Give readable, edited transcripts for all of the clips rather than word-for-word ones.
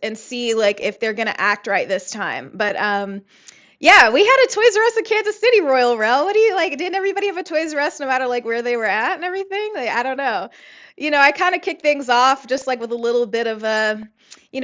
and see like if they're gonna act right this time. But yeah, we had a Toys R Us in Kansas City, Royal Rel. What do you like? Didn't everybody have a Toys R Us no matter like where they were at and everything? Like, I don't know. I kind of kick things off just like with a little bit of a,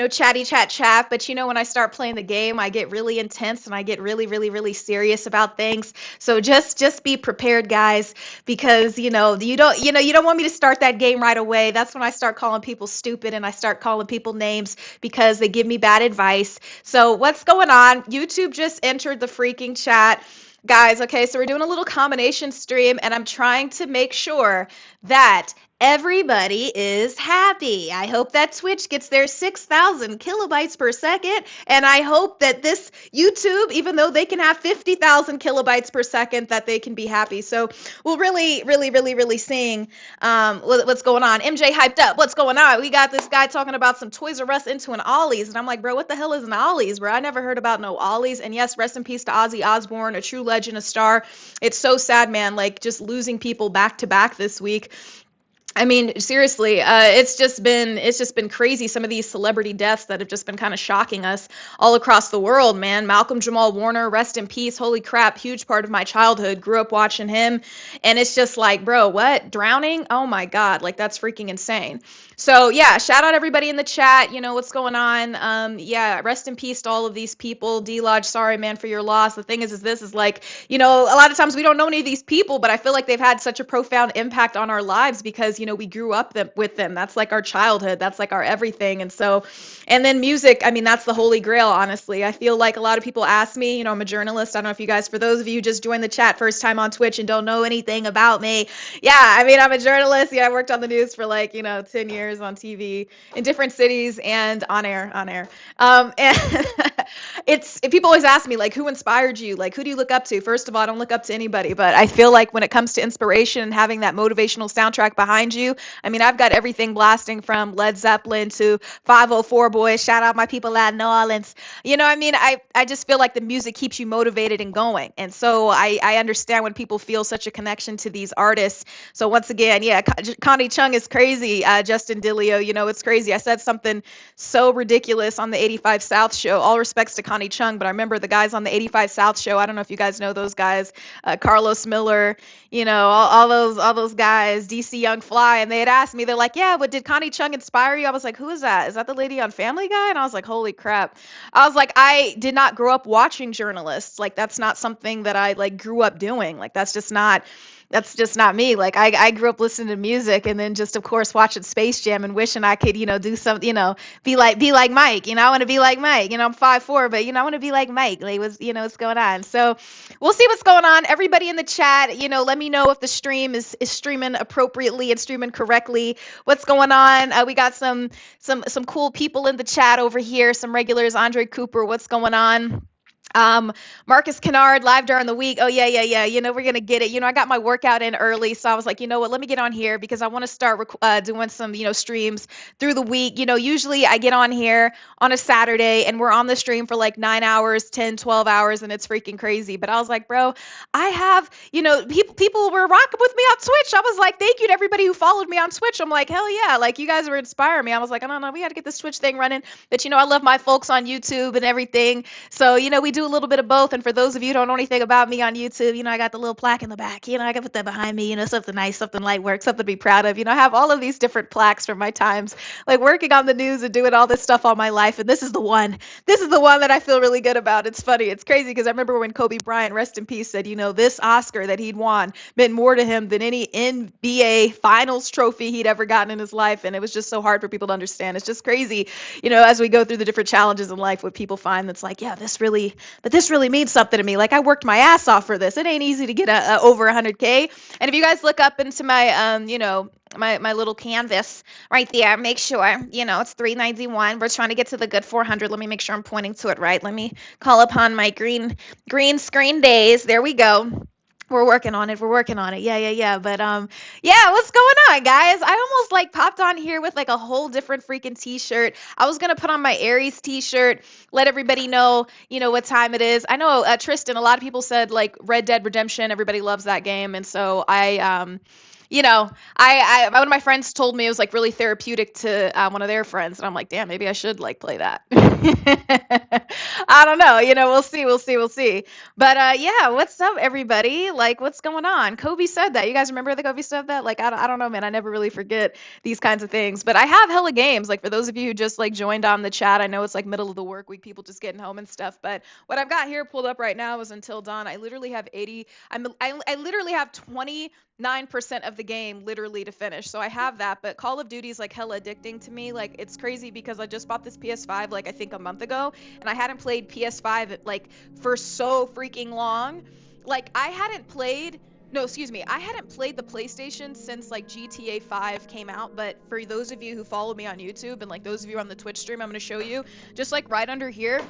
chatty chat. But when I start playing the game, I get really intense and I get really, really, really serious about things. So just be prepared, guys, because you don't want me to start that game right away. That's when I start calling people stupid and I start calling people names because they give me bad advice. So what's going on? YouTube just entered the freaking chat. Guys, okay, so we're doing a little combination stream and I'm trying to make sure that everybody is happy. I hope that Twitch gets their 6,000 kilobytes per second. And I hope that this YouTube, even though they can have 50,000 kilobytes per second, that they can be happy. So we're really, really, really, really seeing what's going on. MJ hyped up. What's going on? We got this guy talking about some Toys R Us into an Ollie's. And I'm like, bro, what the hell is an Ollie's, bro? I never heard about no Ollie's. And yes, rest in peace to Ozzy Osbourne, a true legend, a star. It's so sad, man, like just losing people back to back this week. I mean, seriously, it's just been crazy. Some of these celebrity deaths that have just been kind of shocking us all across the world, man. Malcolm Jamal Warner, rest in peace. Holy crap, huge part of my childhood. Grew up watching him, and it's just like, bro, what? Drowning? Oh my God, like that's freaking insane. So yeah, shout out everybody in the chat. You know what's going on. Yeah, rest in peace to all of these people. D Lodge, sorry man for your loss. The thing is this is like, a lot of times we don't know any of these people, but I feel like they've had such a profound impact on our lives because we grew up with them. That's like our childhood. That's like our everything. And then music. I mean, that's the holy grail. Honestly, I feel like a lot of people ask me. I'm a journalist. I don't know if you guys, for those of you who just joined the chat first time on Twitch and don't know anything about me, yeah, I mean, I'm a journalist. Yeah, I worked on the news for like 10 years on TV in different cities and on air. And it's people always ask me like, who inspired you? Like, who do you look up to? First of all, I don't look up to anybody, but I feel like when it comes to inspiration and having that motivational soundtrack behind you, I mean, I've got everything blasting from Led Zeppelin to 504 Boys. Shout out my people at New Orleans. I mean, I just feel like the music keeps you motivated and going. And so I understand when people feel such a connection to these artists. So once again, yeah, Connie Chung is crazy. Justin Dillio, it's crazy. I said something so ridiculous on the 85 South show. All respects to Connie Chung, but I remember the guys on the 85 South show. I don't know if you guys know those guys, Carlos Miller, all those guys, DC Young Fly, and they had asked me, they're like, yeah, but did Connie Chung inspire you? I was like, who is that? Is that the lady on Family Guy? And I was like, holy crap. I was like, I did not grow up watching journalists. Like, that's not something that I like grew up doing. Like, that's just not me. Like I grew up listening to music and then just of course watching Space Jam and wishing I could, do some, be like Mike. I want to be like Mike. I'm 5'4", but I want to be like Mike. Like what's going on. So we'll see what's going on. Everybody in the chat, let me know if the stream is streaming appropriately and streaming correctly. What's going on? We got some cool people in the chat over here, some regulars. Andre Cooper, what's going on? Marcus Kennard live during the week. Oh yeah. We're gonna get it. I got my workout in early, so I was like, you know what? Let me get on here because I want to start doing some streams through the week. Usually I get on here on a Saturday and we're on the stream for like 9 hours, 10, 12 hours, and it's freaking crazy. But I was like, bro, I have people were rocking with me on Twitch. I was like, thank you to everybody who followed me on Twitch. I'm like, hell yeah, like you guys were inspiring me. I was like, I don't know, we got to get this Twitch thing running. But I love my folks on YouTube and everything. So we do a little bit of both. And for those of you who don't know anything about me on YouTube, I got the little plaque in the back. I can put that behind me. Something nice, something light work, something to be proud of. I have all of these different plaques from my times, like working on the news and doing all this stuff all my life. And this is the one. This is the one that I feel really good about. It's funny. It's crazy because I remember when Kobe Bryant, rest in peace, said, this Oscar that he'd won meant more to him than any NBA Finals trophy he'd ever gotten in his life. And it was just so hard for people to understand. It's just crazy, as we go through the different challenges in life, what people find that's like, yeah, this really means something to me. Like I worked my ass off for this. It ain't easy to get over 100K. And if you guys look up into my, my little canvas right there, make sure, it's 391. We're trying to get to the good 400. Let me make sure I'm pointing to it right. Let me call upon my green screen days. There we go. We're working on it. Yeah. But yeah, what's going on, guys? I almost like popped on here with like a whole different freaking t-shirt. I was gonna put on my Aries t-shirt, let everybody know, what time it is. I know Tristan, a lot of people said like Red Dead Redemption, everybody loves that game, and so you know, I one of my friends told me it was like really therapeutic to one of their friends, and I'm like, damn, maybe I should like play that. I don't know, we'll see, we'll see, we'll see. But yeah, what's up, everybody? Like, what's going on? Kobe said that. You guys remember that Kobe said that? Like, I don't know, man. I never really forget these kinds of things. But I have hella games. Like, for those of you who just like joined on the chat, I know it's like middle of the work week, people just getting home and stuff. But what I've got here pulled up right now is Until Dawn. I literally have 80. I literally have 29% of the game literally to finish. So I have that, but Call of Duty is like hella addicting to me. Like it's crazy because I just bought this PS5 like I think a month ago, and I hadn't played PS5 like for so freaking long. Like I hadn't played no, excuse me. I hadn't played the PlayStation since like GTA 5 came out, but for those of you who follow me on YouTube and like those of you on the Twitch stream, I'm going to show you just like right under here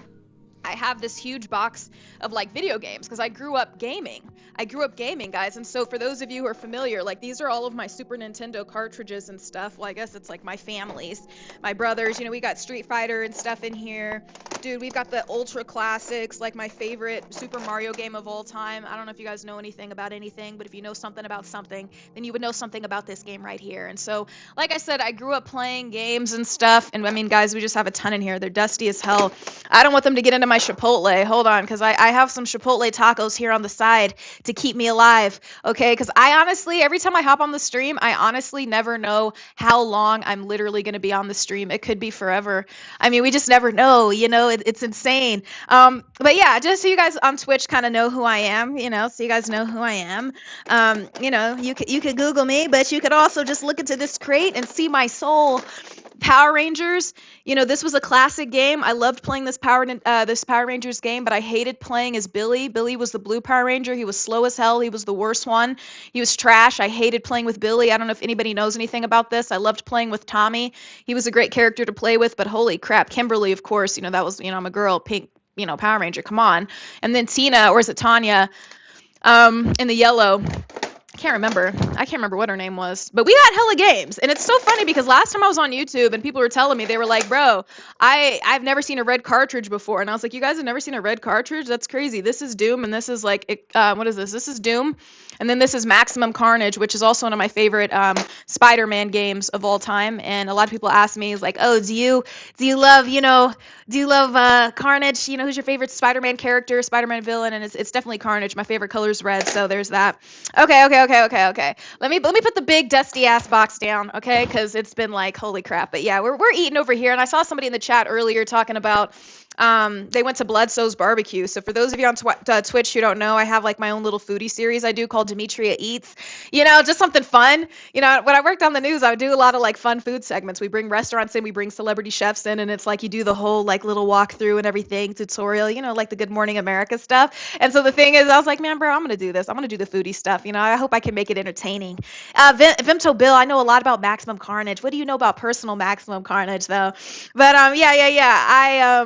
I have this huge box of like video games because I grew up gaming. I grew up gaming, guys. And so for those of you who are familiar, like these are all of my Super Nintendo cartridges and stuff. Well, I guess it's like my family's, my brothers, we got Street Fighter and stuff in here. Dude, we've got the ultra classics, like my favorite Super Mario game of all time. I don't know if you guys know anything about anything, but if you know something about something, then you would know something about this game right here. And so, like I said, I grew up playing games and stuff. And I mean, guys, we just have a ton in here. They're dusty as hell. I don't want them to get into my Chipotle. Hold on, because I have some Chipotle tacos here on the side to keep me alive. Okay, because I honestly, every time I hop on the stream, I honestly never know how long I'm literally going to be on the stream. It could be forever. I mean, we just never know. It's insane. But yeah, just so you guys on Twitch kind of know who I am. So you guys know who I am. You could Google me, but you could also just look into this crate and see my soul. Power Rangers, this was a classic game. I loved playing this Power Rangers game, but I hated playing as Billy. Billy was the blue Power Ranger. He was slow as hell. He was the worst one. He was trash. I hated playing with Billy. I don't know if anybody knows anything about this. I loved playing with Tommy. He was a great character to play with, but holy crap, Kimberly, of course, that was, I'm a girl, pink, Power Ranger. Come on. And then Tina, or is it Tanya, in the yellow. I can't remember what her name was, but we got hella games. And it's so funny because last time I was on YouTube and people were telling me, they were like, bro, I've never seen a red cartridge before. And I was like, you guys have never seen a red cartridge? That's crazy. This is Doom. And this is like, what is this? This is Doom. And then this is Maximum Carnage, which is also one of my favorite Spider-Man games of all time. And a lot of people ask me, is like, oh, do you love, Carnage? Who's your favorite Spider-Man character, Spider-Man villain? And it's definitely Carnage. My favorite color is red. So there's that. Okay. Let me put the big dusty ass box down, okay? Because it's been like holy crap. But yeah, we're eating over here, and I saw somebody in the chat earlier talking about they went to Bledsoe's barbecue. So for those of you on Twitch who don't know, I have like my own little foodie series I do called Demetria Eats. Just something fun. When I worked on the news, I would do a lot of like fun food segments. We bring restaurants in, we bring celebrity chefs in, and it's like you do the whole like little walkthrough and everything, tutorial, like the Good Morning America stuff. And so the thing is, I was like, man, bro, I'm gonna do this. I'm gonna do the foodie stuff. I hope I can make it entertaining. Vimto Bill, I know a lot about Maximum Carnage. What do you know about personal Maximum Carnage though? But yeah.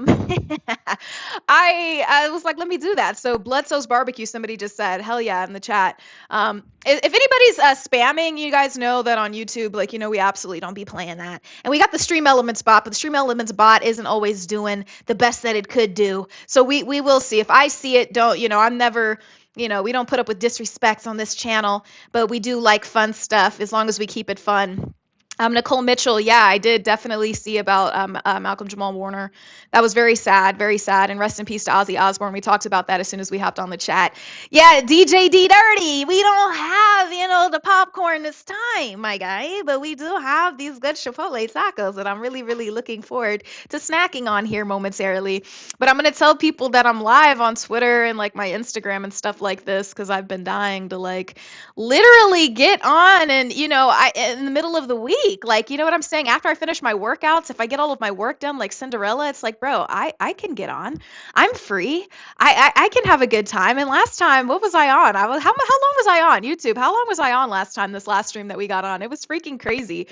I was like, let me do that. So Bledsoe's barbecue, somebody just said, hell yeah, in the chat. If anybody's spamming, you guys know that on YouTube, like, we absolutely don't be playing that. And we got the Stream Elements bot, but the Stream Elements bot isn't always doing the best that it could do. So we will see. If I see it, I'm never, we don't put up with disrespects on this channel, but we do like fun stuff as long as we keep it fun. Nicole Mitchell, yeah, I did definitely see about Malcolm Jamal Warner. That was very sad, and rest in peace to Ozzy Osbourne. We talked about that as soon as we hopped on the chat. Yeah, DJ D Dirty, we don't have, the popcorn this time, my guy, but we do have these good Chipotle tacos that I'm really, really looking forward to snacking on here momentarily. But I'm going to tell people that I'm live on Twitter and like my Instagram and stuff like this because I've been dying to like literally get on and, in the middle of the week. Like, you know what I'm saying? After I finish my workouts, if I get all of my work done like Cinderella, it's like, bro, I can get on. I'm free. I can have a good time. And last time, what was I on? How long was I on YouTube? How long was I on last time, this last stream that we got on? It was freaking crazy.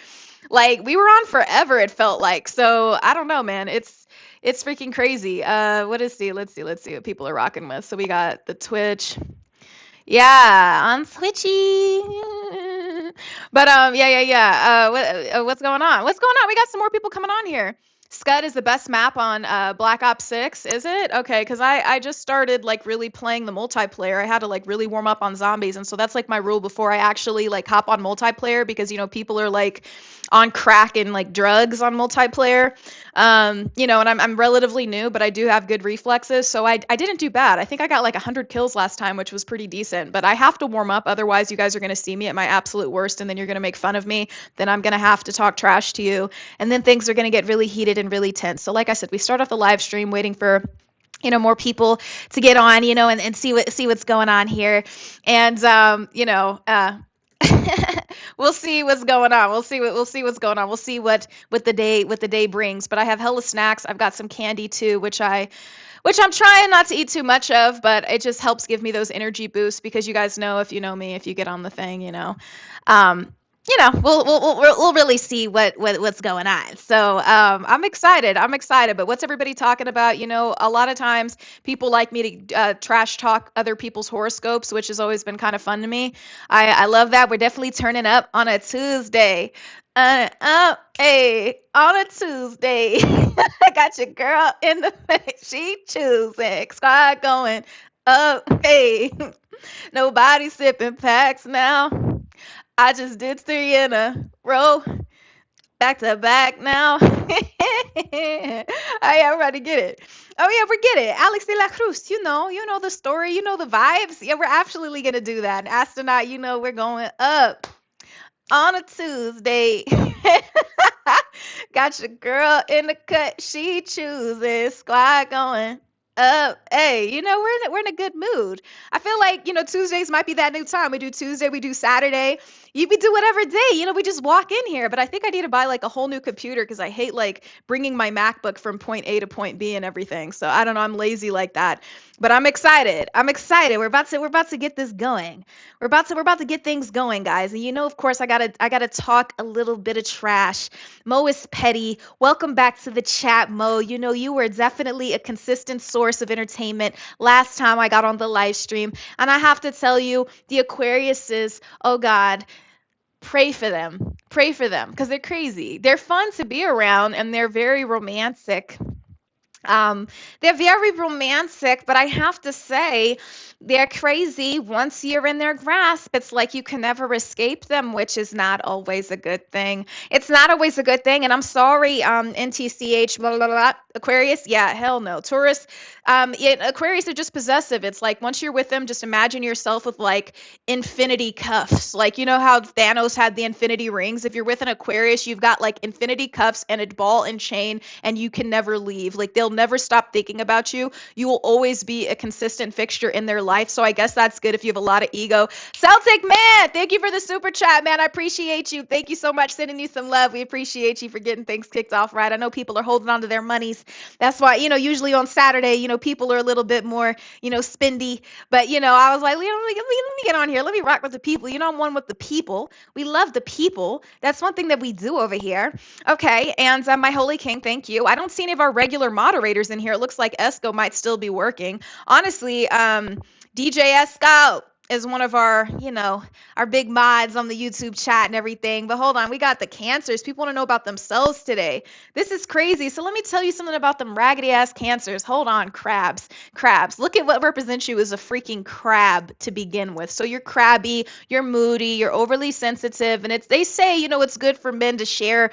Like, we were on forever, it felt like. So I don't know, man. It's freaking crazy. Let's see what people are rocking with. So we got the Twitch. Yeah, on Twitchy. But yeah. What's going on? We got some more people coming on here. Scud is the best map on Black Ops 6, is it? Okay, because I just started like really playing the multiplayer. I had to like really warm up on zombies, and so that's like my rule before I actually like hop on multiplayer because people are like on crack and like drugs on multiplayer. And I'm relatively new, but I do have good reflexes, so I didn't do bad. I think I got like 100 kills last time, which was pretty decent. But I have to warm up, otherwise you guys are gonna see me at my absolute worst, and then you're gonna make fun of me. Then I'm gonna have to talk trash to you, and then things are going to get really heated and really tense. So like I said, we start off the live stream waiting for more people to get on, and see what's going on here. And we'll see what's going on. We'll see what's going on. We'll see what the day brings. But I have hella snacks. I've got some candy too, which I'm trying not to eat too much of, but it just helps give me those energy boosts because you guys know, if you know me, if you get on the thing, um, we'll really see what's going on. So I'm excited. I'm excited. But what's everybody talking about? A lot of times people like me to trash talk other people's horoscopes, which has always been kind of fun to me. I love that. We're definitely turning up on a Tuesday. Hey, on a Tuesday. I got your girl in the face. She choosing. Squad going up. Hey, nobody sipping packs now. I just did three in a row, back to back now. Oh yeah, everybody get it. Oh yeah, we get it. Alex de la Cruz, you know the story, you know the vibes. Yeah, we're absolutely gonna do that. And Astronaut, we're going up on a Tuesday. Got your girl in the cut, she chooses. Squad going up. Hey, we're in a good mood. I feel like, Tuesdays might be that new time. We do Tuesday, we do Saturday. We do whatever day, we just walk in here. But I think I need to buy like a whole new computer because I hate like bringing my MacBook from point A to point B and everything. So I don't know, I'm lazy like that. But I'm excited. I'm excited. We're about to get this going. We're about to get things going, guys. And of course, I gotta talk a little bit of trash. Mo is petty. Welcome back to the chat, Mo. You were definitely a consistent source of entertainment last time I got on the live stream. And I have to tell you, the Aquariuses, oh God, pray for them. Pray for them because they're crazy. They're fun to be around and they're very romantic. Um, they're very romantic, but I have to say, they're crazy. Once you're in their grasp, it's like you can never escape them, which is not always a good thing. It's not always a good thing, and I'm sorry, NTCH, blah, blah, blah, Aquarius, yeah, hell no. Taurus, Aquarius are just possessive. It's like once you're with them, just imagine yourself with like infinity cuffs. Like, you know how Thanos had the infinity rings? If you're with an Aquarius, you've got like infinity cuffs and a ball and chain, and you can never leave. Like, they'll never stop thinking about you. You will always be a consistent fixture in their life. So I guess that's good if you have a lot of ego. Celtic man, thank you for the super chat, man. I appreciate you. Thank you so much. Sending you some love. We appreciate you for getting things kicked off right. I know people are holding on to their monies. That's why, usually on Saturday, people are a little bit more, spendy. But, I was like, let me get on here. Let me rock with the people. I'm one with the people. We love the people. That's one thing that we do over here. Okay. And my holy king, thank you. I don't see any of our regular moderators in here. It looks like Esco might still be working. Honestly, DJ Esco is one of our big mods on the YouTube chat and everything. But hold on, we got the Cancers. People want to know about themselves today. This is crazy. So let me tell you something about them raggedy ass Cancers. Hold on, crabs. Crabs. Look at what represents you as a freaking crab to begin with. So you're crabby, you're moody, you're overly sensitive, and they say, it's good for men to share,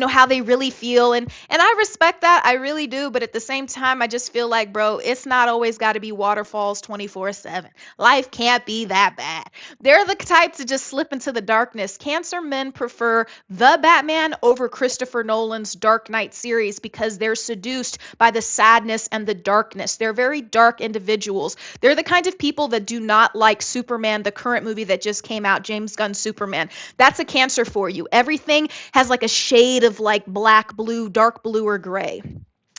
how they really feel. And I respect that. I really do. But at the same time, I just feel like, bro, it's not always got to be waterfalls 24/7. Life can't be that bad. They're the type to just slip into the darkness. Cancer men prefer the Batman over Christopher Nolan's Dark Knight series because they're seduced by the sadness and the darkness. They're very dark individuals. They're the kind of people that do not like Superman, the current movie that just came out, James Gunn's Superman. That's a Cancer for you. Everything has like a shade of like black, blue, dark blue, or gray.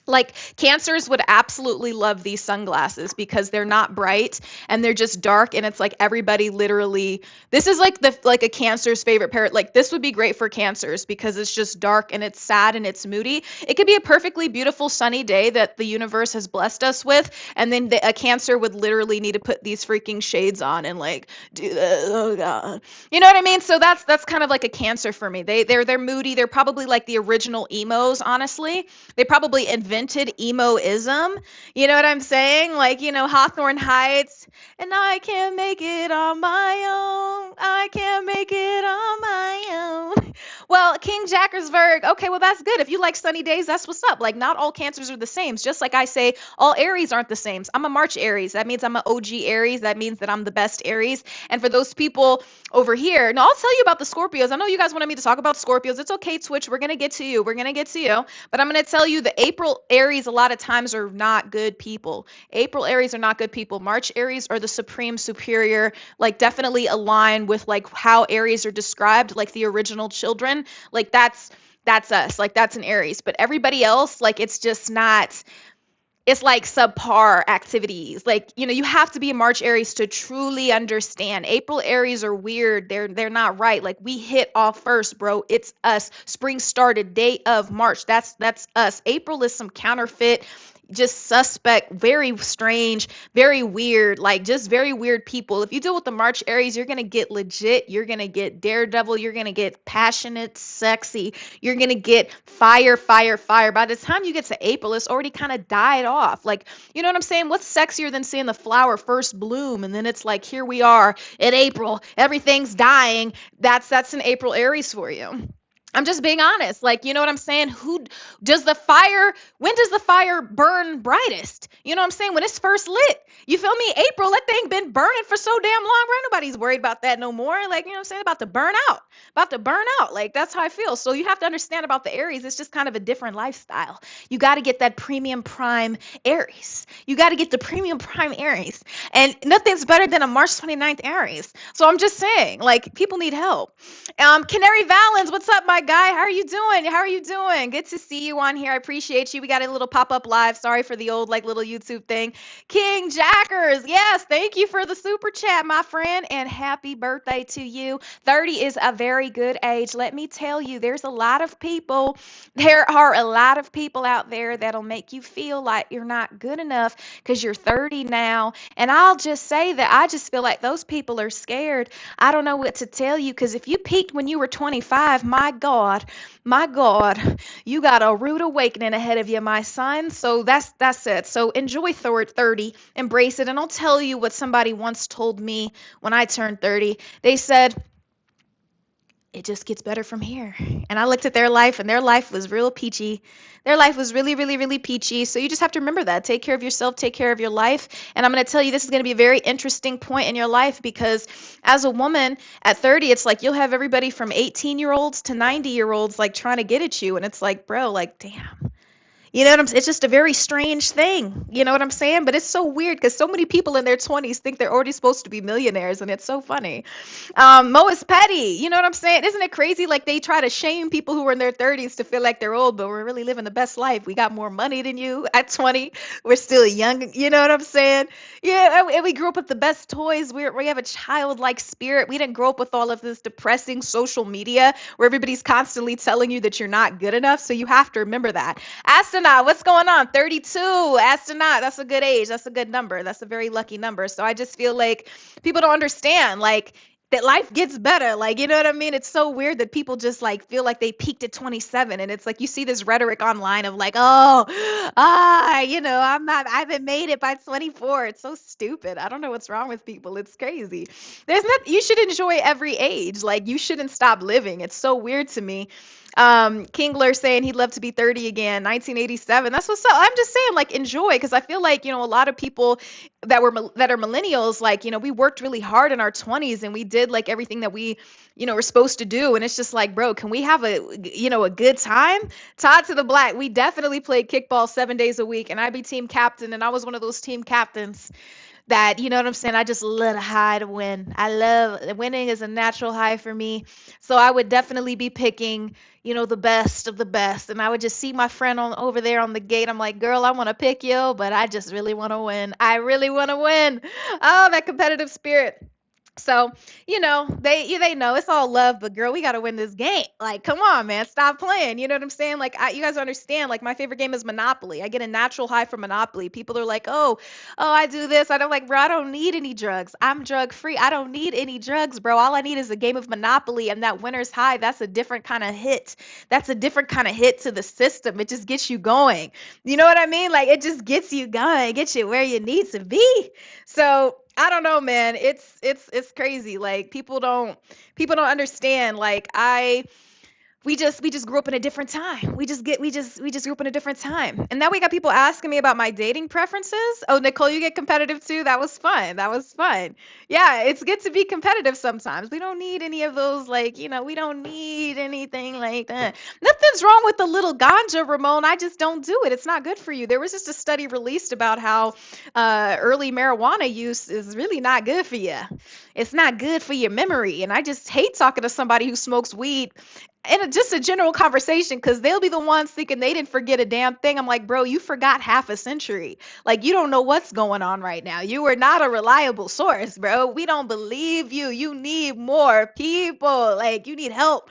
Like cancers would absolutely love these sunglasses because they're not bright and they're just dark, and it's like everybody literally, this is like the like a cancer's favorite pair. Like this would be great for cancers because it's just dark and it's sad and it's moody. It could be a perfectly beautiful sunny day that the universe has blessed us with, and then a cancer would literally need to put these freaking shades on and like do that. Oh god. You know what I mean? So that's kind of like a cancer for me. They're moody. They're probably like the original emos, honestly. They probably invented emoism. You know what I'm saying? Like, Hawthorne Heights, and I can't make it on my own. I can't make it on my own. Well, King Jackersburg, okay, well, that's good. If you like sunny days, that's what's up. Like, not all cancers are the same. Just like I say, all Aries aren't the same. I'm a March Aries. That means I'm an OG Aries. That means that I'm the best Aries. And for those people over here, now I'll tell you about the Scorpios. I know you guys wanted me to talk about Scorpios. It's okay, Twitch. We're going to get to you. We're going to get to you. But I'm going to tell you the April Aries a lot of times are not good people. April Aries are not good people. March Aries are the supreme superior, like definitely align with like how Aries are described, like the original children. Like that's us. Like that's an Aries. But everybody else, like it's just not, it's like subpar activities. Like, you have to be a March Aries to truly understand. April Aries are weird. They're not right. Like we hit off first, bro. It's us. Spring started day of March. That's us. April is some counterfeit, just suspect, very strange, very weird, like just very weird people. If you deal with the March Aries, you're going to get legit, you're going to get daredevil, you're going to get passionate, sexy, you're going to get fire, fire, fire. By the time you get to April, it's already kind of died off. Like, you know what I'm saying? What's sexier than seeing the flower first bloom and then it's like, here we are in April, everything's dying. That's an April Aries for you. I'm just being honest. Like, you know what I'm saying? Who does the fire, when does the fire burn brightest? You know what I'm saying? When it's first lit. You feel me? April, that thing been burning for so damn long, right? Nobody's worried about that no more. Like, you know what I'm saying? About to burn out. About to burn out. Like, that's how I feel. So you have to understand about the Aries. It's just kind of a different lifestyle. You got to get that premium prime Aries. You got to get the premium prime Aries. And nothing's better than a March 29th Aries. So I'm just saying, like, people need help. Canary Valens, what's up, my guy? How are you doing? How are you doing? Good to see you on here. I appreciate you. We got a little pop-up live. Sorry for the old, like, little YouTube thing. King Jackers, yes, thank you for the super chat, my friend, and happy birthday to you. 30 is a very good age. Let me tell you, there are a lot of people out there that'll make you feel like you're not good enough because you're 30 now. And I'll just say that I just feel like those people are scared. I don't know what to tell you because if you peaked when you were 25, my God, you got a rude awakening ahead of you, my son. So that's it. So enjoy 30, embrace it. And I'll tell you what somebody once told me when I turned 30. They said, it just gets better from here. And I looked at their life, and their life was real peachy. Their life was really, really, really peachy. So you just have to remember that. Take care of yourself, take care of your life. And I'm going to tell you, this is going to be a very interesting point in your life because as a woman at 30, it's like you'll have everybody from 18-year-olds to 90-year-olds like trying to get at you. And it's like, bro, like, damn. You know what I'm saying? It's just a very strange thing. You know what I'm saying? But it's so weird because so many people in their 20s think they're already supposed to be millionaires, and it's so funny. Mo is petty. You know what I'm saying? Isn't it crazy? Like they try to shame people who are in their 30s to feel like they're old, but we're really living the best life. We got more money than you at 20. We're still young. You know what I'm saying? Yeah, and we grew up with the best toys. We have a childlike spirit. We didn't grow up with all of this depressing social media where everybody's constantly telling you that you're not good enough. So you have to remember that. Astronaut, what's going on? 32. Astronaut, that's a good age. That's a good number. That's a very lucky number. So I just feel like people don't understand, like, that life gets better. Like, you know what I mean? It's so weird that people just like feel like they peaked at 27. And it's like you see this rhetoric online of like, oh, I haven't made it by 24. It's so stupid. I don't know what's wrong with people. It's crazy. You should enjoy every age. Like, you shouldn't stop living. It's so weird to me. Kingler saying he'd love to be 30 again, 1987. That's what's up. I'm just saying, like, enjoy, because I feel like, a lot of people that are millennials, like, we worked really hard in our 20s and we did like everything that we, were supposed to do. And it's just like, bro, can we have a good time? Todd to the Black, we definitely played kickball 7 days a week, and I'd be team captain, and I was one of those team captains. that, you know what I'm saying? I just love the high to win. I love winning is a natural high for me. So I would definitely be picking, the best of the best. And I would just see my friend on over there on the gate. I'm like, girl, I want to pick you, but I just really want to win. I really want to win. Oh, that competitive spirit. So, they know it's all love, but girl, we got to win this game. Like, come on, man, stop playing. You know what I'm saying? Like, you guys understand, like, my favorite game is Monopoly. I get a natural high from Monopoly. People are like, oh, I do this. I don't like, bro, I don't need any drugs. I'm drug free. I don't need any drugs, bro. All I need is a game of Monopoly, and that winner's high, that's a different kind of hit. That's a different kind of hit to the system. It just gets you going. You know what I mean? Like, it just gets you going, gets you where you need to be. So, I don't know, man. It's crazy. Like people don't understand. Like we just grew up in a different time. We just grew up in a different time. And now we got people asking me about my dating preferences. Oh, Nicole, you get competitive too? That was fun. That was fun. Yeah, it's good to be competitive sometimes. We don't need any of those, like, we don't need anything like that. Nothing's wrong with the little ganja, Ramon. I just don't do it. It's not good for you. There was just a study released about how early marijuana use is really not good for you. It's not good for your memory. And I just hate talking to somebody who smokes weed in just a general conversation, because they'll be the ones thinking they didn't forget a damn thing. I'm like, bro, you forgot half a century. Like, you don't know what's going on right now. You are not a reliable source, bro. We don't believe you. You need more people. Like, you need help.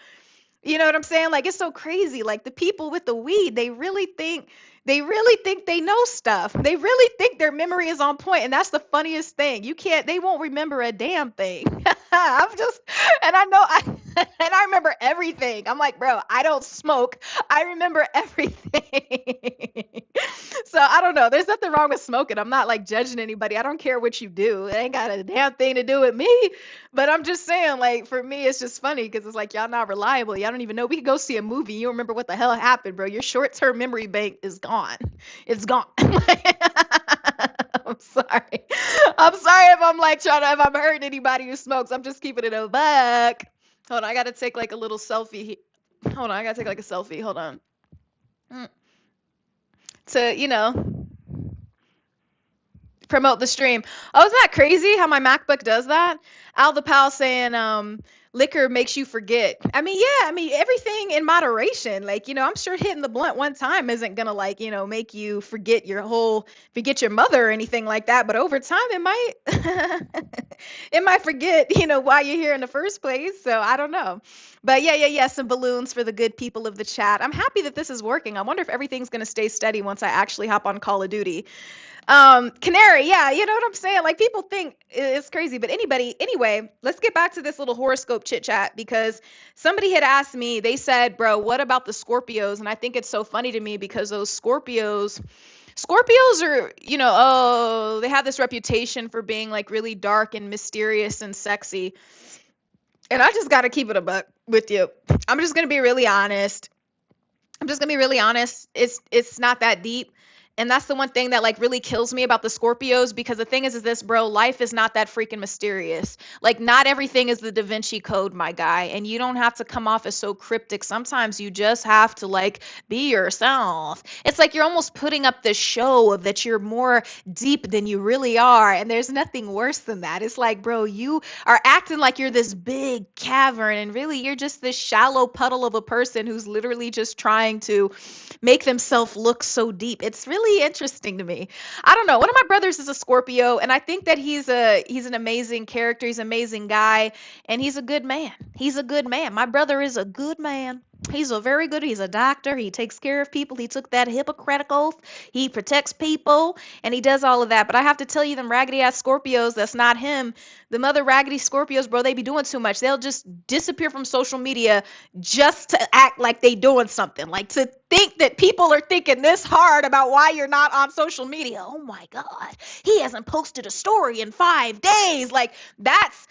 You know what I'm saying? Like, it's so crazy. Like, the people with the weed, they really think they know stuff. They really think their memory is on point, and that's the funniest thing. They won't remember a damn thing. I'm just and I know I and I remember everything. I'm like, bro, I don't smoke. I remember everything. So I don't know. There's nothing wrong with smoking. I'm not like judging anybody. I don't care what you do. It ain't got a damn thing to do with me. But I'm just saying, like, for me, it's just funny because it's like y'all not reliable. Y'all don't even know. We could go see a movie. You don't remember what the hell happened, bro. Your short-term memory bank is gone. It's gone. I'm sorry. I'm sorry if I'm like if I'm hurting anybody who smokes. I'm just keeping it a buck. Hold on, I gotta take like a little selfie. Hold on, I gotta take like a selfie. Hold on. Mm. To, promote the stream. Oh, isn't that crazy how my MacBook does that? Al the Pal saying, liquor makes you forget. I mean, yeah, I mean, everything in moderation. Like, I'm sure hitting the blunt one time isn't gonna like, make you forget your mother or anything like that. But over time, it might, it might forget, why you're here in the first place. So I don't know. But yeah, some balloons for the good people of the chat. I'm happy that this is working. I wonder if everything's gonna stay steady once I actually hop on Call of Duty. Canary, yeah, you know what I'm saying? Like, people think it's crazy, but anyway, let's get back to this little horoscope chit chat, because somebody had asked me, they said, bro, what about the Scorpios? And I think it's so funny to me because those Scorpios are, oh, they have this reputation for being like really dark and mysterious and sexy. And I just got to keep it a buck with you. I'm just going to be really honest. It's not that deep. And that's the one thing that like really kills me about the Scorpios, because the thing is this, bro, life is not that freaking mysterious. Like, not everything is the Da Vinci Code, my guy. And you don't have to come off as so cryptic. Sometimes you just have to like be yourself. It's like you're almost putting up this show of that you're more deep than you really are. And there's nothing worse than that. It's like, bro, you are acting like you're this big cavern, and really you're just this shallow puddle of a person who's literally just trying to make themselves look so deep. It's really interesting to me. I don't know. One of my brothers is a Scorpio, and I think that he's an amazing character. He's an amazing guy, and he's a good man. He's a good man. My brother is a good man. He's a doctor. He takes care of people. He took that Hippocratic oath. He protects people, and he does all of that. But I have to tell you, them raggedy ass Scorpios, that's not him. The other raggedy Scorpios, bro, they be doing too much. They'll just disappear from social media just to act like they doing something. Like, to think that people are thinking this hard about why you're not on social media. Oh my God, he hasn't posted a story in 5 days. Like, that's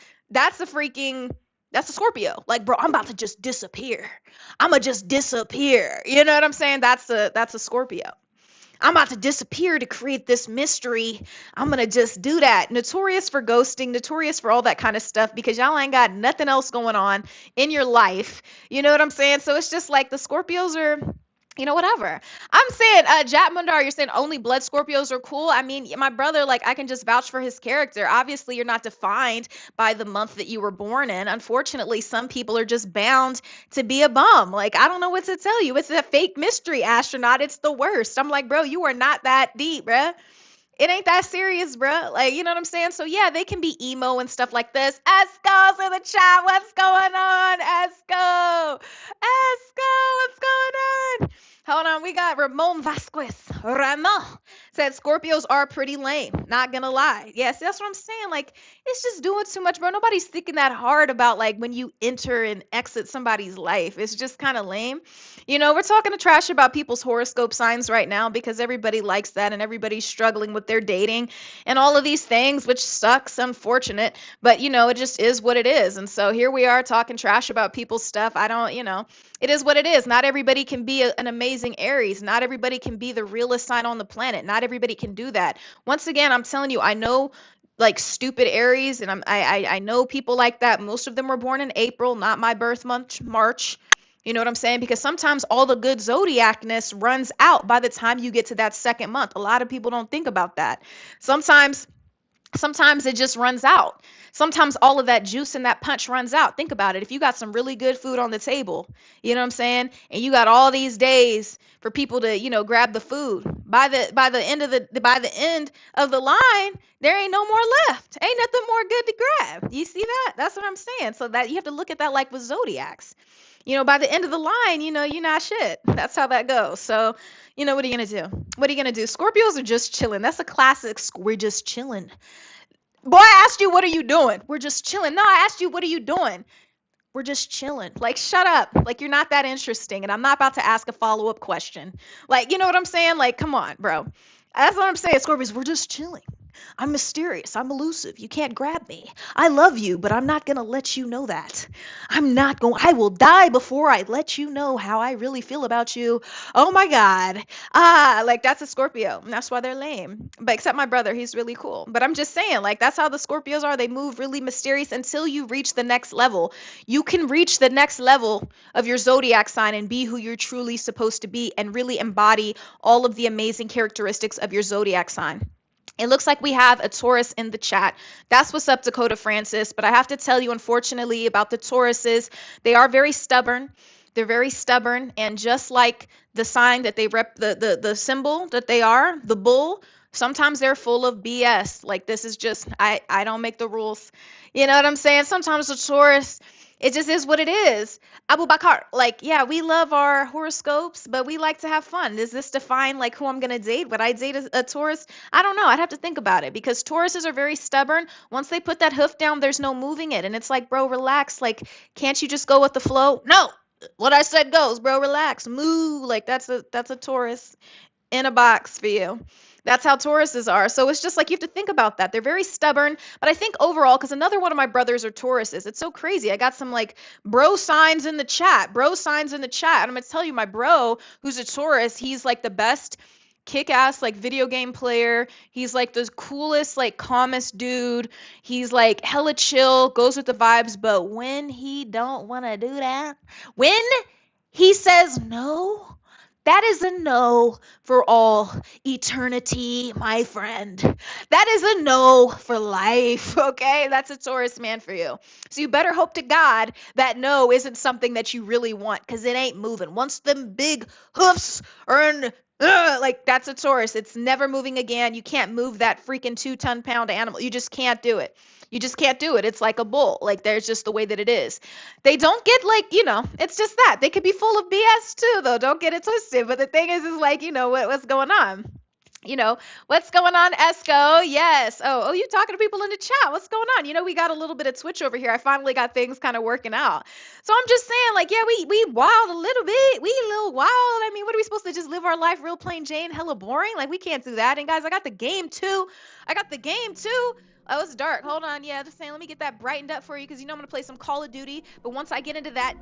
a Scorpio. Like, bro, I'm about to just disappear. I'ma just disappear. You know what I'm saying? That's a Scorpio. I'm about to disappear to create this mystery. I'm gonna just do that. Notorious for ghosting, notorious for all that kind of stuff, because y'all ain't got nothing else going on in your life. You know what I'm saying? So it's just like the Scorpios are Whatever. I'm saying, Jack Mundar, you're saying only blood Scorpios are cool. I mean, my brother, like, I can just vouch for his character. Obviously, you're not defined by the month that you were born in. Unfortunately, some people are just bound to be a bum. Like, I don't know what to tell you. It's a fake mystery astronaut. It's the worst. I'm like, bro, you are not that deep, bruh. It ain't that serious, bro. Like, you know what I'm saying? So yeah, they can be emo and stuff like this. Esco's in the chat. What's going on, Esco? Esco, what's going on? Hold on, we got Ramon Vasquez. Ramon said Scorpios are pretty lame. Not gonna lie. Yes, that's what I'm saying. Like, it's just doing too much, bro. Nobody's thinking that hard about like when you enter and exit somebody's life. It's just kind of lame. We're talking to trash about people's horoscope signs right now because everybody likes that and everybody's struggling with their dating and all of these things, which sucks, unfortunate. But, it just is what it is. And so here we are talking trash about people's stuff. I don't, it is what it is. Not everybody can be an amazing Aries. Not everybody can be the realest sign on the planet. Not everybody can do that. Once again, I'm telling you, I know like stupid Aries, and I know people like that. Most of them were born in April, not my birth month, March. You know what I'm saying? Because sometimes all the good zodiacness runs out by the time you get to that second month. A lot of people don't think about that. Sometimes it just runs out. Sometimes all of that juice and that punch runs out. Think about it. If you got some really good food on the table, you know what I'm saying? And you got all these days for people to, grab the food. By the end of the line, there ain't no more left. Ain't nothing more good to grab. You see that? That's what I'm saying. So that you have to look at that like with zodiacs. By the end of the line, you're not shit. That's how that goes. So, what are you gonna do? What are you gonna do? Scorpios are just chilling. That's a classic. We're just chilling. Boy, I asked you, what are you doing? We're just chilling. No, I asked you, what are you doing? We're just chilling. Like, shut up. Like, you're not that interesting. And I'm not about to ask a follow-up question. Like, you know what I'm saying? Like, come on, bro. That's what I'm saying, Scorpios. We're just chilling. I'm mysterious. I'm elusive. You can't grab me. I love you, but I'm not going to let you know that. I will die before I let you know how I really feel about you. Oh my God. Like that's a Scorpio. And that's why they're lame. But except my brother, he's really cool. But I'm just saying, like, that's how the Scorpios are. They move really mysterious until you reach the next level. You can reach the next level of your zodiac sign and be who you're truly supposed to be and really embody all of the amazing characteristics of your zodiac sign. It looks like we have a Taurus in the chat. That's what's up, Dakota Francis. But I have to tell you, unfortunately, about the Tauruses, they are very stubborn. They're very stubborn. And just like the sign that they rep, the symbol that they are, the bull, sometimes they're full of BS. Like this is just, I don't make the rules. You know what I'm saying? Sometimes the Taurus, it just is what it is. Abu Bakar, like, yeah, we love our horoscopes, but we like to have fun. Does this define like who I'm gonna date? Would I date a Taurus? I don't know. I'd have to think about it because Tauruses are very stubborn. Once they put that hoof down, there's no moving it. And it's like, bro, relax. Like, can't you just go with the flow? No. What I said goes, bro, relax. Move. Like that's a Taurus in a box for you. That's how Tauruses are. So it's just like you have to think about that. They're very stubborn, but I think overall, because another one of my brothers are Tauruses. It's so crazy. I got some like bro signs in the chat. Bro signs in the chat. And I'm gonna tell you, my bro, who's a Taurus, he's like the best kick-ass like video game player. He's like the coolest, like calmest dude. He's like hella chill, goes with the vibes, but when he don't want to do that, when he says no, that is a no for all eternity, my friend. That is a no for life, okay? That's a Taurus man for you. So you better hope to God that no isn't something that you really want because it ain't moving. Once them big hoofs are in, like that's a Taurus. It's never moving again. You can't move that freaking 2-ton-pound animal. You just can't do it. You just can't do it. It's like a bull. Like there's just the way that it is. They don't get like, it's just that. They could be full of BS too, though. Don't get it twisted. But the thing is like, what's going on? What's going on, Esco? Yes. Oh, you talking to people in the chat. What's going on? We got a little bit of Twitch over here. I finally got things kind of working out. So I'm just saying, like, yeah, we wild a little bit. We a little wild. I mean, what are we supposed to just live our life real plain Jane, hella boring? Like, we can't do that. And guys, I got the game too. Oh, it's dark. Hold on. Yeah, just saying, let me get that brightened up for you because I'm going to play some Call of Duty. But once I get into that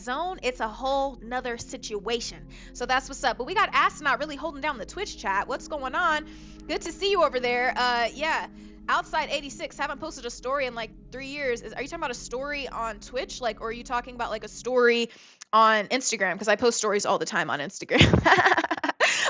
zone, it's a whole nother situation. So that's what's up. But we got Astronaut really holding down the Twitch chat. What's going on? Good to see you over there. Yeah. Outside 86, haven't posted a story in like 3 years. Are you talking about a story on Twitch? Like, or are you talking about like a story on Instagram? Because I post stories all the time on Instagram.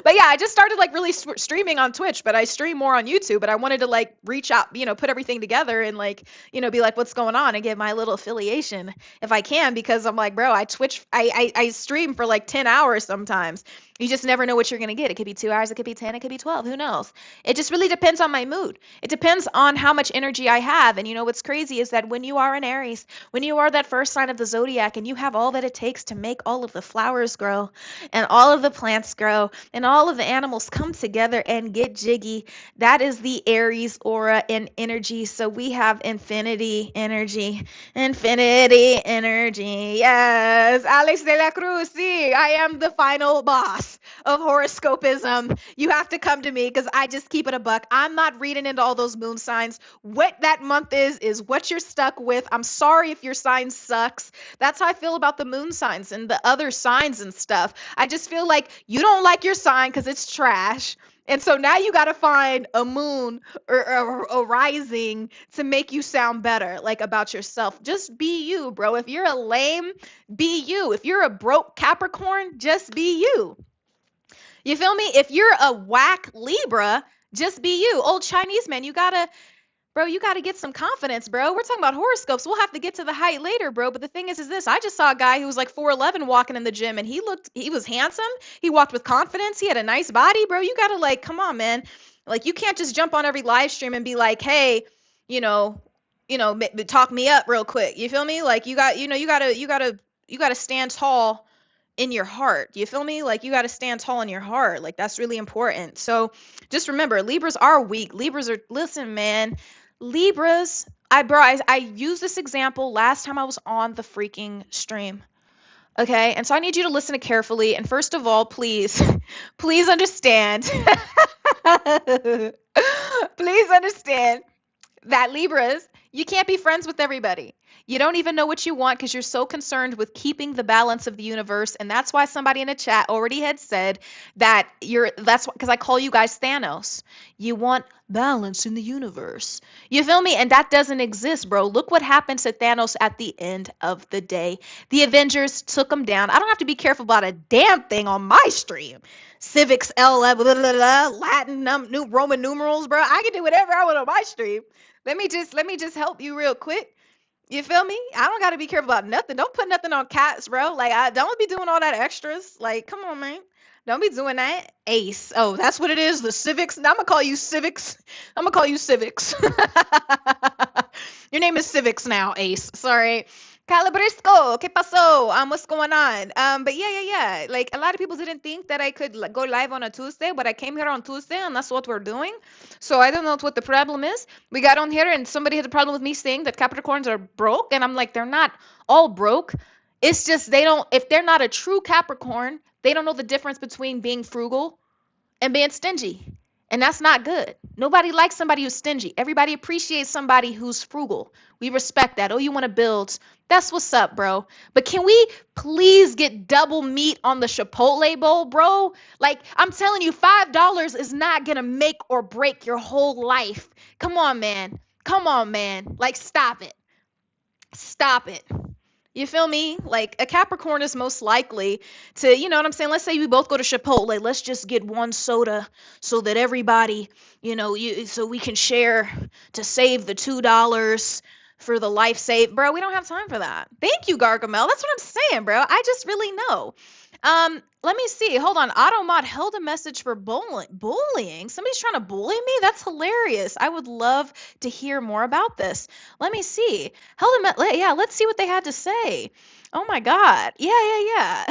But yeah, I just started like really streaming on Twitch, but I stream more on YouTube. But I wanted to like reach out, put everything together and like, be like, what's going on and get my little affiliation if I can, because I'm like, bro, I stream for like 10 hours sometimes. You just never know what you're going to get. It could be 2 hours, it could be 10, it could be 12. Who knows? It just really depends on my mood. It depends on how much energy I have. And what's crazy is that when you are an Aries, when you are that first sign of the zodiac and you have all that it takes to make all of the flowers grow and all of the plants grow and all of the animals come together and get jiggy, that is the Aries aura and energy. So we have infinity energy. Infinity energy. Yes. Alex de la Cruz. See, I am the final boss of horoscopism. You have to come to me because I just keep it a buck. I'm not reading into all those moon signs. What that month is what you're stuck with. I'm sorry if your sign sucks. That's how I feel about the moon signs and the other signs and stuff. I just feel like you don't like your sign because it's trash. And so now you got to find a moon or a rising to make you sound better, like about yourself. Just be you, bro. If you're a lame, be you. If you're a broke Capricorn, just be you. You feel me? If you're a whack Libra, just be you. Old Chinese man, you gotta get some confidence, bro. We're talking about horoscopes. We'll have to get to the height later, bro. But the thing is this, I just saw a guy who was like 4'11" walking in the gym and he was handsome. He walked with confidence. He had a nice body, bro. You gotta like, come on, man. Like you can't just jump on every live stream and be like, hey, you know, talk me up real quick. You feel me? Like you gotta stand tall in your heart. You feel me? Like you got to stand tall in your heart. Like that's really important. So just remember, Libras are weak. Listen, man, Libras, I used this example last time I was on the freaking stream. Okay. And so I need you to listen carefully. And first of all, please, please understand, please understand that Libras, you can't be friends with everybody. You don't even know what you want because you're so concerned with keeping the balance of the universe. And that's why somebody in the chat already had said that that's because I call you guys Thanos. You want balance in the universe. You feel me? And that doesn't exist, bro. Look what happened to Thanos at the end of the day. The Avengers took him down. I don't have to be careful about a damn thing on my stream. Civics, Latin, new Roman numerals, bro. I can do whatever I want on my stream. Let me just help you real quick. You feel me? I don't got to be careful about nothing. Don't put nothing on cats, bro. Like I don't be doing all that extras. Like come on, man. Don't be doing that. Ace. Oh, that's what it is. The civics. I'm gonna call you civics. I'm gonna call you civics. Your name is civics now, Ace. Sorry. Calabrisco, ¿qué pasó? What's going on? But yeah. Like a lot of people didn't think that I could go live on a Tuesday, but I came here on Tuesday, and that's what we're doing. So I don't know what the problem is. We got on here, and somebody had a problem with me saying that Capricorns are broke, and I'm like, they're not all broke. It's just they don't. If they're not a true Capricorn, they don't know the difference between being frugal and being stingy. And that's not good. Nobody likes somebody who's stingy. Everybody appreciates somebody who's frugal. We respect that. Oh, you want to build. That's what's up, bro. But can we please get double meat on the Chipotle bowl, bro? Like, I'm telling you, $5 is not going to make or break your whole life. Come on, man. Come on, man. Like, stop it. Stop it. You feel me? Like a Capricorn is most likely to, you know what I'm saying? Let's say we both go to Chipotle. Let's just get one soda so that everybody, so we can share to save the $2 for the life save. Bro, we don't have time for that. Thank you, Gargamel. That's what I'm saying, bro. I just really know. Let me see. Hold on. Automod held a message for bullying. Somebody's trying to bully me? That's hilarious. I would love to hear more about this. Let me see. Yeah, let's see what they had to say. Oh my God. Yeah.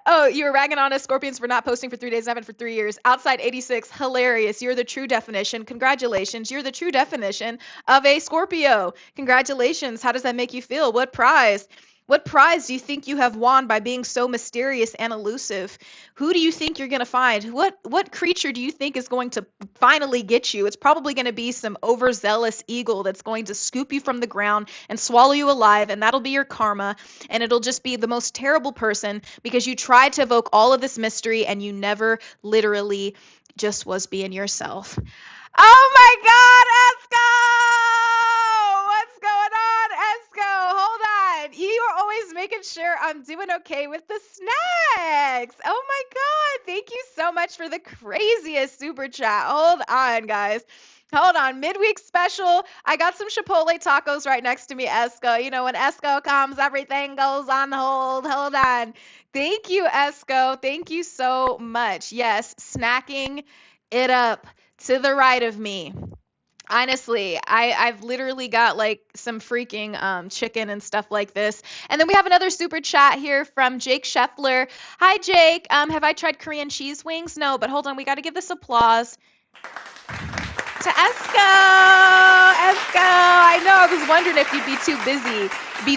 Oh, you were ragging on us Scorpions for not posting for 3 days, haven't for 3 years. Outside 86, hilarious. You're the true definition. Congratulations. You're the true definition of a Scorpio. Congratulations. How does that make you feel? What prize? What prize do you think you have won by being so mysterious and elusive? Who do you think you're going to find? What creature do you think is going to finally get you? It's probably going to be some overzealous eagle that's going to scoop you from the ground and swallow you alive, and that'll be your karma, and it'll just be the most terrible person because you tried to evoke all of this mystery and you never literally just was being yourself. Oh my God, Esco! What's going on, Esco? Hold on. You are always making sure I'm doing okay with the snacks. Oh my God. Thank you so much for the craziest super chat. Hold on, guys. Hold on. Midweek special. I got some Chipotle tacos right next to me, Esco. You know, when Esco comes, everything goes on hold. Hold on. Thank you, Esco. Thank you so much. Yes, snacking it up to the right of me. Honestly, I've literally got like some freaking chicken and stuff like this. And then we have another super chat here from Jake Scheffler. Hi Jake. Have I tried Korean cheese wings? No, but hold on, we got to give this applause to Esco. Esco. I know. I was wondering if you'd be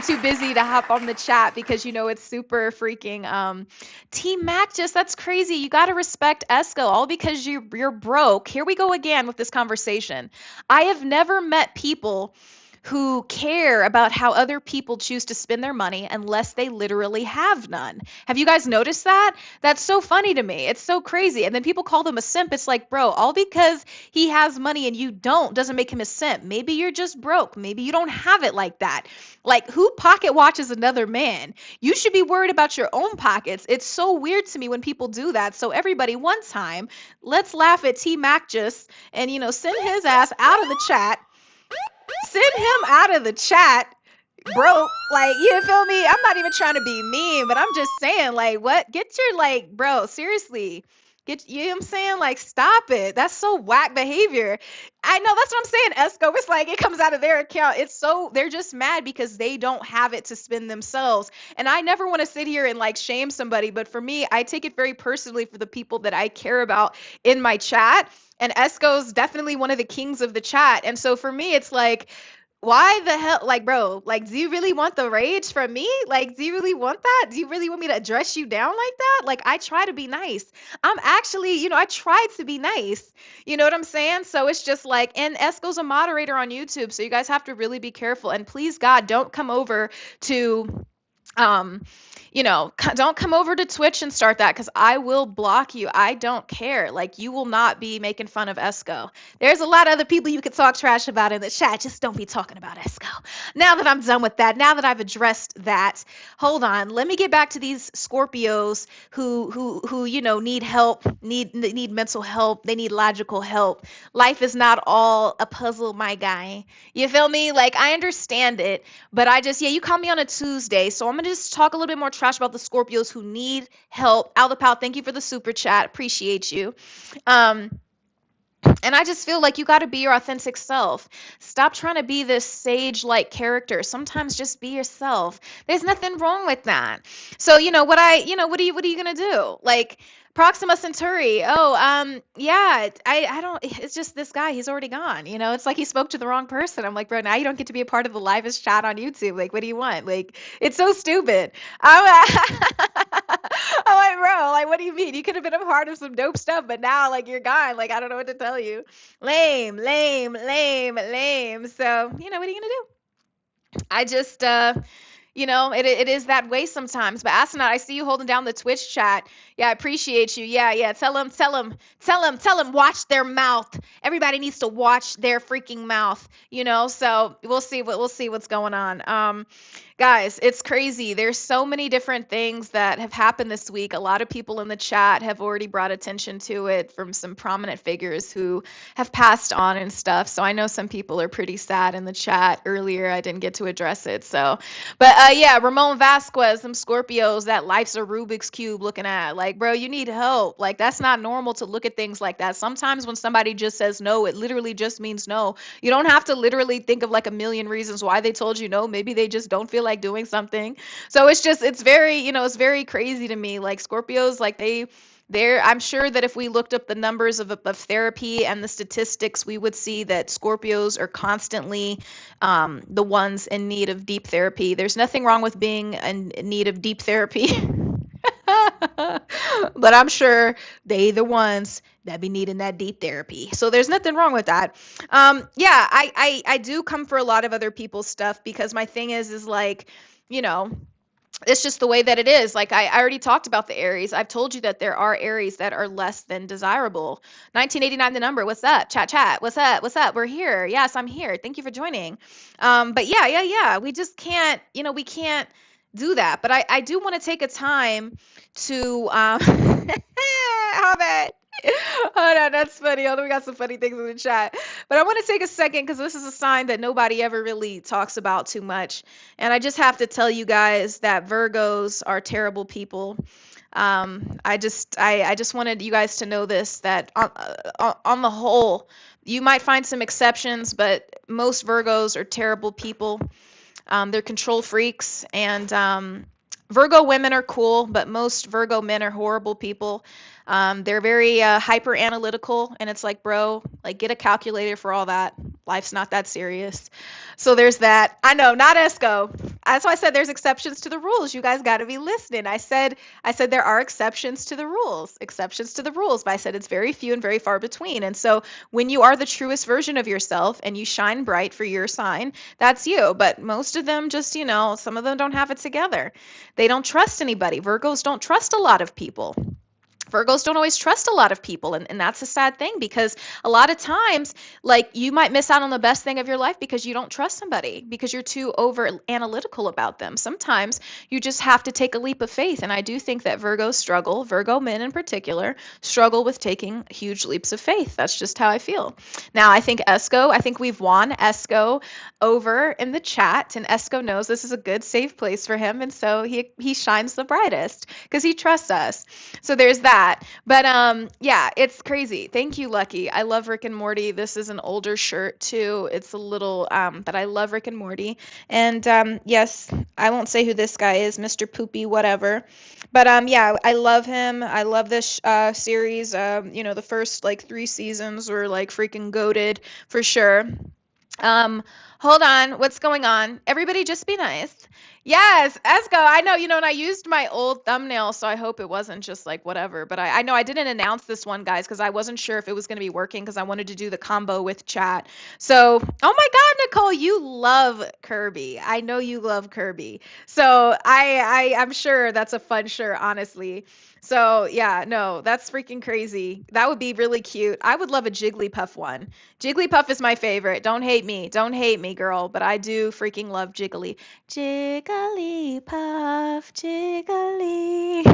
too busy to hop on the chat because you know it's super freaking Team Mac just that's crazy. You got to respect Esco all because you're broke. Here we go again with this conversation. I have never met people who care about how other people choose to spend their money unless they literally have none. Have you guys noticed that? That's so funny to me. It's so crazy. And then people call them a simp. It's like, bro, all because he has money and you don't doesn't make him a simp. Maybe you're just broke. Maybe you don't have it like that. Like, who pocket watches another man? You should be worried about your own pockets. It's so weird to me when people do that. So everybody, one time, let's laugh at T Mac just and send his ass out of the chat. Send him out of the chat, bro. Like, you feel me? I'm not even trying to be mean, but I'm just saying, like, what? Get your, like, bro, seriously. You know what I'm saying? Like, stop it. That's so whack behavior. I know, that's what I'm saying, Esco. It's like it comes out of their account. They're just mad because they don't have it to spend themselves. And I never want to sit here and like shame somebody, but for me, I take it very personally for the people that I care about in my chat. And Esco's definitely one of the kings of the chat. And so for me, it's like, why the hell, like, bro, like, do you really want the rage from me? Like, do you really want that? Do you really want me to address you down like that? Like, I try to be nice. I'm actually, I tried to be nice. You know what I'm saying? So it's just like, and Esco's a moderator on YouTube, so you guys have to really be careful. And please, God, don't come over to um don't come over to Twitch and start that because I will block you. I don't care. Like, you will not be making fun of Esco. There's a lot of other people you could talk trash about in the chat. Just don't be talking about Esco. Now that I'm done with that, now that I've addressed that, hold on. Let me get back to these Scorpios who need help, need mental help. They need logical help. Life is not all a puzzle, my guy. You feel me? Like, I understand it. But you called me on a Tuesday, so I'm gonna just talk a little bit more trash about the Scorpios who need help. Althapal, thank you for the super chat. Appreciate you. Um, and I just feel like you got to be your authentic self. Stop trying to be this sage-like character. Sometimes just be yourself. There's nothing wrong with that. So, what are you gonna do? Like, Proxima Centauri. Oh, yeah. I don't. It's just this guy. He's already gone. It's like he spoke to the wrong person. I'm like, bro, now you don't get to be a part of the livest chat on YouTube. Like, what do you want? Like, it's so stupid. I'm, I'm like, bro, like, what do you mean? You could have been a part of some dope stuff, but now, like, you're gone. Like, I don't know what to tell you. Lame, lame, lame, lame. So, what are you gonna do? I just, it is that way sometimes. But Astronaut, I see you holding down the Twitch chat. Yeah, I appreciate you. Yeah, yeah. Tell them, watch their mouth. Everybody needs to watch their freaking mouth. So we'll see what's going on. Guys, it's crazy. There's so many different things that have happened this week. A lot of people in the chat have already brought attention to it from some prominent figures who have passed on and stuff. So I know some people are pretty sad in the chat earlier. I didn't get to address it. So, but yeah, Ramon Vasquez, them Scorpios, that life's a Rubik's Cube looking at. Like, bro, you need help. Like, that's not normal to look at things like that. Sometimes when somebody just says no, it literally just means no. You don't have to literally think of like a million reasons why they told you no. Maybe they just don't feel like doing something. So it's very, it's very crazy to me. Like, Scorpios, like I'm sure that if we looked up the numbers of therapy and the statistics, we would see that Scorpios are constantly the ones in need of deep therapy. There's nothing wrong with being in need of deep therapy. But I'm sure they the ones that be needing that deep therapy. So there's nothing wrong with that. Yeah, I do come for a lot of other people's stuff because my thing is like, you know, It's just the way that it is. Like I already talked about the Aries. I've told you that there are Aries that are less than desirable. 1989, the number. What's up? Chat, chat. What's up? What's up? We're here. Yes, I'm here. Thank you for joining. But yeah, yeah, yeah. We just can't, we can't do that. But I do want to take a time to, how about, hold on, that's funny. Hold on, we got some funny things in the chat. But I want to take a second because this is a sign that nobody ever really talks about too much. And I just have to tell you guys that Virgos are terrible people. I just wanted you guys to know this, that on the whole, you might find some exceptions, but most Virgos are terrible people. They're control freaks, and Virgo women are cool, but most Virgo men are horrible people. They're very hyper analytical, and it's like, bro, like get a calculator for all that. Life's not that serious. So there's that. I know, not Esco. That's why I said there's exceptions to the rules. You guys got to be listening. I said there are exceptions to the rules, exceptions to the rules, but I said it's very few and very far between. And so when you are the truest version of yourself and you shine bright for your sign, that's you. But most of them just, some of them don't have it together. They don't trust anybody. Virgos don't trust a lot of people. Virgos don't always trust a lot of people, and that's a sad thing, because a lot of times, like, you might miss out on the best thing of your life because you don't trust somebody, because you're too over analytical about them. Sometimes you just have to take a leap of faith, and I do think that Virgos struggle, Virgo men in particular, struggle with taking huge leaps of faith. That's just how I feel. Now, I think we've won Esco over in the chat, and Esco knows this is a good, safe place for him, and so he shines the brightest because he trusts us. So there's that. But yeah, it's crazy. Thank you, Lucky. I love Rick and Morty. This is an older shirt too. It's a little but I love Rick and Morty. And yes, I won't say who this guy is, Mr. Poopy whatever. But yeah, I love him. I love this series. The first like 3 seasons were like freaking goated for sure. Um, Hold on. What's going on? Everybody just be nice. Yes, Esco, I know, and I used my old thumbnail, so I hope it wasn't just like whatever. But I know I didn't announce this one, guys, because I wasn't sure if it was going to be working, because I wanted to do the combo with chat. So, oh my God, Nicole, you love Kirby. I know you love Kirby. So I'm sure that's a fun shirt, honestly. So yeah, no, that's freaking crazy. That would be really cute. I would love a Jigglypuff one. Jigglypuff is my favorite. Don't hate me. Don't hate me, girl. But I do freaking love Jiggly. Jigglypuff, Jiggly.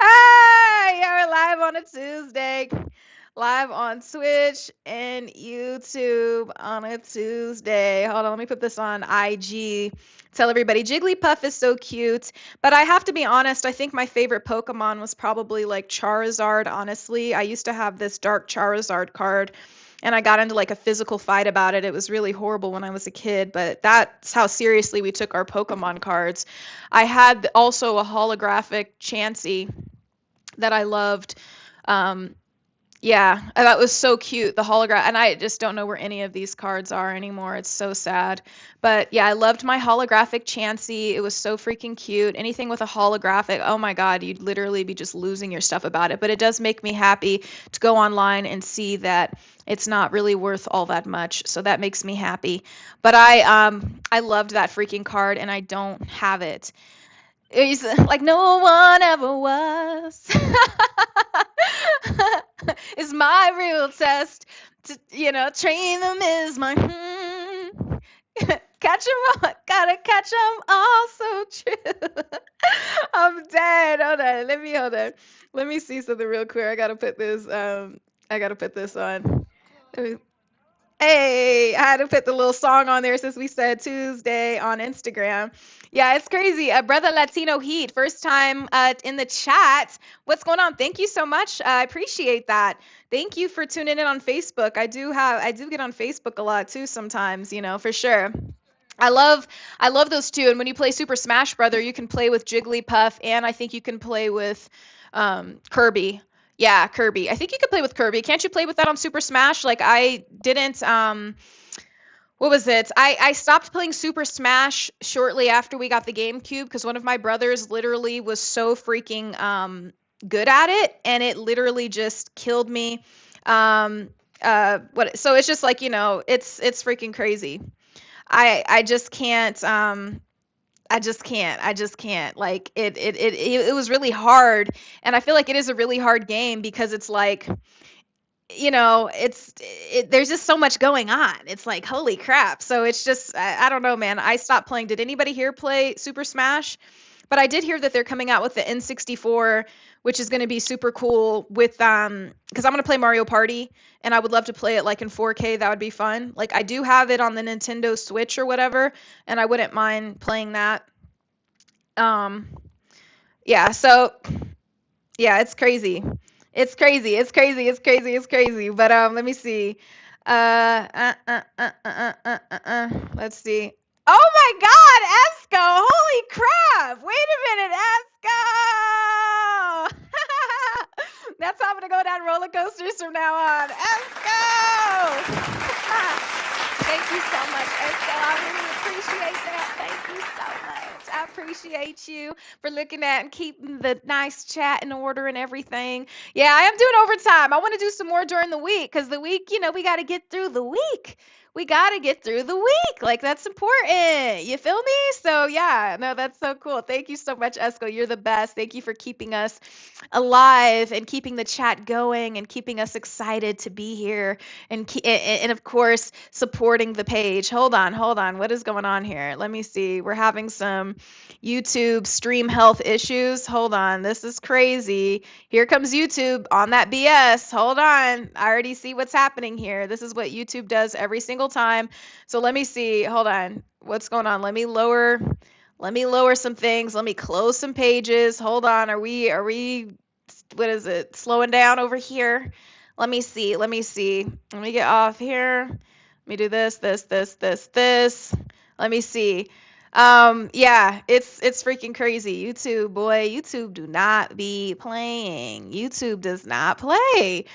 Ah, yeah, we're live on a Tuesday. Live on Twitch and YouTube on a Tuesday. Hold on, let me put this on IG. Tell everybody Jigglypuff is so cute. But I have to be honest, I think my favorite Pokemon was probably like Charizard, honestly. I used to have this dark Charizard card, and I got into like a physical fight about it. It was really horrible when I was a kid, but that's how seriously we took our Pokemon cards. I had also a holographic Chansey that I loved. Um, yeah, that was so cute, the hologram, and I just don't know where any of these cards are anymore. It's so sad. But yeah, I loved my holographic Chansey. It was so freaking cute. Anything with a holographic, oh my God, you'd literally be just losing your stuff about it. But it does make me happy to go online and see that it's not really worth all that much. So that makes me happy. But I loved that freaking card, and I don't have it. It's like no one ever was. Is my real test to, train them is my catch them all, gotta catch them all, so true. I'm dead. Hold on. Let me see something real quick. I gotta put this on. Hey, I had to put the little song on there since we said Tuesday on Instagram. Yeah, it's crazy. Brother Latino Heat, first time in the chat. What's going on? Thank you so much. I appreciate that. Thank you for tuning in on Facebook. I do get on Facebook a lot too sometimes, for sure. I love I love those two. And when you play Super Smash Brother, you can play with Jigglypuff, and I think you can play with Kirby. Yeah, Kirby. I think you could play with Kirby. Can't you play with that on Super Smash? Like I didn't what was it? I stopped playing Super Smash shortly after we got the GameCube because one of my brothers literally was so freaking good at it, and it literally just killed me. What so it's just like, it's freaking crazy. I just can't I just can't. I just can't. Like it was really hard, and I feel like it is a really hard game because it's like, there's just so much going on. It's like, holy crap. So it's just, I don't know, man. I stopped playing. Did anybody here play Super Smash? But I did hear that they're coming out with the N64, which is going to be super cool with because I'm going to play Mario Party and I would love to play it like in 4K. That would be fun. Like I do have it on the Nintendo Switch or whatever, and I wouldn't mind playing that. Um yeah, so yeah, it's crazy. It's crazy. It's crazy. It's crazy. It's crazy. But let me see. Let's see. Oh my God, Esco! Holy crap! Wait a minute, Esco! That's how I'm gonna go down roller coasters from now on. Esco! Thank you so much, Esco. I really appreciate that. Thank you so much. I appreciate you for looking at and keeping the nice chat in order and everything. Yeah, I am doing overtime. I want to do some more during the week because the week, we got to get through the week. We got to get through the week. Like, that's important. You feel me? So, yeah, no, that's so cool. Thank you so much, Esco. You're the best. Thank you for keeping us alive and keeping the chat going and keeping us excited to be here and of course supporting the page. Hold on. What is going on here? Let me see. We're having some YouTube stream health issues. Hold on. This is crazy. Here comes YouTube on that BS. Hold on. I already see what's happening here. This is what YouTube does every single time. So let me see. Hold on. What's going on? Let me lower some things. Let me close some pages. Hold on. Are we what is it? Slowing down over here? Let me see. Let me see. Let me get off here. Let me do this. Let me see. Yeah, it's freaking crazy. YouTube, boy, YouTube do not be playing. YouTube does not play.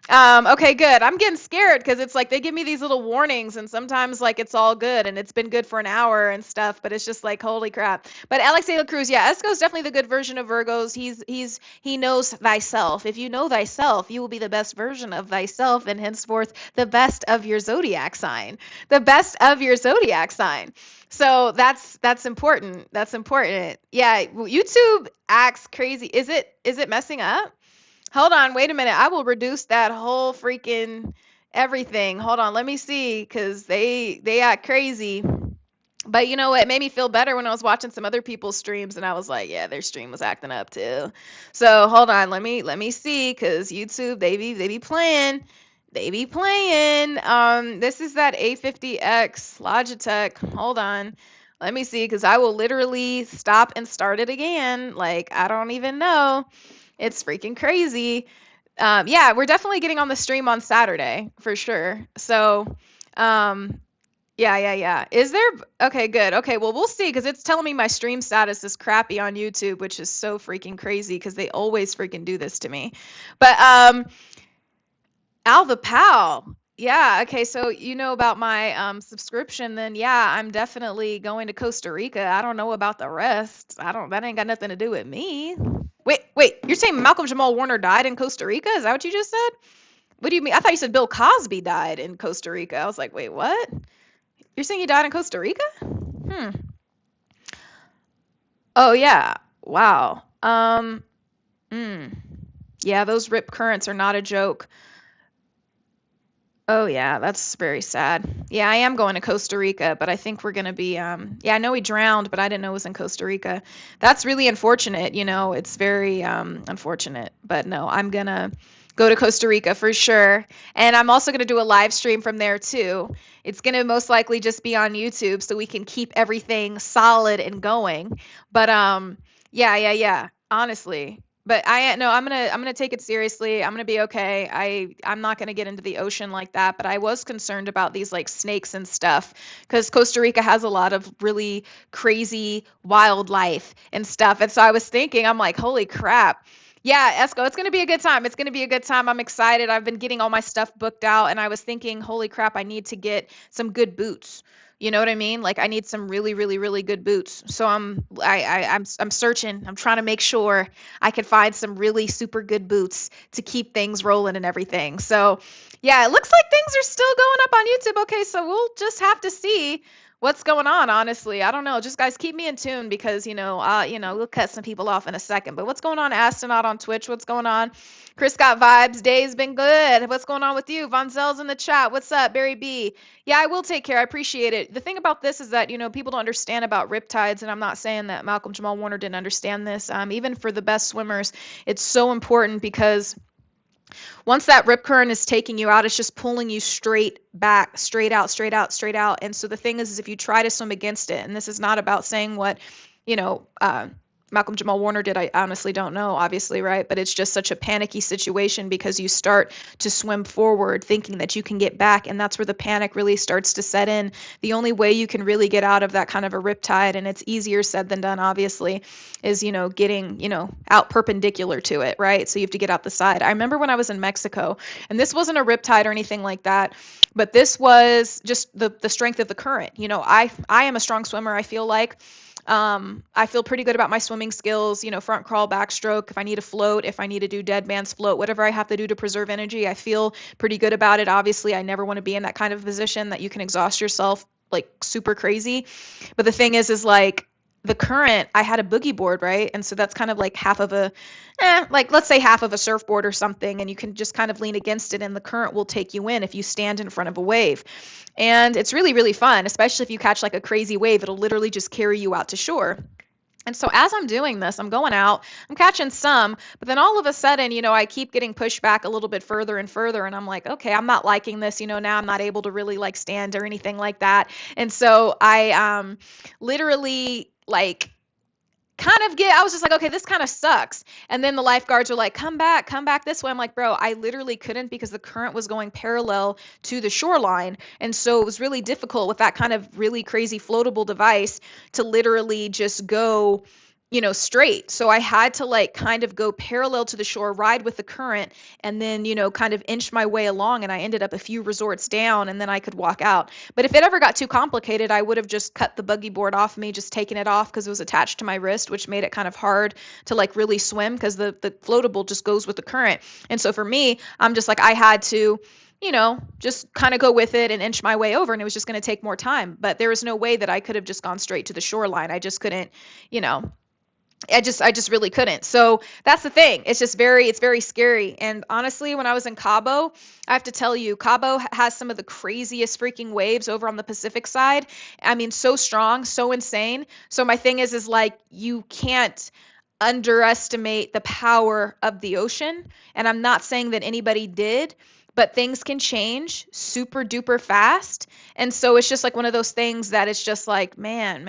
Okay, good. I'm getting scared because it's like they give me these little warnings, and sometimes like it's all good and it's been good for an hour and stuff, but it's just like holy crap. But Alexander Cruz, yeah, Esco's definitely the good version of Virgos. He knows thyself. If you know thyself, you will be the best version of thyself, and henceforth the best of your zodiac sign. The best of your zodiac sign. So that's important. That's important. Yeah, YouTube acts crazy. Is it messing up? Hold on, wait a minute. I will reduce that whole freaking everything. Hold on, let me see, because they act crazy. But you know what? It made me feel better when I was watching some other people's streams, and I was like, yeah, their stream was acting up too. So hold on, let me see, because YouTube they be playing. They be playing. This is that A50X Logitech. Hold on. Let me see, because I will literally stop and start it again. Like, I don't even know. It's freaking crazy. Yeah, we're definitely getting on the stream on Saturday for sure. So, yeah. Is there? Okay, good. Okay, well, we'll see because it's telling me my stream status is crappy on YouTube, which is so freaking crazy because they always freaking do this to me. But Al the Pal. Yeah, okay, so you know about my subscription, then yeah, I'm definitely going to Costa Rica. I don't know about the rest. That ain't got nothing to do with me. Wait, you're saying Malcolm Jamal Warner died in Costa Rica? Is that what you just said? What do you mean? I thought you said Bill Cosby died in Costa Rica. I was like, wait, what? You're saying he died in Costa Rica? Hmm. Oh yeah. Wow. Mm. Yeah, those rip currents are not a joke. Oh yeah, that's very sad. Yeah, I am going to Costa Rica, but I think we're gonna be yeah, I know he drowned, but I didn't know it was in Costa Rica. That's really unfortunate, it's very unfortunate. But no, I'm gonna go to Costa Rica for sure. And I'm also gonna do a live stream from there too. It's gonna most likely just be on YouTube so we can keep everything solid and going. But yeah, honestly. But no, I'm gonna take it seriously. I'm gonna be okay. I'm not gonna get into the ocean like that. But I was concerned about these like snakes and stuff because Costa Rica has a lot of really crazy wildlife and stuff. And so I was thinking, I'm like, holy crap. Yeah, Esco, it's gonna be a good time. It's gonna be a good time. I'm excited. I've been getting all my stuff booked out, and I was thinking, holy crap, I need to get some good boots. You know what I mean? Like I need some really, really, really good boots. So I'm searching. I'm trying to make sure I can find some really super good boots to keep things rolling and everything. So, yeah, it looks like things are still going up on YouTube. Okay, so we'll just have to see What's going on, honestly? I don't know. Just guys, keep me in tune because we'll cut some people off in a second. But what's going on, Astronaut on Twitch? What's going on? Chris got vibes. Day's been good. What's going on with you? Von Zell's in the chat. What's up, Barry B? Yeah, I will take care. I appreciate it. The thing about this is that people don't understand about riptides, and I'm not saying that Malcolm Jamal Warner didn't understand this. Even for the best swimmers, it's so important because once that rip current is taking you out, it's just pulling you straight back, straight out, straight out, straight out. And so the thing is if you try to swim against it, and this is not about saying what, you know, uh, Malcolm Jamal Warner did, I honestly don't know, obviously, right? But it's just such a panicky situation because you start to swim forward thinking that you can get back, and that's where the panic really starts to set in. The only way you can really get out of that kind of a riptide, and it's easier said than done, obviously, is getting out perpendicular to it, right? So you have to get out the side. I remember when I was in Mexico, and this wasn't a riptide or anything like that, but this was just the strength of the current. I am a strong swimmer, I feel like. I feel pretty good about my swimming skills, front crawl, backstroke, if I need to float, if I need to do dead man's float, whatever I have to do to preserve energy, I feel pretty good about it. Obviously, I never want to be in that kind of position that you can exhaust yourself like super crazy. But the thing is like the current, I had a boogie board, right? And so that's kind of like half of like let's say half of a surfboard or something, and you can just kind of lean against it and the current will take you in if you stand in front of a wave. And it's really, really fun, especially if you catch like a crazy wave, it'll literally just carry you out to shore. And so as I'm doing this, I'm going out, I'm catching some, but then all of a sudden, I keep getting pushed back a little bit further and further. And I'm like, okay, I'm not liking this, now I'm not able to really like stand or anything like that. And so I literally like I was just like, okay, this kind of sucks. And then the lifeguards are like, come back this way. I'm like, bro, I literally couldn't because the current was going parallel to the shoreline. And so it was really difficult with that kind of really crazy floatable device to literally just go straight. So I had to like kind of go parallel to the shore, ride with the current, and then, kind of inch my way along. And I ended up a few resorts down and then I could walk out. But if it ever got too complicated, I would have just cut the buggy board off me, just taken it off because it was attached to my wrist, which made it kind of hard to like really swim because the floatable just goes with the current. And so for me, I'm just like, I had to just kind of go with it and inch my way over, and it was just going to take more time. But there was no way that I could have just gone straight to the shoreline. I just couldn't, I just really couldn't. So that's the thing. It's very scary. And honestly, when I was in Cabo, I have to tell you, Cabo has some of the craziest freaking waves over on the Pacific side. I mean, so strong, so insane. So my thing is like, you can't underestimate the power of the ocean. And I'm not saying that anybody did, but things can change super duper fast. And so it's just like one of those things that it's just like, man,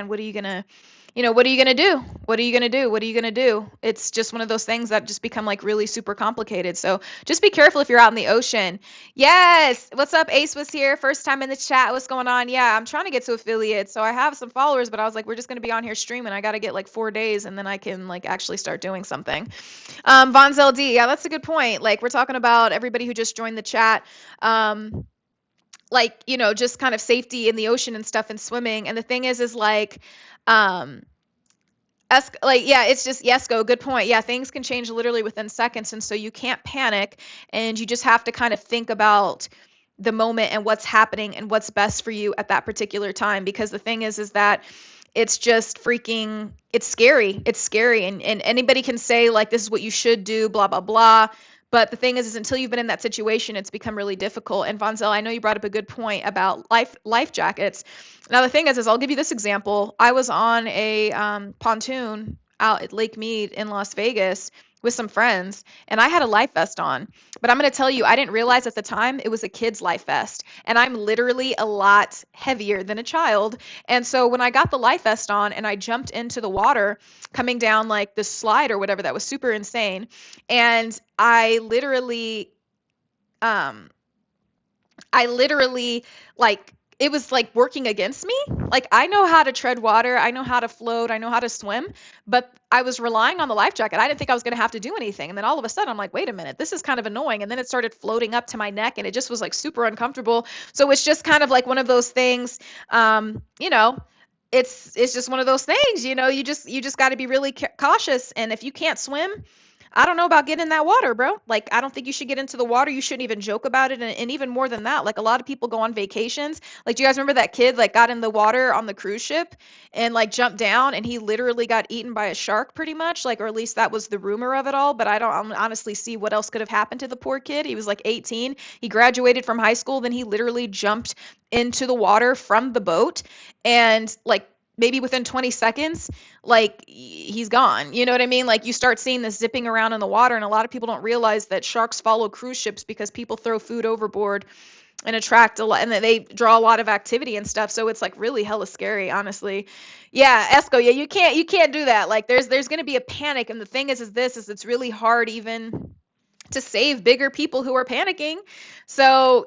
what are you gonna what are you going to do? What are you going to do? What are you going to do? It's just one of those things that just become like really super complicated. So just be careful if you're out in the ocean. Yes. What's up? Ace was here. First time in the chat. What's going on? Yeah, I'm trying to get to affiliate. So I have some followers, but I was like, we're just going to be on here streaming. I got to get like 4 days and then I can like actually start doing something. Von LD. Yeah, that's a good point. Like we're talking about everybody who just joined the chat. Like, just kind of safety in the ocean and stuff and swimming. And the thing is like, yeah, it's just Yesko, good point. Yeah, things can change literally within seconds, and so you can't panic, and you just have to kind of think about the moment and what's happening and what's best for you at that particular time. Because the thing is that it's just freaking, it's scary. It's scary, and anybody can say like this is what you should do, blah blah blah. But the thing is until you've been in that situation, it's become really difficult. And Vonzel, I know you brought up a good point about life jackets. Now the thing is I'll give you this example. I was on a pontoon out at Lake Mead in Las Vegas with some friends, and I had a life vest on. But I'm going to tell you, I didn't realize at the time it was a kid's life vest, and I'm literally a lot heavier than a child. And so when I got the life vest on and I jumped into the water coming down like the slide or whatever, that was super insane. And I literally like it was like working against me. Like I know how to tread water, I know how to float, I know how to swim, but I was relying on the life jacket. I didn't think I was going to have to do anything. And then all of a sudden I'm like, wait a minute, this is kind of annoying. And then it started floating up to my neck and it just was like super uncomfortable. So it's just kind of like one of those things, it's just one of those things, you just got to be really cautious. And if you can't swim, I don't know about getting in that water, bro. Like, I don't think you should get into the water. You shouldn't even joke about it. And even more than that, like a lot of people go on vacations. Like, do you guys remember that kid like got in the water on the cruise ship and like jumped down and he literally got eaten by a shark pretty much? Like, or at least that was the rumor of it all. But I don't honestly see what else could have happened to the poor kid. He was like 18. He graduated from high school. Then he literally jumped into the water from the boat and like maybe within 20 seconds like he's gone. You know what I mean? Like you start seeing this zipping around in the water, and a lot of people don't realize that sharks follow cruise ships because people throw food overboard and attract a lot, and they draw a lot of activity and stuff. So it's like really hella scary, honestly. Yeah, Esco. Yeah, you can't do that. Like there's going to be a panic, and the thing is it's really hard even to save bigger people who are panicking. So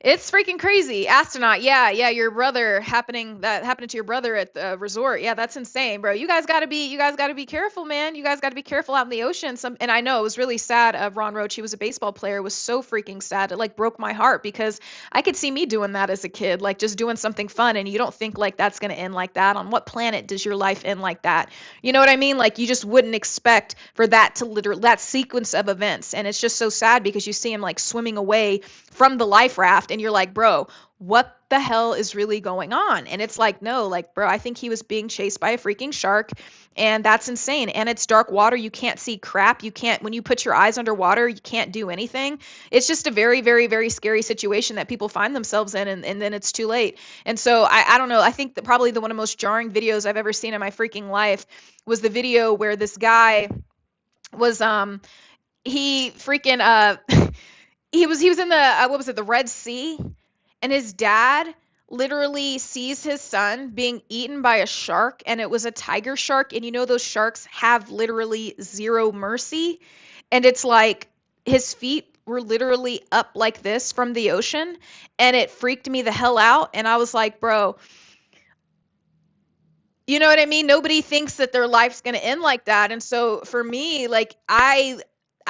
it's freaking crazy. Astronaut. Yeah, yeah, your brother that happening to your brother at the resort. Yeah, that's insane, bro. You guys got to be careful, man. You guys got to be careful out in the ocean. And I know it was really sad. Ron Roach, he was a baseball player. It was so freaking sad. It like broke my heart because I could see me doing that as a kid, like just doing something fun, and you don't think like that's going to end like that. On what planet does your life end like that? You know what I mean? Like you just wouldn't expect for that to literally that sequence of events. And it's just so sad because you see him like swimming away from the life raft and you're like, bro, what the hell is really going on? And it's like, no, like, bro, I think he was being chased by a freaking shark. And that's insane. And it's dark water. You can't see crap. You can't, when you put your eyes underwater, you can't do anything. It's just a very, very, very scary situation that people find themselves in. And then it's too late. And so I don't know. I think that probably the one of the most jarring videos I've ever seen in my freaking life was the video where this guy was, he freaking, he was in the what was it, the Red Sea, and his dad literally sees his son being eaten by a shark, and it was a tiger shark, and those sharks have literally zero mercy, and it's like his feet were literally up like this from the ocean, and it freaked me the hell out, and I was like, bro, you know what I mean? Nobody thinks that their life's going to end like that. And so for me, like I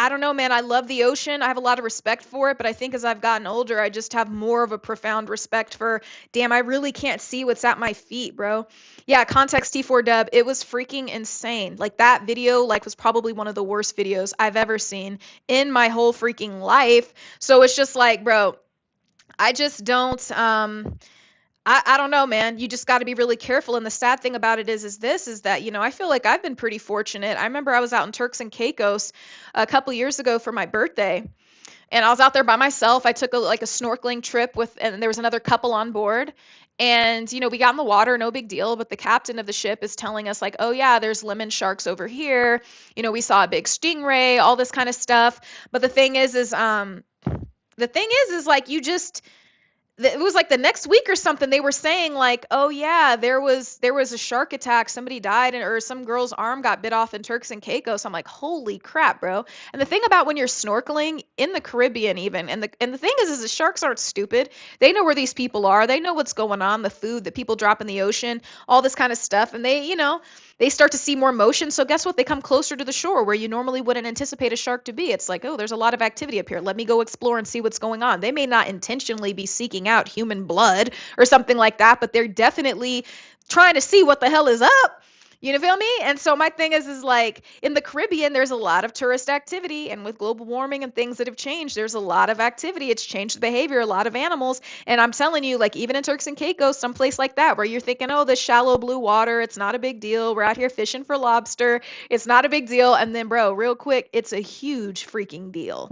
don't know, man, I love the ocean. I have a lot of respect for it, but I think as I've gotten older, I just have more of a profound respect for, damn, I really can't see what's at my feet, bro. Yeah, context T4 dub, it was freaking insane. Like that video like was probably one of the worst videos I've ever seen in my whole freaking life. So it's just like, bro, I just don't I don't know, man. You just got to be really careful. And the sad thing about it is that, I feel like I've been pretty fortunate. I remember I was out in Turks and Caicos a couple years ago for my birthday, and I was out there by myself. I took like a snorkeling trip and there was another couple on board. And, we got in the water, no big deal. But the captain of the ship is telling us like, oh yeah, there's lemon sharks over here. We saw a big stingray, all this kind of stuff. But the thing is like it was like the next week or something they were saying like, oh yeah, there was a shark attack, somebody died, or some girl's arm got bit off in Turks and Caicos. I'm like, holy crap, bro. And the thing about when you're snorkeling in the Caribbean even, and the thing is the sharks aren't stupid. They know where these people are, they know what's going on, the food that people drop in the ocean, all this kind of stuff, and they start to see more motion. So guess what? They come closer to the shore where you normally wouldn't anticipate a shark to be. It's like, oh, there's a lot of activity up here. Let me go explore and see what's going on. They may not intentionally be seeking out human blood or something like that, but they're definitely trying to see what the hell is up. You know, feel me? And so my thing is like in the Caribbean, there's a lot of tourist activity, and with global warming and things that have changed, there's a lot of activity. It's changed the behavior, a lot of animals. And I'm telling you, like even in Turks and Caicos, someplace like that, where you're thinking, oh, this shallow blue water, it's not a big deal. We're out here fishing for lobster. It's not a big deal. And then, bro, real quick, it's a huge freaking deal.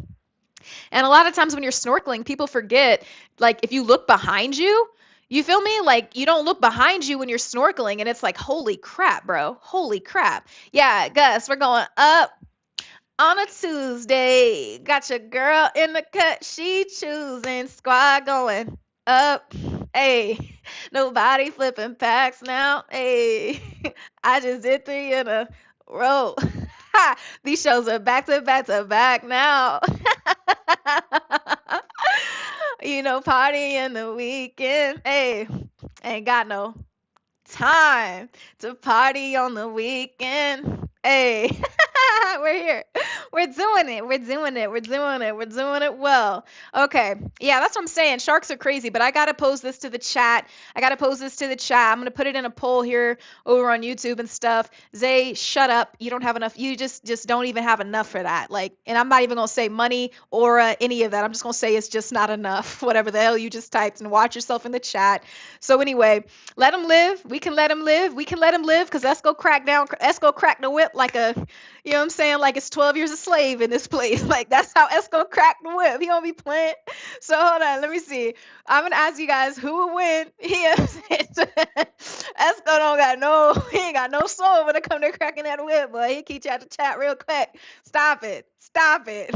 And a lot of times when you're snorkeling, people forget, like, if you look behind you, you feel me? Like, you don't look behind you when you're snorkeling, and it's like, holy crap, bro. Holy crap. Yeah, Gus, we're going up on a Tuesday. Got your girl in the cut. She choosing. Squad going up. Hey, nobody flipping packs now. Hey, I just did 3 in a row. These shows are back to back to back now. Party in the weekend. Hey, ain't got no time to party on the weekend. Hey, we're here. We're doing it. We're doing it. We're doing it. We're doing it well. Okay. Yeah, that's what I'm saying. Sharks are crazy, but I gotta pose this to the chat. I gotta pose this to the chat. I'm gonna put it in a poll here over on YouTube and stuff. Zay, shut up. You don't have enough. You just don't even have enough for that. Like, and I'm not even gonna say money or any of that. I'm just gonna say it's just not enough. Whatever the hell you just typed, and watch yourself in the chat. So anyway, let him live. We can let him live. We can let him live because let's go crack down. Let's go crack the whip like a, you know what I'm saying? Like it's 12 years a slave in this place. Like that's how Esco cracked the whip. He gonna be playing. So hold on, let me see. I'm gonna ask you guys who would win. Esco don't got no, he ain't got no soul when it come to cracking that whip, boy. He keep you out the chat real quick. Stop it. Stop it.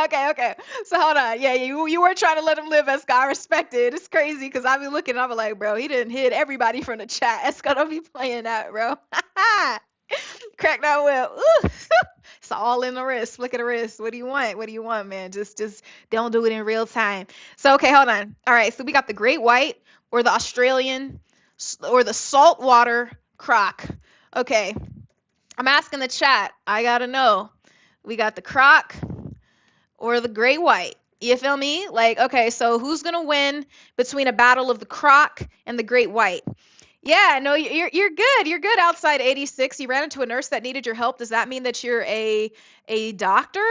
Okay. So hold on. Yeah, you were trying to let him live, Esco. I respect it. It's crazy because I be looking, I'm like, bro, he didn't hit everybody from the chat. Esco don't be playing that, bro. Crack that whip. Ooh. It's all in the wrist. Flick of the wrist. What do you want? What do you want, man? Just don't do it in real time. So okay, hold on. All right, so we got the great white or the Australian or the saltwater croc. Okay. I'm asking the chat. I gotta know. We got the croc or the great white. You feel me? Like, okay, so who's gonna win between a battle of the croc and the great white? Yeah, no, you're good. You're good outside 86. You ran into a nurse that needed your help. Does that mean that you're a doctor?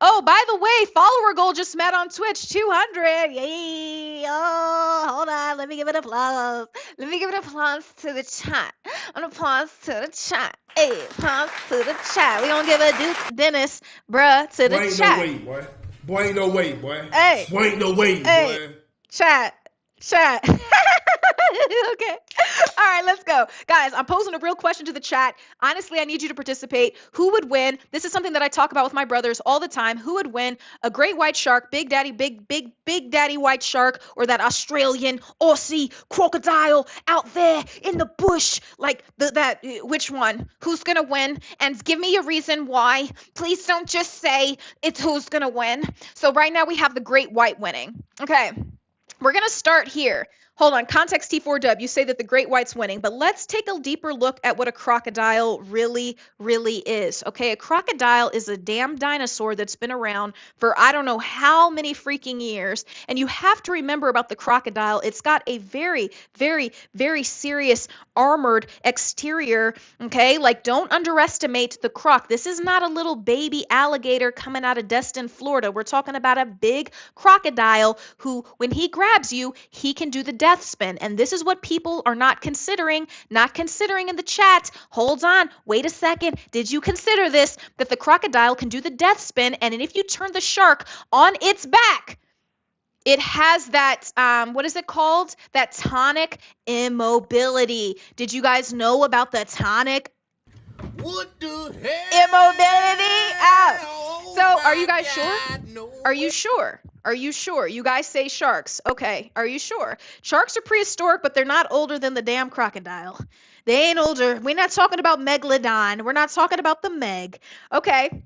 Oh, by the way, follower goal just met on Twitch, 200. Yay! Oh, hold on. Let me give it applause. Let me give it applause to the chat. An applause to the chat. Hey, applause to the chat. We gonna give a Duke Dennis, bruh, to the chat. Boy, ain't no way, boy. Boy, ain't no way, boy. Hey. Boy, ain't no way, Hey. boy. Chat. Okay. All right, let's go. Guys, I'm posing a real question to the chat. Honestly, I need you to participate. Who would win? This is something that I talk about with my brothers all the time. Who would win? A great white shark, big daddy white shark, or that Australian Aussie crocodile out there in the bush? Like which one? Who's going to win? And give me a reason why. Please don't just say it's who's going to win. So right now we have the great white winning. Okay. We're going to start here. Hold on, context T4W, you say that the great white's winning, but let's take a deeper look at what a crocodile really is, okay? A crocodile is a damn dinosaur that's been around for I don't know how many freaking years, and you have to remember about the crocodile, it's got a very serious armored exterior, okay? Like, don't underestimate the croc. This is not a little baby alligator coming out of Destin, Florida. We're talking about a big crocodile who, when he grabs you, he can do the death spin. And this is what people are not considering in the chat. Hold on, wait a second. Did you consider this? That the crocodile can do the death spin, and if you turn the shark on its back, it has that, what is it called? That tonic immobility. Did you guys know about the tonic What the hell? immobility? Oh, So, are you guys God, sure? no Are you sure? Are you sure? You guys say sharks. Okay. Are you sure? Sharks are prehistoric, but they're not older than the damn crocodile. They ain't older. We're not talking about Megalodon. We're not talking about the Meg. Okay.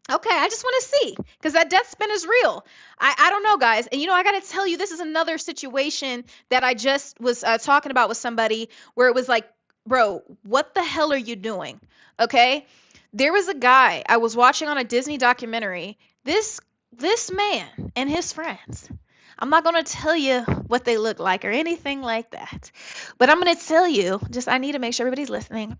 I just want to see because that death spin is real. I don't know, guys. And I got to tell you, this is another situation that I just was talking about with somebody where it was like, bro, what the hell are you doing? Okay. There was a guy I was watching on a Disney documentary. This man and his friends. I'm not going to tell you what they look like or anything like that. But I'm going to tell you, I need to make sure everybody's listening.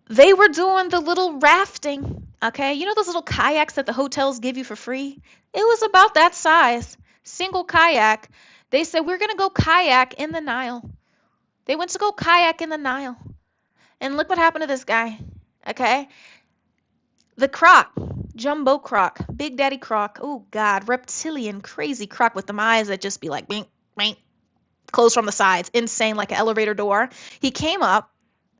They were doing the little rafting, okay? You know those little kayaks that the hotels give you for free? It was about that size, single kayak. They said, we're going to go kayak in the Nile. They went to go kayak in the Nile. And look what happened to this guy, okay? The croc, jumbo croc, big daddy croc. Oh, God, reptilian, crazy croc with them eyes that just be like, bink, bink, closed from the sides, insane like an elevator door. He came up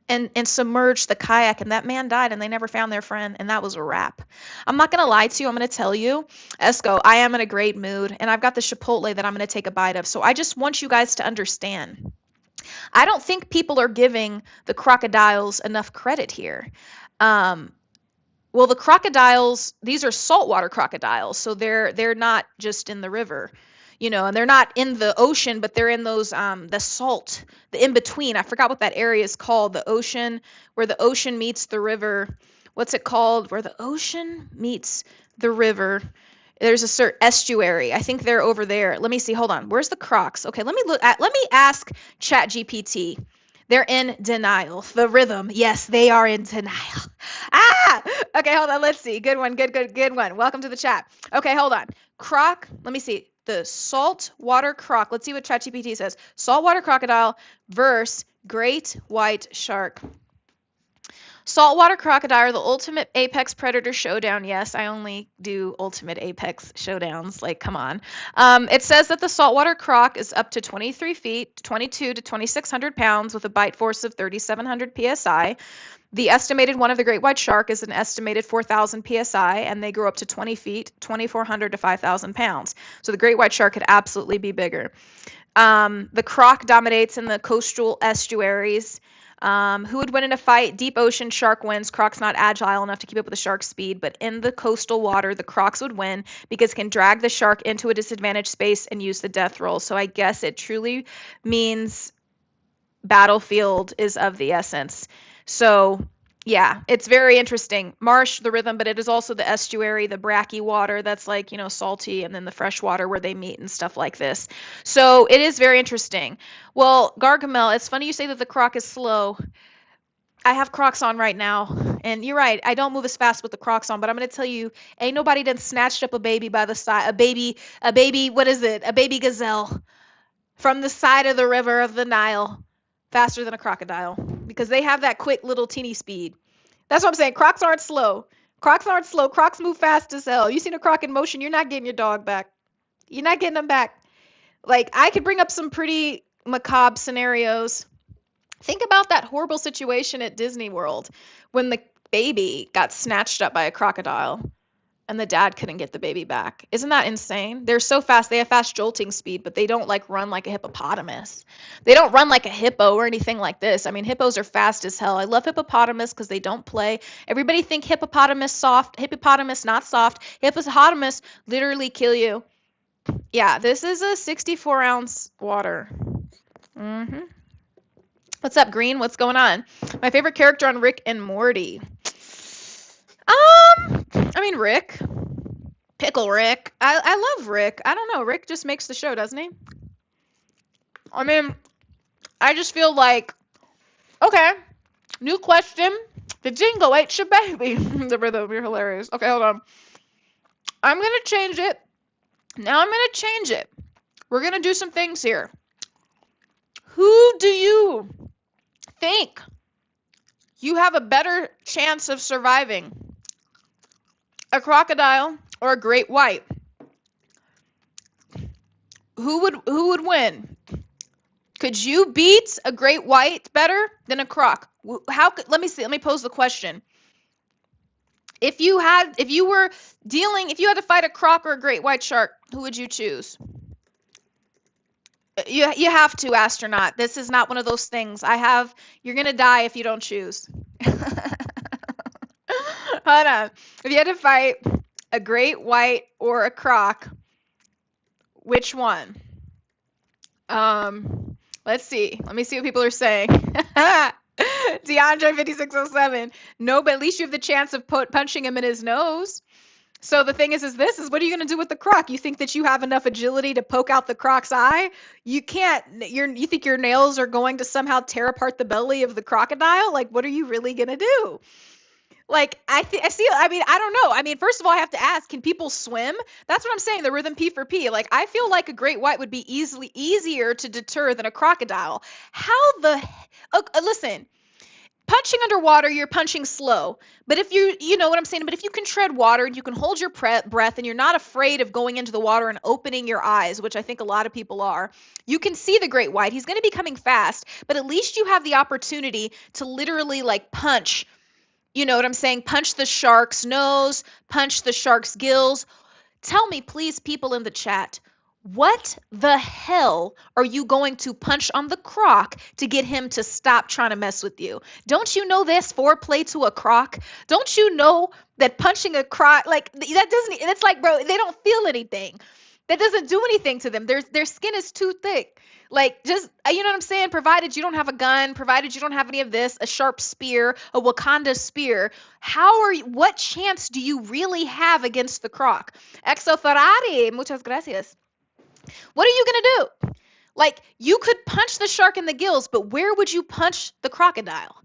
and submerged the kayak, and that man died, and they never found their friend, and that was a wrap. I'm not going to lie to you. I'm going to tell you, Esco, I am in a great mood, and I've got the Chipotle that I'm going to take a bite of. So I just want you guys to understand. I don't think people are giving the crocodiles enough credit here. Well, the crocodiles, these are saltwater crocodiles, so they're not just in the river. And they're not in the ocean, but they're in those the salt, the in between. I forgot what that area is called, the ocean, where the ocean meets the river. what's it called? Where the ocean meets the river. There's a certain estuary. I think they're over there. Let me see. Hold on. Where's the Crocs? Okay, let me ask ChatGPT. They're in denial. The rhythm. Yes, they are in denial. Ah! Okay, hold on. Let's see. Good one. Good one. Welcome to the chat. Okay, hold on. Croc. Let me see. The saltwater croc. Let's see what ChatGPT says. Saltwater crocodile versus great white shark. Saltwater crocodile are the ultimate apex predator showdown. Yes, I only do ultimate apex showdowns. Like, come on. It says that the saltwater croc is up to 23 feet, 22 to 2,600 pounds, with a bite force of 3,700 psi. The estimated one of the great white shark is an estimated 4,000 psi, and they grow up to 20 feet, 2,400 to 5,000 pounds. So the great white shark could absolutely be bigger. The croc dominates in the coastal estuaries. Who would win in a fight? Deep ocean, shark wins. Croc's not agile enough to keep up with the shark's speed, but in the coastal water, the crocs would win because it can drag the shark into a disadvantaged space and use the death roll. So I guess it truly means battlefield is of the essence. So yeah, it's very interesting. Marsh, the rhythm, but it is also the estuary, the bracky water that's like, salty, and then the fresh water where they meet and stuff like this. So it is very interesting. Well, Gargamel, it's funny you say that the croc is slow. I have Crocs on right now, and you're right. I don't move as fast with the Crocs on, but I'm gonna tell you, ain't nobody done snatched up a baby by the side, a baby, what is it? A baby gazelle from the side of the river of the Nile faster than a crocodile because they have that quick little teeny speed. That's what I'm saying. Crocs aren't slow. Crocs aren't slow. Crocs move fast as hell. You seen a croc in motion, you're not getting your dog back. You're not getting them back. Like, I could bring up some pretty macabre scenarios. Think about that horrible situation at Disney World when the baby got snatched up by a crocodile and the dad couldn't get the baby back. Isn't that insane? They're so fast. They have fast jolting speed, but they don't like run like a hippopotamus. They don't run like a hippo or anything like this. I mean, hippos are fast as hell. I love hippopotamus because they don't play. Everybody think hippopotamus soft. Hippopotamus not soft. Hippopotamus literally kill you. Yeah, this is a 64-ounce water. What's up, Green? What's going on? My favorite character on Rick and Morty. I mean, Rick. Pickle Rick. I love Rick. I don't know. Rick just makes the show, doesn't he? I mean, I just feel like, okay, new question. The jingle ate your baby. The rhythm, you're hilarious. Okay, hold on. I'm going to change it. Now I'm going to change it. We're going to do some things here. Who do you think you have a better chance of surviving? A crocodile or a great white? Who would win? Could you beat a great white better than a croc? Let me see. Let me pose the question. If you had to fight a croc or a great white shark, who would you choose? You have to, astronaut. This is not one of those things. You're gonna die if you don't choose. Hold on. If you had to fight a great white or a croc, which one? Let's see. Let me see what people are saying. DeAndre 5607. No, but at least you have the chance of punching him in his nose. So the thing is what are you going to do with the croc? You think that you have enough agility to poke out the croc's eye? You can't. You think your nails are going to somehow tear apart the belly of the crocodile? Like, what are you really going to do? Like, I mean, I don't know. I mean, first of all, I have to ask, can people swim? That's what I'm saying, the rhythm P for P. Like, I feel like a great white would be easier to deter than a crocodile. Listen, punching underwater, you're punching slow. But if you know what I'm saying? But if you can tread water and you can hold your breath and you're not afraid of going into the water and opening your eyes, which I think a lot of people are, you can see the great white. He's going to be coming fast, but at least you have the opportunity to literally like punch. You know what I'm saying? Punch the shark's nose, punch the shark's gills. Tell me, please, people in the chat, what the hell are you going to punch on the croc to get him to stop trying to mess with you? Don't you know there's foreplay to a croc? Don't you know that punching a croc, like, that doesn't, it's like, bro, they don't feel anything. That doesn't do anything to them. Their skin is too thick. Like, just, you know what I'm saying? Provided you don't have a gun, provided you don't have any of this, a sharp spear, a Wakanda spear, what chance do you really have against the croc? Exo Ferrari, muchas gracias. What are you gonna do? Like, you could punch the shark in the gills, but where would you punch the crocodile?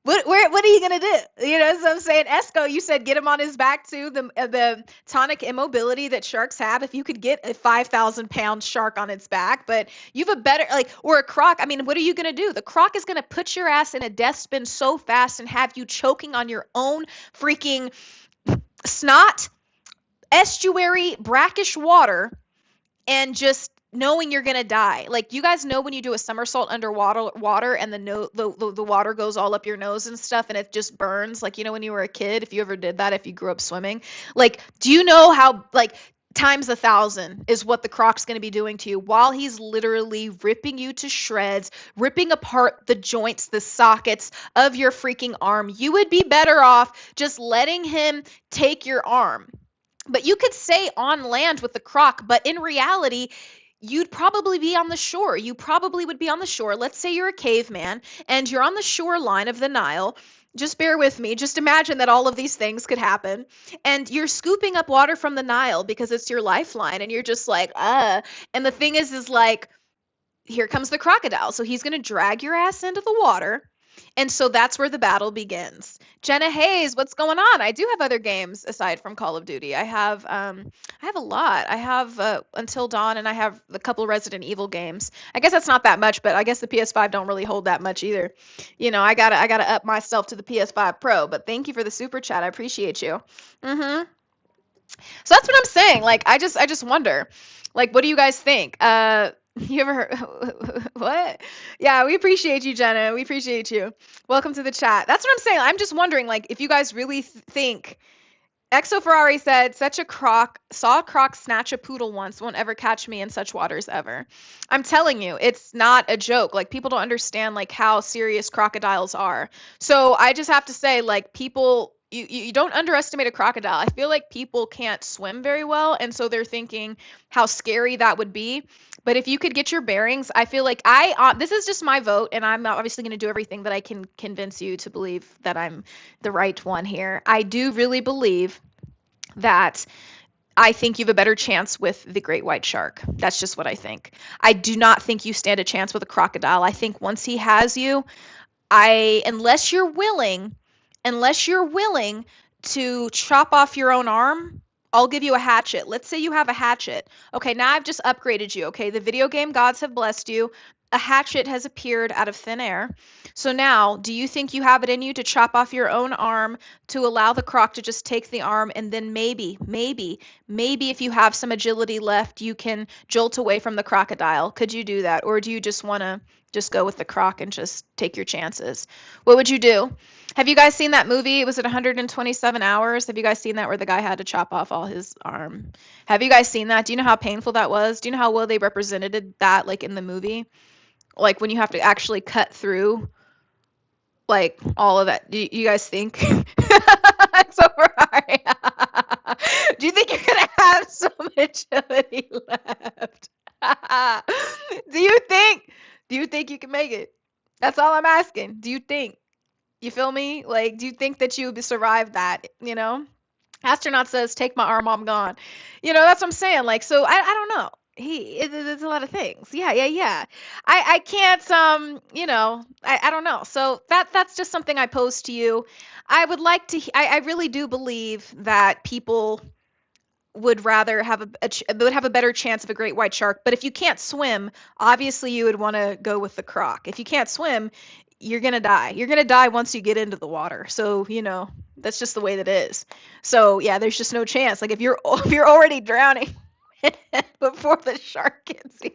What are you gonna do? You know what I'm saying? Esco, you said get him on his back too. The tonic immobility that sharks have. If you could get a 5,000-pound shark on its back, but you've a better or a croc. I mean, what are you gonna do? The croc is gonna put your ass in a death spin so fast and have you choking on your own freaking snot, estuary, brackish water, and just knowing you're gonna die. Like, you guys know when you do a somersault underwater and the water goes all up your nose and stuff and it just burns, like, you know, when you were a kid, if you ever did that, if you grew up swimming. Like, do you know how, like, times 1,000 is what the croc's going to be doing to you while he's literally ripping you to shreds, ripping apart the joints, the sockets of your freaking arm? You would be better off just letting him take your arm. But you could say on land with the croc, but in reality, you'd probably be on the shore. You probably would be on the shore. Let's say you're a caveman and you're on the shoreline of the Nile. Just bear with me. Just imagine that all of these things could happen. And you're scooping up water from the Nile because it's your lifeline. And you're just like, And the thing is like, here comes the crocodile. So he's going to drag your ass into the water. And so that's where the battle begins. Jenna Hayes, what's going on? I do have other games aside from Call of Duty. I have a lot. I have Until Dawn, and I have a couple Resident Evil games. I guess that's not that much, but I guess the PS5 don't really hold that much either. You know, I gotta up myself to the PS5 Pro. But thank you for the super chat. I appreciate you. Mm-hmm. So that's what I'm saying. Like, I just wonder, like, what do you guys think? You ever heard what? Yeah, we appreciate you, Jenna. We appreciate you. Welcome to the chat. That's what I'm saying. I'm just wondering, like, if you guys really think. Exo Ferrari said, such a croc, saw a croc snatch a poodle once, won't ever catch me in such waters ever. I'm telling you, it's not a joke. Like, people don't understand, like, how serious crocodiles are. So I just have to say, like, people, you don't underestimate a crocodile. I feel like people can't swim very well, and so they're thinking how scary that would be. But if you could get your bearings, I feel like this is just my vote, and I'm obviously going to do everything that I can convince you to believe that I'm the right one here. I do really believe that I think you have a better chance with the great white shark. That's just what I think. I do not think you stand a chance with a crocodile. I think once he has you, unless you're willing to chop off your own arm, I'll give you a hatchet. Let's say you have a hatchet. Okay, now I've just upgraded you. Okay, the video game gods have blessed you. A hatchet has appeared out of thin air. So now, do you think you have it in you to chop off your own arm to allow the croc to just take the arm, and then maybe if you have some agility left, you can jolt away from the crocodile? Could you do that? Or do you just want to just go with the croc and just take your chances? What would you do? Have you guys seen that movie? Was it 127 hours? Have you guys seen that, where the guy had to chop off all his arm? Have you guys seen that? Do you know how painful that was? Do you know how well they represented that, like, in the movie? Like, when you have to actually cut through, like, all of that. Do you guys think? So right. Do you think you're gonna have some agility left? Do you think? Do you think you can make it? That's all I'm asking. Do you think? You feel me? Like, do you think that you would survive that? You know? Astronaut says, "Take my arm, I'm gone." You know, that's what I'm saying. Like, so I don't know. There's a lot of things. Yeah. I can't, you know, I don't know. So that's just something I pose to you. I would like to, I really do believe that people would rather have would have a better chance of a great white shark. But if you can't swim, obviously you would want to go with the croc. If you can't swim, you're gonna die. You're gonna die once you get into the water. So, you know, that's just the way that is. So yeah, there's just no chance. Like, if you're already drowning before the shark gets you.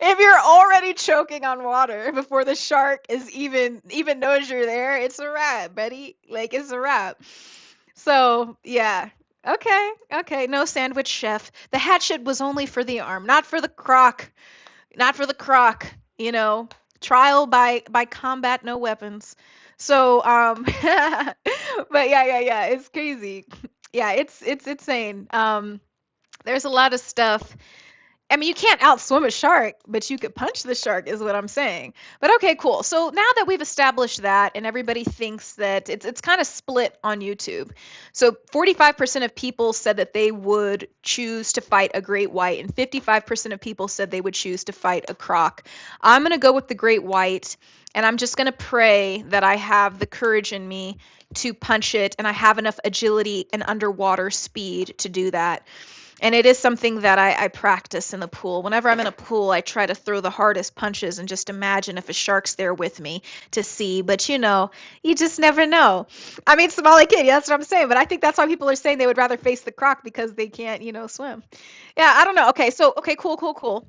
If you're already choking on water before the shark is even knows you're there, it's a wrap, buddy. Like, it's a wrap. So yeah. Okay. No sandwich chef. The hatchet was only for the arm, not for the croc. Not for the croc. You know, trial by combat, no weapons. So but yeah. It's crazy. Yeah, it's insane. There's a lot of stuff. I mean, you can't outswim a shark, but you could punch the shark, is what I'm saying. But okay, cool. So now that we've established that, and everybody thinks that it's kind of split on YouTube. So 45% of people said that they would choose to fight a great white, and 55% of people said they would choose to fight a croc. I'm gonna go with the great white, and I'm just gonna pray that I have the courage in me to punch it, and I have enough agility and underwater speed to do that. And it is something that I practice in the pool. Whenever I'm in a pool, I try to throw the hardest punches and just imagine if a shark's there with me to see. But you just never know. I mean, Somali kid, yeah, that's what I'm saying. But I think that's why people are saying they would rather face the croc because they can't, swim. Yeah, I don't know. Okay, so okay, cool, cool, cool.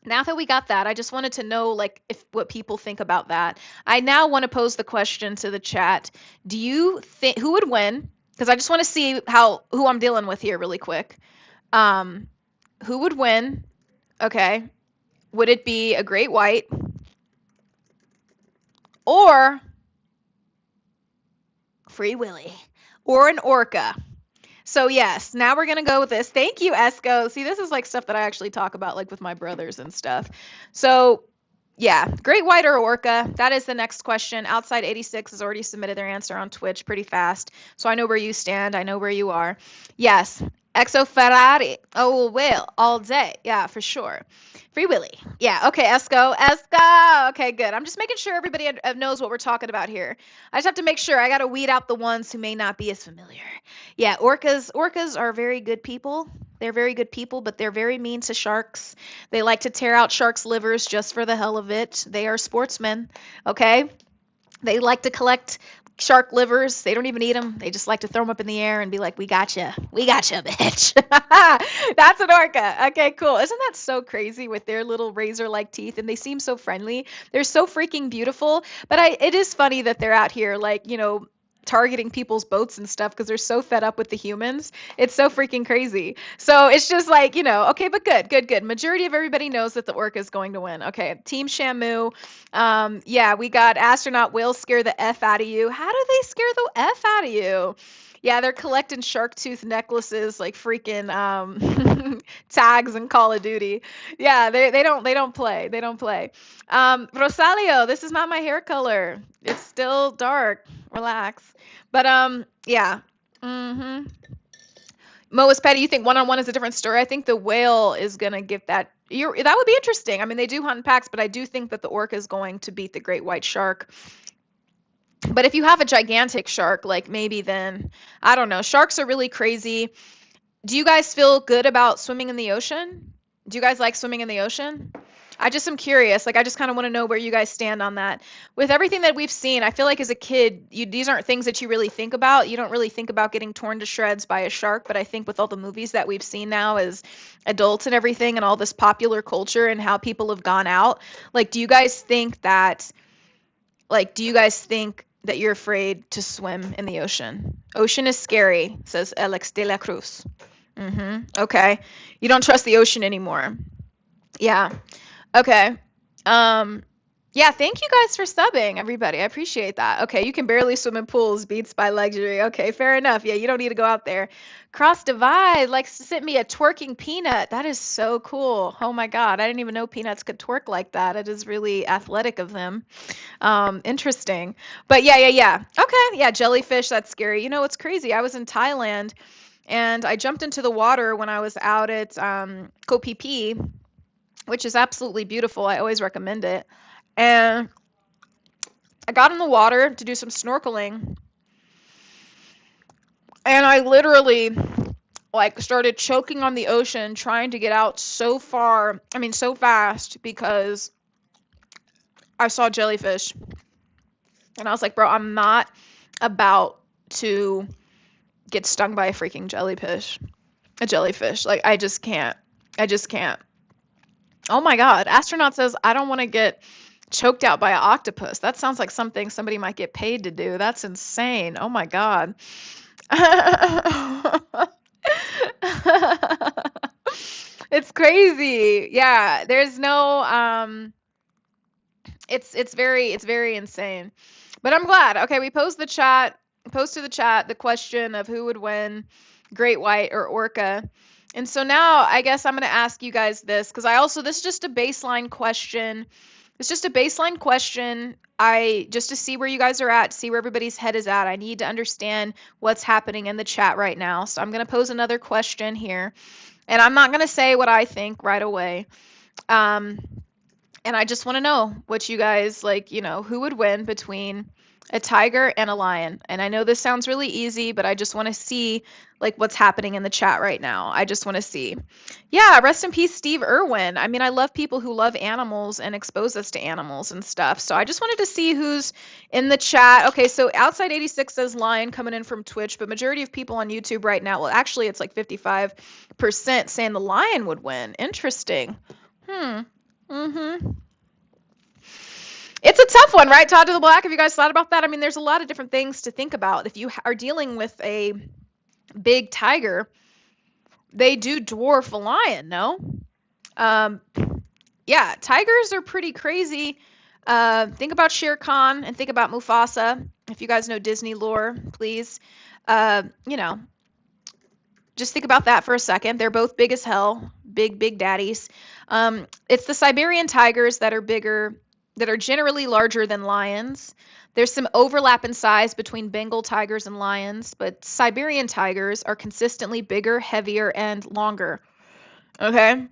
Now that we got that, I just wanted to know like if what people think about that. I now want to pose the question to the chat. Do you think who would win? Because I just want to see who I'm dealing with here really quick. Um, who would win? Okay. Would it be a great white or Free Willy or an orca? So yes, now we're gonna go with this. Thank you, Esco. See, this is like stuff that I actually talk about like with my brothers and stuff. So yeah, great white or orca? That is the next question. Outside 86 has already submitted their answer on Twitch pretty fast. So I know where you stand. I know where you are. Yes, Exo Ferrari. Oh, well, all day. Yeah, for sure. Free Willy. Yeah, okay, Esco. Esco. Okay, good. I'm just making sure everybody knows what we're talking about here. I just have to make sure. I got to weed out the ones who may not be as familiar. Yeah, orcas are very good people. They're very good people, but they're very mean to sharks. They like to tear out sharks' livers just for the hell of it. They are sportsmen, okay? They like to collect shark livers. They don't even eat them. They just like to throw them up in the air and be like, "We gotcha. We gotcha, bitch." That's an orca. Okay, cool. Isn't that so crazy with their little razor-like teeth? And they seem so friendly. They're so freaking beautiful. But it is funny that they're out here, like, targeting people's boats and stuff because they're so fed up with the humans. It's so freaking crazy. So it's just like, okay, but good, good, good. Majority of everybody knows that the orca is going to win. Okay, Team Shamu. Yeah, we got astronaut will scare the F out of you. How do they scare the F out of you? Yeah, they're collecting shark tooth necklaces like freaking tags in Call of Duty. Yeah, they don't play. They don't play. Rosalio, this is not my hair color. It's still dark. Relax. But yeah. Mhm. Moa's Petty, you think one-on-one is a different story? I think the whale is gonna give that. That would be interesting. I mean, they do hunt in packs, but I do think that the orca is going to beat the great white shark. But if you have a gigantic shark, like maybe then, I don't know. Sharks are really crazy. Do you guys feel good about swimming in the ocean? Do you guys like swimming in the ocean? I just am curious. Like, I just kind of want to know where you guys stand on that. With everything that we've seen, I feel like as a kid, these aren't things that you really think about. You don't really think about getting torn to shreds by a shark. But I think with all the movies that we've seen now as adults and everything, and all this popular culture and how people have gone out, like, do you guys think that you're afraid to swim in the ocean? Ocean is scary, says Alex de la Cruz. Okay. You don't trust the ocean anymore. Yeah. Okay. Um, yeah, thank you guys for subbing, everybody. I appreciate that. Okay, you can barely swim in pools, beats by luxury. Okay, fair enough. Yeah, you don't need to go out there. Cross Divide likes to send me a twerking peanut. That is so cool. Oh my God, I didn't even know peanuts could twerk like that. It is really athletic of them. Interesting. But yeah, yeah, yeah. Okay, yeah, jellyfish, that's scary. You know, it's crazy. I was in Thailand and I jumped into the water when I was out at Koh Phi Phi, which is absolutely beautiful. I always recommend it. And I got in the water to do some snorkeling, and I literally like started choking on the ocean trying to get out so far, I mean so fast because I saw jellyfish. And I was like, "Bro, I'm not about to get stung by a freaking jellyfish." A jellyfish. Like I just can't. I just can't. Oh my God. Astronaut says, I don't want to get choked out by an octopus. That sounds like something somebody might get paid to do. That's insane. Oh my God. It's crazy. Yeah, there's no it's very insane. But I'm glad. Okay, we posted the chat the question of who would win, great white or orca. And so now I guess I'm going to ask you guys this because this is just a baseline question. It's just a baseline question. I just to see where you guys are at, see where everybody's head is at. I need to understand what's happening in the chat right now. So I'm going to pose another question here. And I'm not going to say what I think right away. Um, and I just want to know what you guys like, who would win between a tiger and a lion. And I know this sounds really easy, but I just want to see like what's happening in the chat right now. I just want to see. Yeah, rest in peace, Steve Irwin. I mean, I love people who love animals and expose us to animals and stuff. So I just wanted to see who's in the chat. Okay, so Outside 86 says lion coming in from Twitch, but majority of people on YouTube right now, well, actually it's like 55% saying the lion would win. Interesting. Mm-hmm. It's a tough one, right, Todd to the Black? Have you guys thought about that? I mean, there's a lot of different things to think about. If you are dealing with a big tiger, they do dwarf a lion, no? Um, yeah, tigers are pretty crazy. Think about Shere Khan and think about Mufasa. If you guys know Disney lore, please. You know, just think about that for a second. They're both big as hell, big daddies. It's the Siberian tigers that are bigger, that are generally larger than lions. There's some overlap in size between Bengal tigers and lions, but Siberian tigers are consistently bigger, heavier, and longer. Okay?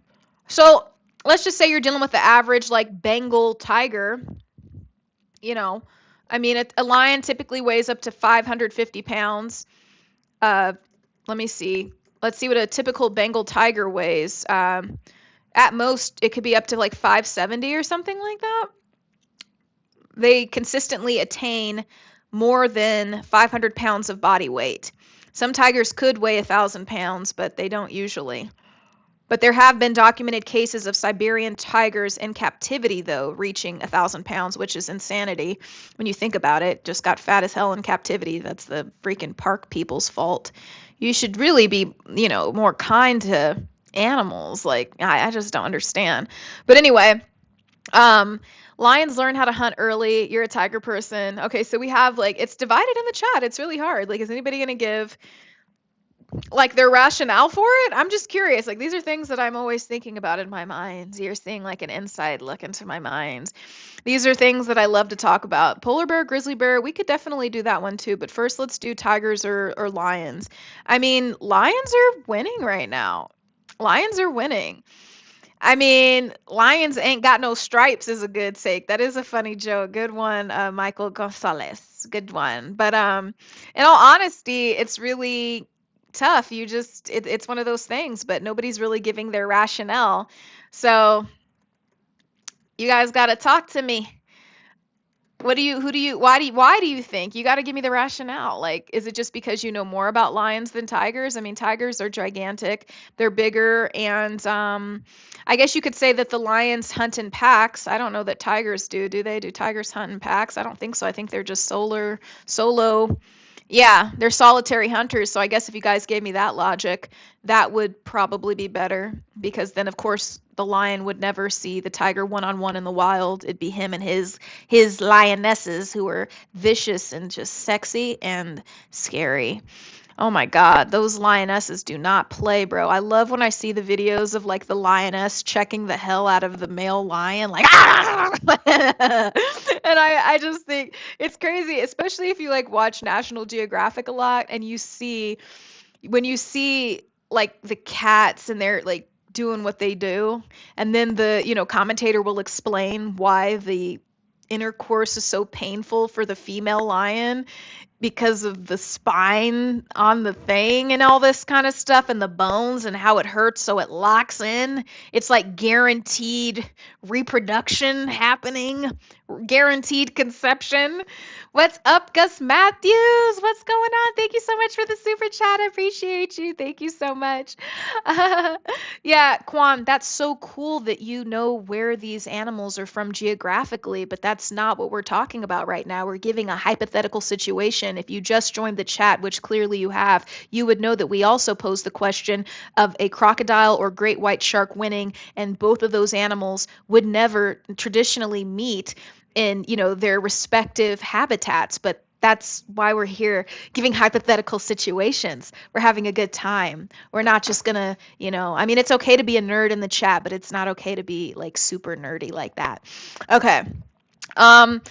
So let's just say you're dealing with the average, like, Bengal tiger. You know, I mean, a lion typically weighs up to 550 pounds. Let me see. Let's see what a typical Bengal tiger weighs. At most, it could be up to like 570 or something like that. They consistently attain more than 500 pounds of body weight. Some tigers could weigh 1,000 pounds, but they don't usually. But there have been documented cases of Siberian tigers in captivity, though, reaching 1,000 pounds, which is insanity when you think about it. Just got fat as hell in captivity. That's the freaking park people's fault. You should really be, more kind to animals. Like, I just don't understand. But anyway, lions learn how to hunt early. You're a tiger person. Okay, so we have, like, it's divided in the chat. It's really hard. Like, is anybody going to give like their rationale for it? I'm just curious. Like, these are things that I'm always thinking about in my mind. You're seeing like an inside look into my mind. These are things that I love to talk about. Polar bear, grizzly bear, we could definitely do that one too. But first, let's do tigers or lions. I mean, lions are winning right now. Lions are winning. I mean, lions ain't got no stripes is a good sake. That is a funny joke. Good one, Michael Gonzalez. Good one. But in all honesty, it's really tough. It's one of those things, but nobody's really giving their rationale. So you guys got to talk to me. Why do you think? You got to give me the rationale. Like, is it just because you know more about lions than tigers? I mean, tigers are gigantic. They're bigger. And I guess you could say that the lions hunt in packs. I don't know that tigers do. Do they? Do tigers hunt in packs? I don't think so. I think they're just solo. Yeah, they're solitary hunters. So I guess if you guys gave me that logic, that would probably be better because then of course the lion would never see the tiger one-on-one in the wild. It'd be him and his lionesses who are vicious and just sexy and scary. Oh my God, those lionesses do not play, bro. I love when I see the videos of like the lioness checking the hell out of the male lion, like, ah! And I just think it's crazy, especially if you like watch National Geographic a lot and when you see like the cats and they're like doing what they do, and then the, commentator will explain why the intercourse is so painful for the female lion because of the spine on the thing and all this kind of stuff and the bones and how it hurts so it locks in. It's like guaranteed reproduction happening, guaranteed conception. What's up, Gus Matthews? What's going on? Thank you so much for the super chat. I appreciate you. Thank you so much. Yeah, Quan, that's so cool that you know where these animals are from geographically, but that's not what we're talking about right now. We're giving a hypothetical situation. If you just joined the chat, which clearly you have, you would know that we also posed the question of a crocodile or great white shark winning, and both of those animals would never traditionally meet in, their respective habitats, but That's why we're here giving hypothetical situations. We're having a good time. We're not just gonna, I mean, it's okay to be a nerd in the chat, but it's not okay to be like super nerdy like that. Okay. Um,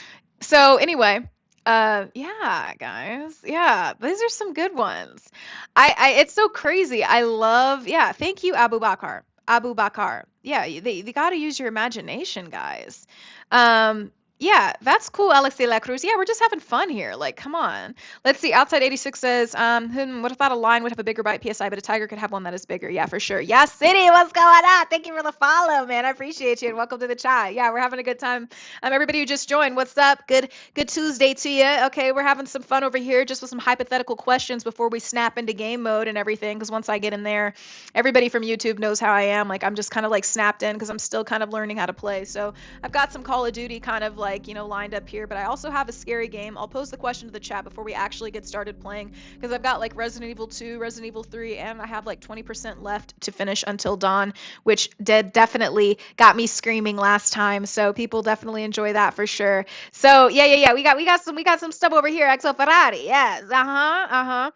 so anyway, yeah, guys. Yeah, these are some good ones. It's so crazy. I love, yeah, thank you, Abu Bakar. Abu Bakar. Yeah, they got to use your imagination, guys. Um, yeah, that's cool, Alex de la Cruz. Yeah, we're just having fun here. Like, come on. Let's see. Outside 86 says, what if thought a lion would have a bigger bite PSI, but a tiger could have one that is bigger? Yeah, for sure. Yeah, City, what's going on? Thank you for the follow, man. I appreciate you and welcome to the chat. Yeah, we're having a good time. Everybody who just joined, what's up? Good Tuesday to you. Okay, we're having some fun over here just with some hypothetical questions before we snap into game mode and everything. Because once I get in there, everybody from YouTube knows how I am. Like, I'm just kind of like snapped in because I'm still kind of learning how to play. So I've got some Call of Duty kind of like, lined up here, but I also have a scary game. I'll pose the question to the chat before we actually get started playing because I've got like Resident Evil 2, Resident Evil 3, and I have like 20% left to finish Until Dawn, which definitely got me screaming last time. So people definitely enjoy that for sure. So yeah. We got some stuff over here. XO Ferrari. Yes. Uh-huh.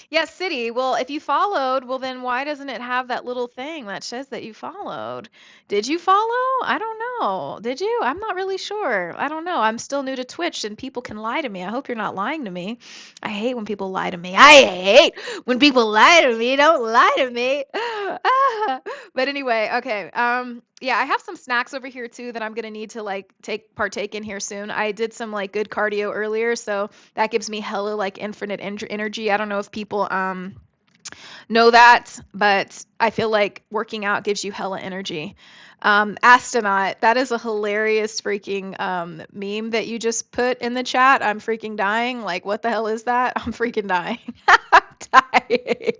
Yes, City. Well, if you followed, well then why doesn't it have that little thing that says that you followed? Did you follow? I don't know. Did you? I'm not really sure. I don't know. I'm still new to Twitch and people can lie to me. I hope you're not lying to me. I hate when people lie to me. I hate when people lie to me. Don't lie to me. But anyway, okay. Yeah, I have some snacks over here too that I'm gonna need to like partake in here soon. I did some like good cardio earlier, so that gives me hella like infinite energy. I don't know if people know that, but I feel like working out gives you hella energy. Astronaut, that is a hilarious freaking meme that you just put in the chat. I'm freaking dying. Like, what the hell is that? I'm freaking dying. I'm dying.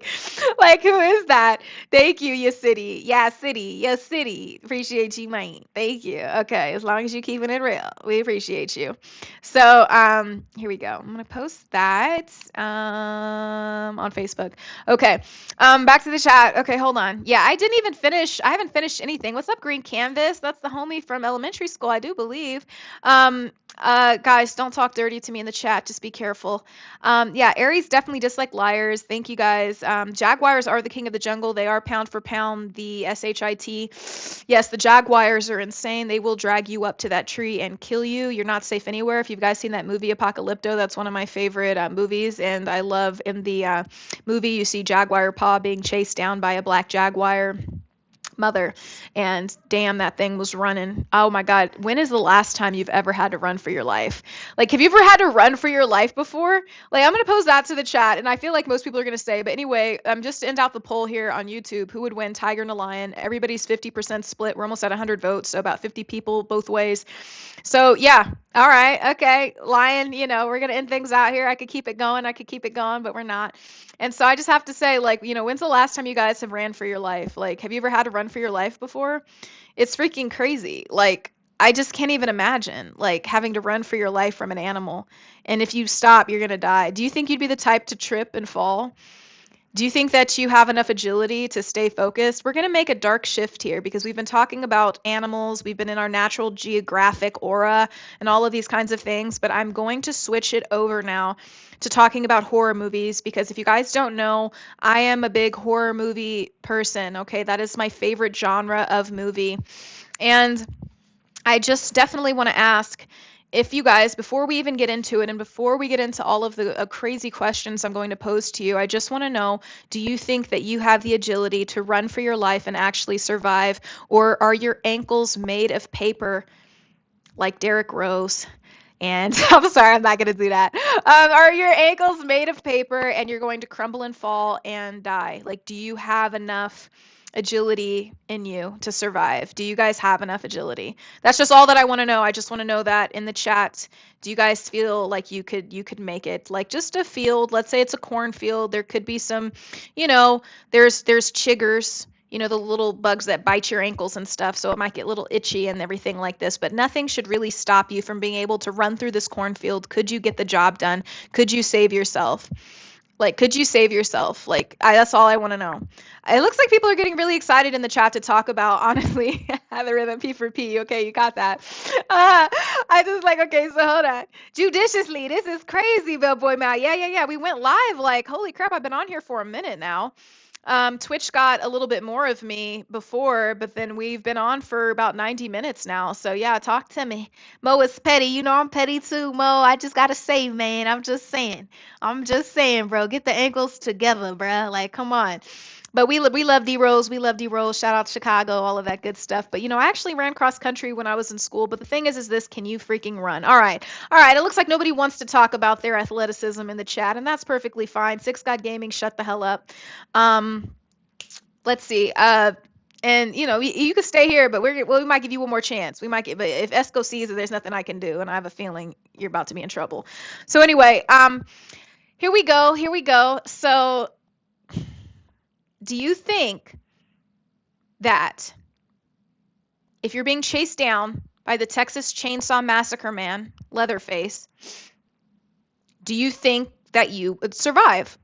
Like, who is that? Thank you, your city. Yeah, city. Your city. Appreciate you, mate. Thank you. Okay, as long as you're keeping it real, we appreciate you. So, here we go. I'm gonna post that on Facebook. Okay. Back to the chat. Okay, hold on. Yeah, I didn't even finish. I haven't finished anything. What's up, Green Canvas? That's the homie from elementary school, I do believe. Guys, don't talk dirty to me in the chat. Just be careful. Yeah, Aries definitely dislike liars. Thank you guys. Jaguars are the king of the jungle. They are pound for pound the SHIT. Yes, the Jaguars are insane. They will drag you up to that tree and kill you. You're not safe anywhere. If you've guys seen that movie Apocalypto, that's one of my favorite movies. And I love in the movie you see Jaguar Paw being chased down by a black jaguar mother, and damn, that thing was running. Oh my god, when is the last time you've ever had to run for your life? Like, have you ever had to run for your life before? Like, I'm gonna pose that to the chat, and I feel like most people are gonna say, but anyway, just to end out the poll here on YouTube, who would win, tiger and a lion? Everybody's 50% split. We're almost at 100 votes, so about 50 people both ways. So yeah, all right, okay, lion, we're gonna end things out here. I could keep it going, but we're not. And so I just have to say, like, when's the last time you guys have ran for your life? Like, have you ever had to run for your life before? It's freaking crazy. Like, I just can't even imagine, like, having to run for your life from an animal. And if you stop, you're gonna die. Do you think you'd be the type to trip and fall? Do you think that you have enough agility to stay focused? We're going to make a dark shift here because we've been talking about animals, we've been in our natural geographic aura and all of these kinds of things, but I'm going to switch it over now to talking about horror movies because if you guys don't know, I am a big horror movie person, okay? That is my favorite genre of movie. And I just definitely want to ask if you guys, before we even get into it and before we get into all of the crazy questions I'm going to pose to you, I just want to know, do you think that you have the agility to run for your life and actually survive? Or are your ankles made of paper like Derek Rose? And I'm sorry, I'm not going to do that. Are your ankles made of paper and you're going to crumble and fall and die? Like, do you have enough agility in you to survive? Do you guys have enough agility? That's just all that I want to know. I just want to know that in the chat. Do you guys feel like you could make it? Like just a field, let's say it's a cornfield, there could be some, there's chiggers, the little bugs that bite your ankles and stuff, so it might get a little itchy and everything like this, but nothing should really stop you from being able to run through this cornfield. Could you get the job done? Could you save yourself? Like, could you save yourself? Like, that's all I want to know. It looks like people are getting really excited in the chat to talk about, honestly, the rhythm P for P. Okay, you got that. Uh, I just like, okay, so hold on. Judiciously, this is crazy, Bellboy Mal. Yeah. We went live. Like, holy crap, I've been on here for a minute now. Twitch got a little bit more of me before, but then we've been on for about 90 minutes now. So yeah, talk to me. Mo is petty. You know I'm petty too, Mo. I just gotta say, man. I'm just saying. Bro. Get the ankles together, bro. Like, come on. But we love D Rose. We love D Rose. Shout out Chicago, all of that good stuff. But I actually ran cross country when I was in school. But the thing is this: can you freaking run? All right. It looks like nobody wants to talk about their athleticism in the chat, and that's perfectly fine. Six God Gaming, shut the hell up. Let's see. And you could stay here, but we might give you one more chance. But if Esco sees it, there's nothing I can do, and I have a feeling you're about to be in trouble. So anyway, here we go. Here we go. So, do you think that if you're being chased down by the Texas Chainsaw Massacre man, Leatherface, do you think that you would survive?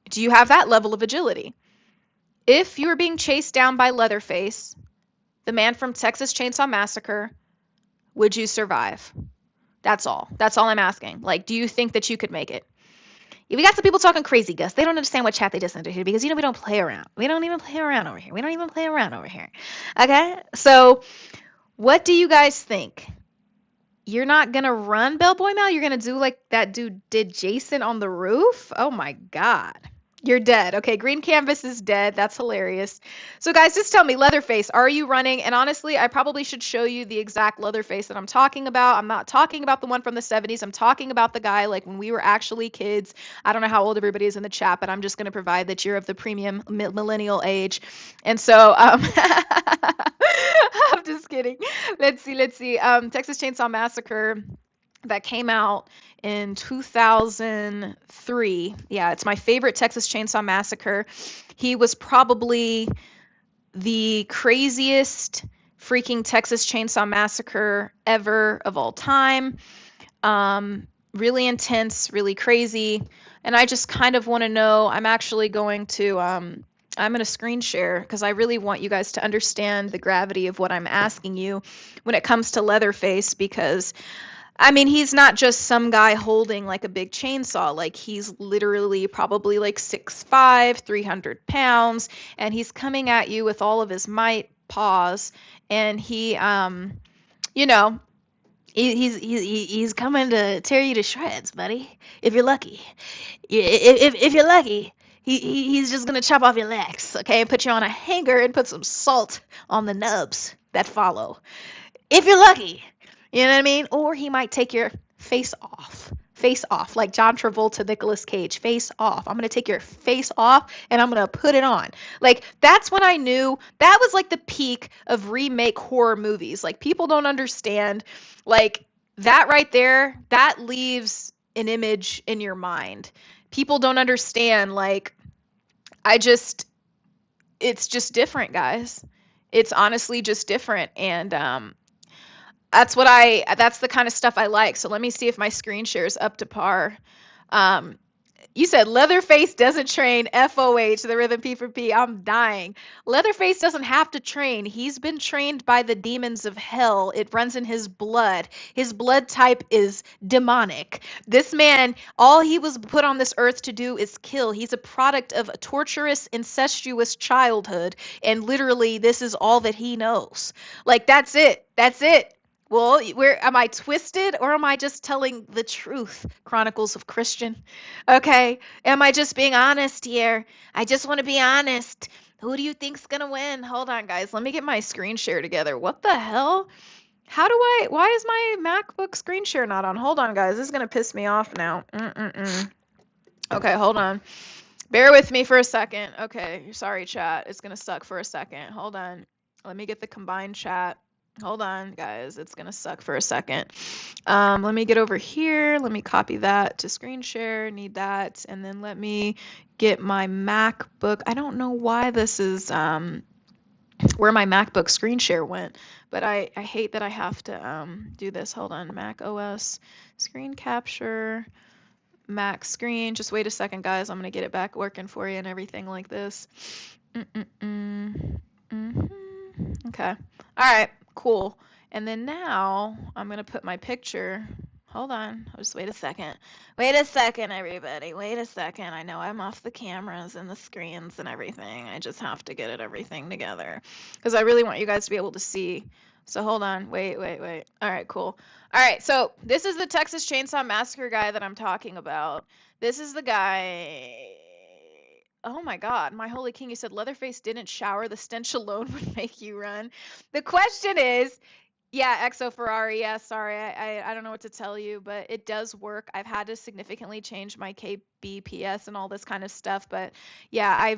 Do you have that level of agility? If you were being chased down by Leatherface, the man from Texas Chainsaw Massacre, would you survive? That's all. That's all I'm asking. Like, do you think that you could make it? We got some people talking crazy, Gus. They don't understand what chat they just entered here because we don't play around. We don't even play around over here. We don't even play around over here. Okay? So, what do you guys think? You're not gonna run, Bellboy Mal? You're gonna do like that dude did Jason on the roof? Oh my god. You're dead. Okay, Green Canvas is dead. That's hilarious. So guys, just tell me, Leatherface, are you running? And honestly, I probably should show you the exact Leatherface that I'm talking about. I'm not talking about the one from the 70s. I'm talking about the guy like when we were actually kids. I don't know how old everybody is in the chat, but I'm just going to provide that you're of the premium millennial age. And so I'm just kidding. Let's see. Texas Chainsaw Massacre that came out in 2003. Yeah, it's my favorite Texas Chainsaw Massacre. He was probably the craziest freaking Texas Chainsaw Massacre ever of all time. Really intense, really crazy. And I just kind of want to know, I'm actually going to I'm going to screen share because I really want you guys to understand the gravity of what I'm asking you when it comes to Leatherface, because I mean, he's not just some guy holding like a big chainsaw. Like, he's literally probably like 6'5", 300 pounds, and he's coming at you with all of his might, paws, and you know, he's coming to tear you to shreds, buddy. If you're lucky, if you're lucky, he's just gonna chop off your legs, okay, and put you on a hanger and put some salt on the nubs that follow. If you're lucky. You know what I mean? Or he might take your face off. Face off. Like John Travolta, Nicolas Cage. Face off. I'm going to take your face off and I'm going to put it on. Like, that's when I knew that was like the peak of remake horror movies. Like, people don't understand. Like, that right there, that leaves an image in your mind. People don't understand. Like, it's just different, guys. It's honestly just different. And, that's the kind of stuff I like. So let me see if my screen share is up to par. You said Leatherface doesn't train. FOH, the rhythm P for P. I'm dying. Leatherface doesn't have to train. He's been trained by the demons of hell. It runs in his blood. His blood type is demonic. This man, all he was put on this earth to do is kill. He's a product of a torturous, incestuous childhood. And literally, this is all that he knows. Like, that's it. That's it. Well, am I twisted or am I just telling the truth? Chronicles of Christian. Okay. Am I just being honest here? I just want to be honest. Who do you think's gonna win? Hold on, guys. Let me get my screen share together. What the hell? Why is my MacBook screen share not on? Hold on, guys. This is gonna piss me off now. Okay, hold on. Bear with me for a second. Okay, sorry, chat. It's gonna suck for a second. Hold on. Let me get the combined chat. Hold on, guys. It's going to suck for a second. Let me get over here. Let me copy that to screen share. Need that. And then let me get my MacBook. I don't know why this is where my MacBook screen share went, but I hate that I have to do this. Hold on. Mac OS screen capture. max screen. Just wait a second, guys. I'm gonna get it back working for you and everything like this. Okay. All right, cool. And then now I'm gonna put my picture. Hold on. Just wait a second. Wait a second, everybody. Wait a second. I know I'm off the cameras and the screens and everything. I just have to get everything together because I really want you guys to be able to see. So hold on. Wait. All right, cool. All right, so this is the Texas Chainsaw Massacre guy that I'm talking about. This is the guy. Oh my God, my holy king, you said Leatherface didn't shower. The stench alone would make you run. The question is, yeah, XO Ferrari. Yeah, sorry, I don't know what to tell you, but it does work. I've had to significantly change my kbps and all this kind of stuff, but yeah, I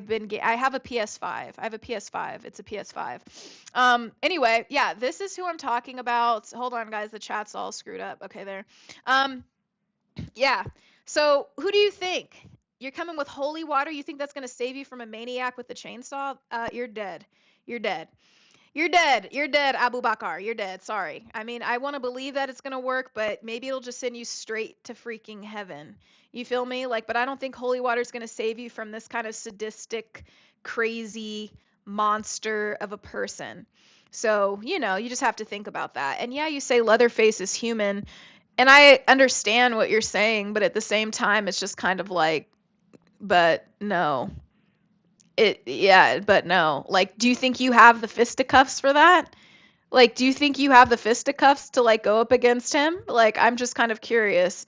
have a PS5. I have a PS5. It's a PS5. Anyway, yeah, this is who I'm talking about. Hold on, guys, the chat's all screwed up. Okay, there. Um, yeah. So, who do you think? You're coming with holy water? You think that's going to save you from a maniac with the chainsaw? You're dead. You're dead. You're dead. You're dead, Abu Bakr. You're dead. Sorry. I mean, I want to believe that it's going to work, but maybe it'll just send you straight to freaking heaven. You feel me? Like, but I don't think holy water is going to save you from this kind of sadistic, crazy monster of a person. So, you just have to think about that. And yeah, you say Leatherface is human, and I understand what you're saying, but at the same time, it's just kind of like, but no. Yeah, but no. Like, do you think you have the fisticuffs for that? Like, do you think you have the fisticuffs to like go up against him? Like, I'm just kind of curious.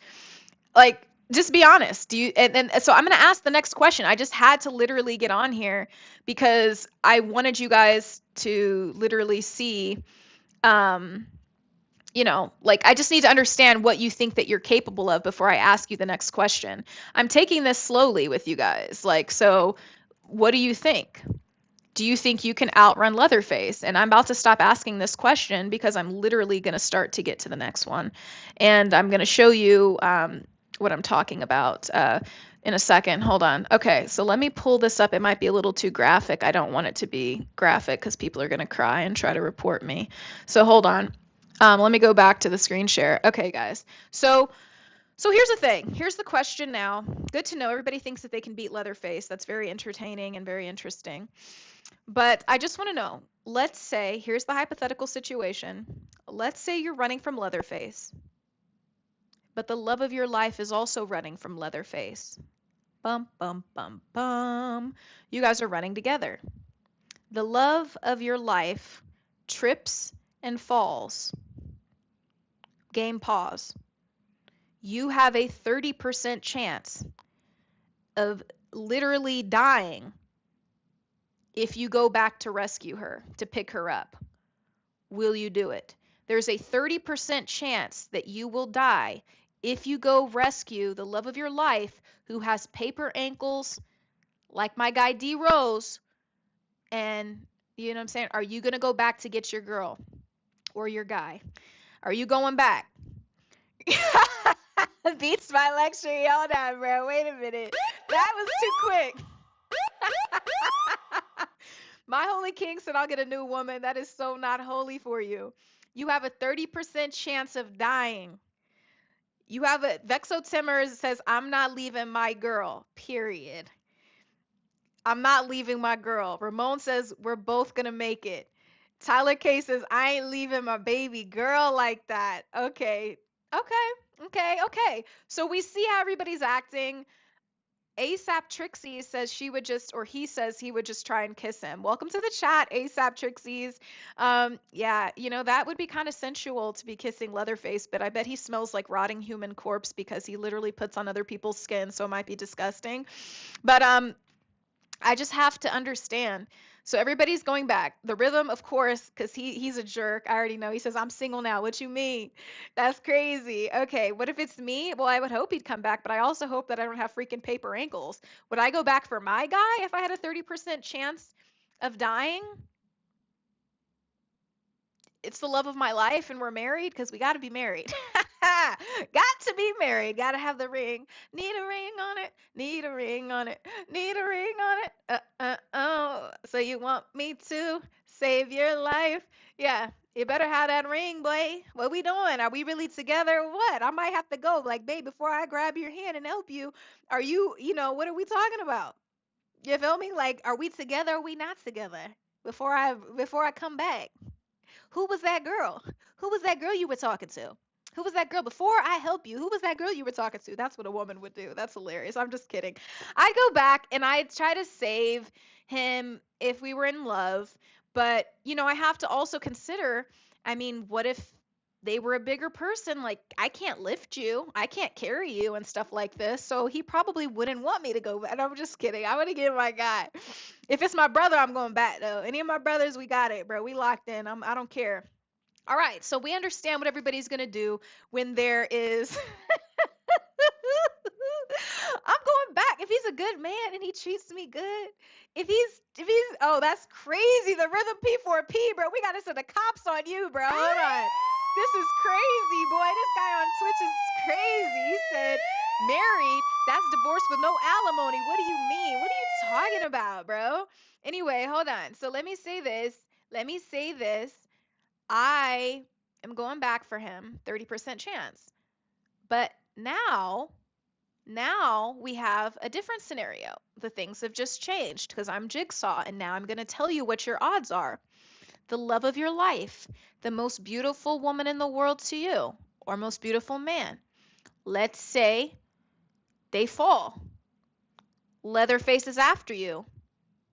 Like, just be honest. Do you and so I'm gonna ask the next question. I just had to literally get on here because I wanted you guys to literally see um like I just need to understand what you think that you're capable of before I ask you the next question. I'm taking this slowly with you guys. Like, so what do you think? Do you think you can outrun Leatherface? And I'm about to stop asking this question because I'm literally going to start to get to the next one. And I'm going to show you what I'm talking about in a second. Hold on. Okay, so let me pull this up. It might be a little too graphic. I don't want it to be graphic because people are going to cry and try to report me. So hold on. Let me go back to the screen share. Okay, guys. So here's the thing. Here's the question now. Good to know everybody thinks that they can beat Leatherface. That's very entertaining and very interesting. But I just want to know, let's say, here's the hypothetical situation. Let's say you're running from Leatherface, but the love of your life is also running from Leatherface. Bum, bum, bum, bum. You guys are running together. The love of your life trips and falls. Game pause. You have a 30% chance of literally dying if you go back to rescue her, to pick her up. Will you do it? There's a 30% chance that you will die if you go rescue the love of your life who has paper ankles, like my guy D Rose. And you know what I'm saying? Are you going to go back to get your girl or your guy? Are you going back? Beats my lecture. Hold on, bro. Wait a minute. That was too quick. My holy king said I'll get a new woman. That is so not holy for you. You have a 30% chance of dying. You have a Vexo Timmers says, I'm not leaving my girl, period. I'm not leaving my girl. Ramon says, we're both going to make it. Tyler K says, I ain't leaving my baby girl like that. Okay. Okay. So we see how everybody's acting. ASAP Trixie says she would just, or he says he would just try and kiss him. Welcome to the chat, ASAP Trixies. Yeah, that would be kind of sensual to be kissing Leatherface, but I bet he smells like rotting human corpse because he literally puts on other people's skin, so it might be disgusting. But I just have to understand. So everybody's going back. The rhythm, of course, because he's a jerk. I already know. He says, I'm single now. What you mean? That's crazy. Okay, what if it's me? Well, I would hope he'd come back, but I also hope that I don't have freaking paper ankles. Would I go back for my guy if I had a 30% chance of dying? It's the love of my life and we're married because we got to be married. Got to be married. Got to have the ring. Need a ring on it. Need a ring on it. Need a ring on it. Oh. So you want me to save your life? Yeah. You better have that ring, boy. What we doing? Are we really together or what? I might have to go. Like, babe, before I grab your hand and help you, are you, what are we talking about? You feel me? Like, are we together or are we not together? Before I come back. Who was that girl? Who was that girl you were talking to? Who was that girl before I help you? Who was that girl you were talking to? That's what a woman would do. That's hilarious. I'm just kidding. I go back and I try to save him if we were in love, but I have to also consider, I mean, what if they were a bigger person? Like, I can't lift you, I can't carry you and stuff like this. So he probably wouldn't want me to go back. And I'm just kidding. I want to get my guy. If it's my brother, I'm going back though. Any of my brothers, we got it, bro. We locked in. I don't care. All right, so we understand what everybody's gonna do when there is. I'm going back. If he's a good man and he treats me good, if he's oh, that's crazy. The rhythm P4P, bro. We gotta send the cops on you, bro. Hold on. This is crazy, boy. This guy on Twitch is crazy. He said married, that's divorce with no alimony. What do you mean? What are you talking about, bro? Anyway, hold on. So let me say this. Let me say this. I am going back for him, 30% chance. But now we have a different scenario. The things have just changed because I'm Jigsaw, and now I'm going to tell you what your odds are. The love of your life, the most beautiful woman in the world to you, or most beautiful man. Let's say they fall. Leatherface is after you.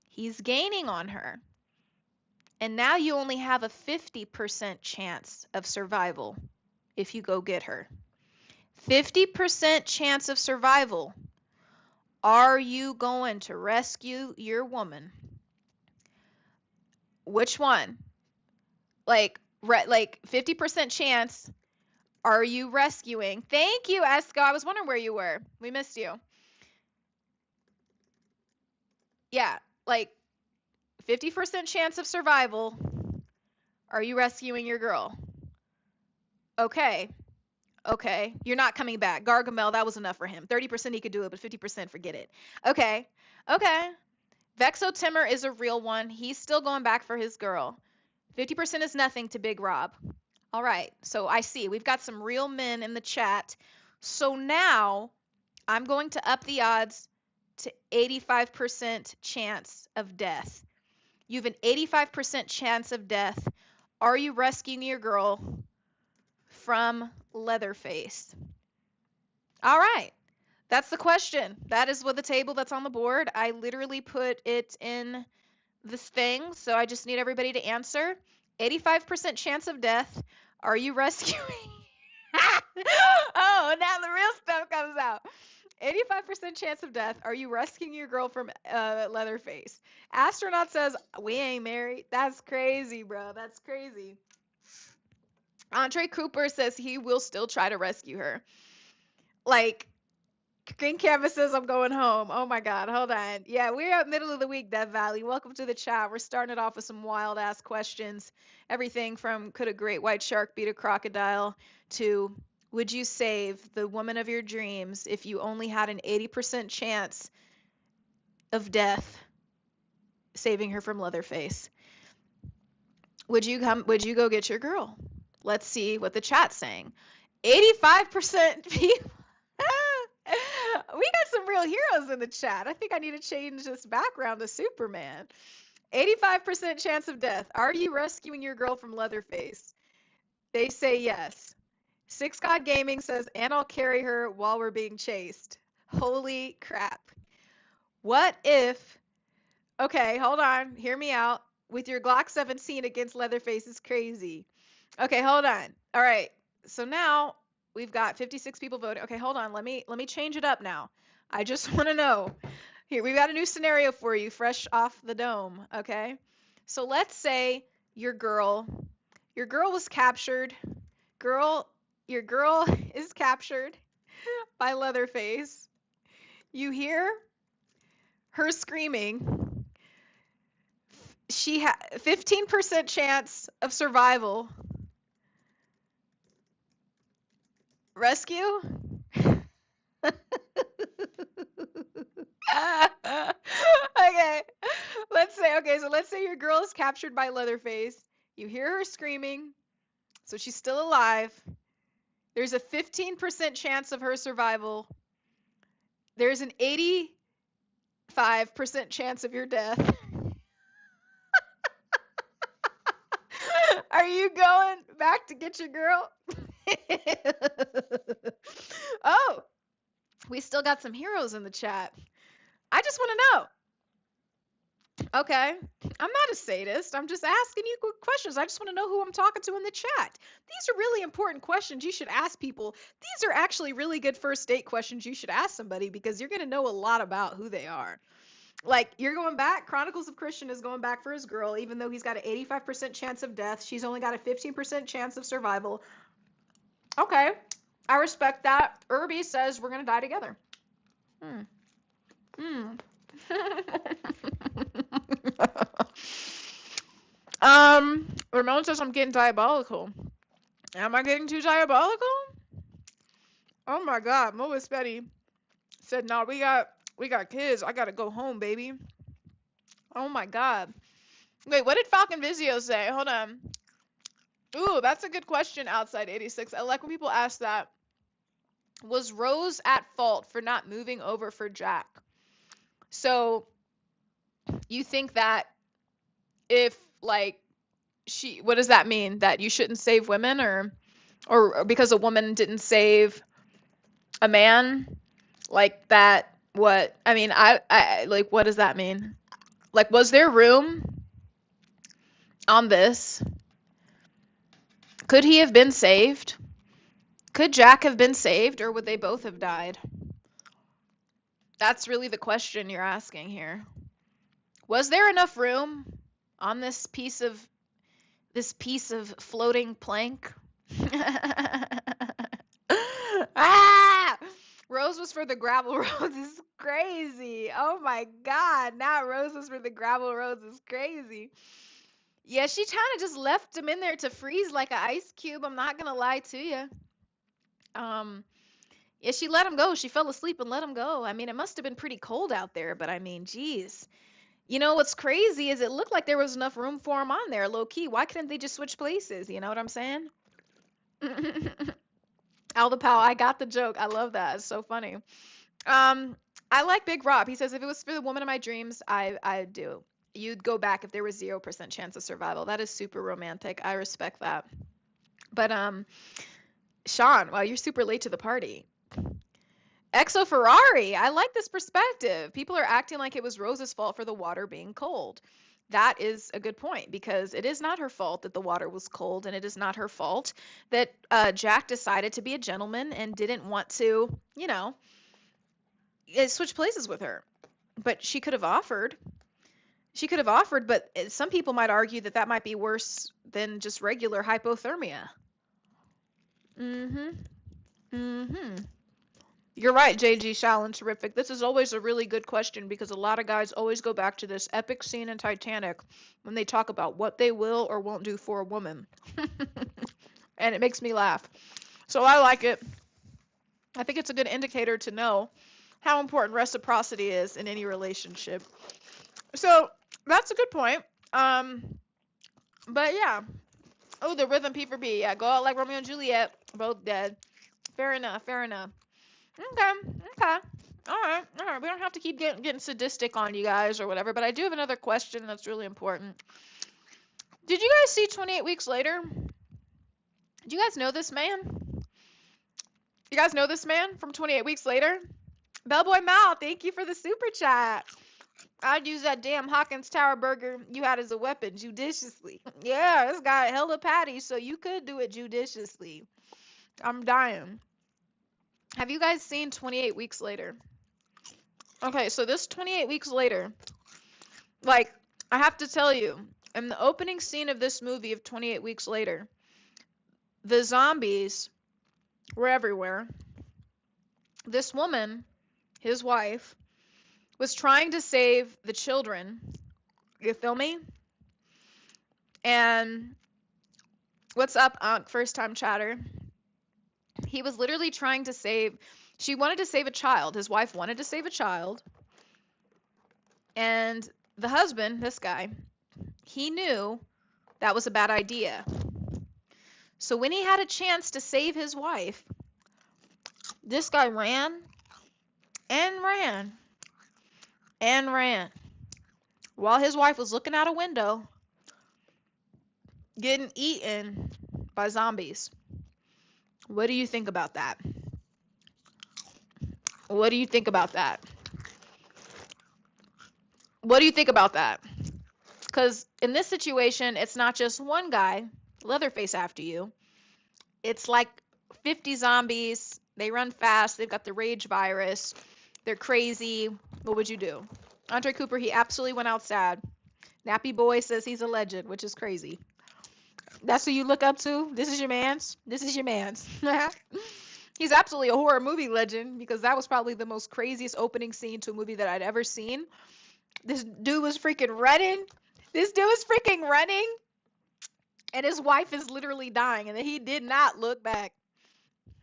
He's gaining on her. And now you only have a 50% chance of survival if you go get her. 50% chance of survival. Are you going to rescue your woman? Which one? Like 50% chance. Are you rescuing? Thank you, Esco. I was wondering where you were. We missed you. Yeah, like 50% chance of survival. Are you rescuing your girl? Okay. Okay. You're not coming back. Gargamel, that was enough for him. 30% he could do it, but 50% forget it. Okay. Okay. Vexo Timmer is a real one. He's still going back for his girl. 50% is nothing to Big Rob. All right. So I see. We've got some real men in the chat. So now I'm going to up the odds to 85% chance of death. You have an 85% chance of death. Are you rescuing your girl from Leatherface? All right. That's the question. That is what the table that's on the board. I literally put it in this thing, so I just need everybody to answer. 85% chance of death. Are you rescuing? Oh, now the real stuff comes out. 85% chance of death. Are you rescuing your girl from Leatherface? Astronaut says, we ain't married. That's crazy, bro. That's crazy. Andre Cooper says he will still try to rescue her. Like, Green Canvas says I'm going home. Oh my God, hold on. Yeah, we're at middle of the week, Death Valley. Welcome to the chat. We're starting it off with some wild ass questions. Everything from could a great white shark beat a crocodile to would you save the woman of your dreams if you only had an 80% chance of death saving her from Leatherface? Would you go get your girl? Let's see what the chat's saying. 85% people. We got some real heroes in the chat. I think I need to change this background to Superman. 85% chance of death. Are you rescuing your girl from Leatherface? They say yes. Six God Gaming says, and I'll carry her while we're being chased. Holy crap. What if... Okay, hold on. Hear me out. With your Glock 17 against Leatherface is crazy. Okay, hold on. All right. So now we've got 56 people voting. Okay, hold on. Let me change it up now. I just want to know. Here, we've got a new scenario for you, fresh off the dome. Okay. So let's say your girl was captured. Your girl is captured by Leatherface. You hear her screaming. She had 15% chance of survival. Rescue? Okay. Let's say your girl is captured by Leatherface. You hear her screaming, so she's still alive. There's a 15% chance of her survival. There's an 85% chance of your death. Are you going back to get your girl? Oh, we still got some heroes in the chat. I just want to know. Okay, I'm not a sadist. I'm just asking you good questions. I just want to know who I'm talking to in the chat. These are really important questions you should ask people. These are actually really good first date questions you should ask somebody because you're going to know a lot about who they are. Like, you're going back. Chronicles of Christian is going back for his girl, even though he's got an 85% chance of death. She's only got a 15% chance of survival. Okay, I respect that. Irby says we're going to die together. Hmm. Hmm. Ramon says I'm getting diabolical. Am I getting too diabolical? Oh my God, Mois Betty said, "No, we got kids. I gotta go home, baby." Oh my God. Wait, what did Falcon Vizio say? Hold on. Ooh, that's a good question. Outside 86. I like when people ask that. Was Rose at fault for not moving over for Jack? So you think that if like what does that mean? That you shouldn't save women or because a woman didn't save a man? Like that what I mean, I like what does that mean? Like was there room on this? Could he have been saved? Could Jack have been saved or would they both have died? That's really the question you're asking here. Was there enough room on this piece of floating plank? Ah! Rose was for the gravel roads is crazy. Oh my God. Now Rose was for the gravel roads is crazy. Yeah, she kind of just left him in there to freeze like an ice cube. I'm not gonna lie to you. Yeah, she let him go. She fell asleep and let him go. I mean, it must have been pretty cold out there, but I mean, geez. You know what's crazy is it looked like there was enough room for him on there, low key. Why couldn't they just switch places? You know what I'm saying? Al the Pal, I got the joke. I love that. It's so funny. I like Big Rob. He says if it was for the woman of my dreams, I'd do. You'd go back if there was 0% chance of survival. That is super romantic. I respect that. But Sean, wow, you're super late to the party. XO Ferrari, I like this perspective. People are acting like it was Rose's fault for the water being cold. That is a good point because it is not her fault that the water was cold, and it is not her fault that Jack decided to be a gentleman and didn't want to, switch places with her. But she could have offered. She could have offered, but some people might argue that that might be worse than just regular hypothermia. Mm-hmm. Mm-hmm. You're right, JG Shallon, terrific. This is always a really good question because a lot of guys always go back to this epic scene in Titanic when they talk about what they will or won't do for a woman. And it makes me laugh. So I like it. I think it's a good indicator to know how important reciprocity is in any relationship. So that's a good point. But yeah. Oh, the rhythm P for B. Yeah, go out like Romeo and Juliet. Both dead. Fair enough. Fair enough. Okay. Okay. All right. All right. We don't have to keep getting sadistic on you guys or whatever, but I do have another question that's really important. Did you guys see 28 Weeks Later? Do you guys know this man? You guys know this man from 28 Weeks Later? Bellboy Mal, thank you for the super chat. I'd use that damn Hawkins Tower burger you had as a weapon judiciously. Yeah, this guy hella patty, so you could do it judiciously. I'm dying. Have you guys seen 28 Weeks Later? Okay, so this 28 Weeks Later, like, I have to tell you, in the opening scene of this movie of 28 Weeks Later, the zombies were everywhere. This woman, his wife, was trying to save the children. You feel me? And what's up, first time chatter? He was literally trying to save, she wanted to save a child. His wife wanted to save a child. And the husband, this guy, he knew That was a bad idea. So when he had a chance to save his wife, this guy ran and ran and ran while his wife was looking out a window getting eaten by zombies. What do you think about that? What do you think about that? What do you think about that? Because in this situation, it's not just one guy, Leatherface, after you. It's like 50 zombies. They run fast. They've got the rage virus. They're crazy. What would you do? Andre Cooper, he absolutely went out sad. Nappy Boy says he's a legend, which is crazy. That's who you look up to? This is your man's? This is your man's. He's absolutely a horror movie legend because that was probably the most craziest opening scene to a movie that I'd ever seen. This dude was freaking running. This dude was freaking running. And his wife is literally dying. And he did not look back.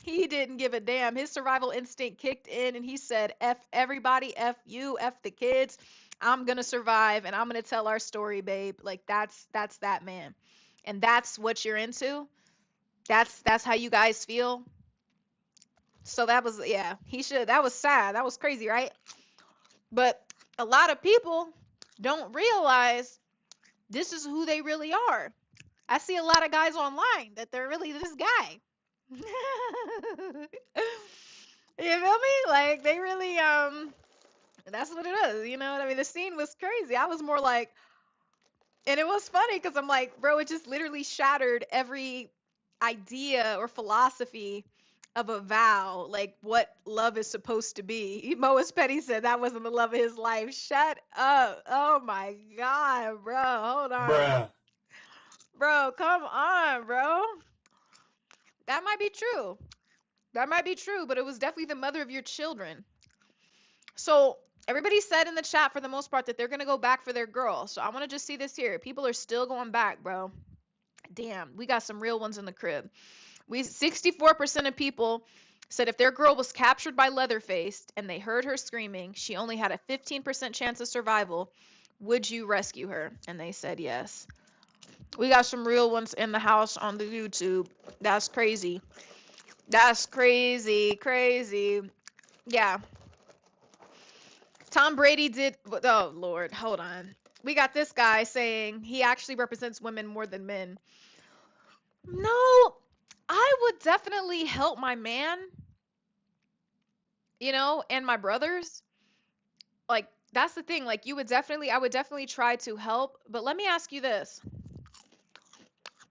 He didn't give a damn. His survival instinct kicked in and he said, F everybody, F you, F the kids. I'm going to survive and I'm going to tell our story, babe. Like that's that man. And that's what you're into. That's how you guys feel. So that was, yeah, he should. That was sad. That was crazy, right? But a lot of people don't realize this is who they really are. I see a lot of guys online that they're really this guy. You feel me? Like they really that's what it is, you know what I mean? The scene was crazy. I was more like, and it was funny because I'm like, bro, it just literally shattered every idea or philosophy of a vow, like what love is supposed to be. Mois Petty said that wasn't the love of his life. Shut up. Oh my God, bro. Hold on. Bruh. Bro, come on, bro. That might be true. That might be true, but it was definitely the mother of your children. So everybody said in the chat for the most part that they're gonna go back for their girl. So I want to just see this here. People are still going back, bro. Damn, we got some real ones in the crib. 64% of people said if their girl was captured by Leatherface and they heard her screaming, she only had a 15% chance of survival. Would you rescue her? And they said yes. We got some real ones in the house on the YouTube. That's crazy. That's crazy, crazy. Yeah. Tom Brady did. Oh, Lord. Hold on. We got this guy saying he actually represents women more than men. No, I would definitely help my man, and my brothers. Like, that's the thing. Like, I would definitely try to help. But let me ask you this.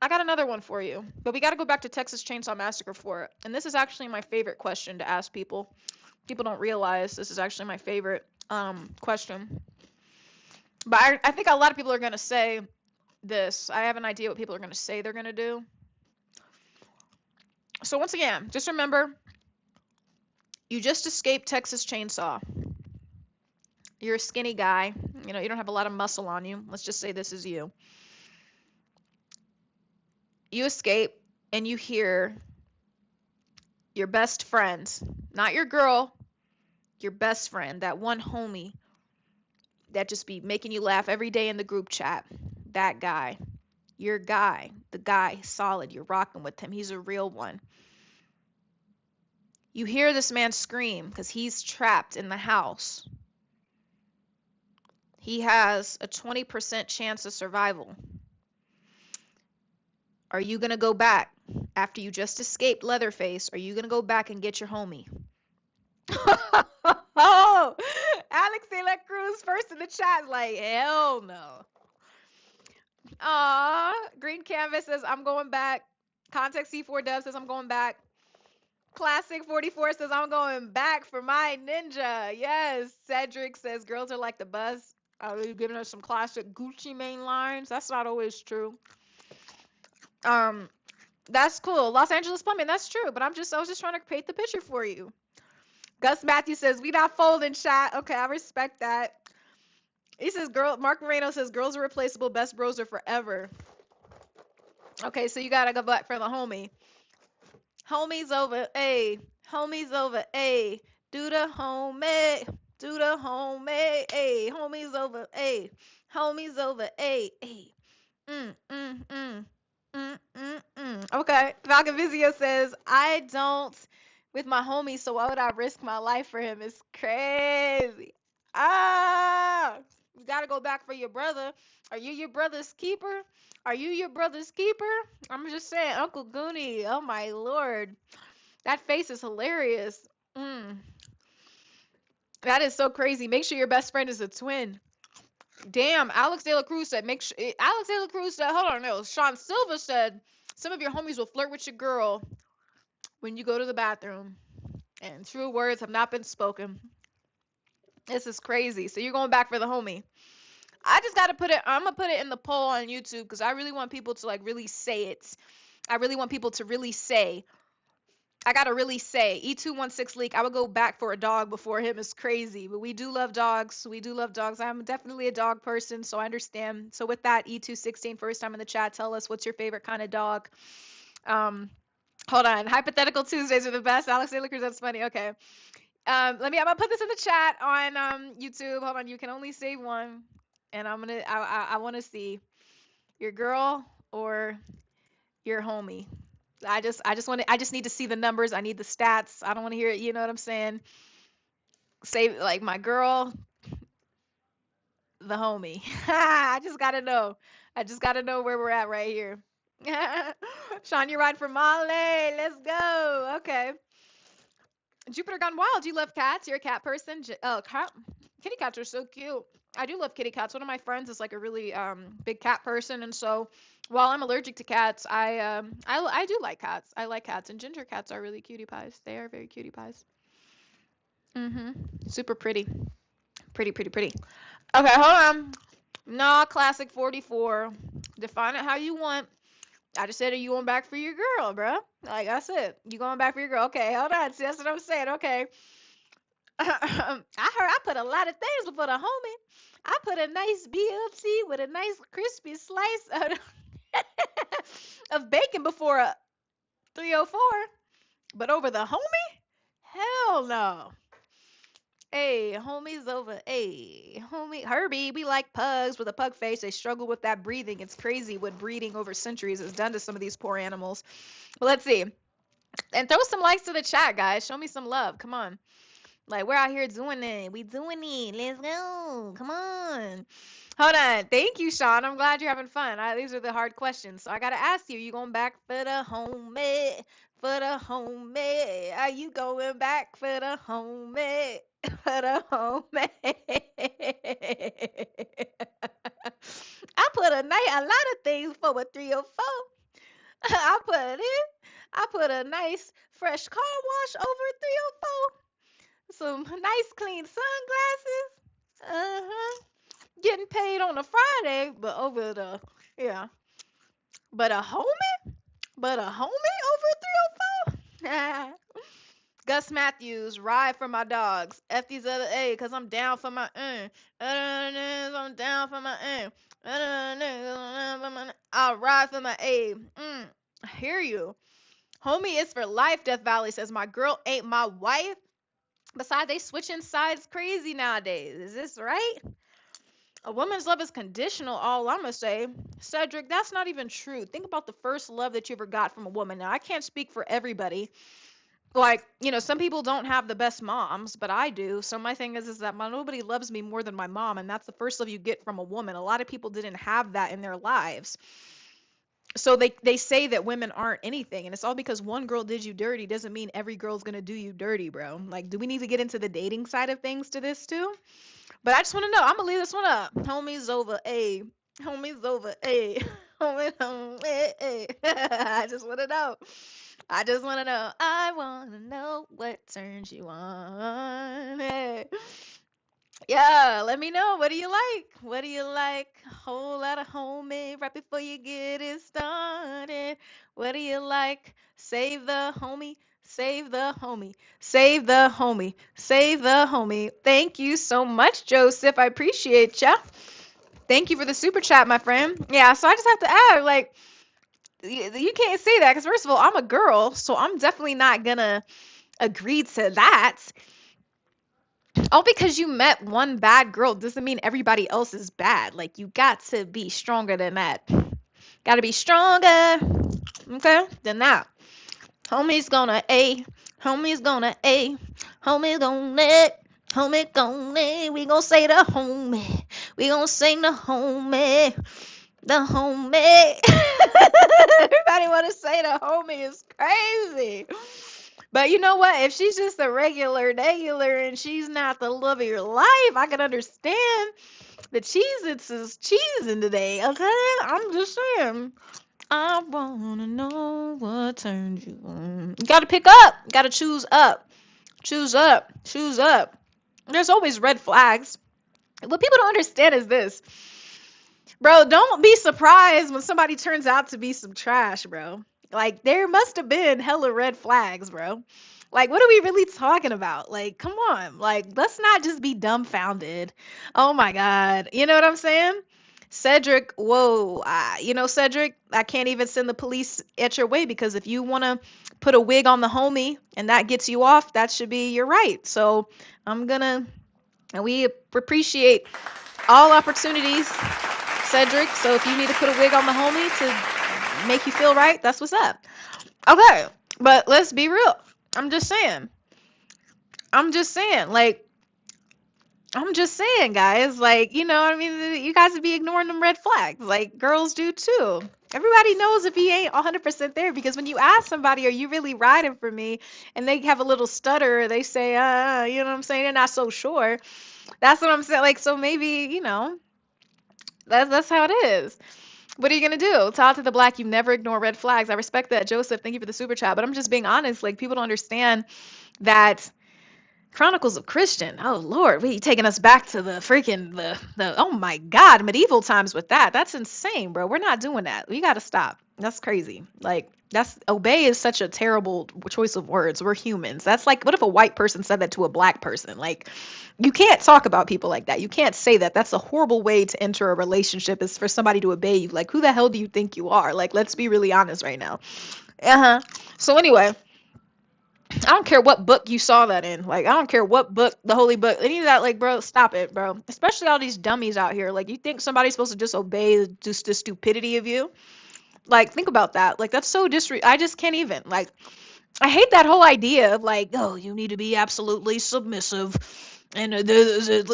I got another one for you, but we got to go back to Texas Chainsaw Massacre for it. And this is actually my favorite question to ask people. People don't realize this is actually my favorite question. But I think a lot of people are going to say this. I have an idea what people are going to say they're going to do. So once again, just remember, you just escaped Texas Chainsaw. You're a skinny guy. You don't have a lot of muscle on you. Let's just say this is you. You escape and you hear your best friend, not your girl, your best friend, that one homie that just be making you laugh every day in the group chat. That guy. Your guy. The guy, solid. You're rocking with him. He's a real one. You hear this man scream because he's trapped in the house. He has a 20% chance of survival. Are you going to go back after you just escaped Leatherface? Are you going to go back and get your homie? Oh, Alex De La Cruz first in the chat, like, hell no. Aw, Green Canvas says, I'm going back. Context C4 Dev says, I'm going back. Classic 44 says, I'm going back for my ninja. Yes. Cedric says, girls are like the buzz. Are you giving us some classic Gucci Mane lines? That's not always true. That's cool. Los Angeles Plumbing, that's true. But I was just trying to paint the picture for you. Gus Matthews says, we not folding, chat. Okay, I respect that. He says, Mark Moreno says, girls are replaceable. Best bros are forever. Okay, so you got to go back for the homie. Homies over, A. Homies over, A. Do the homie. Do the homie, A. Homies over, A. Homies over, A. A. Mm, mm, mm. Okay. Falcon Vizio says, I don't with my homie, so why would I risk my life for him? It's crazy. Ah, you gotta go back for your brother. Are you your brother's keeper? Are you your brother's keeper? I'm just saying, Uncle Goonie. Oh my lord, that face is hilarious. Mm, that is so crazy. Make sure your best friend is a twin. Damn, Alex De La Cruz said, make sure. Alex De La Cruz said, hold on, no. Sean Silva said, some of your homies will flirt with your girl when you go to the bathroom, and true words have not been spoken. This is crazy. So you're going back for the homie. I just gotta put it. I'm gonna put it in the poll on YouTube because I really want people to like really say it. I really want people to really say. I gotta really say E216 leak. I would go back for a dog before him. Is crazy, but we do love dogs. We do love dogs. I'm definitely a dog person, so I understand. So with that, E216, first time in the chat, tell us what's your favorite kind of dog. Um, Hold on. Hypothetical Tuesdays are the best. Alex Taylor Cruz, that's funny. Okay. I'm gonna put this in the chat on YouTube. Hold on. You can only say one. And I wanna see your girl or your homie. I just need to see the numbers. I need the stats. I don't want to hear it, you know what I'm saying? Say like my girl, the homie. I just gotta know. I just gotta know where we're at right here. Sean, you're riding for Molly. Let's go. Okay. Jupiter Gone Wild, you love cats. You're a cat person. Kitty cats are so cute. I do love kitty cats. One of my friends is like a really big cat person, and so while I'm allergic to cats, I do like cats. I like cats, and ginger cats are really cutie pies. They are very cutie pies. Mhm. Super pretty. Pretty, pretty, pretty. Okay, hold on. Nah, classic 44. Define it how you want. I just said, are you going back for your girl, bro? Like I said, you going back for your girl? Okay, hold on. See, that's what I'm saying. Okay. I heard I put a lot of things before the homie. I put a nice BLT with a nice crispy slice of bacon before a 304. But over the homie? Hell no. Hey, homies over. Hey, homie. Herbie, we like pugs with a pug face. They struggle with that breathing. It's crazy what breeding over centuries has done to some of these poor animals. Well, let's see. And throw some likes to the chat, guys. Show me some love. Come on. Like we're out here doing it. We doing it. Let's go. Come on. Hold on. Thank you, Sean. I'm glad you're having fun. These are the hard questions. So I gotta ask you, you going back for the homie? For the homie. Are you going back for the homie? For the homie. I put a lot of things for a 304. I put a nice fresh car wash over a 304. Some nice clean sunglasses. Uh-huh. Getting paid on a Friday, but over the yeah. But a homie? But a homie over 304? Gus Matthews, ride for my dogs. F these other A, cause I'm down for my I'm down for my I'll ride for my A. I hear you. Homie is for life, Death Valley says. My girl ain't my wife. Besides, they switching sides crazy nowadays. Is this right? A woman's love is conditional, all I'm gonna say. Cedric, that's not even true. Think about the first love that you ever got from a woman. Now, I can't speak for everybody. Like, some people don't have the best moms, but I do. So my thing is that nobody loves me more than my mom, and that's the first love you get from a woman. A lot of people didn't have that in their lives. So they say that women aren't anything, and it's all because one girl did you dirty doesn't mean every girl's gonna do you dirty, bro. Like, do we need to get into the dating side of things to this too? But I just want to know. I'm gonna leave this one up. Homies over a. Homies over a. Homies over a. I just want to know. I just want to know. I want to know what turns you on. Hey. Yeah, let me know. What do you like? What do you like? Whole lot of homie right before you get it started. What do you like? Save the homie. Save the homie. Save the homie. Save the homie. Thank you so much, Joseph. I appreciate ya. Thank you for the super chat, my friend. Yeah, so I just have to add, like, you can't say that because, first of all, I'm a girl, so I'm definitely not gonna agree to that. All because you met one bad girl doesn't mean everybody else is bad. Like, you got to be stronger than that. Gotta be stronger, okay, than that. Homie's gonna A, homie's gonna A, homie gonna, homie gonna, we gonna say the homie, we gonna sing the homie, the homie. Everybody wanna say the homie is crazy. But you know what? If she's just a regular and she's not the love of your life, I can understand the Cheez-Its is cheesing today, okay? I'm just saying. I wanna know what turns you on. You gotta pick up. You gotta choose up. Choose up. Choose up. There's always red flags. What people don't understand is this. Bro, don't be surprised when somebody turns out to be some trash, bro. Like, there must have been hella red flags, bro. Like, what are we really talking about? Like, come on. Like, let's not just be dumbfounded. Oh my God. You know what I'm saying? Cedric, whoa. Cedric, I can't even send the police at your way because if you want to put a wig on the homie and that gets you off, that should be your right. So and we appreciate all opportunities, Cedric. So if you need to put a wig on the homie to make you feel right, that's what's up. Okay, but let's be real. I'm just saying. I'm just saying. Like, I'm just saying, guys. Like, you know what I mean? You guys would be ignoring them red flags. Like, girls do too. Everybody knows if he ain't 100% there because when you ask somebody, are you really riding for me? And they have a little stutter, they say, you know what I'm saying? They're not so sure. That's what I'm saying. Like, so maybe, that's how it is. What are you gonna do? Talk to the black. You never ignore red flags. I respect that, Joseph. Thank you for the super chat. But I'm just being honest. Like people don't understand that Chronicles of Christian. Oh Lord, we taking us back to the freaking the oh my God, medieval times with that. That's insane, bro. We're not doing that. We gotta stop. That's crazy. Like that's obey is such a terrible choice of words. We're humans. That's like what if a white person said that to a black person? Like you can't talk about people like that. You can't say that. That's a horrible way to enter a relationship is for somebody to obey you. Like who the hell do you think you are? Like let's be really honest right now. Uh-huh. So anyway, I don't care what book you saw that in. Like, I don't care what book, the holy book, any of that. Like, bro, stop it, bro. Especially all these dummies out here. Like, you think somebody's supposed to just obey just the stupidity of you? Like, think about that. Like, that's so I just can't even. Like, I hate that whole idea of like, oh, you need to be absolutely submissive. And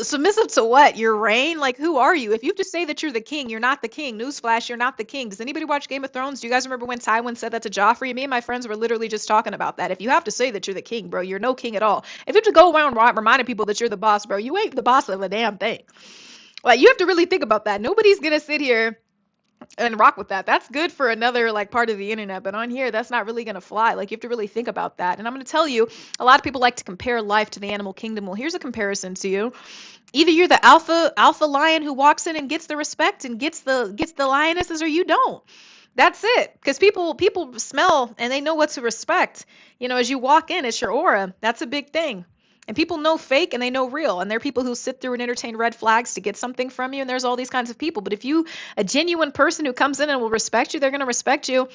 submissive to what? Your reign? Like, who are you? If you have to say that you're the king, you're not the king. Newsflash, you're not the king. Does anybody watch Game of Thrones? Do you guys remember when Tywin said that to Joffrey? Me and my friends were literally just talking about that. If you have to say that you're the king, bro, you're no king at all. If you have to go around reminding people that you're the boss, bro, you ain't the boss of a damn thing. Like, you have to really think about that. Nobody's gonna sit here and rock with that. That's good for another like part of the internet, but on here that's not really going to fly. Like you have to really think about that. And I'm going to tell you, a lot of people like to compare life to the animal kingdom. Well, here's a comparison to you. Either you're the alpha lion who walks in and gets the respect and gets the lionesses, or you don't. That's it. Because people smell and they know what to respect. You know, as you walk in, it's your aura. That's a big thing. And people know fake and they know real. And there are people who sit through and entertain red flags to get something from you. And there's all these kinds of people. But if you, a genuine person who comes in and will respect you, they're going to respect you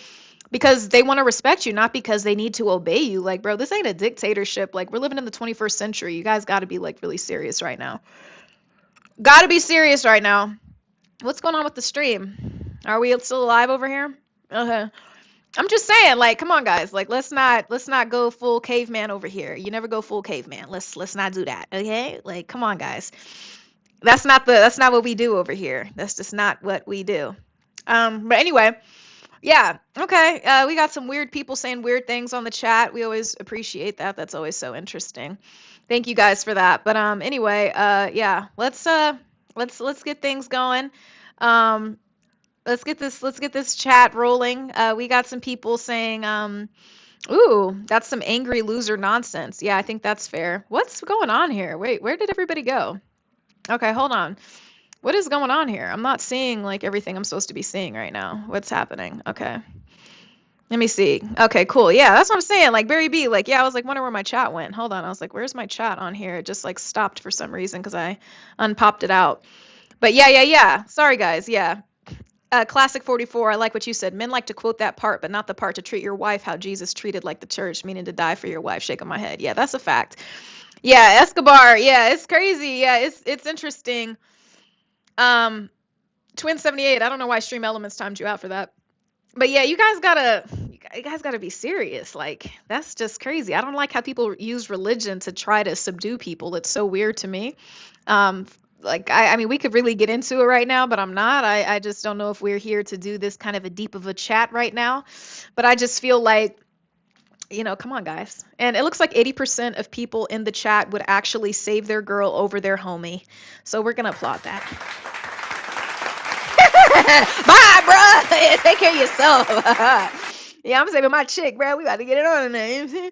because they want to respect you, not because they need to obey you. Like, bro, this ain't a dictatorship. Like, we're living in the 21st century. You guys got to be like really serious right now. Got to be serious right now. What's going on with the stream? Are we still alive over here? Okay. I'm just saying, like, come on, guys. Like, let's not go full caveman over here. You never go full caveman. Let's not do that, okay? Like, come on, guys. That's not what we do over here. That's just not what we do. But anyway, yeah, okay. We got some weird people saying weird things on the chat. We always appreciate that. That's always so interesting. Thank you guys for that. But anyway, yeah, let's get things going. Let's get this chat rolling. We got some people saying, ooh, that's some angry loser nonsense. Yeah, I think that's fair. What's going on here? Wait, where did everybody go? Okay, hold on. What is going on here? I'm not seeing like everything I'm supposed to be seeing right now. What's happening? Okay. Let me see. Okay, cool. Yeah, that's what I'm saying. Like Barry B, like, yeah, I was like wondering where my chat went. Hold on. I was like, where's my chat on here? It just like stopped for some reason because I unpopped it out. But yeah. Sorry, guys. Yeah. Classic 44, I like what you said. Men like to quote that part, but not the part to treat your wife how Jesus treated like the church, meaning to die for your wife. Shaking my head. Yeah, that's a fact. Yeah, Escobar. Yeah, it's crazy. Yeah, it's interesting. Twin 78. I don't know why Stream Elements timed you out for that. But yeah, you guys gotta be serious. Like, that's just crazy. I don't like how people use religion to try to subdue people. It's so weird to me. Um, like, I mean, we could really get into it right now, but I'm not. I just don't know if we're here to do this kind of a deep of a chat right now. But I just feel like, come on, guys. And it looks like 80% of people in the chat would actually save their girl over their homie. So we're gonna applaud that. Bye, bro. Take care of yourself. Yeah, I'm saving my chick, bro. We about to get it on there.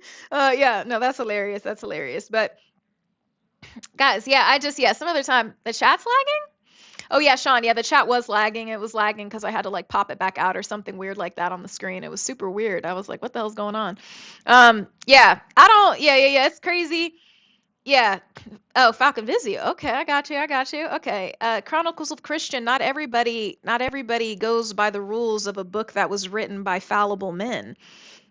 Yeah, no, that's hilarious. That's hilarious. But guys, yeah, some other time the chat's lagging. Oh yeah, Sean. Yeah, the chat was lagging. It was lagging because I had to like pop it back out or something weird like that on the screen. It was super weird. I was like, what the hell's going on? Yeah, I don't. Yeah. It's crazy. Yeah. Oh, Falcon Vizio. Okay, I got you. I got you. Okay. Chronicles of Christian. Not everybody goes by the rules of a book that was written by fallible men.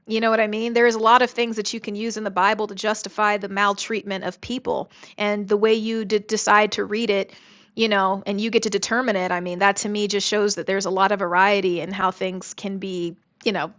You know what I mean? There's a lot of things that you can use in the Bible to justify the maltreatment of people, and the way you decide to read it, and you get to determine it. I mean, that to me just shows that there's a lot of variety in how things can be,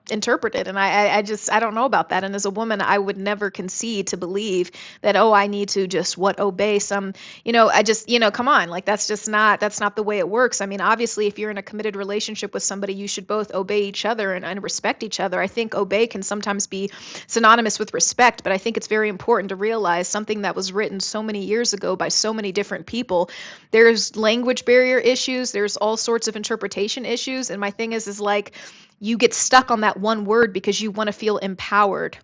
interpreted. And I don't know about that. And as a woman, I would never concede to believe that, oh, I need to just obey some, I just, come on, like that's not the way it works. I mean, obviously, if you're in a committed relationship with somebody, you should both obey each other and respect each other. I think obey can sometimes be synonymous with respect, but I think it's very important to realize something that was written so many years ago by so many different people. There's language barrier issues, there's all sorts of interpretation issues. And my thing is like, you get stuck on that one word because you want to feel empowered.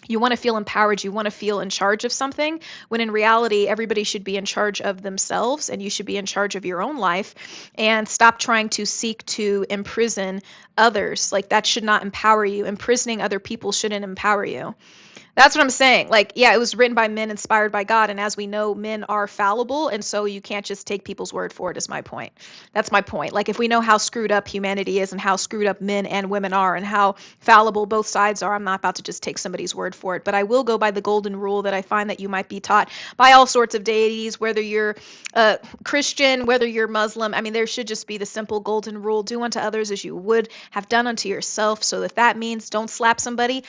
You want to feel empowered. You want to feel in charge of something, when in reality, everybody should be in charge of themselves, and you should be in charge of your own life, and stop trying to seek to imprison others. Like, that should not empower you. Imprisoning other people shouldn't empower you. That's what I'm saying. Like, yeah, it was written by men, inspired by God. And as we know, men are fallible. And so you can't just take people's word for it, is my point. That's my point. Like, if we know how screwed up humanity is and how screwed up men and women are and how fallible both sides are, I'm not about to just take somebody's word for it. But I will go by the golden rule that I find that you might be taught by all sorts of deities, whether you're Christian, whether you're Muslim. I mean, there should just be the simple golden rule: do unto others as you would have done unto yourself. So if that means don't slap somebody,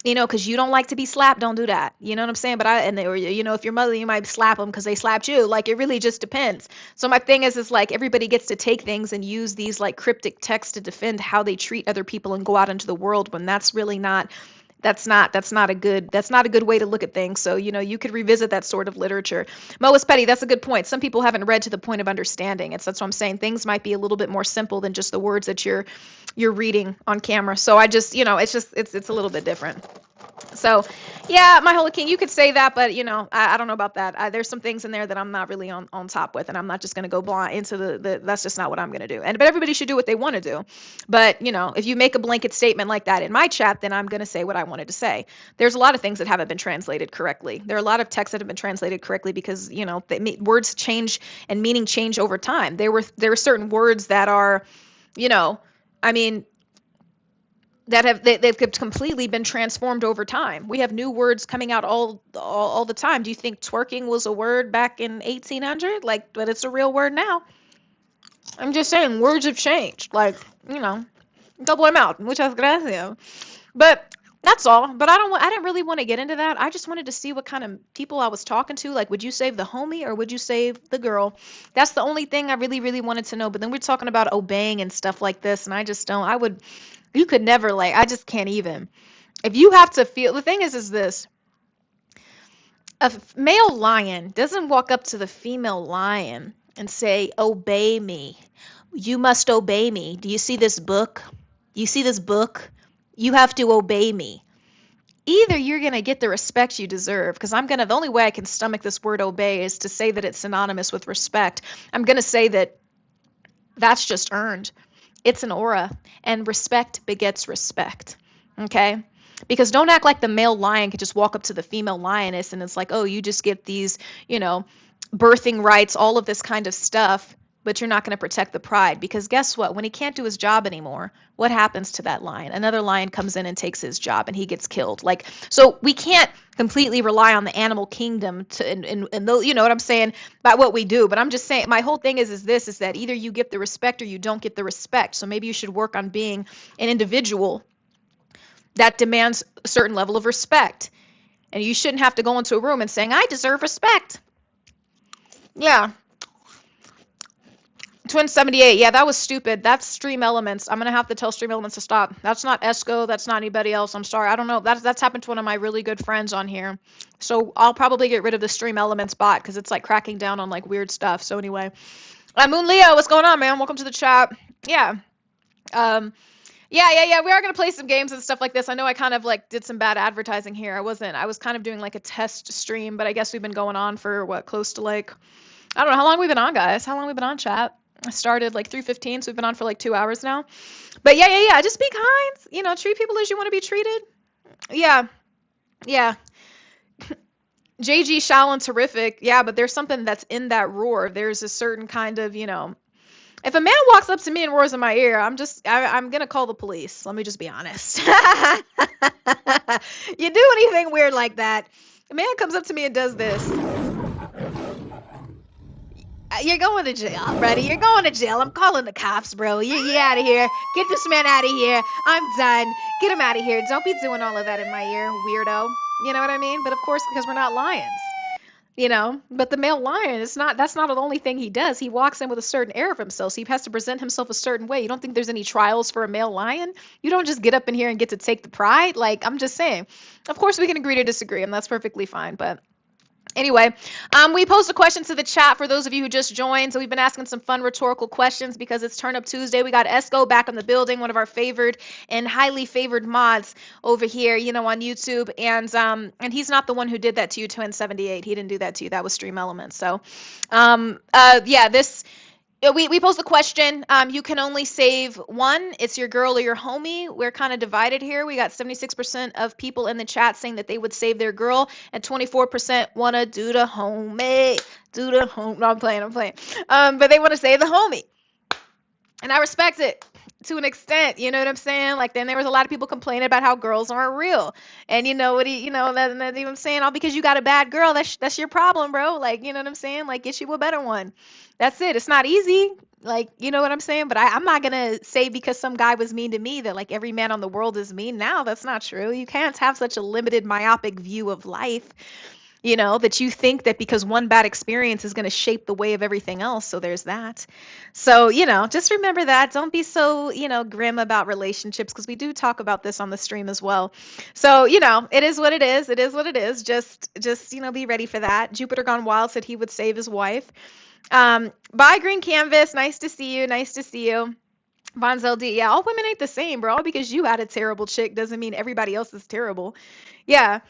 because you don't like to be slapped, don't do that. You know what I'm saying? But or if your mother, you might slap them because they slapped you. Like, it really just depends. So my thing is like, everybody gets to take things and use these like cryptic texts to defend how they treat other people and go out into the world, when that's really not. That's not a good way to look at things. So, you could revisit that sort of literature. Moas Petty, that's a good point. Some people haven't read to the point of understanding. That's what I'm saying. Things might be a little bit more simple than just the words that you're reading on camera. So I just, it's a little bit different. So, yeah, my Holy King, you could say that, but I don't know about that. There's some things in there that I'm not really on top with, and I'm not just going to go blind into the. That's just not what I'm going to do. But everybody should do what they want to do. But if you make a blanket statement like that in my chat, then I'm going to say what I wanted to say. There's a lot of things that haven't been translated correctly. There are a lot of texts that have been translated correctly because words change and meaning change over time. There are certain words that are, I mean, they've completely been transformed over time. We have new words coming out all the time. Do you think twerking was a word back in 1800? Like, but it's a real word now. I'm just saying, words have changed. Like, double them out. Muchas gracias. But that's all. But I didn't really want to get into that. I just wanted to see what kind of people I was talking to. Like, would you save the homie or would you save the girl? That's the only thing I really, really wanted to know. But then we're talking about obeying and stuff like this, and I just don't. You could never, like, I just can't even. If you have to feel, the thing is this: a male lion doesn't walk up to the female lion and say, obey me. You must obey me. Do you see this book? You see this book? You have to obey me. Either you're going to get the respect you deserve, because the only way I can stomach this word obey is to say that it's synonymous with respect. I'm going to say that that's just earned. It's an aura, and respect begets respect. Okay? Because don't act like the male lion could just walk up to the female lioness and it's like, oh, you just get these, birthing rights, all of this kind of stuff. but you're not going to protect the pride, because guess what? When he can't do his job anymore, what happens to that lion? Another lion comes in and takes his job and he gets killed. Like, so we can't completely rely on the animal kingdom to, and you know what I'm saying, about what we do. But I'm just saying, my whole thing is that either you get the respect or you don't get the respect. So maybe you should work on being an individual that demands a certain level of respect. And you shouldn't have to go into a room and saying, I deserve respect. Yeah. Twin 78. Yeah, that was stupid. That's Stream Elements. I'm going to have to tell Stream Elements to stop. That's not Esco. That's not anybody else. I'm sorry. I don't know. That's happened to one of my really good friends on here. So I'll probably get rid of the Stream Elements bot because it's like cracking down on like weird stuff. So anyway, Moon Leo, what's going on, man? Welcome to the chat. Yeah. Yeah. We are gonna play some games and stuff like this. I know I kind of like did some bad advertising here. I was kind of doing like a test stream, but I guess we've been going on for what, close to like, I don't know how long we've been on, guys. How long we've been on, chat? I started like 3:15, so we've been on for like 2 hours now. But yeah. Just be kind. You know, treat people as you want to be treated. Yeah. JG Shallon, terrific. Yeah, but there's something that's in that roar. There's a certain kind of, if a man walks up to me and roars in my ear, I'm gonna call the police. Let me just be honest. You do anything weird like that, a man comes up to me and does this, you're going to jail, buddy. You're going to jail. I'm calling the cops, bro. You out of here. Get this man out of here. I'm done. Get him out of here. Don't be doing all of that in my ear, weirdo. You know what I mean? But of course, because we're not lions. But the male lion that's not the only thing he does. He walks in with a certain air of himself, so he has to present himself a certain way. You don't think there's any trials for a male lion? You don't just get up in here and get to take the pride. Like, I'm just saying, of course we can agree to disagree, and that's perfectly fine. But anyway, we posed a question to the chat for those of you who just joined. So we've been asking some fun rhetorical questions because it's Turn Up Tuesday. We got Esco back in the building, one of our favored and highly favored mods over here, on YouTube. And he's not the one who did that to you, Twin 78. He didn't do that to you. That was Stream Elements. So, yeah, this. We posed the question. You can only save one. It's your girl or your homie. We're kind of divided here. We got 76% of people in the chat saying that they would save their girl, and 24% want to do the homie. Do the home. No, I'm playing. But they want to save the homie. And I respect it to an extent, you know what I'm saying? Like, then there was a lot of people complaining about how girls aren't real. And that's even saying, all because you got a bad girl, that's your problem, bro. Like, you know what I'm saying? Like, get you a better one. That's it. It's not easy. Like, you know what I'm saying? But I'm not going to say because some guy was mean to me that like every man on the world is mean. Now, that's not true. You can't have such a limited myopic view of life. That you think that because one bad experience is going to shape the way of everything else. So there's that. So, just remember that. Don't be so, grim about relationships, because we do talk about this on the stream as well. So, it is what it is. It is what it is. Just, be ready for that. Jupiter Gone Wild said he would save his wife. Bye, Green Canvas. Nice to see you. Von Zeldi. Yeah, all women ain't the same, bro. All because you had a terrible chick doesn't mean everybody else is terrible. Yeah.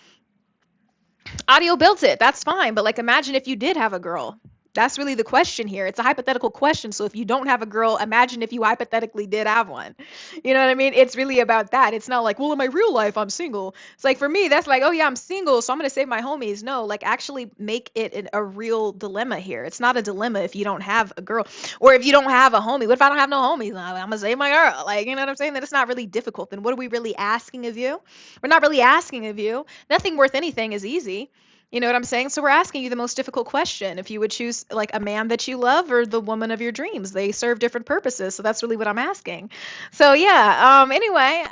Audio built it. That's fine. But like, imagine if you did have a girl. That's really the question here. It's a hypothetical question. So if you don't have a girl, imagine if you hypothetically did have one. You know what I mean? It's really about that. It's not like, well, in my real life, I'm single. It's like, for me, that's like, oh yeah, I'm single, so I'm going to save my homies. No, like, actually make it a real dilemma here. It's not a dilemma if you don't have a girl, or if you don't have a homie. What if I don't have no homies? I'm going to save my girl. Like, you know what I'm saying? That it's not really difficult. Then what are we really asking of you? We're not really asking of you. Nothing worth anything is easy. You know what I'm saying? So we're asking you the most difficult question. If you would choose like a man that you love or the woman of your dreams, they serve different purposes. So that's really what I'm asking. So yeah. Anyway,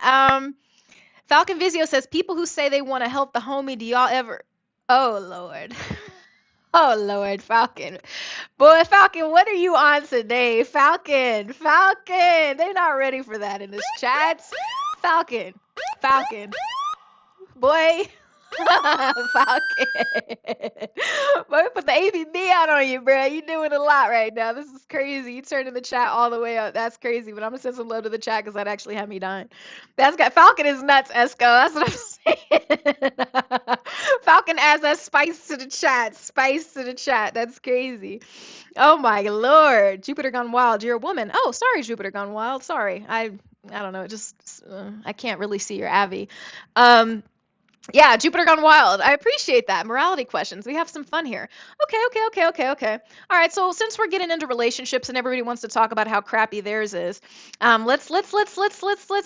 Falcon Vizio says, people who say they want to help the homie, do y'all ever? Oh Lord. Oh Lord, Falcon. Boy, Falcon, what are you on today? Falcon. They're not ready for that in this chat. Falcon. Boy. Falcon. Boy, put the ABB out on you, bro. You doing a lot right now. This is crazy. You turning the chat all the way up. That's crazy. But I'm gonna send some love to the chat because that actually had me dying. Falcon is nuts, Esco. That's what I'm saying. Falcon adds that spice to the chat. That's crazy. Oh my Lord. Jupiter Gone Wild. You're a woman. Oh, sorry, Jupiter Gone Wild. Sorry. I don't know. I can't really see your Avi. Yeah, Jupiter Gone Wild. I appreciate that. Morality questions. We have some fun here. Okay. All right. So since we're getting into relationships and everybody wants to talk about how crappy theirs is, let's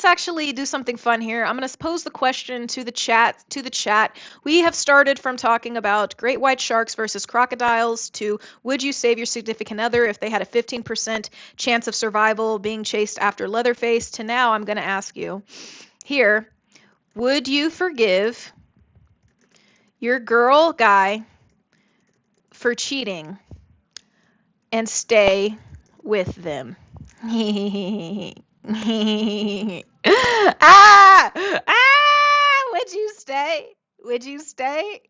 actually do something fun here. I'm gonna pose the question to the chat. We have started from talking about great white sharks versus crocodiles to would you save your significant other if they had a 15% chance of survival being chased after Leatherface to now I'm gonna ask you here. Would you forgive your girl guy for cheating and stay with them? ah! Ah! Would you stay? Would you stay?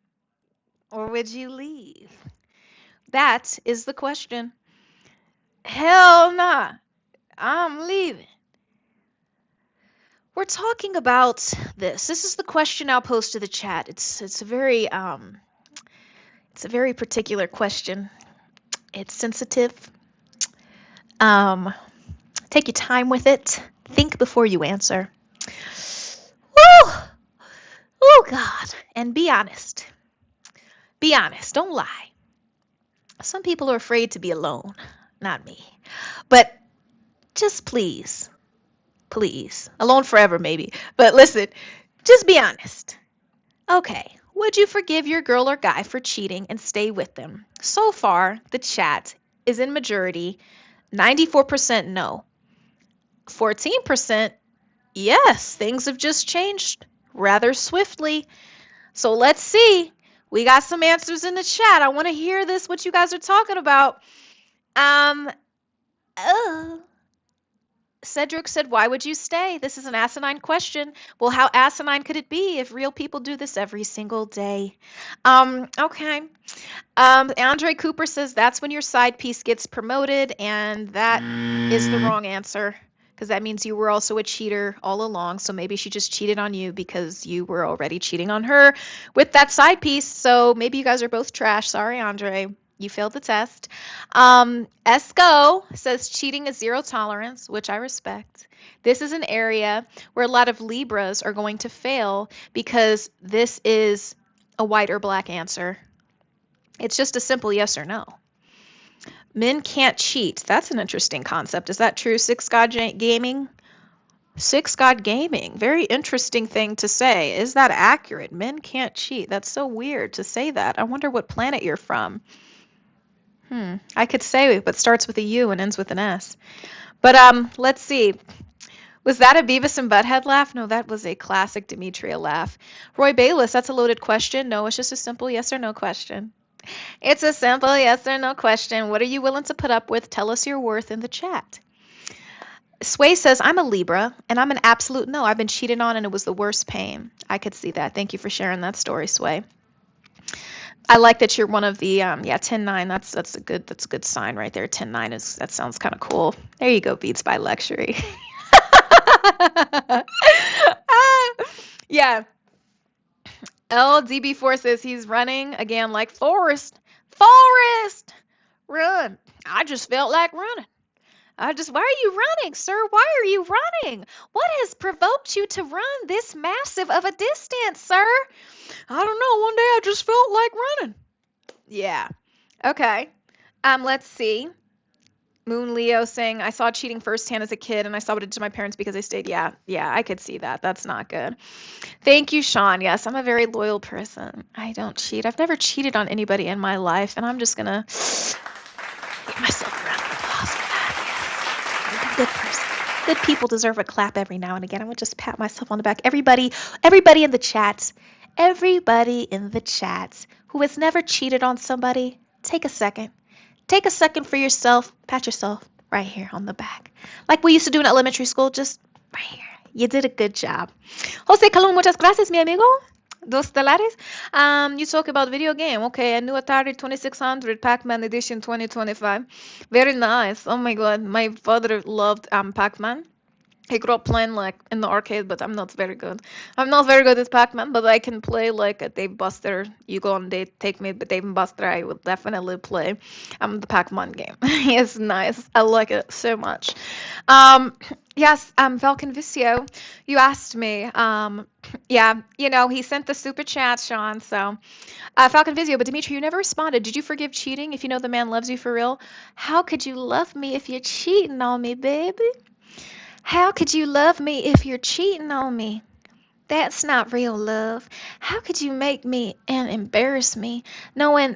Or would you leave? That is the question. Hell nah. I'm leaving. We're talking about this. This is the question I'll post to the chat. It's a very particular question. It's sensitive. Um, Take your time with it. Think before you answer. Woo! Oh God. And be honest. Be honest. Don't lie. Some people are afraid to be alone. Not me. But just please, alone forever maybe. But listen, just be honest. Okay. Would you forgive your girl or guy for cheating and stay with them? So far, the chat is in majority 94% no. 14% yes, things have just changed rather swiftly. So let's see. We got some answers in the chat. I want to hear this, what you guys are talking about. Oh. Cedric said, why would you stay? This is an asinine question. Well, how asinine could it be if real people do this every single day? Okay. Andre Cooper says that's when your side piece gets promoted, and that is the wrong answer because that means you were also a cheater all along. So maybe she just cheated on you because you were already cheating on her with that side piece. So maybe you guys are both trash. Sorry, Andre. You failed the test. Esco says cheating is zero tolerance, which I respect. This is an area where a lot of Libras are going to fail because this is a white or black answer. It's just a simple yes or no. Men can't cheat. That's an interesting concept. Is that true, Six God Gaming? Six God Gaming. Very interesting thing to say. Is that accurate? Men can't cheat. That's so weird to say that. I wonder what planet you're from. I could say, but starts with a U and ends with an S. But let's see. Was that a Beavis and Butthead laugh? No, that was a classic Demetria laugh. Roy Bayless, that's a loaded question. No, it's just a simple yes or no question. It's a simple yes or no question. What are you willing to put up with? Tell us your worth in the chat. Sway says, I'm a Libra, and I'm an absolute no. I've been cheated on, and it was the worst pain. I could see that. Thank you for sharing that story, Sway. I like that you're one of the 10-9. That's a good sign right there. 10-9 that sounds kind of cool. There you go, Beats by Luxury. Yeah. LDB4 says he's running again like Forrest. Forrest! Run. I just felt like running. Why are you running, sir? Why are you running? What has provoked you to run this massive of a distance, sir? I don't know. One day I just felt like running. Yeah. Okay. Let's see. Moon Leo saying, I saw cheating firsthand as a kid and I saw what it did to my parents because they stayed. Yeah, I could see that. That's not good. Thank you, Sean. Yes, I'm a very loyal person. I don't cheat. I've never cheated on anybody in my life, and I'm just going to give myself a round of applause for that. Yes. I'm a good person. Good people deserve a clap every now and again. I'm going to just pat myself on the back. Everybody in the chat, who has never cheated on somebody, take a second. Take a second for yourself. Pat yourself right here on the back. Like we used to do in elementary school, just right here. You did a good job. Jose Calum, muchas gracias, mi amigo. Dos dólares. You talk about video game. Okay, a new Atari 2600 Pac-Man Edition 2025. Very nice. Oh my god, my father loved Pac-Man. He grew up playing like in the arcade, but I'm not very good. I'm not very good at Pac-Man, but I can play like a Dave Buster. You go on date, take me, but Dave and Buster, I would definitely play. The Pac-Man game. It's nice. I like it so much. Yes, Falcon Vicio, you asked me. Yeah, he sent the super chat, Sean. So, Falcon Vicio, but Demetria, you never responded. Did you forgive cheating if you know the man loves you for real? How could you love me if you're cheating on me, baby? How could you love me if you're cheating on me? That's not real love. How could you make me and embarrass me knowing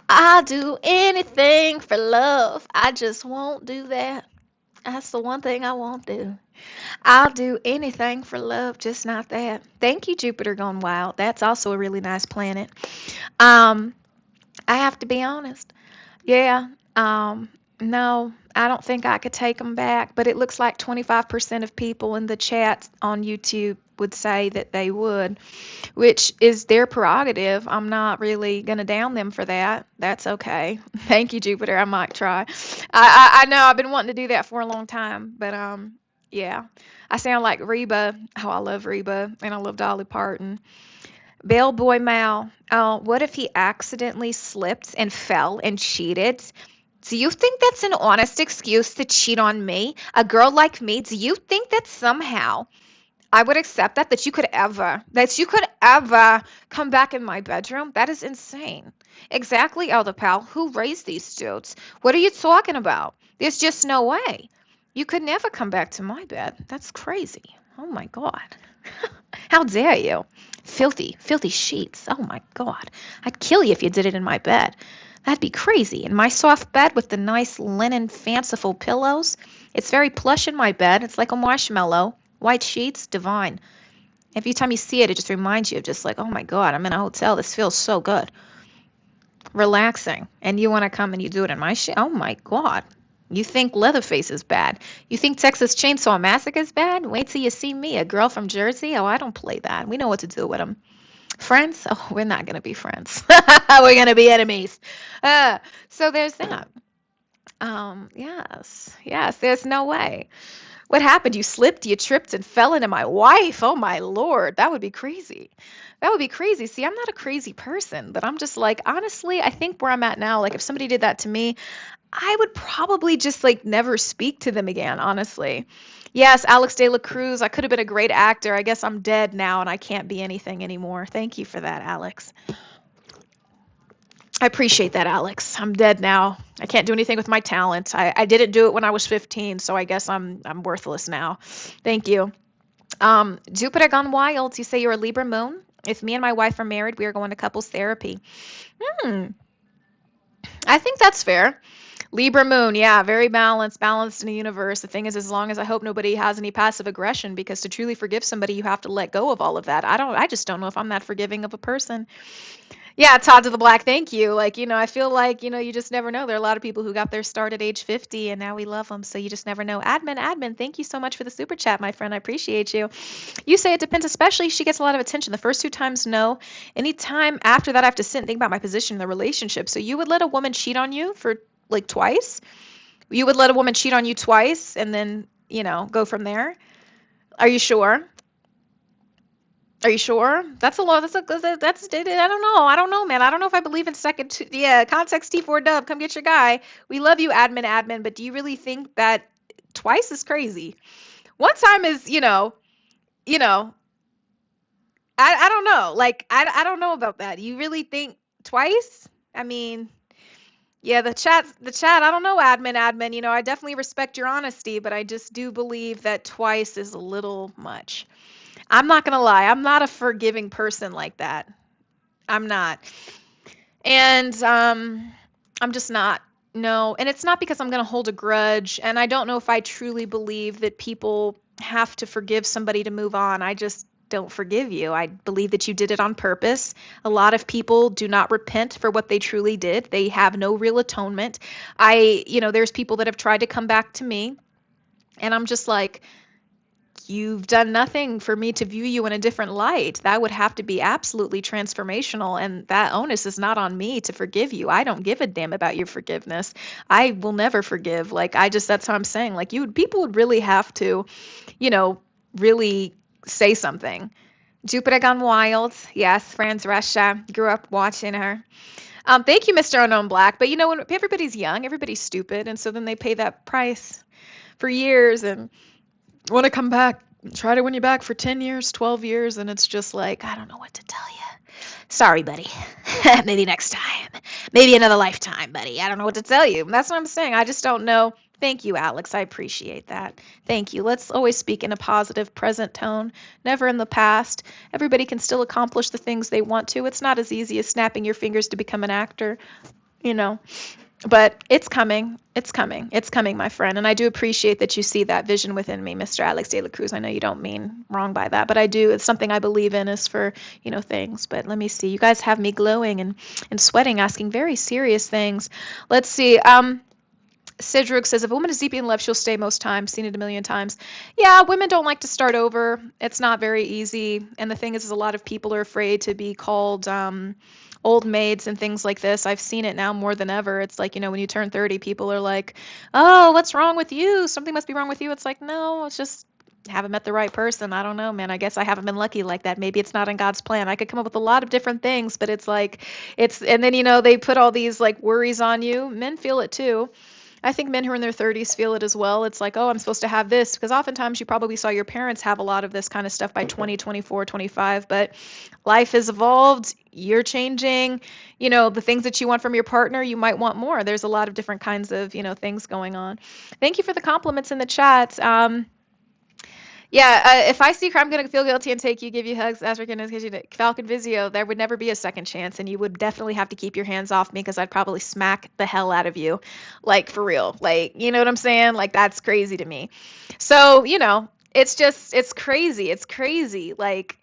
I'll do anything for love? I just won't do that. That's the one thing I won't do. I'll do anything for love, just not that. Thank you, Jupiter Gone Wild. That's also a really nice planet. Um, I have to be honest. Yeah. No, I don't think I could take them back, but it looks like 25% of people in the chat on YouTube would say that they would, which is their prerogative. I'm not really going to down them for that. That's okay. Thank you, Jupiter. I might try. I know I've been wanting to do that for a long time, but yeah. I sound like Reba. Oh, I love Reba, and I love Dolly Parton. Bellboy Mal. Oh, what if he accidentally slipped and fell and cheated? Do you think that's an honest excuse to cheat on me? A girl like me? Do you think that somehow I would accept that you could ever come back in my bedroom? That is insane. Exactly, Elder Pal. Who raised these dudes? What are you talking about? There's just no way. You could never come back to my bed. That's crazy. Oh my God. How dare you? Filthy, filthy sheets. Oh my God. I'd kill you if you did it in my bed. That'd be crazy. In my soft bed with the nice linen fanciful pillows. It's very plush in my bed. It's like a marshmallow. White sheets, divine. Every time you see it, it just reminds you of just like, oh my God, I'm in a hotel. This feels so good. Relaxing. And you want to come and you do it in my shit? Oh my God. You think Leatherface is bad. You think Texas Chainsaw Massacre is bad? Wait till you see me, a girl from Jersey. Oh, I don't play that. We know what to do with them. Friends? Oh, we're not going to be friends. We're going to be enemies. Uh, so there's that. Yes, yes, there's no way. What happened? You slipped, you tripped, and fell into my wife. Oh my Lord, that would be crazy. That would be crazy. See, I'm not a crazy person, but I'm just like, honestly, I think where I'm at now, like if somebody did that to me, I would probably just like never speak to them again, honestly. Yes, Alex de la Cruz, I could have been a great actor. I guess I'm dead now and I can't be anything anymore. Thank you for that, Alex. I appreciate that, Alex. I'm dead now. I can't do anything with my talent. I didn't do it when I was 15, so I guess I'm worthless now. Thank you. Jupiter Gone Wild, you say you're a Libra moon? If me and my wife are married, we are going to couples therapy. Hmm, I think that's fair. Libra moon, yeah, very balanced, balanced in the universe. The thing is, as long as I hope nobody has any passive aggression, because to truly forgive somebody, you have to let go of all of that. I just don't know if I'm that forgiving of a person. Yeah, Todd to the Black, thank you. Like, I feel like, you just never know. There are a lot of people who got their start at age 50 and now we love them. So you just never know. Admin, thank you so much for the super chat, my friend. I appreciate you. You say it depends, especially she gets a lot of attention. The first two times, no. Anytime after that, I have to sit and think about my position in the relationship. So you would let a woman cheat on you for like twice? You would let a woman cheat on you twice and then, go from there? Are you sure? Are you sure? That's a lot. That's I don't know. I don't know, man. I don't know if I believe in yeah, context T4 dub. Come get your guy. We love you, admin, but do you really think that twice is crazy? One time is, you know, I don't know. Like I don't know about that. You really think twice? I mean, yeah, the chat, I don't know, admin, I definitely respect your honesty, but I just do believe that twice is a little much. I'm not gonna lie, I'm not a forgiving person like that. I'm not. And I'm just not. No. And it's not because I'm going to hold a grudge. And I don't know if I truly believe that people have to forgive somebody to move on. I just don't forgive you. I believe that you did it on purpose. A lot of people do not repent for what they truly did. They have no real atonement. There's people that have tried to come back to me, and I'm just like, you've done nothing for me to view you in a different light. That would have to be absolutely transformational. And that onus is not on me to forgive you. I don't give a damn about your forgiveness. I will never forgive. That's how I'm saying. Like, people would really have to, you know, really say something. Jupiter Gone Wild. Yes, Franz Russia. Grew up watching her. Thank you, Mr. Unknown Black. But when everybody's young, everybody's stupid. And so then they pay that price for years. And Want to come back, try to win you back for 10 years, 12 years, and it's just like, I don't know what to tell you. Sorry, buddy. Maybe next time. Maybe another lifetime, buddy. I don't know what to tell you. That's what I'm saying. I just don't know. Thank you, Alex. I appreciate that. Thank you. Let's always speak in a positive present tone, never in the past. Everybody can still accomplish the things they want to. It's not as easy as snapping your fingers to become an actor, you know. But it's coming. It's coming. It's coming, my friend. And I do appreciate that you see that vision within me, Mr. Alex de la Cruz. I know you don't mean wrong by that, but I do. It's something I believe in is for, things. But let me see. You guys have me glowing and sweating, asking very serious things. Let's see. Sidrug says, if a woman is deeply in love, she'll stay most times. Seen it a million times. Yeah, women don't like to start over. It's not very easy. And the thing is a lot of people are afraid to be called old maids and things like this. I've seen it now more than ever. It's like, when you turn 30, people are like, oh, what's wrong with you? Something must be wrong with you. It's like, no, it's just haven't met the right person. I don't know, man. I guess I haven't been lucky like that. Maybe it's not in God's plan. I could come up with a lot of different things, but it's like, and then, they put all these like worries on you. Men feel it too. I think men who are in their 30s feel it as well. It's like, oh, I'm supposed to have this, because oftentimes you probably saw your parents have a lot of this kind of stuff by 20, 24, 25, but life has evolved. You're changing. The things that you want from your partner, you might want more. There's a lot of different kinds of, things going on. Thank you for the compliments in the chat. Yeah, if I see her, I'm gonna feel guilty and take you, give you hugs, African, Falcon Vizio. There would never be a second chance, and you would definitely have to keep your hands off me because I'd probably smack the hell out of you, like for real. Like, you know what I'm saying? Like that's crazy to me. So, it's crazy. It's crazy. Like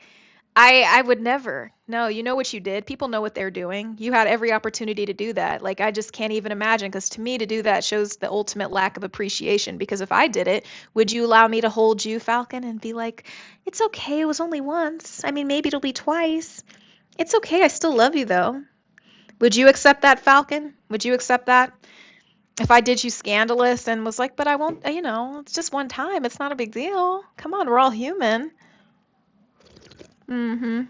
I would never. No, you know what you did. People know what they're doing. You had every opportunity to do that. Like I just can't even imagine, because to me to do that shows the ultimate lack of appreciation, because if I did it, would you allow me to hold you, Falcon, and be like, "It's okay. It was only once. I mean, maybe it'll be twice. It's okay. I still love you though." Would you accept that, Falcon? Would you accept that? If I did you scandalous and was like, "But I won't, it's just one time. It's not a big deal. Come on, we're all human." Mhm.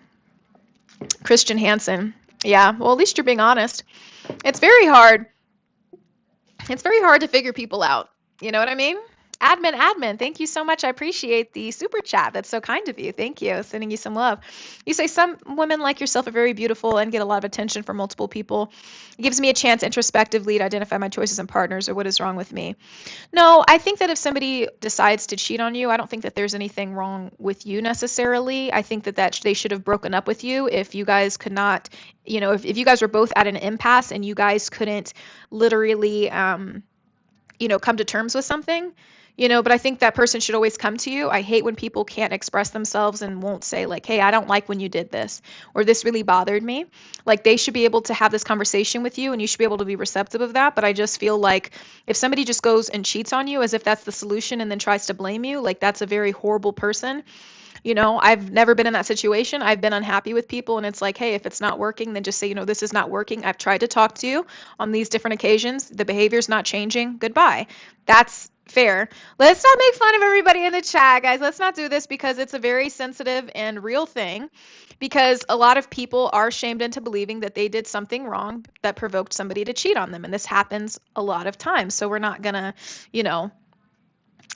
Christian Hansen. Yeah, well, at least you're being honest. It's very hard. It's very hard to figure people out. You know what I mean? Admin, thank you so much. I appreciate the super chat. That's so kind of you. Thank you. Sending you some love. You say some women like yourself are very beautiful and get a lot of attention from multiple people. It gives me a chance introspectively to identify my choices and partners or what is wrong with me. No, I think that if somebody decides to cheat on you, I don't think that there's anything wrong with you necessarily. I think that they should have broken up with you if you guys could not, if you guys were both at an impasse and you guys couldn't literally, come to terms with something. But I think that person should always come to you. I hate when people can't express themselves and won't say like, hey, I don't like when you did this, or this really bothered me. Like they should be able to have this conversation with you and you should be able to be receptive of that. But I just feel like if somebody just goes and cheats on you as if that's the solution and then tries to blame you, like that's a very horrible person. I've never been in that situation. I've been unhappy with people and it's like, hey, if it's not working, then just say, this is not working. I've tried to talk to you on these different occasions. The behavior's not changing. Goodbye. That's fair. Let's not make fun of everybody in the chat, guys. Let's not do this because it's a very sensitive and real thing, because a lot of people are shamed into believing that they did something wrong that provoked somebody to cheat on them. And this happens a lot of times. So we're not gonna,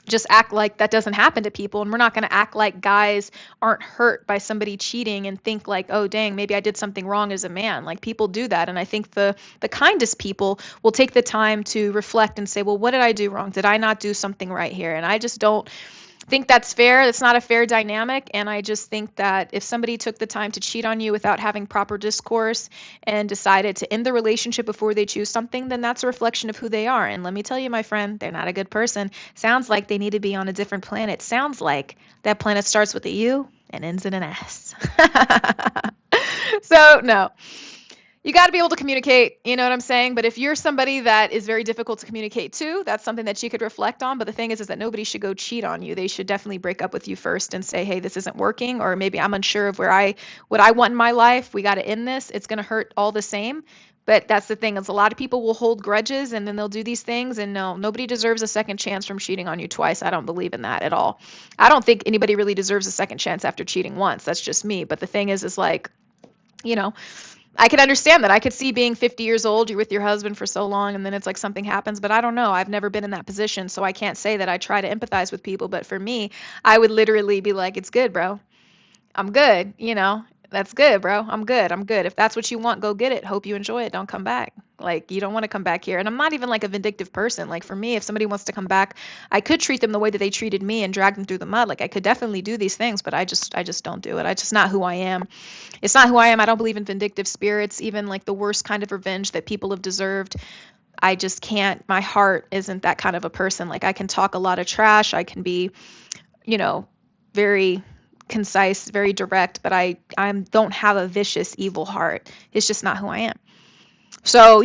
just act like that doesn't happen to people, and we're not going to act like guys aren't hurt by somebody cheating and think like, oh dang, maybe I did something wrong as a man. Like people do that, and I think the kindest people will take the time to reflect and say, well, what did I do wrong? Did I not do something right here? And I just don't think that's fair. It's not a fair dynamic. And I just think that if somebody took the time to cheat on you without having proper discourse and decided to end the relationship before they choose something, then that's a reflection of who they are. And let me tell you, my friend, they're not a good person. Sounds like they need to be on a different planet. Sounds like that planet starts with a U and ends in an S. So no. You got to be able to communicate, you know what I'm saying? But if you're somebody that is very difficult to communicate to, that's something that you could reflect on. But the thing is that nobody should go cheat on you. They should definitely break up with you first and say, hey, this isn't working, or maybe I'm unsure of what I want in my life. We got to end this. It's going to hurt all the same. But that's the thing, is a lot of people will hold grudges and then they'll do these things, and no, nobody deserves a second chance from cheating on you twice. I don't believe in that at all. I don't think anybody really deserves a second chance after cheating once. That's just me. But the thing is like, you know, I could understand that. I could see being 50 years old, you're with your husband for so long, and then it's like something happens, but I don't know. I've never been in that position, so I can't say that I try to empathize with people. But for me, I would literally be like, it's good, bro. I'm good, you know. That's good, bro. I'm good. I'm good. If that's what you want, go get it. Hope you enjoy it. Don't come back. Like you don't want to come back here. And I'm not even like a vindictive person. Like for me, if somebody wants to come back, I could treat them the way that they treated me and drag them through the mud. Like I could definitely do these things, but I just don't do it. I just not who I am. It's not who I am. I don't believe in vindictive spirits, even like the worst kind of revenge that people have deserved. I just can't. My heart isn't that kind of a person. Like I can talk a lot of trash. I can be, you know, very concise, very direct, but I don't have a vicious, evil heart. It's just not who I am. So,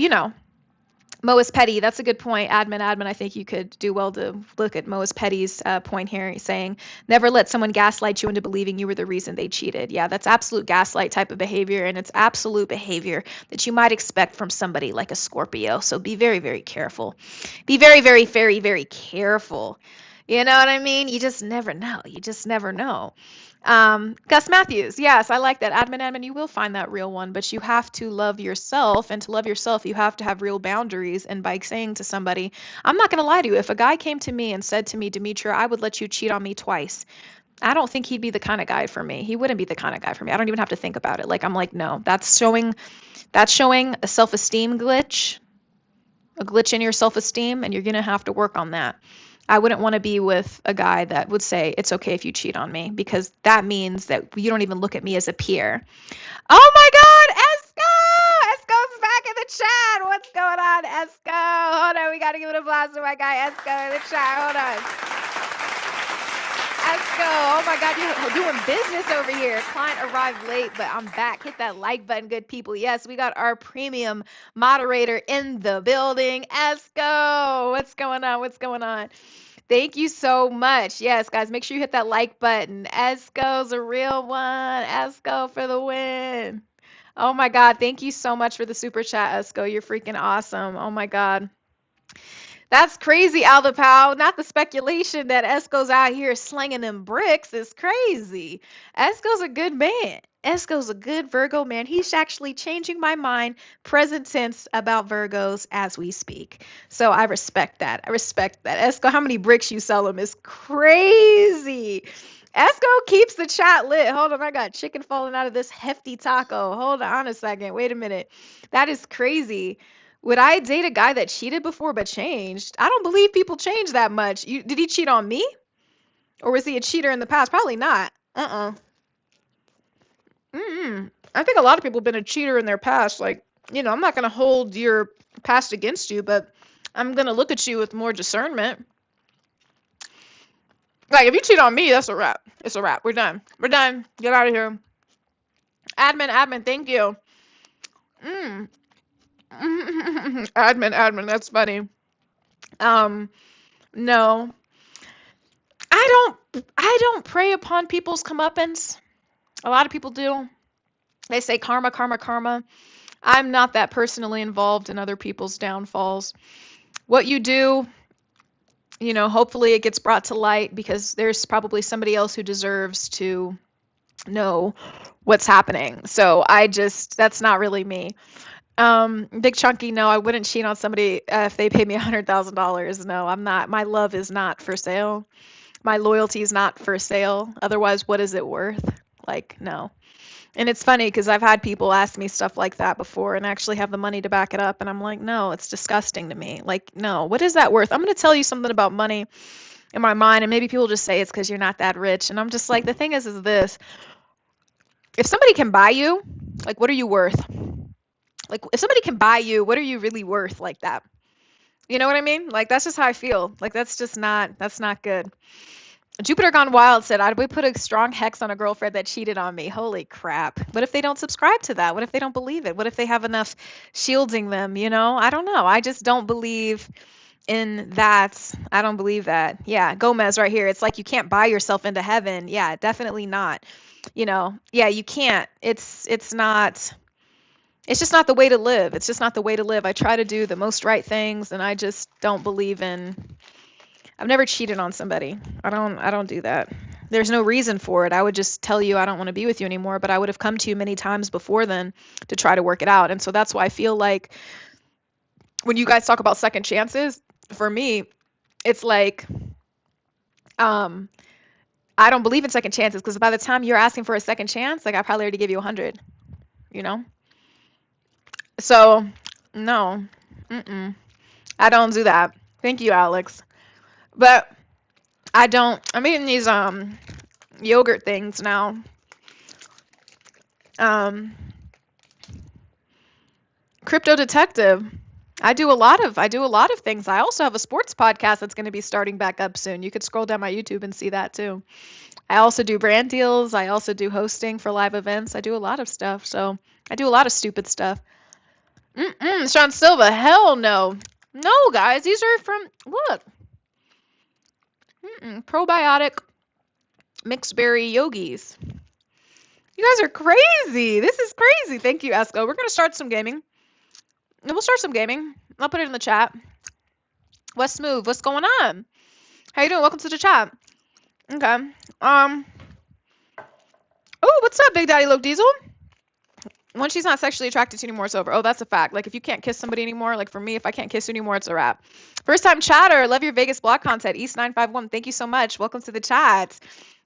Mo is petty. That's a good point. Admin. I think you could do well to look at Mo is petty's point here. He's saying, never let someone gaslight you into believing you were the reason they cheated. Yeah, that's absolute gaslight type of behavior, and it's absolute behavior that you might expect from somebody like a Scorpio. So be very, very careful. Be very, very, very, very careful. You know what I mean? You just never know. You just never know. Gus Matthews, yes, I like that. Admin, you will find that real one, but you have to love yourself, and to love yourself, you have to have real boundaries. And by saying to somebody, I'm not going to lie to you, if a guy came to me and said to me, Demetria, I would let you cheat on me twice, I don't think he'd be the kind of guy for me. He wouldn't be the kind of guy for me. I don't even have to think about it. Like, I'm like, no, that's showing a self-esteem glitch, a glitch in your self-esteem, and you're going to have to work on that. I wouldn't want to be with a guy that would say it's okay if you cheat on me, because that means that you don't even look at me as a peer. Oh my God, Esco! Esco's back in the chat. What's going on, Esco? Hold on, we got to give an applause to my guy Esco in the chat. Hold on. Esco, oh my God, you're doing business over here. Client arrived late, but I'm back. Hit that like button, good people. Yes, we got our premium moderator in the building. Esco, what's going on? What's going on? Thank you so much. Yes, guys, make sure you hit that like button. Esco's a real one. Esco for the win. Oh my God, thank you so much for the super chat, Esco. You're freaking awesome. Oh my God. That's crazy, Alda Powell. Not the speculation that Esco's out here slinging them bricks is crazy. Esco's a good man. Esco's a good Virgo man. He's actually changing my mind, present tense, about Virgos as we speak. So I respect that. I respect that. Esco, how many bricks you sell him is crazy. Esco keeps the chat lit. Hold on, I got chicken falling out of this hefty taco. Hold on a second. Wait a minute. That is crazy. Would I date a guy that cheated before but changed? I don't believe people change that much. Did he cheat on me? Or was he a cheater in the past? Probably not. I think a lot of people have been a cheater in their past. Like, I'm not going to hold your past against you, but I'm going to look at you with more discernment. Like, if you cheat on me, that's a wrap. It's a wrap. We're done. We're done. Get out of here. Admin, thank you. Admin, that's funny. No. I don't prey upon people's comeuppance. A lot of people do. They say karma, karma, karma. I'm not that personally involved in other people's downfalls. What you do, hopefully it gets brought to light, because there's probably somebody else who deserves to know what's happening. So that's not really me. Big Chunky, no, I wouldn't cheat on somebody if they paid me $100,000. No, I'm not. My love is not for sale. My loyalty is not for sale. Otherwise, what is it worth? Like, no. And it's funny because I've had people ask me stuff like that before and actually have the money to back it up. And I'm like, no, it's disgusting to me. Like, no, what is that worth? I'm going to tell you something about money in my mind. And maybe people just say it's because you're not that rich. And I'm just like, the thing is this. If somebody can buy you, like, what are you worth? Like, if somebody can buy you, what are you really worth like that? You know what I mean? Like, that's just how I feel. Like, that's not good. Jupiter Gone Wild said, I would put a strong hex on a girlfriend that cheated on me. Holy crap. What if they don't subscribe to that? What if they don't believe it? What if they have enough shielding them? I don't know. I just don't believe in that. I don't believe that. Yeah, Gomez right here. It's like you can't buy yourself into heaven. Yeah, definitely not. Yeah, you can't. It's just not the way to live. It's just not the way to live. I try to do the most right things, and I just don't believe in. I've never cheated on somebody. I don't do that. There's no reason for it. I would just tell you I don't want to be with you anymore, but I would have come to you many times before then to try to work it out. And so that's why I feel like when you guys talk about second chances, for me, it's like um I don't believe in second chances because by the time you're asking for a second chance, like I probably already gave you 100, you know? So, no. Mm-mm. I don't do that. Thank you, Alex. But I'm eating these yogurt things now. Um Crypto Detective. I do a lot of things. I also have a sports podcast that's going to be starting back up soon. You could scroll down my YouTube and see that too. I also do brand deals. I also do hosting for live events. I do a lot of stuff. So I do a lot of stupid stuff. Sean Silva, hell no. No, guys, these are from, look, probiotic mixed berry yogis. You guys are crazy. This is crazy. Thank you, Esco. We're going to start some gaming. We'll start some gaming. I'll put it in the chat. What's smooth? What's going on? How you doing? Welcome to the chat. Okay. Oh, what's up, Big Daddy Luke Diesel? When she's not sexually attracted to you anymore, it's over. Oh, that's a fact. Like, if you can't kiss somebody anymore, like for me, if I can't kiss you anymore, it's a wrap. First time chatter. Love your Vegas blog content. East951. Thank you so much. Welcome to the chat.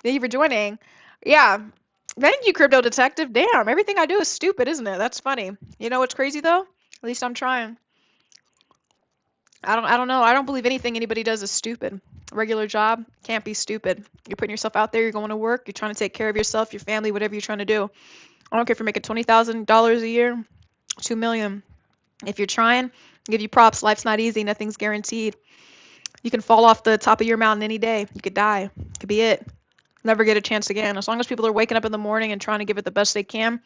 Thank you for joining. Yeah. Thank you, Crypto Detective. Damn, everything I do is stupid, isn't it? That's funny. You know what's crazy though? At least I'm trying. I don't know. I don't believe anything anybody does is stupid. A regular job can't be stupid. You're putting yourself out there, you're going to work, you're trying to take care of yourself, your family, whatever you're trying to do. I don't care if you're making $20,000 a year, 2 million. If you're trying, give you props. Life's not easy, nothing's guaranteed. You can fall off the top of your mountain any day. You could die. Could be it. Never get a chance again. As long as people are waking up in the morning and trying to give it the best they can,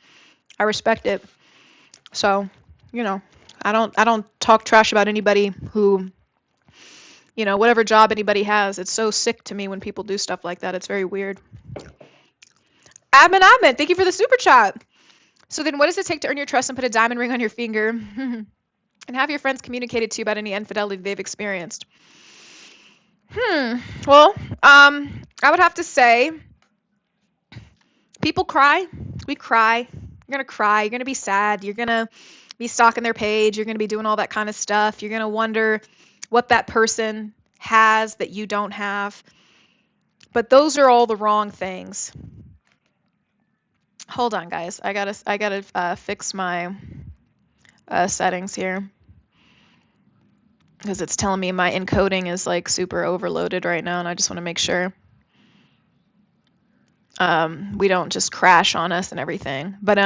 I respect it. So, you know, I don't talk trash about anybody who, whatever job anybody has. It's so sick to me when people do stuff like that. It's very weird. Admin, thank you for the super chat. So then what does it take to earn your trust and put a diamond ring on your finger and have your friends communicated to you about any infidelity they've experienced? Well, I would have to say people cry. We cry. You're going to cry. You're going to be sad. You're going to be stalking their page. You're going to be doing all that kind of stuff. You're going to wonder what that person has that you don't have. But those are all the wrong things. Hold on, guys. I gotta fix my settings here because it's telling me my encoding is like super overloaded right now, and I just want to make sure we don't just crash on us and everything. But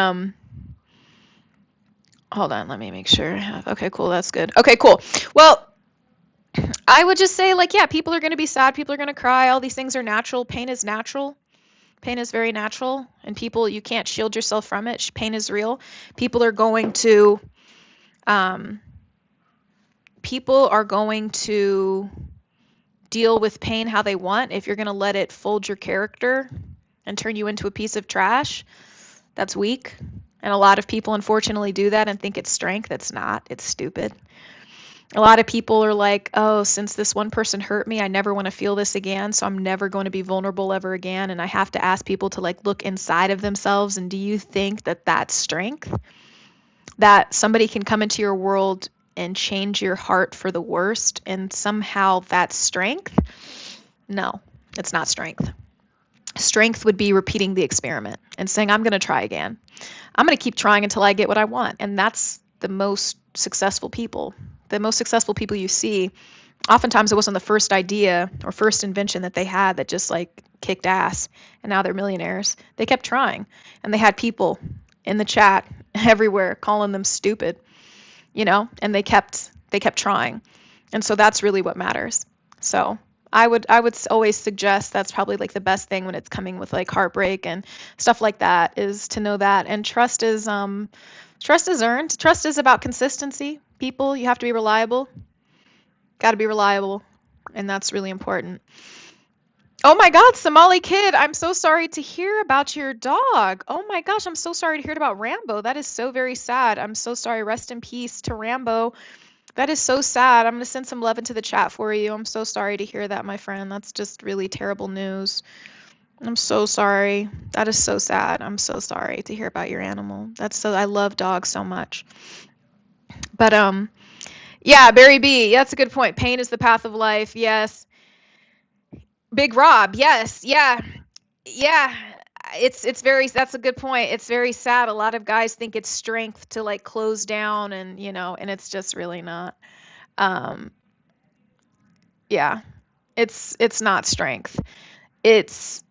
hold on, let me make sure. Okay, cool. That's good. Okay, cool. Well, I would just say, like, yeah, people are going to be sad. People are going to cry. All these things are natural. Pain is natural. Pain is very natural, and people, you can't shield yourself from it. Pain is real. People are going to deal with pain how they want. If you're going to let it fold your character and turn you into a piece of trash, that's weak. And a lot of people unfortunately do that and think it's strength. It's not. It's stupid. A lot of people are like, oh, since this one person hurt me, I never want to feel this again, so I'm never going to be vulnerable ever again. And I have to ask people to like look inside of themselves. And do you think that that's strength? That somebody can come into your world and change your heart for the worst and somehow that's strength? No, it's not strength. Strength would be repeating the experiment and saying, I'm going to try again. I'm going to keep trying until I get what I want. And that's the most successful people. The most successful people you see, oftentimes it wasn't the first idea or first invention that they had that just like kicked ass and now they're millionaires. They kept trying and they had people in the chat everywhere calling them stupid, and they kept trying. And so that's really what matters. So I would always suggest that's probably like the best thing when it's coming with like heartbreak and stuff like that is to know that. And trust is earned. Trust is about consistency. People, you have to be reliable. Got to be reliable, and that's really important. Oh my God, Somali Kid, I'm so sorry to hear about your dog. Oh my gosh, I'm so sorry to hear about Rambo. That is so very sad. I'm so sorry. Rest in peace to Rambo. That is so sad. I'm going to send some love into the chat for you. I'm so sorry to hear that, my friend. That's just really terrible news. I'm so sorry. That is so sad. I'm so sorry to hear about your animal. I love dogs so much. But yeah, Barry B, that's a good point. Pain is the path of life. Yes. Big Rob. Yes. Yeah. Yeah. It's very that's a good point. It's very sad. A lot of guys think it's strength to like close down and, and it's just really not. Um yeah. It's not strength. It's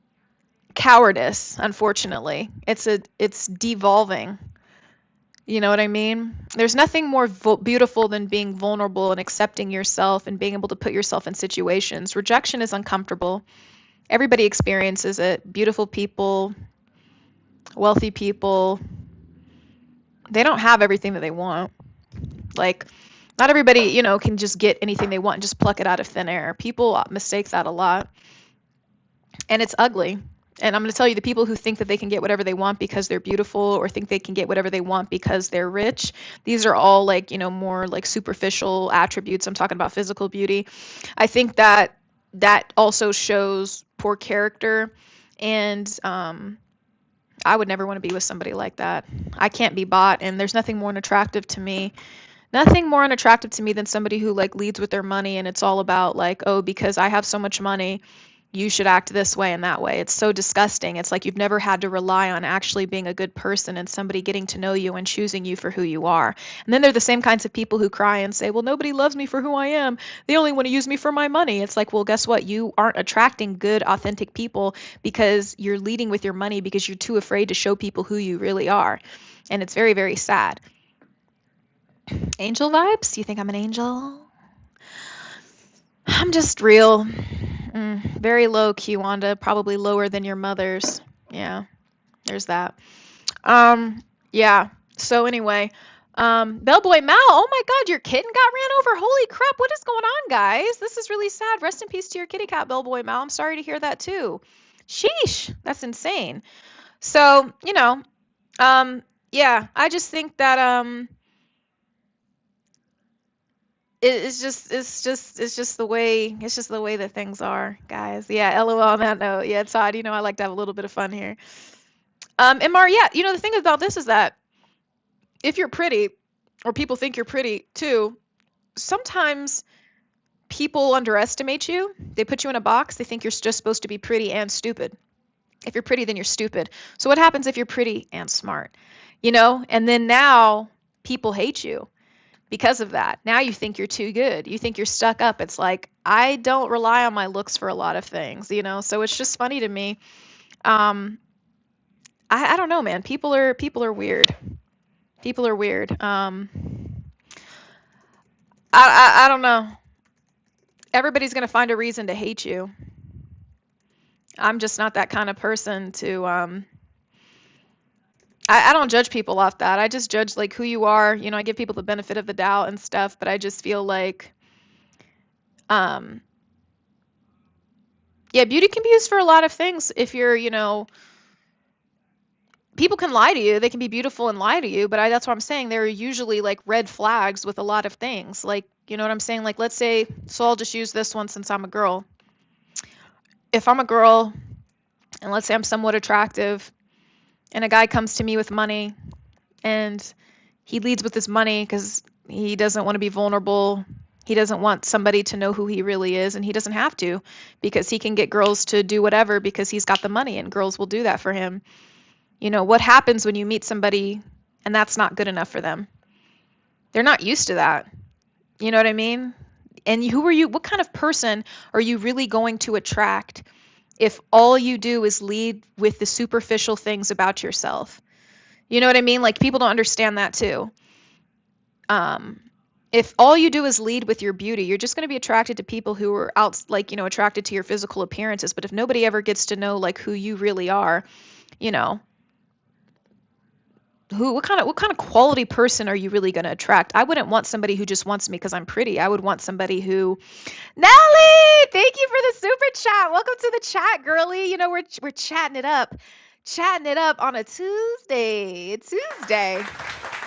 cowardice, unfortunately. It's devolving. You know what I mean? There's nothing more beautiful than being vulnerable and accepting yourself and being able to put yourself in situations. Rejection is uncomfortable. Everybody experiences it. Beautiful people, wealthy people, they don't have everything that they want. Like, not everybody, can just get anything they want and just pluck it out of thin air. People mistake that a lot, and it's ugly. And I'm going to tell you, the people who think that they can get whatever they want because they're beautiful or think they can get whatever they want because they're rich, these are all like, more like superficial attributes. I'm talking about physical beauty. I think that that also shows poor character. And I would never want to be with somebody like that. I can't be bought. And there's nothing more unattractive to me. Nothing more unattractive to me than somebody who like leads with their money and it's all about like, oh, because I have so much money, you should act this way and that way. It's so disgusting. It's like you've never had to rely on actually being a good person and somebody getting to know you and choosing you for who you are. And then they're the same kinds of people who cry and say, well, nobody loves me for who I am. They only want to use me for my money. It's like, well, guess what? You aren't attracting good, authentic people because you're leading with your money because you're too afraid to show people who you really are. And it's very, very sad. Angel vibes? You think I'm an angel? I'm just real. Very low key, Wanda. Probably lower than your mother's. Yeah, there's that. Yeah. So anyway, Bellboy Mal. Oh my God, your kitten got ran over. Holy crap! What is going on, guys? This is really sad. Rest in peace to your kitty cat, Bellboy Mal. I'm sorry to hear that too. Sheesh, that's insane. So yeah, I just think that it's just the way that things are, guys. Yeah, LOL on that note. Yeah, Todd, I like to have a little bit of fun here. And Mar, yeah, the thing about this is that if you're pretty, or people think you're pretty too, sometimes people underestimate you. They put you in a box. They think you're just supposed to be pretty and stupid. If you're pretty, then you're stupid. So what happens if you're pretty and smart? And then now people hate you because of that. Now you think you're too good. You think you're stuck up. It's like, I don't rely on my looks for a lot of things, So it's just funny to me. I don't know, man. People are weird. People are weird. I don't know. Everybody's gonna find a reason to hate you. I'm just not that kind of person to I don't judge people off that. I just judge like who you are. I give people the benefit of the doubt and stuff, but I just feel like yeah, beauty can be used for a lot of things if you're, people can lie to you. They can be beautiful and lie to you, but that's what I'm saying. There are usually like red flags with a lot of things. Like, you know what I'm saying? Like, let's say, so I'll just use this one since I'm a girl. If I'm a girl and let's say I'm somewhat attractive and a guy comes to me with money and he leads with his money because he doesn't want to be vulnerable. He doesn't want somebody to know who he really is, and he doesn't have to because he can get girls to do whatever because he's got the money and girls will do that for him. What happens when you meet somebody and that's not good enough for them? They're not used to that. You know what I mean? And who are you? What kind of person are you really going to attract if all you do is lead with the superficial things about yourself? You know what I mean? Like, people don't understand that too. If all you do is lead with your beauty, you're just going to be attracted to people who are out, like, attracted to your physical appearances. But if nobody ever gets to know like who you really are, you know, what kind of quality person are you really going to attract? I wouldn't want somebody who just wants me because I'm pretty. I would want somebody who, Nelly, thank you for the super chat. Welcome to the chat, girly. We're chatting it up on a Tuesday.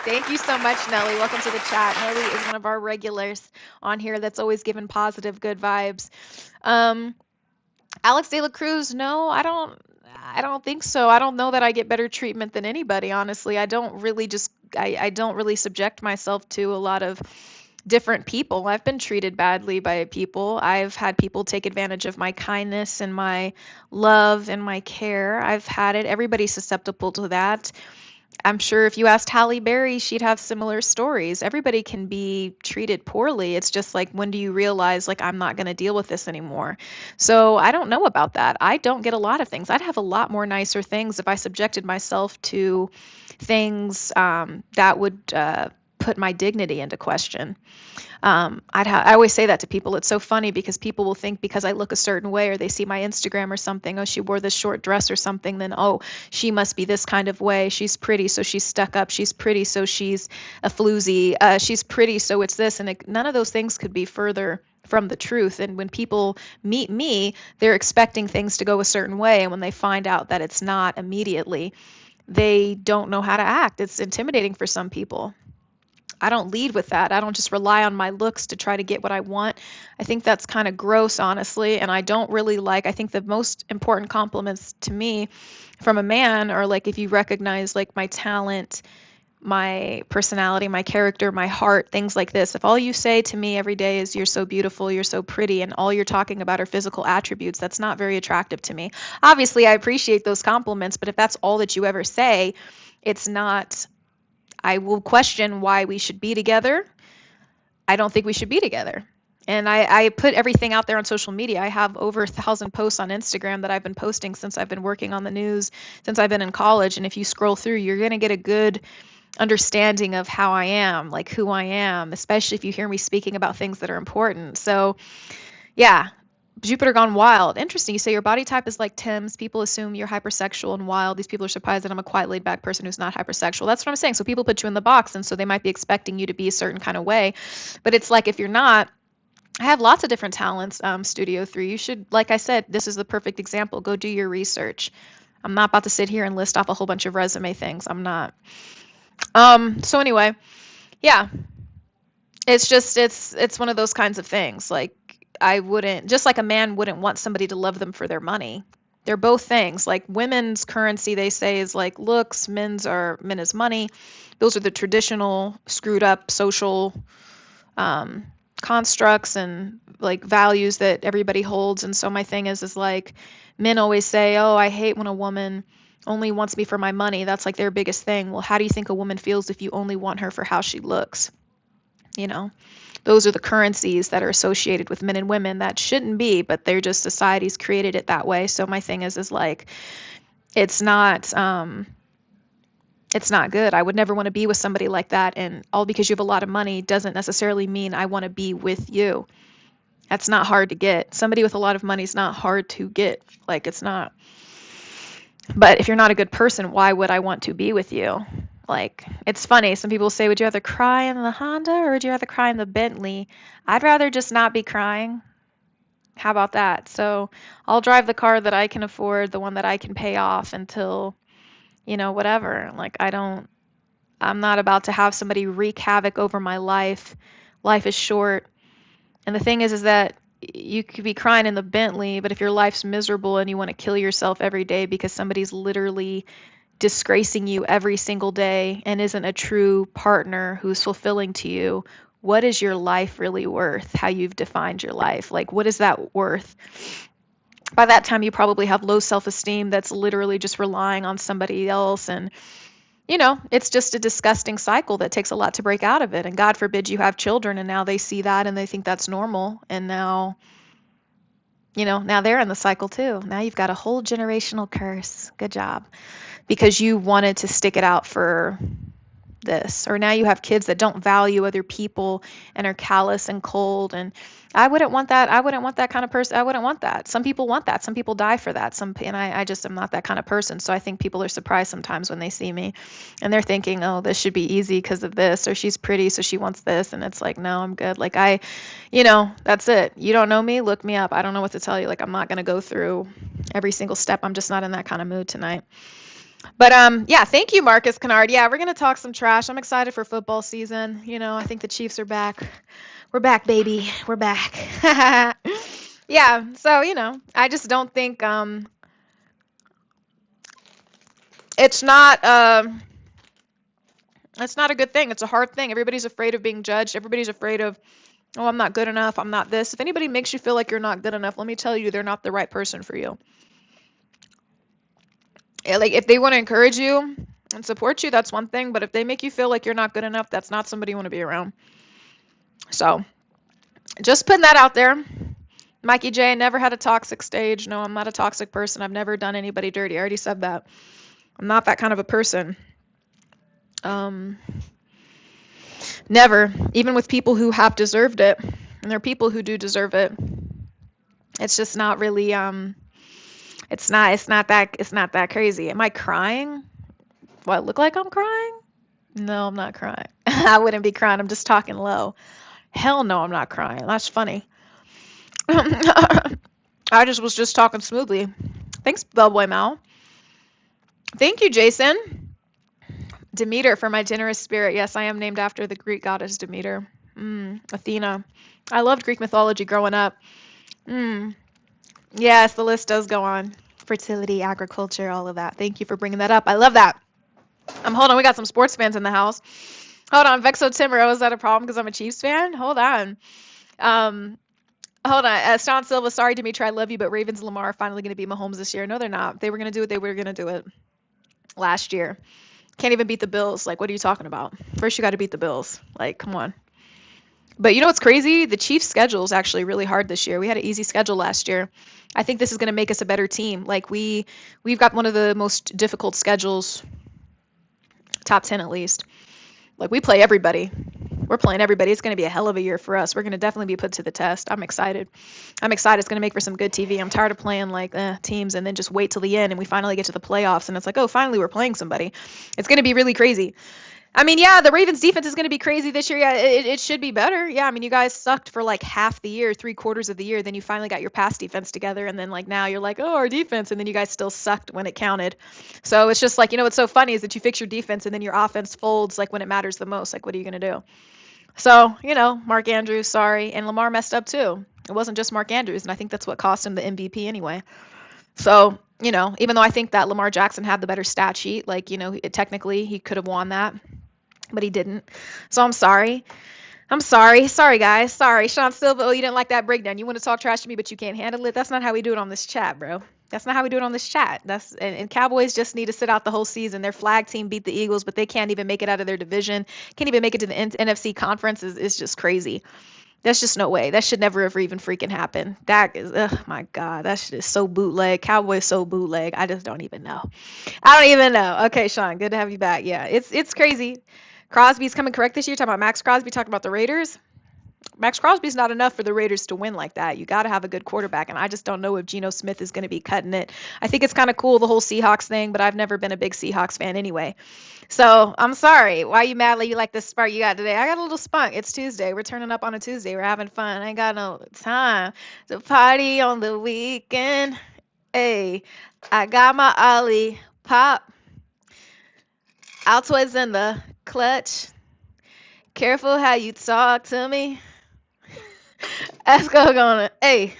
Thank you so much, Nelly. Welcome to the chat. Nelly is one of our regulars on here that's always giving positive, good vibes. Alex De La Cruz, no, I don't. I don't think so. I don't know that I get better treatment than anybody, honestly. I don't really subject myself to a lot of different people. I've been treated badly by people. I've had people take advantage of my kindness and my love and my care. I've had it. Everybody's susceptible to that. I'm sure if you asked Halle Berry, she'd have similar stories. Everybody can be treated poorly. It's just like, when do you realize, like, I'm not going to deal with this anymore? So I don't know about that. I don't get a lot of things. I'd have a lot more nicer things if I subjected myself to things that would put my dignity into question. I always say that to people. It's so funny because people will think because I look a certain way, or they see my Instagram or something, oh, she wore this short dress or something, then, oh, she must be this kind of way. She's pretty, so she's stuck up. She's pretty, so she's a floozy. She's pretty, so it's this. And none of those things could be further from the truth. And when people meet me, they're expecting things to go a certain way. And when they find out that it's not immediately, they don't know how to act. It's intimidating for some people. I don't lead with that. I don't just rely on my looks to try to get what I want. I think that's kind of gross, honestly. And I don't really like, I think the most important compliments to me from a man are like, if you recognize like my talent, my personality, my character, my heart, things like this. If all you say to me every day is, you're so beautiful, you're so pretty, and all you're talking about are physical attributes, that's not very attractive to me. Obviously, I appreciate those compliments, but if that's all that you ever say, it's not. I will question why we should be together. I don't think we should be together. And I put everything out there on social media. I have over 1,000 posts on Instagram that I've been posting since I've been working on the news, since I've been in college. And if you scroll through, you're going to get a good understanding of how I am, like who I am, especially if you hear me speaking about things that are important. So, yeah, Jupiter gone wild. Interesting. You say your body type is like Tim's. People assume you're hypersexual and wild. These people are surprised that I'm a quiet, laid back person who's not hypersexual. That's what I'm saying. So people put you in the box, and so they might be expecting you to be a certain kind of way. But it's like, if you're not, I have lots of different talents, Studio 3. You should, like I said, this is the perfect example. Go do your research. I'm not about to sit here and list off a whole bunch of resume things. I'm not. So anyway, yeah, it's just it's one of those kinds of things. Like, I wouldn't, just like a man wouldn't want somebody to love them for their money. They're both things. Like, women's currency, they say, is like looks, men is money. Those are the traditional screwed up social constructs and like values that everybody holds. And so my thing is like, men always say, oh, I hate when a woman only wants me for my money. That's like their biggest thing. Well, how do you think a woman feels if you only want her for how she looks? You know, those are the currencies that are associated with men and women that shouldn't be, but they're just, society's created it that way. So my thing is like, it's not good. I would never want to be with somebody like that. And all because you have a lot of money doesn't necessarily mean I want to be with you. That's not hard to get. Somebody with a lot of money is not hard to get. Like, it's not. But if you're not a good person, why would I want to be with you? Like, it's funny. Some people say, would you rather cry in the Honda or would you rather cry in the Bentley? I'd rather just not be crying. How about that? So I'll drive the car that I can afford, the one that I can pay off until, whatever. Like, I'm not about to have somebody wreak havoc over my life. Life is short. And the thing is that you could be crying in the Bentley, but if your life's miserable and you want to kill yourself every day because somebody's literally disgracing you every single day and isn't a true partner who's fulfilling to you, what is your life really worth? How you've defined your life? Like, what is that worth? By that time, you probably have low self-esteem that's literally just relying on somebody else. And it's just a disgusting cycle that takes a lot to break out of it. And God forbid you have children and now they see that and they think that's normal. And now, now they're in the cycle too. Now you've got a whole generational curse. Good job. Because you wanted to stick it out for this. Or now you have kids that don't value other people and are callous and cold. And I wouldn't want that. I wouldn't want that kind of person. I wouldn't want that. Some people want that. Some people die for that. And I just am not that kind of person. So I think people are surprised sometimes when they see me and they're thinking, oh, this should be easy because of this, or she's pretty, so she wants this. And it's like, no, I'm good. Like, that's it. You don't know me, look me up. I don't know what to tell you. Like, I'm not going to go through every single step. I'm just not in that kind of mood tonight. But yeah, thank you, Marcus Kennard. Yeah, we're gonna talk some trash. I'm excited for football season. I think the Chiefs are back. We're back, baby. We're back. Yeah, so I just don't think it's not a good thing. It's a hard thing. Everybody's afraid of being judged. Everybody's afraid of, oh, I'm not good enough. I'm not this. If anybody makes you feel like you're not good enough, let me tell you, they're not the right person for you. Yeah, like if they want to encourage you and support you, that's one thing. But if they make you feel like you're not good enough, that's not somebody you want to be around. So just putting that out there. Mikey J never had a toxic stage. No, I'm not a toxic person. I've never done anybody dirty. I already said that. I'm not that kind of a person. Um, Never. Even with people who have deserved it. And there are people who do deserve it. It's just not really it's not that crazy. Am I crying? Do I look like I'm crying? No, I'm not crying. I wouldn't be crying. I'm just talking low. Hell no, I'm not crying. That's funny. I just was just talking smoothly. Thanks, Bellboy Mal. Thank you, Jason. Demeter for my generous spirit. Yes, I am named after the Greek goddess Demeter. Athena. I loved Greek mythology growing up. Yes, the list does go on. Fertility, agriculture, all of that. Thank you for bringing that up. I love that. Hold on, we got some sports fans in the house. Hold on, Vexo Timero, is that a problem because I'm a Chiefs fan? Hold on. Um, Hold on. Sean Silva, sorry, Demetria, I love you, but Ravens and Lamar are finally going to beat Mahomes this year. No, they're not. They were going to do it. They were going to do it last year. Can't even beat the Bills. Like, what are you talking about? First, you got to beat the Bills. Like, come on. But you know what's crazy? The Chiefs' schedule is actually really hard this year. We had an easy schedule last year. I think this is going to make us a better team. Like, we've got one of the most difficult schedules, top 10 at least. Like, we play everybody. We're playing everybody. It's going to be a hell of a year for us. We're going to definitely be put to the test. I'm excited. It's going to make for some good TV. I'm tired of playing like teams and then just wait till the end and we finally get to the playoffs and it's like, oh, finally we're playing somebody. It's going to be really crazy. I mean, yeah, the Ravens defense is going to be crazy this year. Yeah, it should be better. Yeah, I mean, you guys sucked for like half the year, 3/4 of the year. Then you finally got your pass defense together. And then like now you're like, oh, our defense. And then you guys still sucked when it counted. So it's just like, you know, what's so funny is that you fix your defense and then your offense folds like when it matters the most. Like, what are you going to do? So, you know, Mark Andrews, sorry. And Lamar messed up too. It wasn't just Mark Andrews. And I think that's what cost him the MVP anyway. So, you know, even though I think that Lamar Jackson had the better stat sheet, like, you know, technically he could have won that, but he didn't. So I'm sorry. Sorry, guys. Sorry. Sean Silva, oh, you didn't like that breakdown. You want to talk trash to me, but you can't handle it. That's not how we do it on this chat, bro. That's not how we do it on this chat. And Cowboys just need to sit out the whole season. Their flag team beat the Eagles, but they can't even make it out of their division. Can't even make it to the NFC conference is just crazy. That's just no way. That should never ever even freaking happen. That is, oh my God, that shit is so bootleg. Cowboys so bootleg. I just don't even know. I don't even know. Okay, Sean, good to have you back. Yeah, it's crazy. Crosby's coming correct this year. Talking about Max Crosby, talking about the Raiders. Max Crosby's not enough for the Raiders to win like that. You got to have a good quarterback, and I just don't know if Geno Smith is going to be cutting it. I think it's kind of cool, the whole Seahawks thing, but I've never been a big Seahawks fan anyway. So I'm sorry. Why are you mad? Like you like the spark you got today? I got a little spunk. It's Tuesday. We're turning up on a Tuesday. We're having fun. I ain't got no time to party on the weekend. Hey, I got my Ollie pop. Altoids in the clutch. Careful how you talk to me. Let's go on. Hey,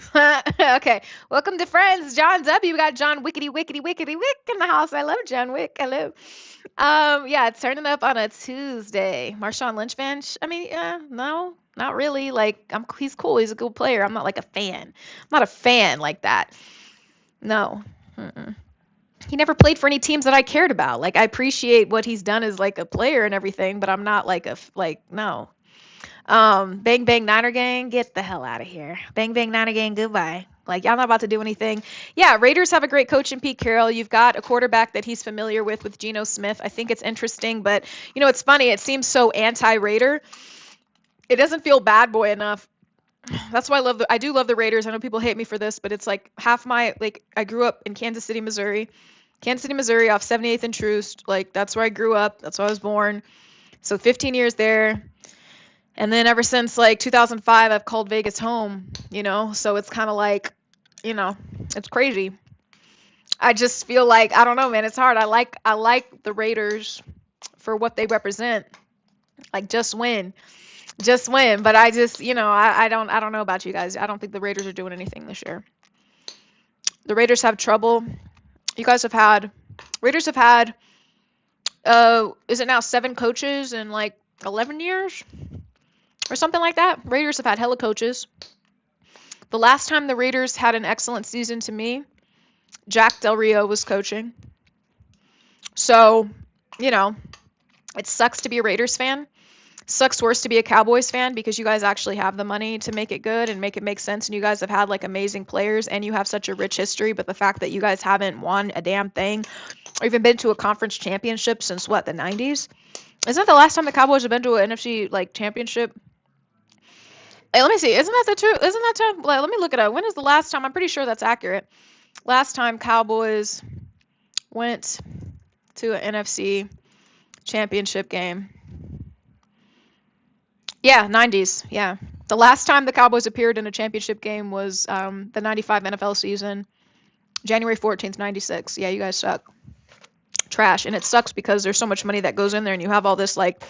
okay. Welcome to Friends, John W. We got John Wickety Wickety Wickety Wick in the house. I love John Wick. Hello. Yeah, it's turning up on a Tuesday. Marshawn Lynch fan. I mean, yeah, no, not really. Like, he's cool. He's a good player. I'm not like a fan. I'm not a fan like that. No. Mm-mm. He never played for any teams that I cared about. Like, I appreciate what he's done as like a player and everything, but I'm not like no. Bang Bang Niner Gang, get the hell out of here. Bang Bang Niner Gang, goodbye. Like, y'all not about to do anything. Yeah, Raiders have a great coach in Pete Carroll. You've got a quarterback that he's familiar with Geno Smith. I think it's interesting, but, you know, it's funny. It seems so anti-Raider. It doesn't feel bad boy enough. That's why I do love the Raiders. I know people hate me for this, but it's like I grew up in Kansas City, Missouri. Kansas City, Missouri off 78th and Troost. Like, that's where I grew up. That's where I was born. So 15 years there. And then ever since like 2005, I've called Vegas home, you know? So it's kind of like, you know, it's crazy. I just feel like, I don't know, man, it's hard. I like the Raiders for what they represent. Like, just win. Just win. But I just, you know, I don't know about you guys. I don't think the Raiders are doing anything this year. The Raiders have trouble. You guys have had Raiders have had, is it now 7 coaches in like 11 years or something like that? Raiders have had hella coaches. The last time the Raiders had an excellent season to me, Jack Del Rio was coaching. So, you know, it sucks to be a Raiders fan. Sucks worse to be a Cowboys fan because you guys actually have the money to make it good and make it make sense, and you guys have had like amazing players and you have such a rich history, but the fact that you guys haven't won a damn thing or even been to a conference championship since what, the 90s? Isn't that the last time the Cowboys have been to an NFC like championship? Hey, let me see. Isn't that the truth? Isn't that true? Let me look it up. When is the last time? I'm pretty sure that's accurate. Last time Cowboys went to an NFC championship game. Yeah, 90s. Yeah. The last time the Cowboys appeared in a championship game was the 95 NFL season, January 14th, 96. Yeah, you guys suck. Trash. And it sucks because there's so much money that goes in there and you have all this like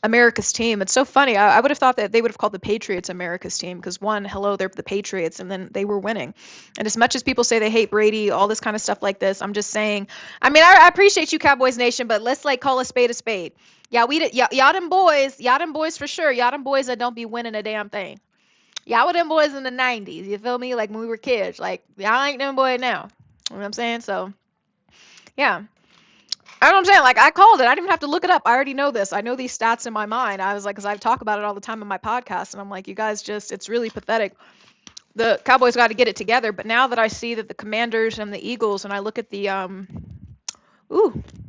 America's team. It's so funny. I would have thought that they would have called the Patriots America's team because one, hello, they're the Patriots, and then they were winning. And as much as people say they hate Brady, all this kind of stuff like this, I'm just saying. I mean, I appreciate you, Cowboys Nation, but let's like call a spade a spade. Yeah, y'all them boys for sure. Y'all them boys that don't be winning a damn thing. Y'all were them boys in the 90s. You feel me? Like when we were kids. Like y'all ain't them boy now. You know what I'm saying? So yeah. I know what I'm saying. Like I called it. I didn't even have to look it up. I already know this. I know these stats in my mind. I was like, because I talk about it all the time in my podcast, and I'm like, you guys just, it's really pathetic. The Cowboys got to get it together. But now that I see that the Commanders and the Eagles, and I look at the,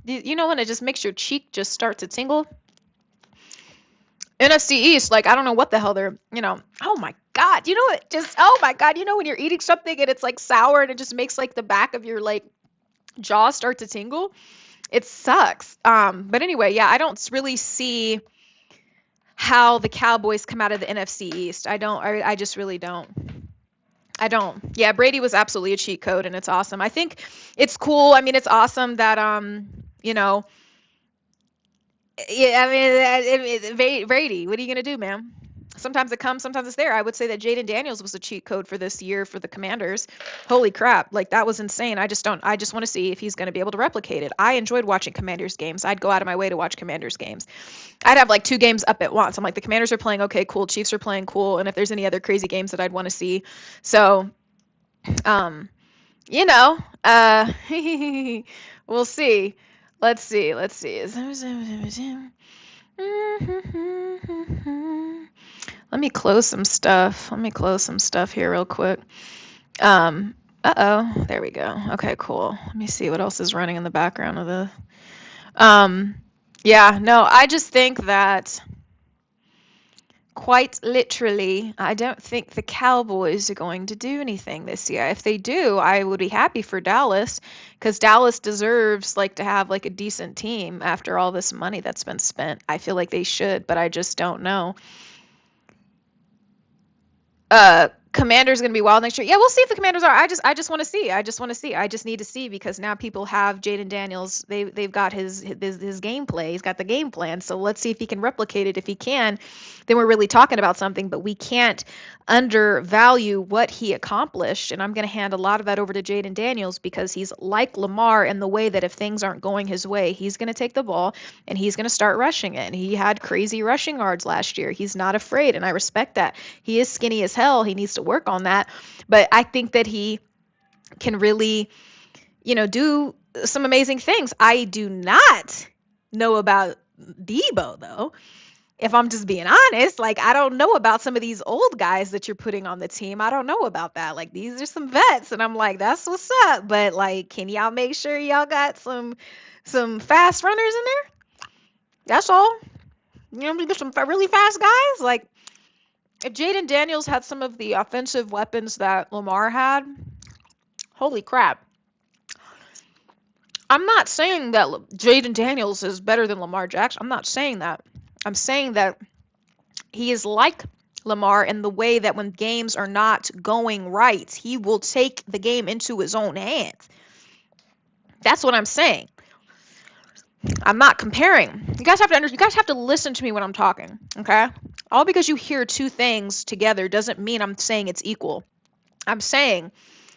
you know when it just makes your cheek just start to tingle? NFC East, like I don't know what the hell they're, oh my God, you know what? Just, oh my God, you know when you're eating something and it's like sour and it just makes like the back of your like jaw start to tingle? It sucks. But anyway, yeah, I don't really see how the Cowboys come out of the NFC East. I just really don't. I don't. Yeah, Brady was absolutely a cheat code and it's awesome. I think it's cool. I mean, it's awesome that, yeah, I mean, Brady, what are you going to do, man? Sometimes it comes, sometimes it's there. I would say that Jaden Daniels was a cheat code for this year for the Commanders. Holy crap. Like, that was insane. I just want to see if he's going to be able to replicate it. I enjoyed watching Commanders games. I'd go out of my way to watch Commanders games. I'd have like 2 games up at once. I'm like, the Commanders are playing okay, cool. Chiefs are playing cool. And if there's any other crazy games that I'd want to see. So, you know, we'll see. Let's see. Let me close some stuff here real quick. Uh-oh, there we go. Okay, cool. Let me see what else is running in the background of the, yeah, no, I just think that quite literally, I don't think the Cowboys are going to do anything this year. If they do, I would be happy for Dallas because Dallas deserves like to have like a decent team after all this money that's been spent. I feel like they should, but I just don't know. Commanders going to be wild next year. Yeah, we'll see if the Commanders are. I just want to see. I just need to see because now people have Jaden Daniels. They've got his gameplay. He's got the game plan. So let's see if he can replicate it. If he can, then we're really talking about something. But we can't undervalue what he accomplished. And I'm going to hand a lot of that over to Jaden Daniels because he's like Lamar in the way that if things aren't going his way, he's going to take the ball and he's going to start rushing it. And he had crazy rushing yards last year. He's not afraid, and I respect that. He is skinny as hell. He needs to work on that. But I think that he can really, do some amazing things. I do not know about Debo, though. If I'm just being honest, like I don't know about some of these old guys that you're putting on the team. I don't know about that. Like these are some vets, and I'm like, that's what's up. But like, can y'all make sure y'all got some fast runners in there? That's all. Get some really fast guys. Like if Jaden Daniels had some of the offensive weapons that Lamar had, holy crap. I'm not saying that Jaden Daniels is better than Lamar Jackson. I'm not saying that. I'm saying that he is like Lamar in the way that when games are not going right, he will take the game into his own hands. That's what I'm saying. I'm not comparing. You guys have to listen to me when I'm talking, okay? All because you hear 2 things together doesn't mean I'm saying it's equal. I'm saying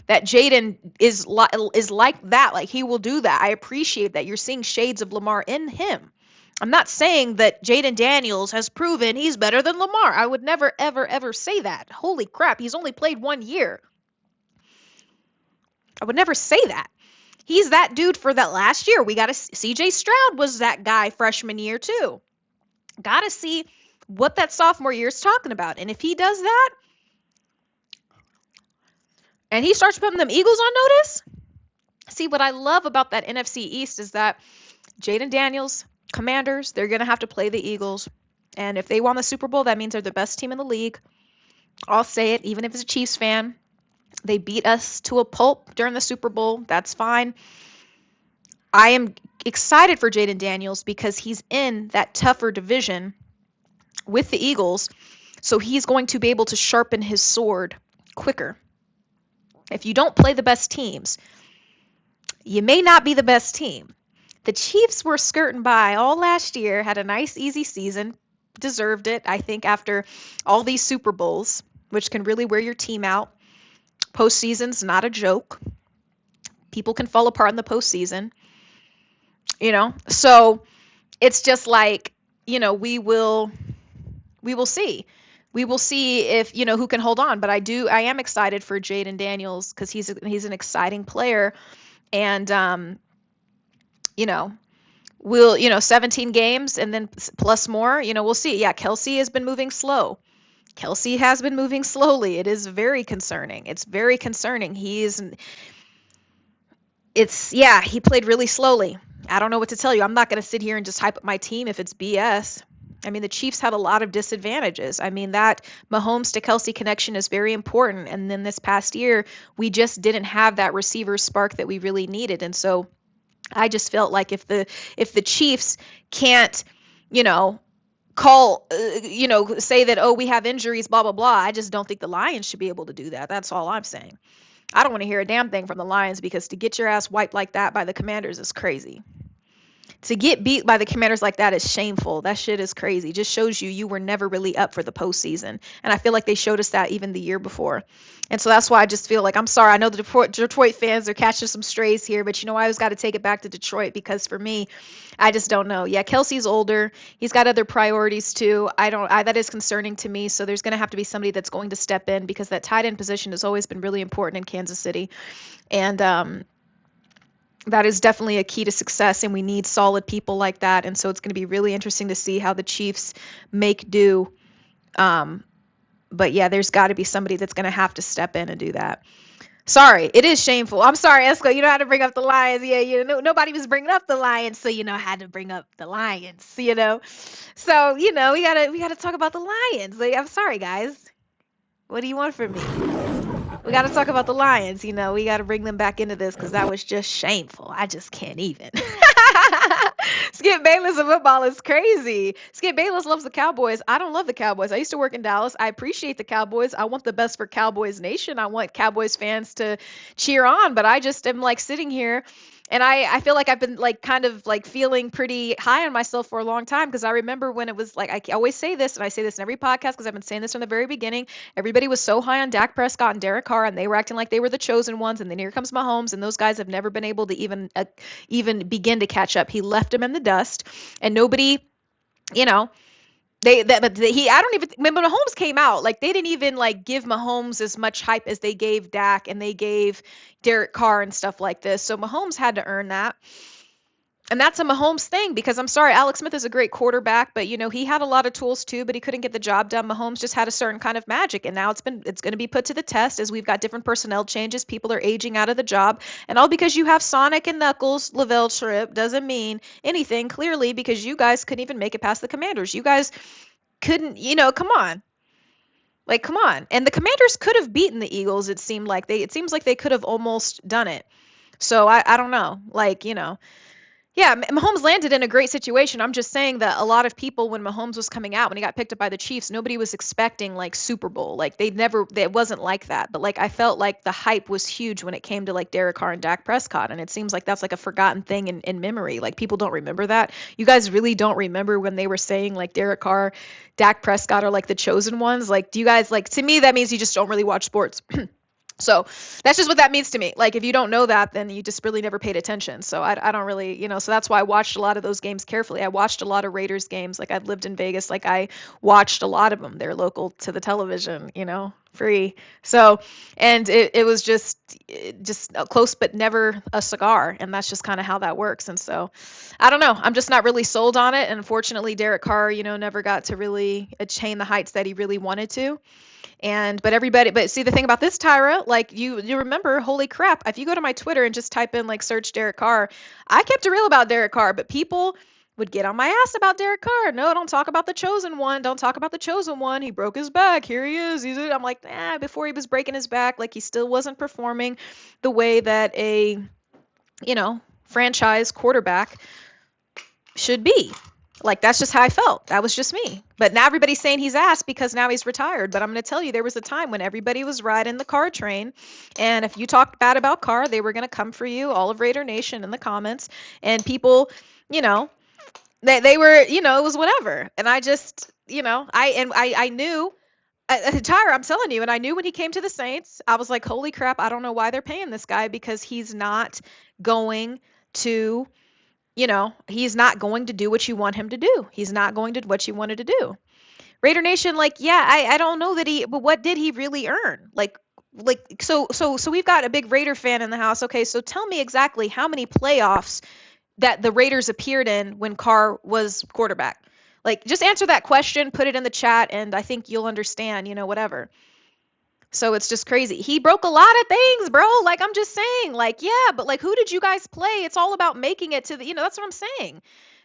that Jaden is like that. Like he will do that. I appreciate that. You're seeing shades of Lamar in him. I'm not saying that Jaden Daniels has proven he's better than Lamar. I would never, ever, ever say that. Holy crap, he's only played 1 year. I would never say that. He's that dude for that last year. We got to CJ Stroud was that guy freshman year too. Got to see what that sophomore year is talking about. And if he does that and he starts putting them Eagles on notice, see what I love about that NFC East is that Jaden Daniels, Commanders, they're going to have to play the Eagles. And if they won the Super Bowl, that means they're the best team in the league. I'll say it, even if it's a Chiefs fan. They beat us to a pulp during the Super Bowl. That's fine. I am excited for Jaden Daniels because he's in that tougher division with the Eagles. So he's going to be able to sharpen his sword quicker. If you don't play the best teams, you may not be the best team. The Chiefs were skirting by all last year, had a nice, easy season, deserved it, I think, after all these Super Bowls, which can really wear your team out. Postseason's not a joke. People can fall apart in the postseason, So it's just like, we will see. We will see if, who can hold on. But I am excited for Jaden Daniels because he's an exciting player. And, we'll, 17 games and then plus more, we'll see. Yeah, Kelsey has been moving slow. Kelsey has been moving slowly. It is very concerning. It's very concerning. He played really slowly. I don't know what to tell you. I'm not going to sit here and just hype up my team if it's BS. I mean, the Chiefs had a lot of disadvantages. I mean, that Mahomes to Kelsey connection is very important. And then this past year, we just didn't have that receiver spark that we really needed. And so I just felt like if the Chiefs can't, say that, oh, we have injuries, blah, blah, blah. I just don't think the Lions should be able to do that. That's all I'm saying. I don't want to hear a damn thing from the Lions because to get your ass wiped like that by the Commanders is crazy. To get beat by the Commanders like that is shameful. That shit is crazy. Just shows you were never really up for the postseason. And I feel like they showed us that even the year before. And so that's why I just feel like, I'm sorry, I know the Detroit fans are catching some strays here, but I always got to take it back to Detroit because for me, I just don't know. Yeah, Kelsey's older. He's got other priorities too. That is concerning to me. So there's going to have to be somebody that's going to step in because that tight end position has always been really important in Kansas City. And, that is definitely a key to success, and we need solid people like that. And so it's going to be really interesting to see how the Chiefs make do. But yeah, there's got to be somebody that's going to have to step in and do that. Sorry, it is shameful. I'm sorry, Esco. You know how to bring up the Lions. Yeah, nobody was bringing up the Lions, so I had to bring up the Lions. So we gotta talk about the Lions. Like, I'm sorry, guys. What do you want from me? We got to talk about the Lions. We got to bring them back into this because that was just shameful. I just can't even. Skip Bayless of football is crazy. Skip Bayless loves the Cowboys. I don't love the Cowboys. I used to work in Dallas. I appreciate the Cowboys. I want the best for Cowboys Nation. I want Cowboys fans to cheer on, but I just am like sitting here and I feel like I've been like kind of like feeling pretty high on myself for a long time because I remember when it was like, I always say this and I say this in every podcast because I've been saying this from the very beginning. Everybody was so high on Dak Prescott and Derek Carr and they were acting like they were the chosen ones. And then here comes Mahomes and those guys have never been able to even begin to catch up. He left them in the dust and nobody, I don't even, when Mahomes came out, like they didn't even like give Mahomes as much hype as they gave Dak and they gave Derek Carr and stuff like this. So Mahomes had to earn that. And that's a Mahomes thing because I'm sorry, Alex Smith is a great quarterback, but he had a lot of tools too, but he couldn't get the job done. Mahomes just had a certain kind of magic, and now it's going to be put to the test as we've got different personnel changes. People are aging out of the job, and all because you have Sonic and Knuckles, Lavelle Tripp doesn't mean anything. Clearly, because you guys couldn't even make it past the Commanders. You guys couldn't, come on. Like, come on. And the Commanders could have beaten the Eagles. It seems like they could have almost done it. So I don't know. Like, yeah, Mahomes landed in a great situation. I'm just saying that a lot of people, when Mahomes was coming out, when he got picked up by the Chiefs, nobody was expecting like Super Bowl. Like it wasn't like that. But like I felt like the hype was huge when it came to like Derek Carr and Dak Prescott. And it seems like that's like a forgotten thing in memory. Like people don't remember that. You guys really don't remember when they were saying like Derek Carr, Dak Prescott are like the chosen ones. Like, do you guys like, to me, that means you just don't really watch sports. So that's just what that means to me. Like, if you don't know that, then you just really never paid attention. So I don't really, so that's why I watched a lot of those games carefully. I watched a lot of Raiders games. Like, I've lived in Vegas. Like, I watched a lot of them. They're local to the television, free. So, and it was just close, but never a cigar. And that's just kind of how that works. And so I don't know. I'm just not really sold on it. And unfortunately, Derek Carr, never got to really attain the heights that he really wanted to. But see, the thing about this, Tyra, like you remember, holy crap, if you go to my Twitter and just type in like search Derek Carr, I kept it real about Derek Carr, but people would get on my ass about Derek Carr. No, don't talk about the chosen one. Don't talk about the chosen one. He broke his back. Here he is. I'm like, before he was breaking his back, like he still wasn't performing the way that a, franchise quarterback should be. Like, that's just how I felt. That was just me. But now everybody's saying he's ass because now he's retired. But I'm going to tell you, there was a time when everybody was riding the Carr train. And if you talked bad about Carr, they were going to come for you, all of Raider Nation in the comments. And people, they were, it was whatever. And I just, I knew, Tyra, I'm telling you, and I knew when he came to the Saints, I was like, holy crap, I don't know why they're paying this guy, because he's not going to he's not going to do what you want him to do. He's not going to do what you wanted to do. Raider Nation, like, yeah, I don't know but what did he really earn? So we've got a big Raider fan in the house. Okay, so tell me exactly how many playoffs that the Raiders appeared in when Carr was quarterback. Like, just answer that question, put it in the chat, and I think you'll understand, whatever. So it's just crazy. He broke a lot of things, bro. Like, I'm just saying, like, yeah, but like, who did you guys play? It's all about making it to the, that's what I'm saying.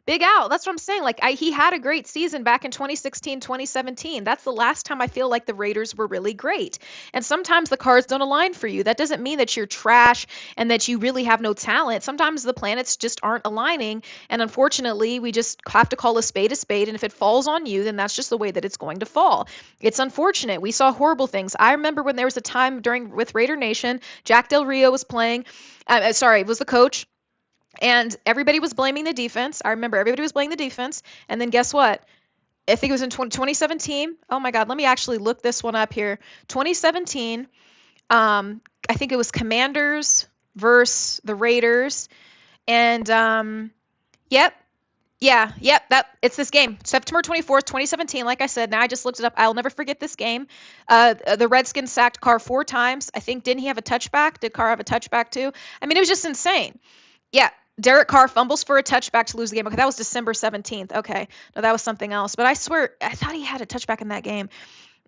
Big Al, that's what I'm saying. Like, he had a great season back in 2016, 2017. That's the last time I feel like the Raiders were really great. And sometimes the cards don't align for you. That doesn't mean that you're trash and that you really have no talent. Sometimes the planets just aren't aligning. And unfortunately, we just have to call a spade a spade. And if it falls on you, then that's just the way that it's going to fall. It's unfortunate. We saw horrible things. I remember when there was a time with Raider Nation, Jack Del Rio was playing, was the coach. And everybody was blaming the defense. I remember everybody was blaming the defense. And then guess what? I think it was in 2017. Oh my God, let me actually look this one up here. 2017, I think it was Commanders versus the Raiders. And it's this game. September 24th, 2017. Like I said, now I just looked it up. I'll never forget this game. The Redskins sacked Carr 4 times. I think, didn't he have a touchback? Did Carr have a touchback too? I mean, it was just insane. Yeah, Derek Carr fumbles for a touchback to lose the game. Okay, that was December 17th. Okay, no, that was something else. But I swear, I thought he had a touchback in that game.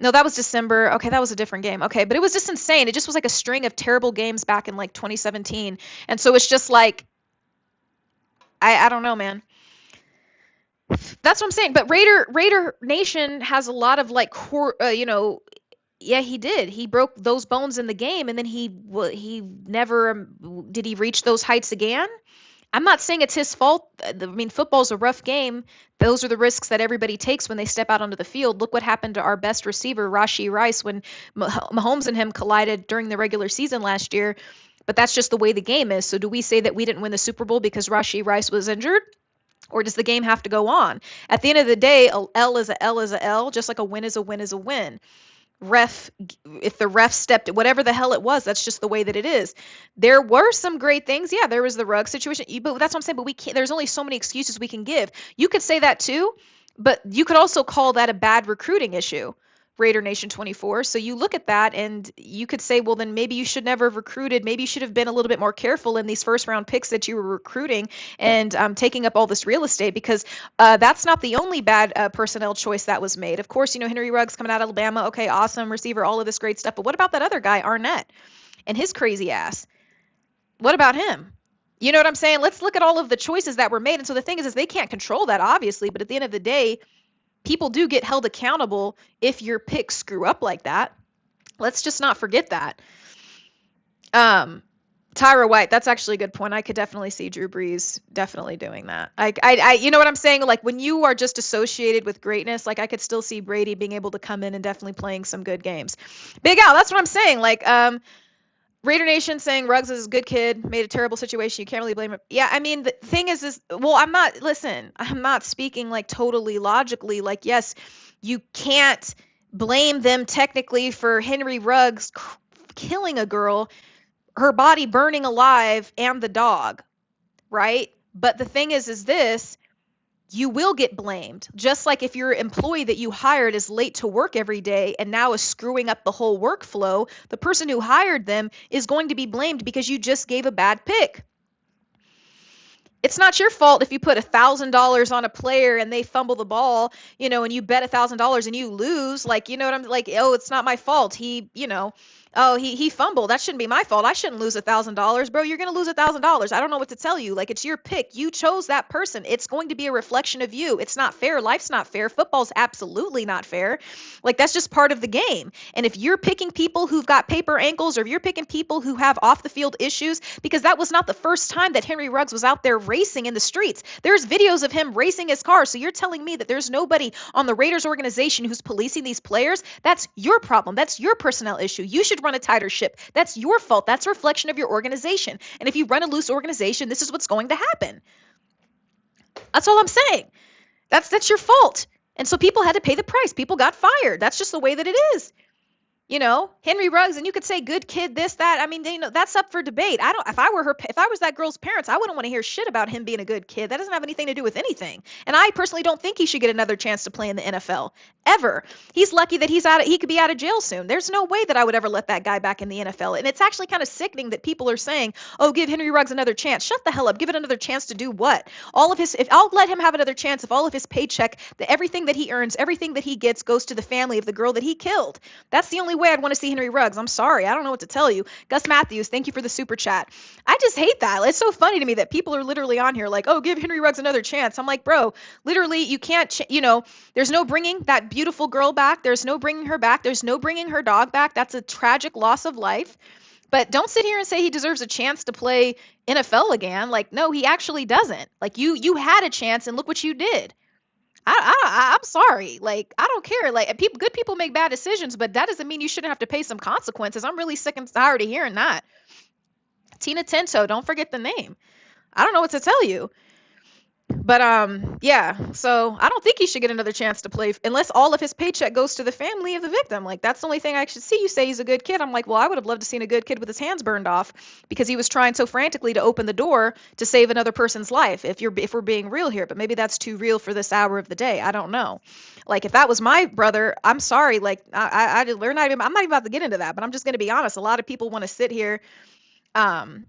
No, that was December. Okay, that was a different game. Okay, but it was just insane. It just was like a string of terrible games back in like 2017. And so it's just like, I don't know, man. That's what I'm saying. But Raider Nation has a lot of like, yeah, he did. He broke those bones in the game, and then he never did he reach those heights again. I'm not saying it's his fault. I mean, football's a rough game. Those are the risks that everybody takes when they step out onto the field. Look what happened to our best receiver, Rashee Rice, when Mahomes and him collided during the regular season last year. But that's just the way the game is. So do we say that we didn't win the Super Bowl because Rashee Rice was injured? Or does the game have to go on? At the end of the day, a L is a L is a L, just like a win is a win is a win. If the ref stepped, whatever the hell it was, that's just the way that it is. There were some great things. Yeah, there was the rug situation, but that's what I'm saying. But we can't, there's only so many excuses we can give. You could say that too, but you could also call that a bad recruiting issue, Raider Nation 24. So you look at that and you could say, well, then maybe you should never have recruited. Maybe you should have been a little bit more careful in these first round picks that you were recruiting and taking up all this real estate, because that's not the only bad personnel choice that was made. Of course, Henry Ruggs coming out of Alabama. Okay, awesome receiver, all of this great stuff. But what about that other guy, Arnett, and his crazy ass? What about him? You know what I'm saying? Let's look at all of the choices that were made. And so the thing is they can't control that, obviously. But at the end of the day, people do get held accountable if your picks screw up like that. Let's just not forget that. Tyra White, that's actually a good point. I could definitely see Drew Brees definitely doing that. I you know what I'm saying? Like, when you are just associated with greatness, like I could still see Brady being able to come in and definitely playing some good games. Big Al, that's what I'm saying. Like, Raider Nation saying Ruggs is a good kid, made a terrible situation. You can't really blame him. Yeah, I mean, the thing is, well, I'm not speaking like totally logically. Like, yes, you can't blame them technically for Henry Ruggs killing a girl, her body burning alive, and the dog, right? But the thing is this, you will get blamed. Just like if your employee that you hired is late to work every day and now is screwing up the whole workflow, the person who hired them is going to be blamed because you just gave a bad pick. It's not your fault if you put $1,000 on a player and they fumble the ball, and you bet $1,000 and you lose. Like, what I'm like, oh, it's not my fault. He fumbled. That shouldn't be my fault. I shouldn't lose $1,000, bro. You're gonna lose $1,000. I don't know what to tell you. Like, it's your pick. You chose that person. It's going to be a reflection of you. It's not fair. Life's not fair. Football's absolutely not fair. Like, that's just part of the game. And if you're picking people who've got paper ankles, or if you're picking people who have off the field issues, because that was not the first time that Henry Ruggs was out there racing in the streets. There's videos of him racing his car. So you're telling me that there's nobody on the Raiders organization who's policing these players? That's your problem. That's your personnel issue. You should run a tighter ship. That's your fault. That's a reflection of your organization. And if you run a loose organization, this is what's going to happen. That's all I'm saying. That's your fault. And so people had to pay the price. People got fired. That's just the way that it is. Henry Ruggs, and you could say good kid, this, that. I mean, that's up for debate. If I was that girl's parents, I wouldn't want to hear shit about him being a good kid. That doesn't have anything to do with anything. And I personally don't think he should get another chance to play in the NFL ever. He's lucky that he could be out of jail soon. There's no way that I would ever let that guy back in the NFL. And it's actually kind of sickening that people are saying, oh, give Henry Ruggs another chance. Shut the hell up. Give it another chance to do what? If I'll let him have another chance if all of his paycheck, everything that he earns, everything that he gets goes to the family of the girl that he killed. That's the only way I'd want to see Henry Ruggs. I'm sorry. I don't know what to tell you. Gus Matthews, thank you for the super chat. I just hate that. It's so funny to me that people are literally on here like, oh, give Henry Ruggs another chance. I'm like, bro, literally, you can't, there's no bringing that beautiful girl back. There's no bringing her back. There's no bringing her dog back. That's a tragic loss of life. But don't sit here and say he deserves a chance to play NFL again. Like, no, he actually doesn't. Like, you had a chance and look what you did. I'm sorry. Like, I don't care. Like, good people make bad decisions, but that doesn't mean you shouldn't have to pay some consequences. I'm really sick and tired of hearing that. Tina Tinto, don't forget the name. I don't know what to tell you. But yeah, so I don't think he should get another chance to play unless all of his paycheck goes to the family of the victim. Like, that's the only thing I should see. You say he's a good kid. I'm like, well, I would have loved to seen a good kid with his hands burned off because he was trying so frantically to open the door to save another person's life. If we're being real here, but maybe that's too real for this hour of the day. I don't know. Like, if that was my brother, I'm sorry. Like, I'm not even about to get into that, but I'm just going to be honest. A lot of people want to sit here, and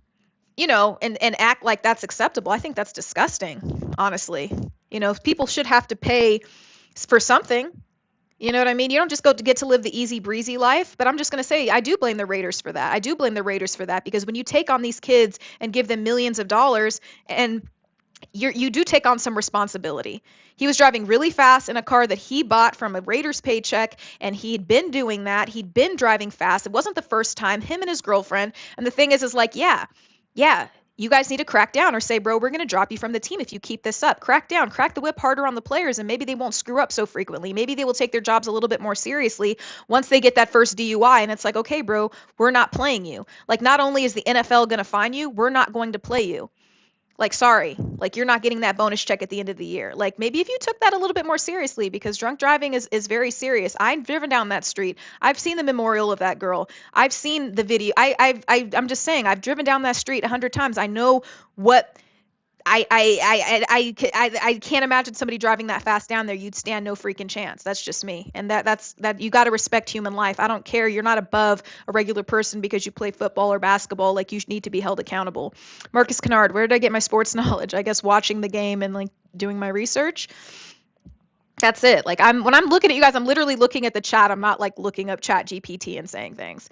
act like that's acceptable. I think that's disgusting, honestly. People should have to pay for something. You know what I mean? You don't just get to live the easy breezy life. But I'm just going to say, I do blame the Raiders for that. I do blame the Raiders for that because when you take on these kids and give them millions of dollars, and you do take on some responsibility. He was driving really fast in a car that he bought from a Raiders paycheck, and he'd been doing that. He'd been driving fast. It wasn't the first time, him and his girlfriend. And the thing is like, yeah, you guys need to crack down or say, bro, we're going to drop you from the team if you keep this up. Crack down, crack the whip harder on the players, and maybe they won't screw up so frequently. Maybe they will take their jobs a little bit more seriously once they get that first DUI. And it's like, okay, bro, we're not playing you. Like, not only is the NFL going to fine you, we're not going to play you. Like, sorry, like, you're not getting that bonus check at the end of the year. Like, maybe if you took that a little bit more seriously, because drunk driving is very serious. I've driven down that street. I've seen the memorial of that girl. I've seen the video. I'm just saying, I've driven down that street 100 times. I know what I can't imagine somebody driving that fast down there. You'd stand no freaking chance. That's just me. And that's you got to respect human life. I don't care. You're not above a regular person because you play football or basketball. Like, you need to be held accountable. Marcus Kennard, where did I get my sports knowledge? I guess watching the game and like doing my research. That's it. Like, when I'm looking at you guys, I'm literally looking at the chat. I'm not like looking up Chat GPT and saying things.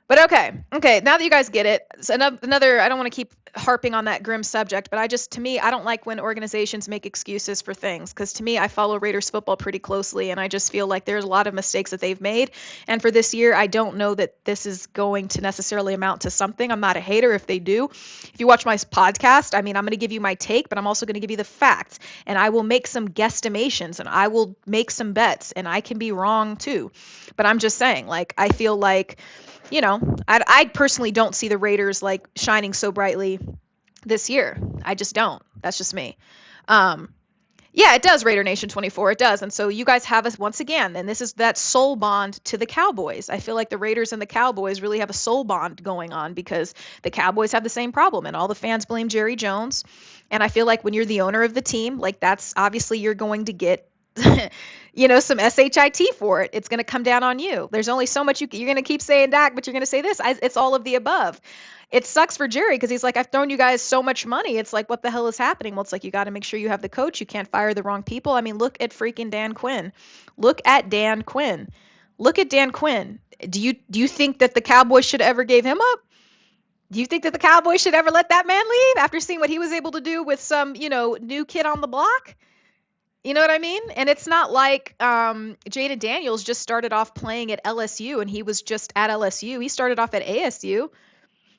But okay, now that you guys get it, so another, I don't want to keep harping on that grim subject, but to me, I don't like when organizations make excuses for things, because to me, I follow Raiders football pretty closely, and I just feel like there's a lot of mistakes that they've made, and for this year, I don't know that this is going to necessarily amount to something. I'm not a hater if they do. If you watch my podcast, I mean, I'm going to give you my take, but I'm also going to give you the facts, and I will make some guesstimations, and I will make some bets, and I can be wrong too, but I'm just saying, like, I feel like, I personally don't see the Raiders like shining so brightly this year. I just don't. That's just me. Yeah, it does, Raider Nation 24. It does. And so you guys have us once again, and this is that soul bond to the Cowboys. I feel like the Raiders and the Cowboys really have a soul bond going on because the Cowboys have the same problem, and all the fans blame Jerry Jones. And I feel like when you're the owner of the team, like that's obviously you're going to get some shit for it. It's going to come down on you. There's only so much you're going to keep saying Dak, but you're going to say this. It's all of the above. It sucks for Jerry because he's like, I've thrown you guys so much money. It's like, what the hell is happening? Well, it's like, you got to make sure you have the coach. You can't fire the wrong people. I mean, look at freaking Dan Quinn. Look at Dan Quinn. Look at Dan Quinn. Do you think that the Cowboys should ever gave him up? Do you think that the Cowboys should ever let that man leave after seeing what he was able to do with some, new kid on the block? You know what I mean? And it's not like Jaden Daniels just started off playing at LSU and he was just at LSU. He started off at ASU,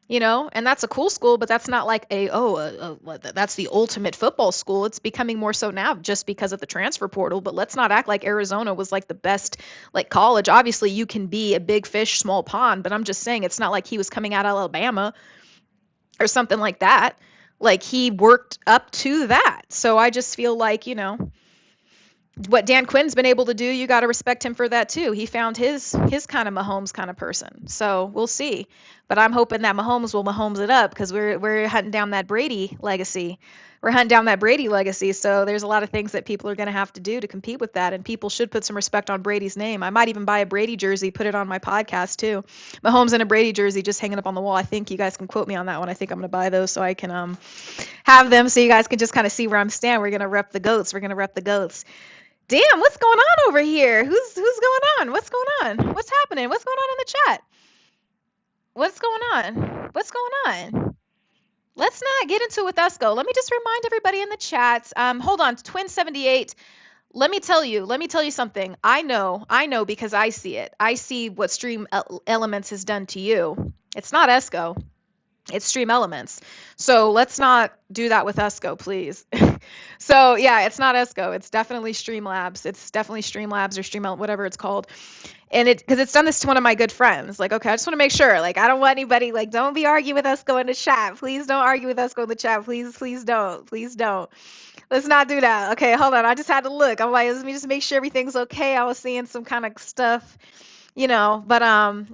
and that's a cool school, but that's not like that's the ultimate football school. It's becoming more so now just because of the transfer portal, but let's not act like Arizona was like the best like college. Obviously, you can be a big fish, small pond, but I'm just saying it's not like he was coming out of Alabama or something like that. Like he worked up to that. So I just feel like, what Dan Quinn's been able to do, you got to respect him for that too. He found his kind of Mahomes kind of person. So we'll see. But I'm hoping that Mahomes will Mahomes it up because we're hunting down that Brady legacy. We're hunting down that Brady legacy. So there's a lot of things that people are going to have to do to compete with that. And people should put some respect on Brady's name. I might even buy a Brady jersey, put it on my podcast too. Mahomes in a Brady jersey just hanging up on the wall. I think you guys can quote me on that one. I think I'm going to buy those so I can have them so you guys can just kind of see where I'm standing. We're going to rep the goats. We're going to rep the goats. Damn, what's going on over here? Who's going on? What's going on? What's happening? What's going on in the chat? What's going on? What's going on? Let's not get into it with Esco. Let me just remind everybody in the chats. Hold on, Twin78. Let me tell you something. I know because I see it. I see what Stream Elements has done to you. It's not Esco. It's Stream Elements. So let's not do that with Esco, please. So yeah, it's not Esco. It's definitely Streamlabs. It's definitely Streamlabs or Stream whatever it's called. And because it's done this to one of my good friends. Like, okay, I just want to make sure. Like, I don't want anybody like, don't be arguing with Esco in the chat. Please don't argue with Esco in the chat. Please don't. Please don't. Let's not do that. Okay, hold on. I just had to look. I'm like, let me just make sure everything's okay. I was seeing some kind of stuff. But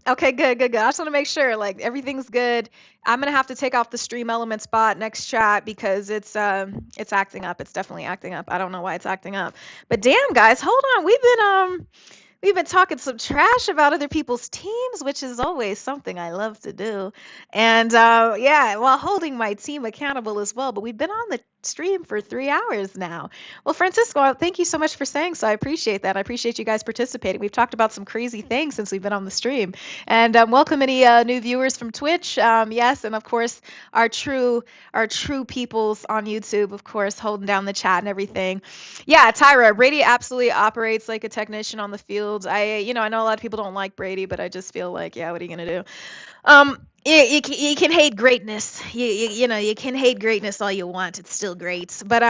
okay, good. I just want to make sure like everything's good. I'm gonna have to take off the Stream Element spot next chat because it's acting up. It's definitely acting up. I don't know why it's acting up. But damn, guys, hold on. We've been talking some trash about other people's teams, which is always something I love to do. And yeah, while holding my team accountable as well. But we've been on the stream for 3 hours now. Well, Francisco, thank you so much for saying so. I appreciate that. I appreciate you guys participating. We've talked about some crazy things since we've been on the stream. And welcome any new viewers from Twitch. Yes, and of course our true peoples on YouTube, of course, holding down the chat and everything. Yeah, Tyra, Brady absolutely operates like a technician on the field. I know a lot of people don't like Brady, but I just feel like, yeah, what are you gonna do? You can hate greatness. You can hate greatness all you want. It's still great. But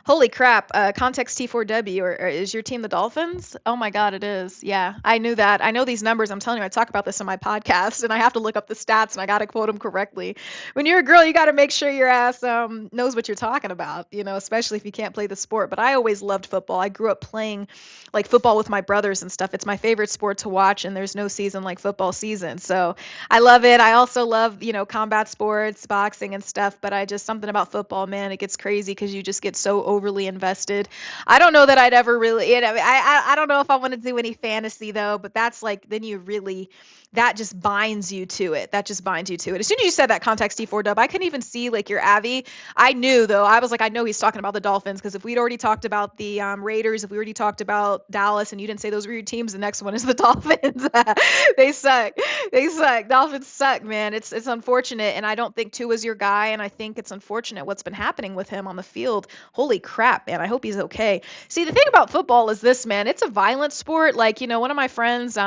holy crap, Context T4W, or is your team the Dolphins? Oh my God, it is. Yeah, I knew that. I know these numbers. I'm telling you, I talk about this on my podcast, and I have to look up the stats, and I got to quote them correctly. When you're a girl, you got to make sure your ass knows what you're talking about, especially if you can't play the sport. But I always loved football. I grew up playing like football with my brothers and stuff. It's my favorite sport to watch, and there's no season like football season. So I love it. I also love, combat sports, boxing and stuff, but something about football, man, it gets crazy because you just get so overly invested. I don't know that I'd ever really, I don't know if I want to do any fantasy though, but that's like, then you really, that just binds you to it. As soon as you said that, Context T4 Dub, I couldn't even see like your Avi. I knew though, I was like, I know he's talking about the Dolphins, because if we'd already talked about the Raiders, if we already talked about Dallas and you didn't say those were your teams, the next one is the Dolphins. They suck. Dolphins suck, man. It's unfortunate, and I don't think Tua's your guy, and I think it's unfortunate what's been happening with him on the field. Holy crap, man. I hope he's okay. See, the thing about football is this, man. It's a violent sport. Like, one of my friends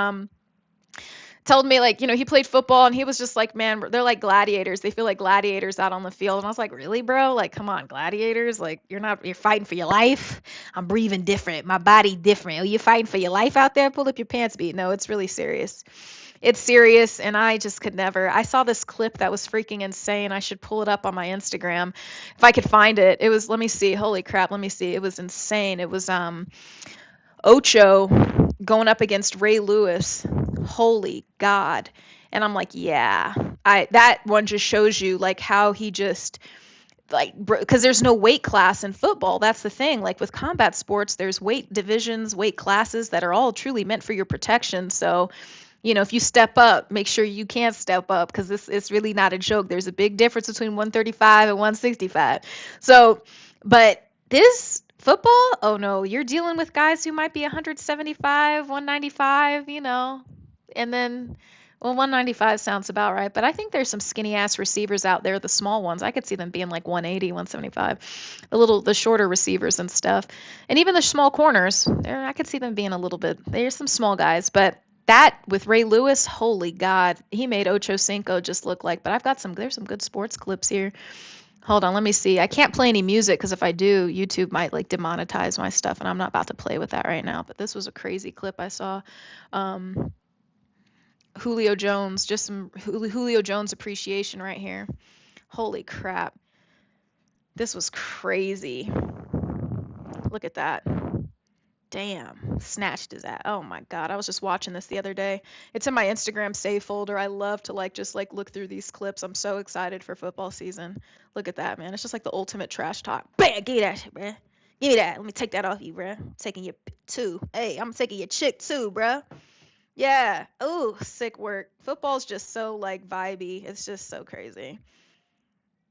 told me, like, he played football and he was just like, man, they're like gladiators. They feel like gladiators out on the field. And I was like, really, bro? Like, come on, gladiators? Like, you're fighting for your life. I'm breathing different. My body different. Oh, you're fighting for your life out there? Pull up your pants, beat. No, it's really serious. It's serious, and I just could never. I saw this clip that was freaking insane. I should pull it up on my Instagram if I could find it. It was, let me see. Holy crap, let me see. It was insane. It was Ocho going up against Ray Lewis. Holy God. And I'm like, yeah. I that one just shows you like how he just like, because there's no weight class in football. That's the thing. Like with combat sports, there's weight divisions, weight classes that are all truly meant for your protection. So, if you step up, make sure you can step up, because this is really not a joke. There's a big difference between 135 and 165. So, but this football, oh no, you're dealing with guys who might be 175, 195, and then, well, 195 sounds about right, but I think there's some skinny ass receivers out there, the small ones. I could see them being like 180, 175. The shorter receivers and stuff. And even the small corners, there I could see them being a little bit. There's some small guys, but that with Ray Lewis, holy God, he made Ocho Cinco just look like. But there's some good sports clips here. Hold on, let me see. I can't play any music because if I do, YouTube might like demonetize my stuff, and I'm not about to play with that right now. But this was a crazy clip I saw. Um, Julio Jones, just some Julio Jones appreciation right here. Holy crap. This was crazy. Look at that. Damn, snatched his ass. Oh my God, I was just watching this the other day. It's in my Instagram save folder. I love to just look through these clips. I'm so excited for football season. Look at that, man. It's just like the ultimate trash talk. Bam, give me that shit, bruh. Give me that. Let me take that off you, bruh. I'm taking your too. Hey, I'm taking your chick too, bruh. Yeah. Ooh, sick work. Football's just so like vibey. It's just so crazy.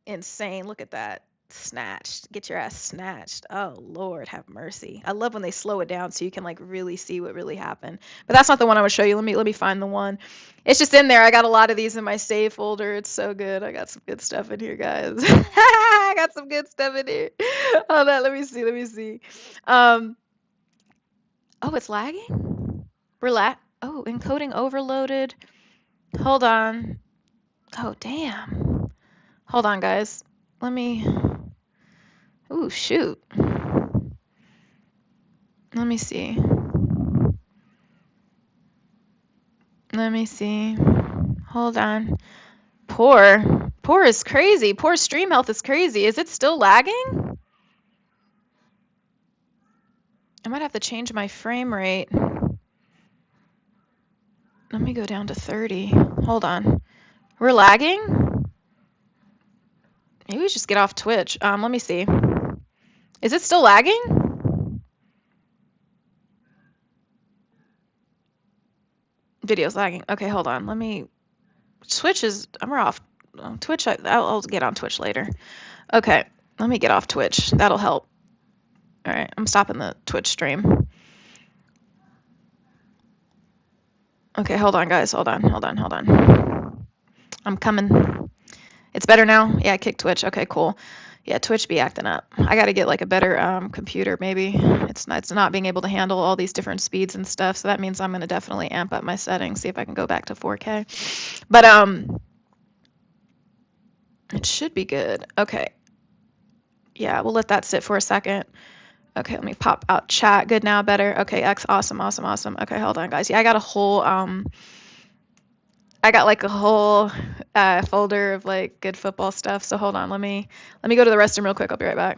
Insane. Look at that. Snatched. Get your ass snatched. Oh Lord, have mercy. I love when they slow it down so you can like really see what really happened. But that's not the one I would show you. Let me find the one. It's just in there. I got a lot of these in my save folder. It's so good. I got some good stuff in here, guys. I got some good stuff in here. Hold on. Let me see. Let me see. Um. Oh, it's lagging. Relax. Oh, encoding overloaded. Hold on. Oh, damn. Hold on, guys. Let me. Ooh, shoot. Let me see. Let me see. Hold on. Poor. Poor is crazy. Poor stream health is crazy. Is it still lagging? I might have to change my frame rate. Let me go down to 30. Hold on. We're lagging? Maybe we just get off Twitch. Let me see. Is it still lagging? Video's lagging. Okay, hold on. Let me. Twitch is. I'm off. Twitch. I'll get on Twitch later. Okay, let me get off Twitch. That'll help. All right, I'm stopping the Twitch stream. Okay, hold on, guys. Hold on. Hold on. Hold on. I'm coming. It's better now. Yeah, I kicked Twitch. Okay, cool. Yeah, Twitch be acting up. I got to get like a better computer. Maybe it's not being able to handle all these different speeds and stuff. So that means I'm gonna definitely amp up my settings. See if I can go back to 4K. But it should be good. Okay. Yeah, we'll let that sit for a second. Okay, let me pop out chat. Good now, better. Okay, X, awesome, awesome, awesome. Okay, hold on, guys. Yeah, I got like a whole folder of like good football stuff. So hold on, let me go to the restroom real quick. I'll be right back.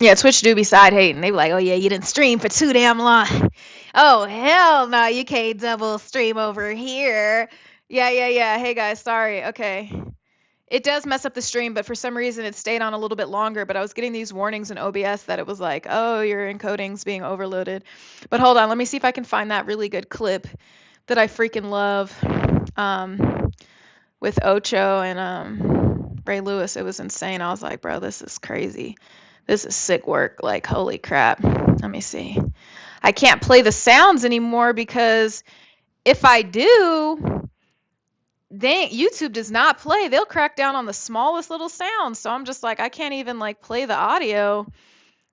Yeah, Twitch do be side hating. They be like, oh yeah, you didn't stream for too damn long. Oh hell no, you can't double stream over here. Yeah. Hey guys, sorry. Okay. It does mess up the stream, but for some reason it stayed on a little bit longer. But I was getting these warnings in OBS that it was like, oh, your encoding's being overloaded. But hold on, let me see if I can find that really good clip that I freaking love with Ocho and Ray Lewis. It was insane. I was like, bro, this is crazy. This is sick work. Like, holy crap. Let me see. I can't play the sounds anymore because if I do, YouTube does not play. They'll crack down on the smallest little sounds. So I'm just like, I can't even like play the audio.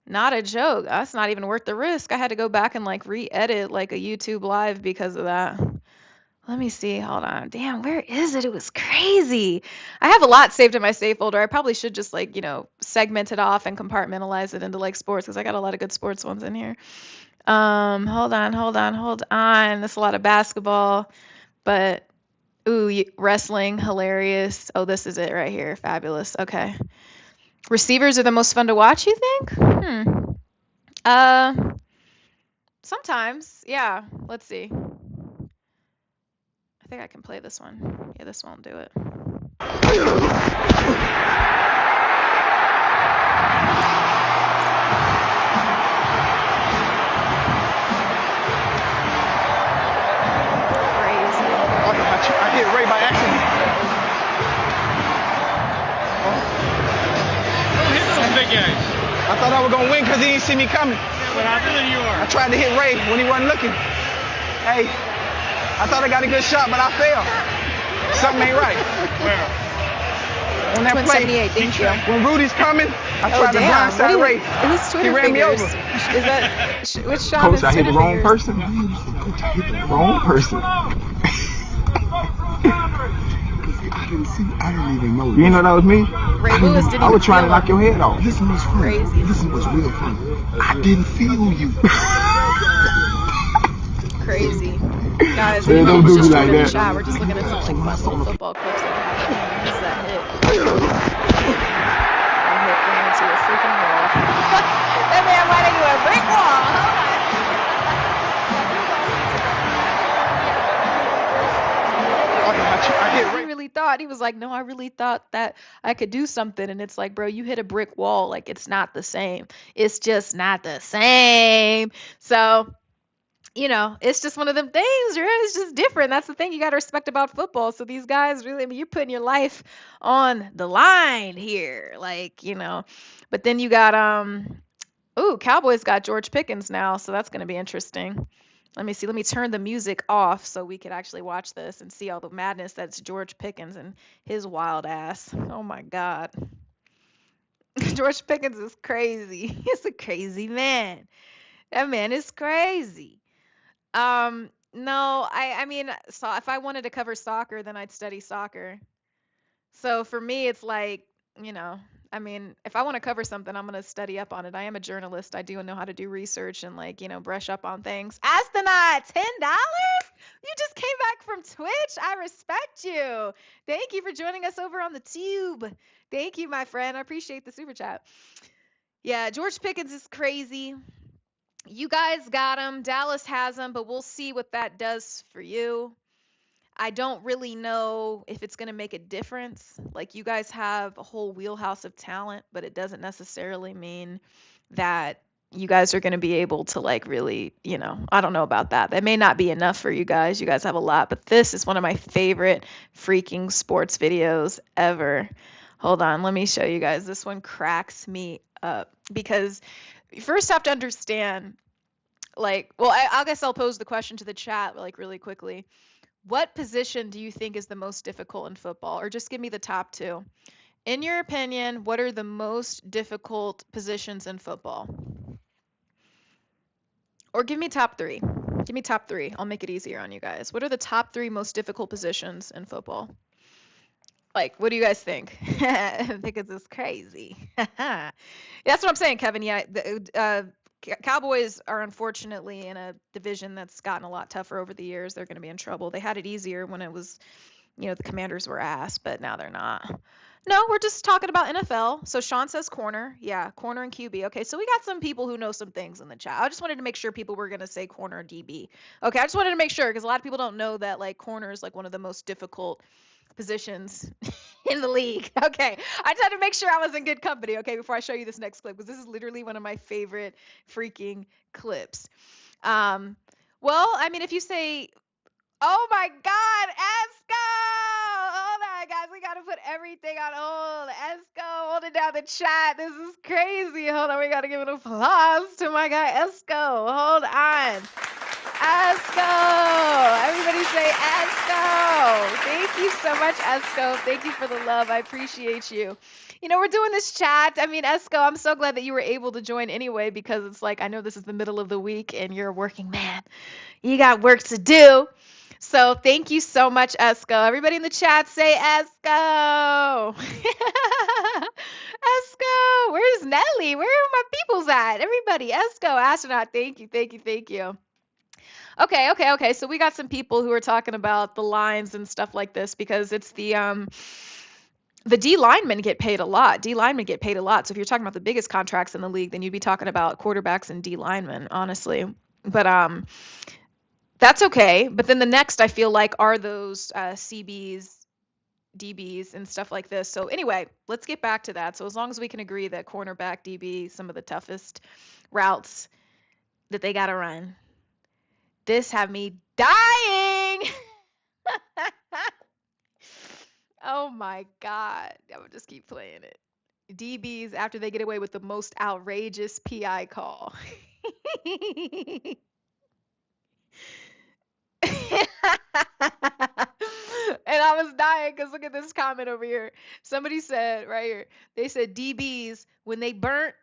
Not a joke. That's not even worth the risk. I had to go back and like re-edit like a YouTube live because of that. Let me see. Hold on. Damn, where is it? It was crazy. I have a lot saved in my save folder. I probably should just like, segment it off and compartmentalize it into like sports because I got a lot of good sports ones in here. Hold on. There's a lot of basketball, but ooh, wrestling, hilarious. Oh, this is it right here. Fabulous. Okay. Receivers are the most fun to watch, you think? Uh, Sometimes. Yeah. Let's see. I think I can play this one. Yeah, this won't do it. I hit Ray by accident. Don't hit those big guys. I thought I was gonna win because he didn't see me coming. What happened to you are? I tried to hit Ray when he wasn't looking. Hey, I thought I got a good shot, but I failed. Something ain't right. Where? On that Twin play, 78, thank you. when Rudy's coming, I Oh tried to damn! What blindside do Ray. you? His Twitter He ran me fingers. over. Is that which shot Coach, is I hit the Twitter wrong fingers? person. Coach, I hit the wrong person. I didn't even know. You didn't know that was me? Ray Lewis didn't I even was trying to feel knock your head off. Listen what's funny. Crazy. Listen what's real funny. I didn't feel you. crazy. Guys, Yeah, anybody don't who's do just me like joined in the that. chat, we're just looking at some like fun little football clips that we have. This is that hit. I hit ran into a freaking wall. That man ran into a brick wall. He really thought, he was like, no, I really thought that I could do something. And it's like, bro, you hit a brick wall. Like, it's not the same. It's just not the same. So, it's just one of them things, right? It's just different. That's the thing you got to respect about football. So these guys really, I mean, you're putting your life on the line here. Like, but then you got, Cowboys got George Pickens now. So that's going to be interesting. Let me see. Let me turn the music off so we could actually watch this and see all the madness that's George Pickens and his wild ass. Oh my God. George Pickens is crazy. He's a crazy man. That man is crazy. No, I mean, so if I wanted to cover soccer, then I'd study soccer. So for me, it's like, I mean, if I want to cover something, I'm going to study up on it. I am a journalist. I do know how to do research and like, brush up on things. Astronaut, $10? You just came back from Twitch. I respect you. Thank you for joining us over on the tube. Thank you, my friend. I appreciate the super chat. Yeah, George Pickens is crazy. You guys got him. Dallas has him, but we'll see what that does for you. I don't really know if it's going to make a difference. Like, you guys have a whole wheelhouse of talent, but it doesn't necessarily mean that you guys are going to be able to, like, really, I don't know about that. That may not be enough for you guys. You guys have a lot, but this is one of my favorite freaking sports videos ever. Hold on. Let me show you guys. This one cracks me up because you first have to understand, like, well, I guess I'll pose the question to the chat, like, really quickly. What position do you think is the most difficult in football? Or just give me the top two. In your opinion, what are the most difficult positions in football? Or give me top three. Give me top three. I'll make it easier on you guys. What are the top three most difficult positions in football? Like, what do you guys think? Because it's crazy. That's what I'm saying, Kevin. Yeah, Cowboys are unfortunately in a division that's gotten a lot tougher over the years. They're going to be in trouble. They had it easier when it was, the Commanders were ass, but now they're not. No, we're just talking about NFL. So Sean says corner. Yeah, corner and QB. Okay, so we got some people who know some things in the chat. I just wanted to make sure people were going to say corner and DB. Okay, I just wanted to make sure because a lot of people don't know that like corner is like one of the most difficult positions in the league. Okay, I just had to make sure I was in good company. Okay, before I show you this next clip because this is literally one of my favorite freaking clips. Well, I mean, if you say, oh my God, Esco! Hold on, guys. We got to put everything on hold. Esco, holding down the chat. This is crazy. Hold on. We got to give an applause to my guy, Esco. Hold on. Esco! Everybody say Esco! Thank you so much, Esco. Thank you for the love. I appreciate you. You know, we're doing this chat. I mean, Esco, I'm so glad that you were able to join anyway because it's like, I know this is the middle of the week and you're a working man. You got work to do. So thank you so much, Esco. Everybody in the chat say Esco. Esco. Where's Nelly? Where are my peoples at? Everybody, Esco, astronaut. Thank you, thank you, thank you. Okay. So we got some people who are talking about the lines and stuff like this because it's the D linemen get paid a lot. D linemen get paid a lot. So if you're talking about the biggest contracts in the league, then you'd be talking about quarterbacks and D linemen, honestly. But that's okay. But then the next I feel like are those CBs, DBs, and stuff like this. So anyway, let's get back to that. So as long as we can agree that cornerback, DB, some of the toughest routes that they got to run. This had me dying. Oh my God. I would just keep playing it. DBs after they get away with the most outrageous PI call. And I was dying because look at this comment over here. Somebody said right here, they said DBs, when they burnt,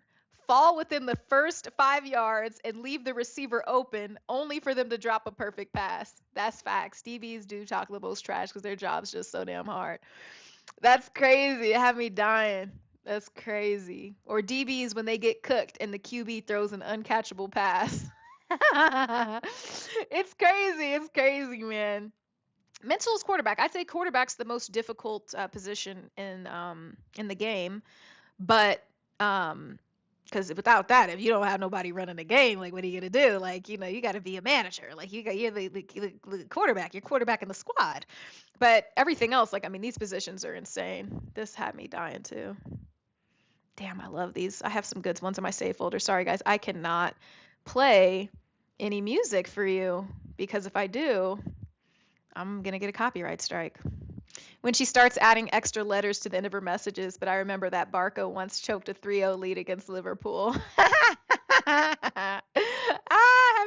fall within the first 5 yards and leave the receiver open only for them to drop a perfect pass. That's facts. DBs do talk the most trash because their job's just so damn hard. That's crazy. It had me dying. That's crazy. Or DBs when they get cooked and the QB throws an uncatchable pass. It's crazy. It's crazy, man. Mental is quarterback. I'd say quarterback's the most difficult position in the game, but because without that, if you don't have nobody running the game, like what are you gonna do? Like you got to be a manager. Like you're the quarterback. You're quarterbacking the squad. But everything else, like I mean, these positions are insane. This had me dying too. Damn, I love these. I have some good ones in my save folder. Sorry guys, I cannot play any music for you because if I do, I'm gonna get a copyright strike. When she starts adding extra letters to the end of her messages, but I remember that Barco once choked a 3-0 lead against Liverpool. Had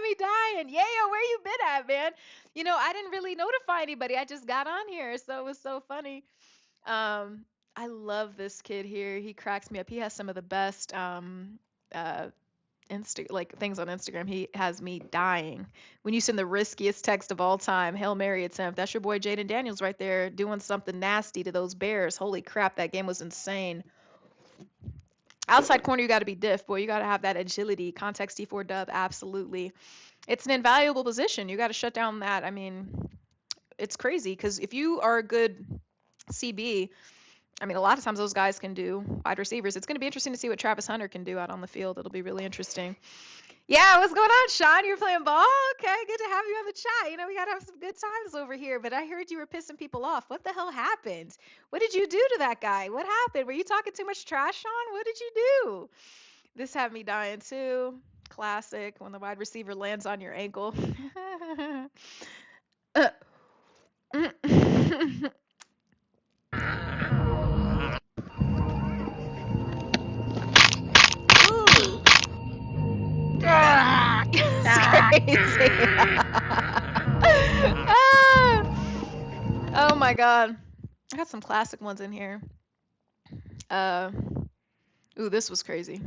me dying. Yayo, where you been at, man? You know, I didn't really notify anybody. I just got on here, so it was so funny. I love this kid here. He cracks me up. He has some of the best things on Instagram. He has me dying. When you send the riskiest text of all time, Hail Mary attempt, that's your boy Jaden Daniels right there doing something nasty to those Bears. Holy crap, that game was insane. Outside corner, you got to be diff, boy. You got to have that agility. Context D4 dub, absolutely. It's an invaluable position. You got to shut down that. I mean, it's crazy because if you are a good CB, I mean, a lot of times those guys can do wide receivers. It's going to be interesting to see what Travis Hunter can do out on the field. It'll be really interesting. Yeah, what's going on, Sean? You're playing ball? Okay, good to have you on the chat. You know, we got to have some good times over here. But I heard you were pissing people off. What the hell happened? What did you do to that guy? What happened? Were you talking too much trash, Sean? What did you do? This had me dying too. Classic, when the wide receiver lands on your ankle. It's crazy. Oh my god. I got some classic ones in here. Ooh, this was crazy.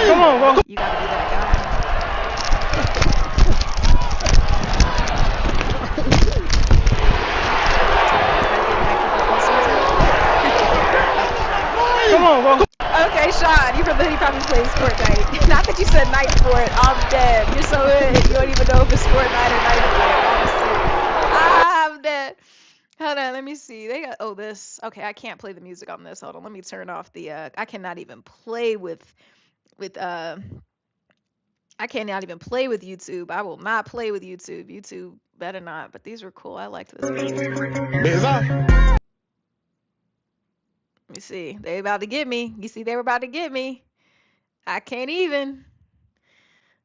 Come on, bro. You gotta be that guy. Come on, bro. Okay, Sean, he probably plays Fortnite. said night sport. I'm dead. You're so good. You don't even know if it's sport night or night sport. Honestly, I'm dead. Hold on, let me see. They got this. Okay, I can't play the music on this. Hold on, let me turn off the. I cannot even play with I cannot even play with YouTube. I will not play with YouTube. YouTube better not. But these were cool. I liked this video. Let me see. They about to get me. You see, they were about to get me. I can't even.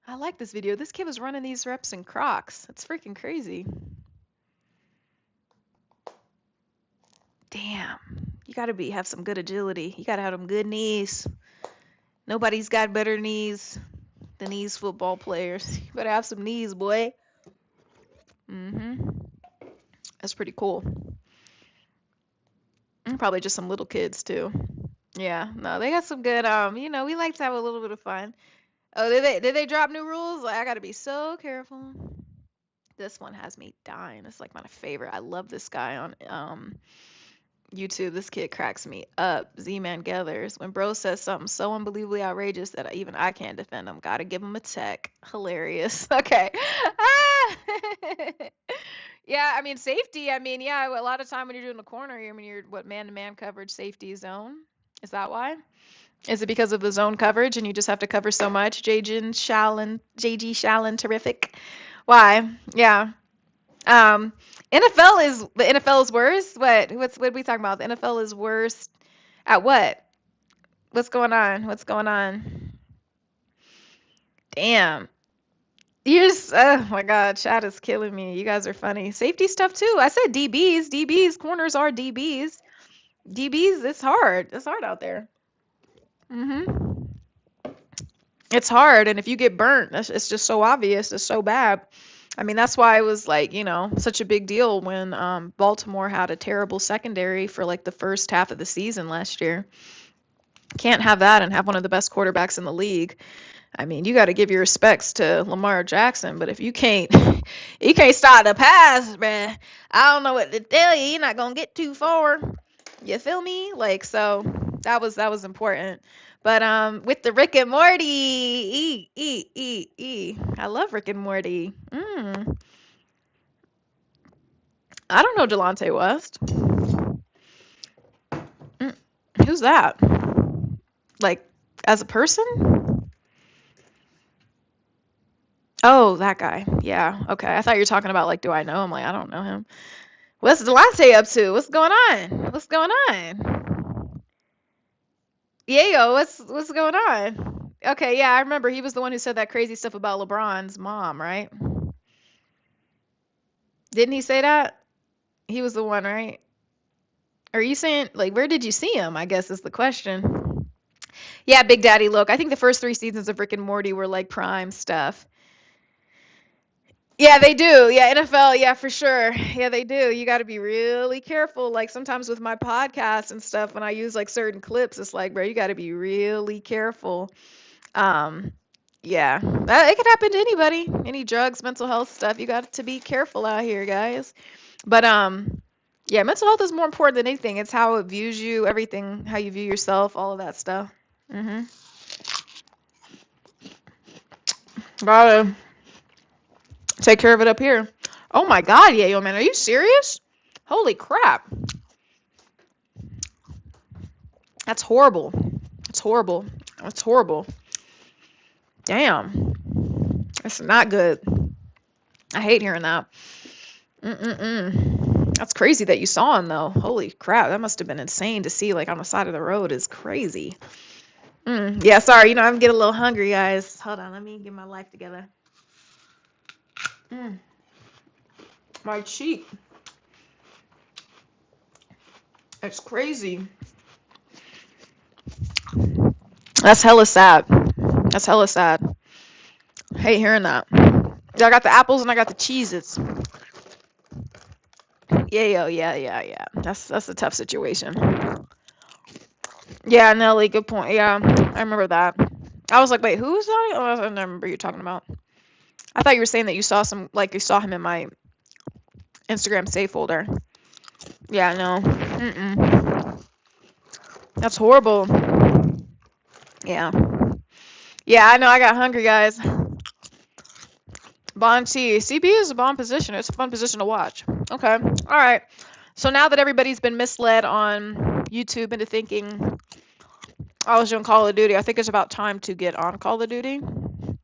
I like this video. This kid was running these reps in Crocs. That's freaking crazy. Damn. You gotta have some good agility. You gotta have them good knees. Nobody's got better knees than these football players. You better have some knees, boy. That's pretty cool. And probably just some little kids too. Yeah, no, they got some good. You know, we like to have a little bit of fun. Oh, did they drop new rules? Like, I gotta be so careful. This one has me dying. It's like my favorite. I love this guy on YouTube. This kid cracks me up. Z-Man Gathers. When bro says something so unbelievably outrageous that even I can't defend him, gotta give him a tech. Hilarious. Okay. Yeah, I mean safety. I mean, yeah, a lot of time when you're doing the corner, I mean you're man-to-man coverage, safety zone. Is that why? Is it because of the zone coverage and you just have to cover so much? JG Shallon, terrific. Why? Yeah. NFL is worse. What are we talking about? The NFL is worse at what? What's going on? What's going on? Damn. Oh my God, chat is killing me. You guys are funny. Safety stuff too. I said DBs. DBs, corners are DBs. DBs, it's hard. It's hard out there. It's hard, and if you get burnt, it's just so obvious. It's so bad. I mean, that's why it was like, you know, such a big deal when Baltimore had a terrible secondary for like the first half of the season last year. Can't have that and have one of the best quarterbacks in the league. I mean, you got to give your respects to Lamar Jackson, but if you can't start the pass, man, I don't know what to tell you. You're not gonna get too far. You feel me? Like, so that was important. But with the Rick and Morty, I love Rick and Morty. I don't know Delonte West. Who's that? Like, as a person? Oh, that guy. Yeah. Okay. I thought you were talking about like, do I know him? Like, I don't know him. What's Delonte up to? What's going on? What's going on? Yeah, yo, what's going on? Okay, yeah, I remember he was the one who said that crazy stuff about LeBron's mom, right? Didn't he say that? He was the one, right? Are you saying like where did you see him? I guess is the question. Yeah, Big Daddy, look, I think the first 3 seasons of Rick and Morty were like prime stuff. Yeah, they do. Yeah, NFL, yeah, for sure. Yeah, they do. You got to be really careful. Like sometimes with my podcast and stuff, when I use like certain clips, it's like, bro, you got to be really careful. Yeah, it could happen to anybody. Any drugs, mental health stuff. You got to be careful out here, guys. But yeah, mental health is more important than anything. It's how it views you, everything, how you view yourself, all of that stuff. Gotta take care of it up here. Oh my God, yeah, yo, man, are you serious? Holy crap. That's horrible. That's horrible. That's horrible. Damn. That's not good. I hate hearing that. That's crazy that you saw him, though. Holy crap, that must have been insane to see, like, on the side of the road is crazy. Yeah, sorry, you know, I'm getting a little hungry, guys. Hold on, let me get my life together. My cheek. It's crazy. That's hella sad. That's hella sad. Hate hearing that. I got the apples and I got the Cheez-Its. Yeah. That's a tough situation. Yeah, Nelly, good point. Yeah, I remember that. I was like, wait, who's that? Oh, I don't remember you talking about. I thought you were saying that you saw you saw him in my Instagram save folder. Yeah, no. That's horrible. Yeah. Yeah, I know. I got hungry, guys. Bond T. CB is a Bond position. It's a fun position to watch. Okay. All right. So now that everybody's been misled on YouTube into thinking I was doing Call of Duty, I think it's about time to get on Call of Duty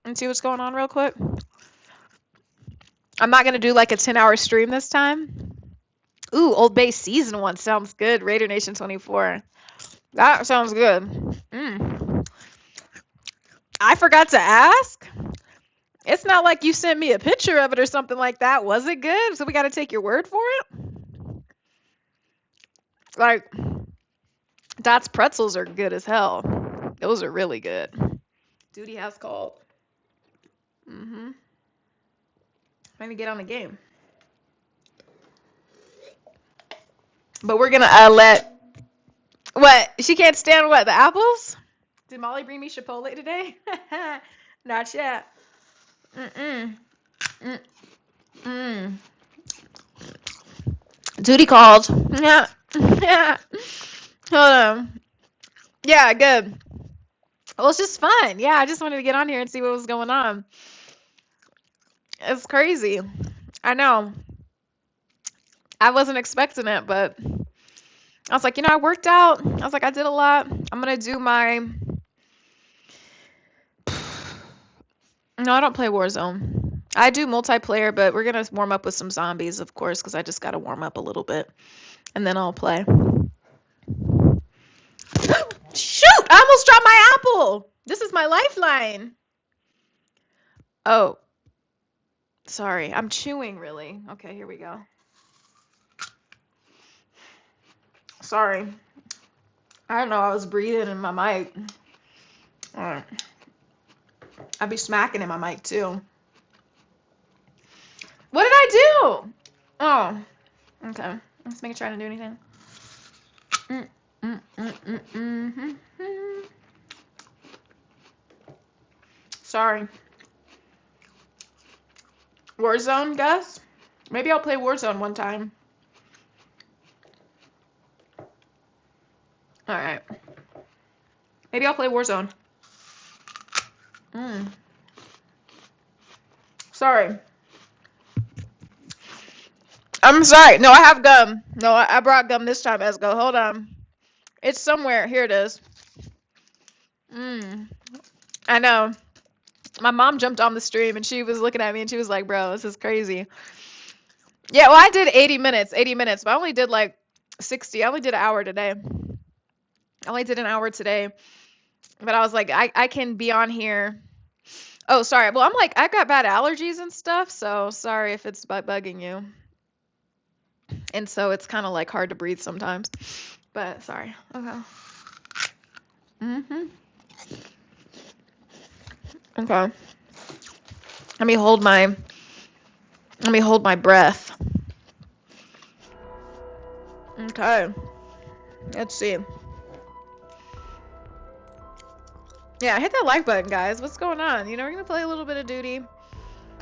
and see what's going on real quick. I'm not going to do like a 10-hour stream this time. Ooh, Old Bay Season 1 sounds good. Raider Nation 24. That sounds good. I forgot to ask. It's not like you sent me a picture of it or something like that. Was it good? So we got to take your word for it? Like, Dots pretzels are good as hell. Those are really good. Duty has called. I'm gonna get on the game. But we're gonna let... What? She can't stand what? The apples? Did Molly bring me Chipotle today? Not yet. Duty called. Yeah. Yeah. Hold on. Yeah, good. Well, it's just fun. Yeah, I just wanted to get on here and see what was going on. It's crazy. I know. I wasn't expecting it, but I was like, I worked out. I was like, I did a lot. I'm going to do my... No, I don't play Warzone. I do multiplayer, but we're going to warm up with some zombies, of course, because I just got to warm up a little bit. And then I'll play. Shoot! I almost dropped my apple! This is my lifeline. Oh. Sorry. I'm chewing, really. Okay, here we go. Sorry. I don't know. I was breathing in my mic. All right. I'd be smacking in my mic, too. What did I do? Oh. Okay. Let's make it try to do anything. Sorry. Warzone, Gus? Maybe I'll play Warzone one time. Alright. Maybe I'll play Warzone. Sorry. I'm sorry. No, I have gum. No, I brought gum this time, Esco. Hold on. It's somewhere. Here it is. I know. My mom jumped on the stream and she was looking at me and she was like, bro, this is crazy. Yeah, well, I did 80 minutes, but I only did like 60. I only did an hour today. I only did an hour today. But I was like, I can be on here. Oh, sorry. Well, I'm like, I've got bad allergies and stuff, so sorry if it's bugging you. And so it's kind of like hard to breathe sometimes. But sorry. Okay. Okay. Let me hold my breath. Okay. Let's see. Yeah, hit that like button, guys. What's going on? We're gonna play a little bit of Duty.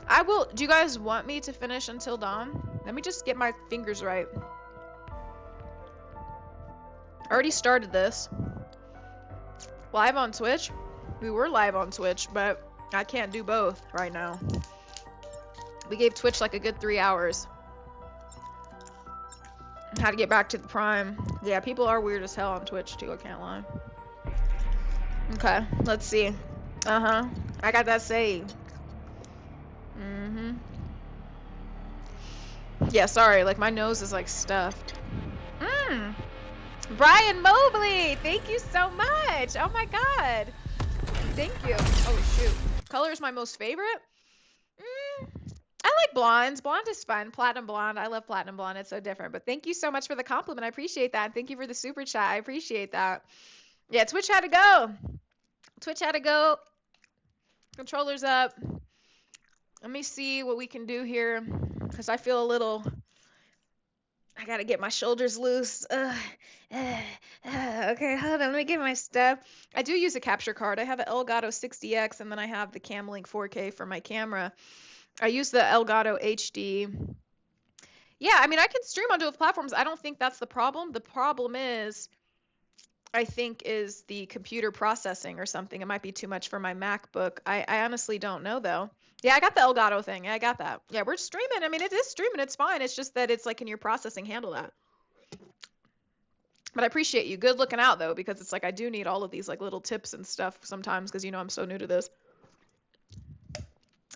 I will. Do you guys want me to finish until dawn? Let me just get my fingers right. I already started this. Live on Twitch? We were live on Twitch, but I can't do both right now. We gave Twitch like a good 3 hours. How to get back to the Prime. Yeah, people are weird as hell on Twitch too, I can't lie. Okay, let's see. I got that saved. Yeah, sorry, like my nose is like stuffed. Brian Mobley, thank you so much. Oh my god. Thank you. Oh shoot. Color is my most favorite? I like blondes. Blonde is fun. Platinum blonde. I love platinum blonde. It's so different. But thank you so much for the compliment. I appreciate that. And thank you for the super chat. I appreciate that. Yeah, Twitch had to go. Twitch had to go. Controllers up. Let me see what we can do here. Because I feel a little... I gotta get my shoulders loose. Okay, hold on. Let me get my stuff. I do use a capture card. I have an Elgato 60X, and then I have the Camlink 4K for my camera. I use the Elgato HD. Yeah, I mean, I can stream on both platforms. I don't think that's the problem. The problem is I think is the computer processing or something. It might be too much for my MacBook. I honestly don't know though. Yeah, I got the Elgato thing. Yeah, I got that. Yeah, we're streaming. I mean, it is streaming. It's fine. It's just that it's like, can your processing handle that? But I appreciate you. Good looking out though, because it's like I do need all of these like little tips and stuff sometimes because you know I'm so new to this.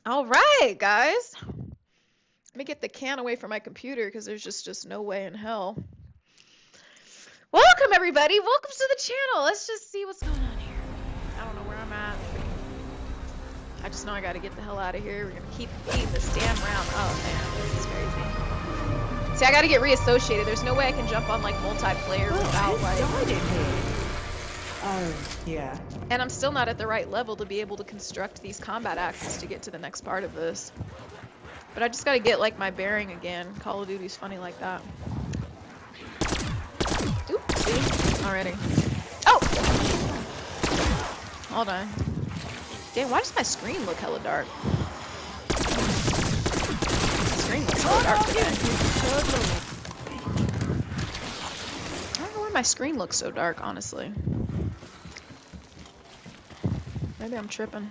All right, guys. Let me get the can away from my computer because there's just no way in hell. Welcome everybody. Welcome to the channel. Let's just see what's going on here. I don't know where I'm at. I just know I got to get the hell out of here. We're gonna keep beating this damn round. Oh man, this is crazy. See, I got to get reassociated. There's no way I can jump on like multiplayer without like. Yeah. And I'm still not at the right level to be able to construct these combat axes to get to the next part of this. But I just got to get like my bearing again. Call of Duty's funny like that. Oop, see? Already. Oh! Hold on. Damn, why does my screen look hella dark? My screen looks hella dark today. I don't know why my screen looks so dark, honestly. Maybe I'm tripping.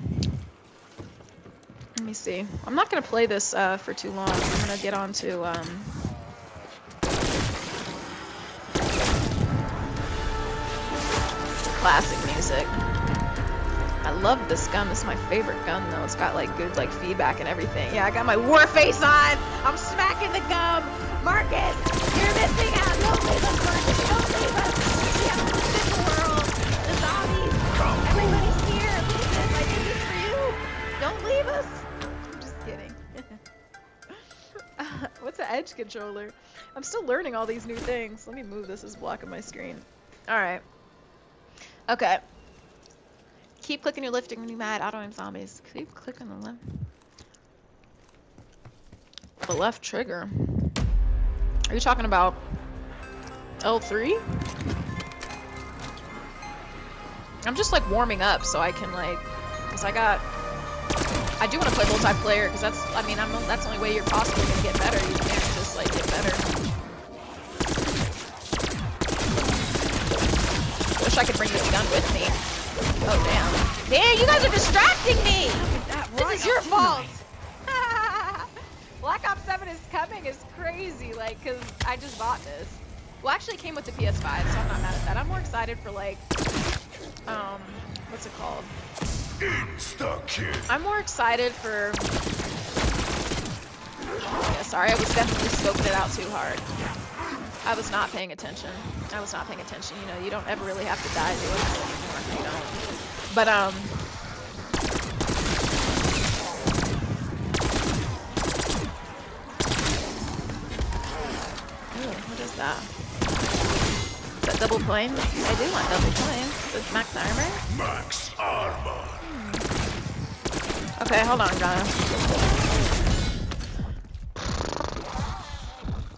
Let me see. I'm not going to play this for too long. I'm going to get on to... classic music. I love this gun. This is my favorite gun, though. It's got, like, good, like, feedback and everything. Yeah, I got my war face on! I'm smacking the gum! Marcus! You're missing out! Don't leave us, Marcus! Don't leave us! We have to defend the world! The zombies! Everybody's here! Listen, I did this for you! Don't leave us! I'm just kidding. What's an edge controller? I'm still learning all these new things. Let me move this. It's blocking my screen. Alright. Okay. Keep clicking your lifting when you're mad. Auto aim zombies. Keep clicking the left. The left trigger. Are you talking about L3? I'm just like warming up so I can like, cause I do want to play multiplayer because that's, I mean, that's the only way you're possibly gonna get better. You can't just like get better. Wish I could bring this gun with me. Oh damn. Damn, you guys are distracting me! This is your fault! Black Ops 7 is coming is crazy, like, cause I just bought this. Well, actually it came with the PS5, so I'm not mad at that. I'm more excited for like, what's it called? Insta-kill. I'm more excited for... Yeah, sorry, I was definitely scoping it out too hard. I was not paying attention. I was not paying attention. You know, you don't ever really have to die doing it anymore. You don't. But, ooh, what is that? Is that double plane? I do want double plane. With max armor? Max armor. Okay, hold on, guys.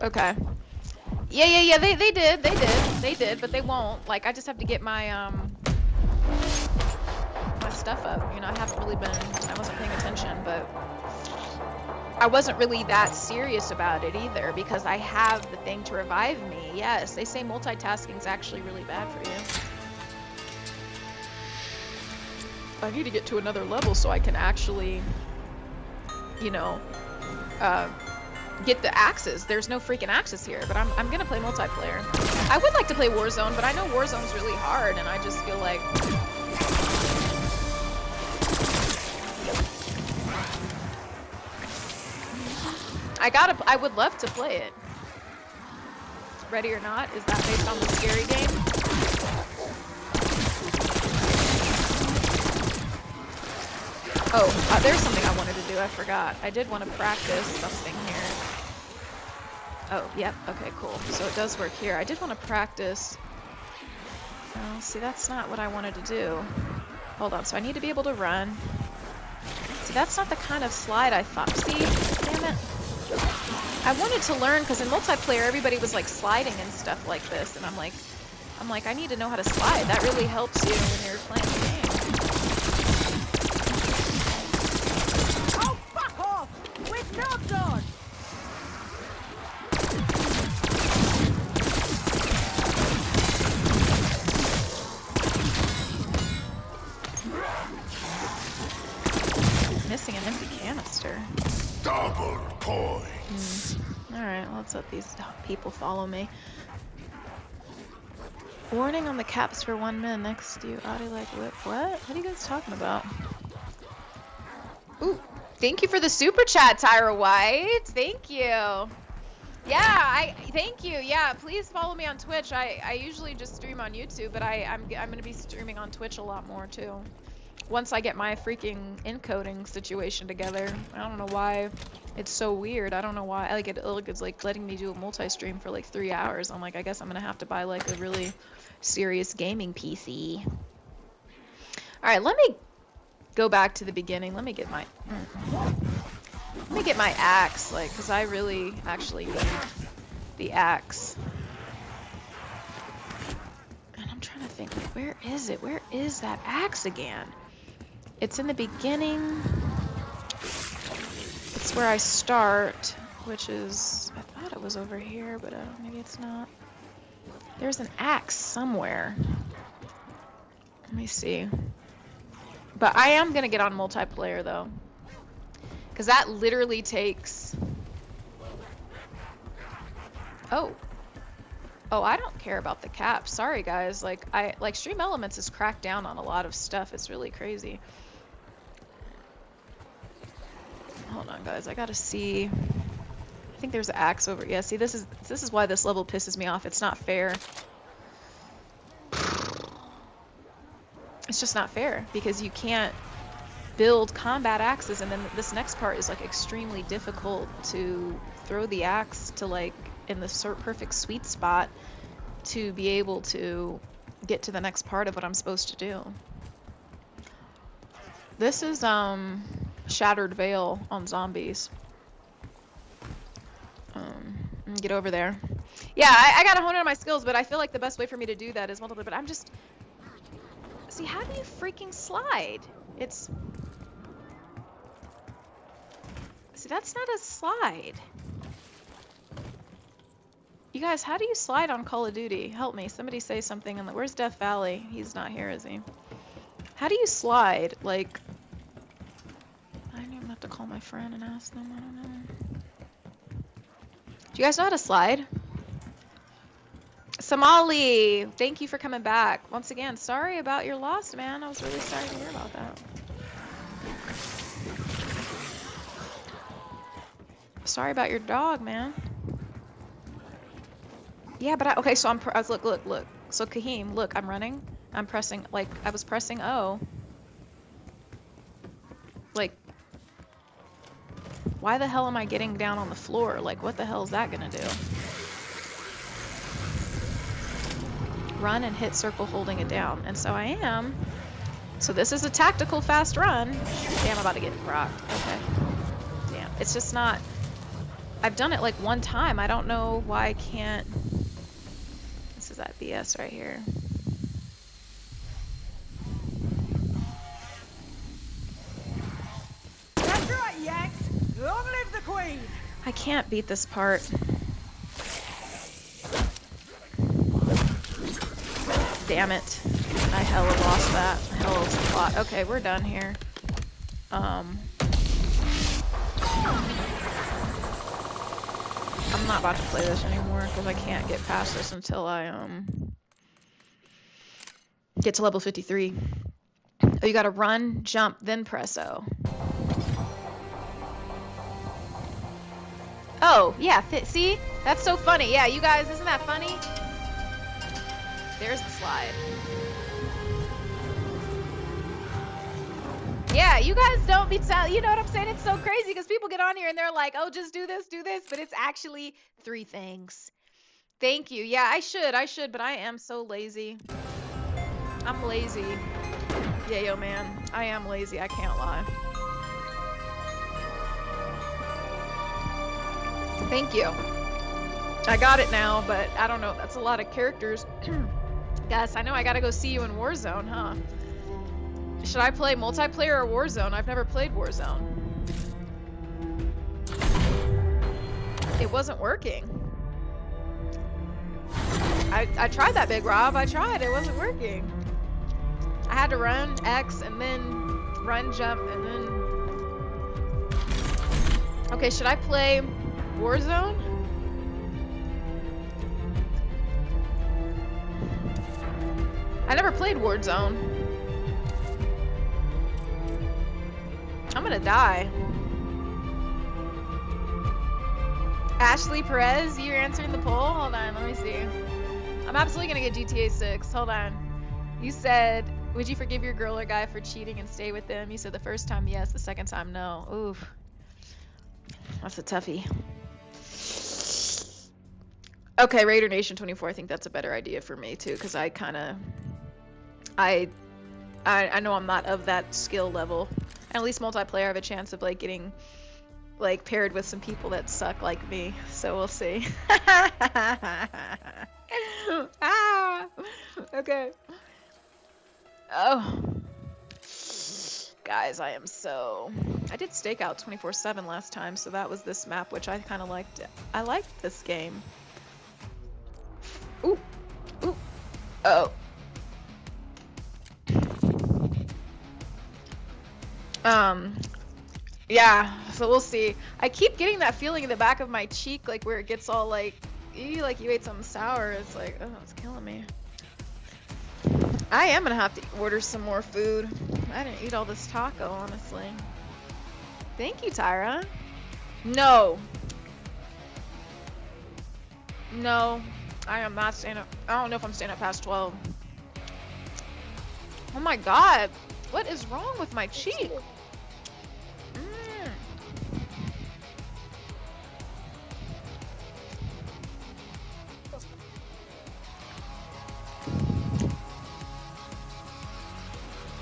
Okay. Yeah, they did, but they won't. Like, I just have to get my, my stuff up. You know, I wasn't paying attention, but I wasn't really that serious about it either because I have the thing to revive me. Yes, they say multitasking's actually really bad for you. I need to get to another level so I can actually, you know, get the axes. There's no freaking axes here, but I'm gonna play multiplayer. I would like to play Warzone, but I know Warzone's really hard, and I just feel like I would love to play it. Ready or Not, is that based on the scary game? Oh, there's something I wanted to do. I forgot. I did want to practice something here. Oh, yep. Okay, cool. So it does work here. I did want to practice. Oh, see, that's not what I wanted to do. Hold on. So I need to be able to run. See, that's not the kind of slide I thought. See? Damn it. I wanted to learn because in multiplayer everybody was like sliding and stuff like this, and I'm like, I need to know how to slide. That really helps you when you're playing the game. Oh, fuck off! With knobs on! Alright, let's let these people follow me. Warning on the caps for 1 minute next to you. Audio like whip. What? What are you guys talking about? Ooh, thank you for the super chat, Tyra White. Thank you. Yeah, thank you. Yeah, please follow me on Twitch. I usually just stream on YouTube, but I'm gonna be streaming on Twitch a lot more too. Once I get my freaking encoding situation together. I don't know why it's so weird. I don't know why. Like it's like letting me do a multi-stream for like 3 hours. I'm like, I guess I'm gonna have to buy like a really serious gaming PC. All right, let me go back to the beginning. Let me get my axe, like, because I really actually need the axe. And I'm trying to think, like, where is it? Where is that axe again? It's in the beginning. It's where I start, which is, I thought it was over here, but maybe it's not. There's an axe somewhere. Let me see. But I am going to get on multiplayer, though. Because that literally takes... Oh, I don't care about the cap. Sorry, guys. Like Stream Elements has cracked down on a lot of stuff. It's really crazy. Hold on, guys. I gotta see. I think there's an axe over. Yeah, see, this is why this level pisses me off. It's not fair. It's just not fair because you can't build combat axes, and then this next part is like extremely difficult to throw the axe to like in the perfect sweet spot to be able to get to the next part of what I'm supposed to do. This is Shattered Veil on zombies. Get over there. Yeah, I gotta hone in on my skills, but I feel like the best way for me to do that is multiple. But I'm just see, how do you freaking slide? It's see, that's not a slide. You guys, how do you slide on Call of Duty? Help me. Somebody say something. Where's Death Valley? He's not here, is he? How do you slide? Like, I don't even have to call my friend and ask them. I don't know. Do you guys know how to slide? Somali, thank you for coming back. Once again, sorry about your loss, man. I was really sorry to hear about that. Sorry about your dog, man. Yeah, but okay, so I was look. So Kahim, look, I'm running. I'm pressing, like, I was pressing O. Like, why the hell am I getting down on the floor? Like, what the hell is that gonna do? Run and hit circle holding it down. And so I am. So this is a tactical fast run. Damn, I'm about to get rocked. Okay. Damn, it's just not... I've done it like one time. I don't know why I can't... This is that BS right here. That's right, Yanks. Long live the Queen. I can't beat this part. Damn it. I hella lost that. Hella lost a lot. Okay, we're done here. I'm not about to play this anymore because I can't get past this until I get to level 53. Oh, you gotta run, jump, then press O. Oh, yeah, see? That's so funny. Yeah, you guys, isn't that funny? There's the slide. Yeah, you guys don't be you know what I'm saying? It's so crazy because people get on here and they're like, oh, just do this, but it's actually 3 things. Thank you. Yeah, I should, but I am so lazy. I'm lazy. Yeah, yo, man. I am lazy, I can't lie. Thank you. I got it now, but I don't know. That's a lot of characters. Guys, I know I gotta go see you in Warzone, huh? Should I play multiplayer or Warzone? I've never played Warzone. It wasn't working. I tried that, Big Rob. I tried. It wasn't working. I had to run X and then run, jump, and then... Okay, should I play Warzone? I never played Warzone. I'm gonna die. Ashley Perez, you're answering the poll? Hold on, let me see. I'm absolutely gonna get GTA 6. Hold on. You said, would you forgive your girl or guy for cheating and stay with them? You said the first time yes, the second time no. Oof. That's a toughie. Okay, Raider Nation 24. I think that's a better idea for me too, because I kind of, I know I'm not of that skill level. And at least multiplayer, I have a chance of like getting like paired with some people that suck like me. So we'll see. Ah, okay. Oh, guys, I did Stakeout 24/7 last time, so that was this map, which I kind of liked. I liked this game. Ooh, ooh, oh. Yeah, so we'll see. I keep getting that feeling in the back of my cheek, like where it gets all like, like you ate something sour. It's like, oh, it's killing me. I am gonna have to order some more food. I didn't eat all this taco, honestly. Thank you, Tyra. No. No, I am not staying up. I don't know if I'm staying up past 12. Oh my god, what is wrong with my cheek?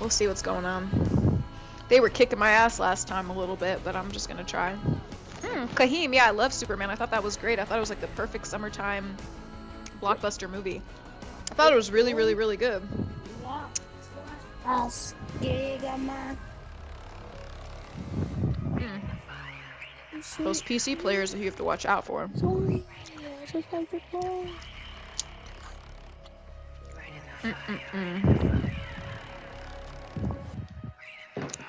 We'll see what's going on. They were kicking my ass last time a little bit, but I'm just gonna try. Kahim, yeah, I love Superman. I thought that was great. I thought it was like the perfect summertime blockbuster movie. I thought it was really, really, really good. Those PC players that you have to watch out for.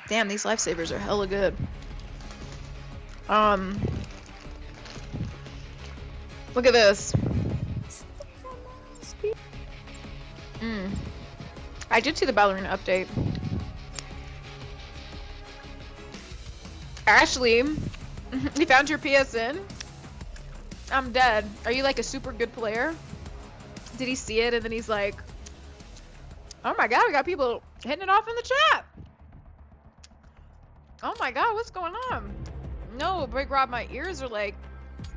Damn, these lifesavers are hella good. Look at this. I did see the ballerina update. Ashley, you found your PSN? I'm dead. Are you like a super good player? Did he see it and then he's like, oh my god, we got people hitting it off in the chat. Oh my god, what's going on? No, Big Rob, my ears are like,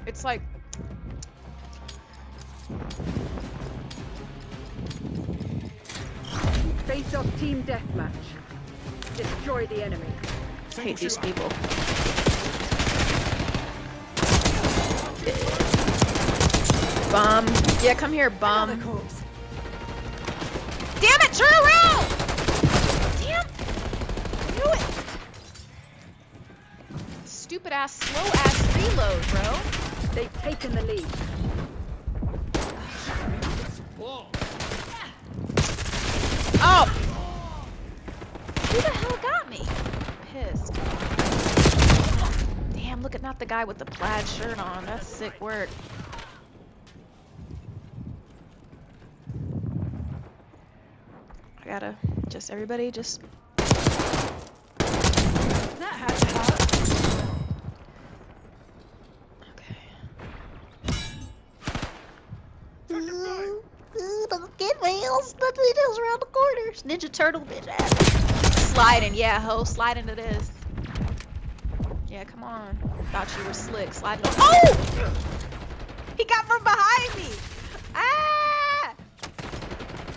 it's like. Face off team deathmatch. Destroy the enemy. I hate these people. Bum. Yeah, come here, bum. Damn it, turn around! Damn! I knew it! Stupid ass, slow ass reload, bro. They've taken the lead. Oh! Who the hell got me? Pissed. Damn, look at not the guy with the plaid shirt on. That's sick work. I gotta, just everybody, just. That had to help. Okay. Don't get wheels, but it is around the corners. Ninja Turtle bitch ass. Sliding, yeah, ho, slide into this. Yeah, come on. Thought you were slick. Slide it on. Oh! He got from behind me! Ah!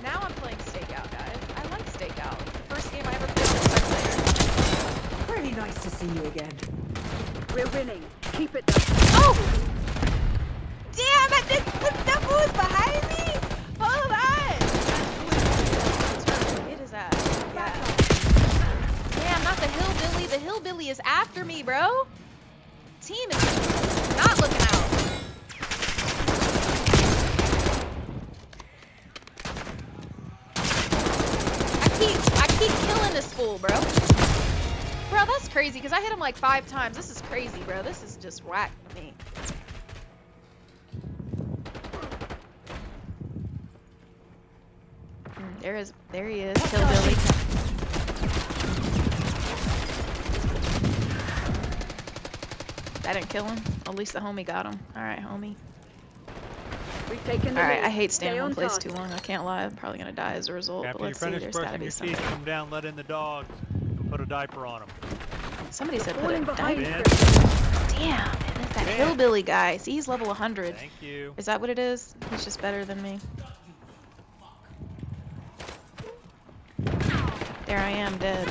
Now I'm playing Stakeout, guys. I like Stakeout. It's the first game I ever played with Spectator. Really nice to see you again. We're winning. Keep it up. Oh! Damn, that fool is behind me? Hold on! It is that. Yeah. Damn, not the hillbilly. The hillbilly is after me, bro. Team is not looking out. I keep killing this fool, bro. Bro, that's crazy, because I hit him like 5 times. This is crazy, bro. This is just whack for me. There he is. Hillbilly. That didn't kill him. At least the homie got him. All right, homie. We've taken the Alright, lead. I hate Stay standing in on one place task. too long. I can't lie. I'm probably gonna die as a result. After But you let's see. finish There's gotta brushing be your something. teeth, come down, let in the dogs, and put a diaper on them. Somebody said put Falling a behind. diaper. Ben, Damn, man, that's that Ben. hillbilly guy. See, he's level 100. thank you. Is that what it is? He's just better than me. There I am, dead.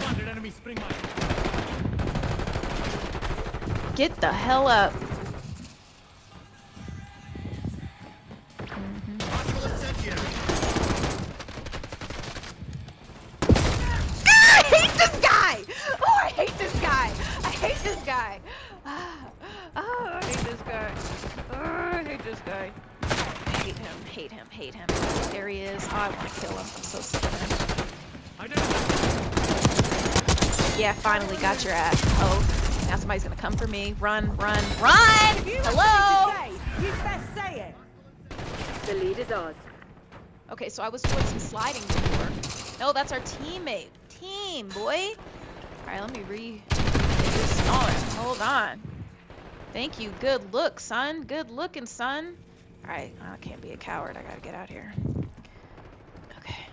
Get the hell up. I hate this guy! Oh, I hate this guy! I hate this guy! Oh, I hate this guy. Oh, I hate this guy. Hate him, hate him, hate him. There he is. Oh, I want to kill him. I'm so sick of him. Yeah, finally got your ass. Oh, now somebody's gonna come for me. Run, run, run! Hello! You best say it. The lead is ours. Okay, so I was doing some sliding before. No, that's our teammate. Team, boy. All right, let me make this smaller. Hold on. Thank you. Good look, son. Good looking, son. All right, I can't be a coward. I gotta get out here. Okay.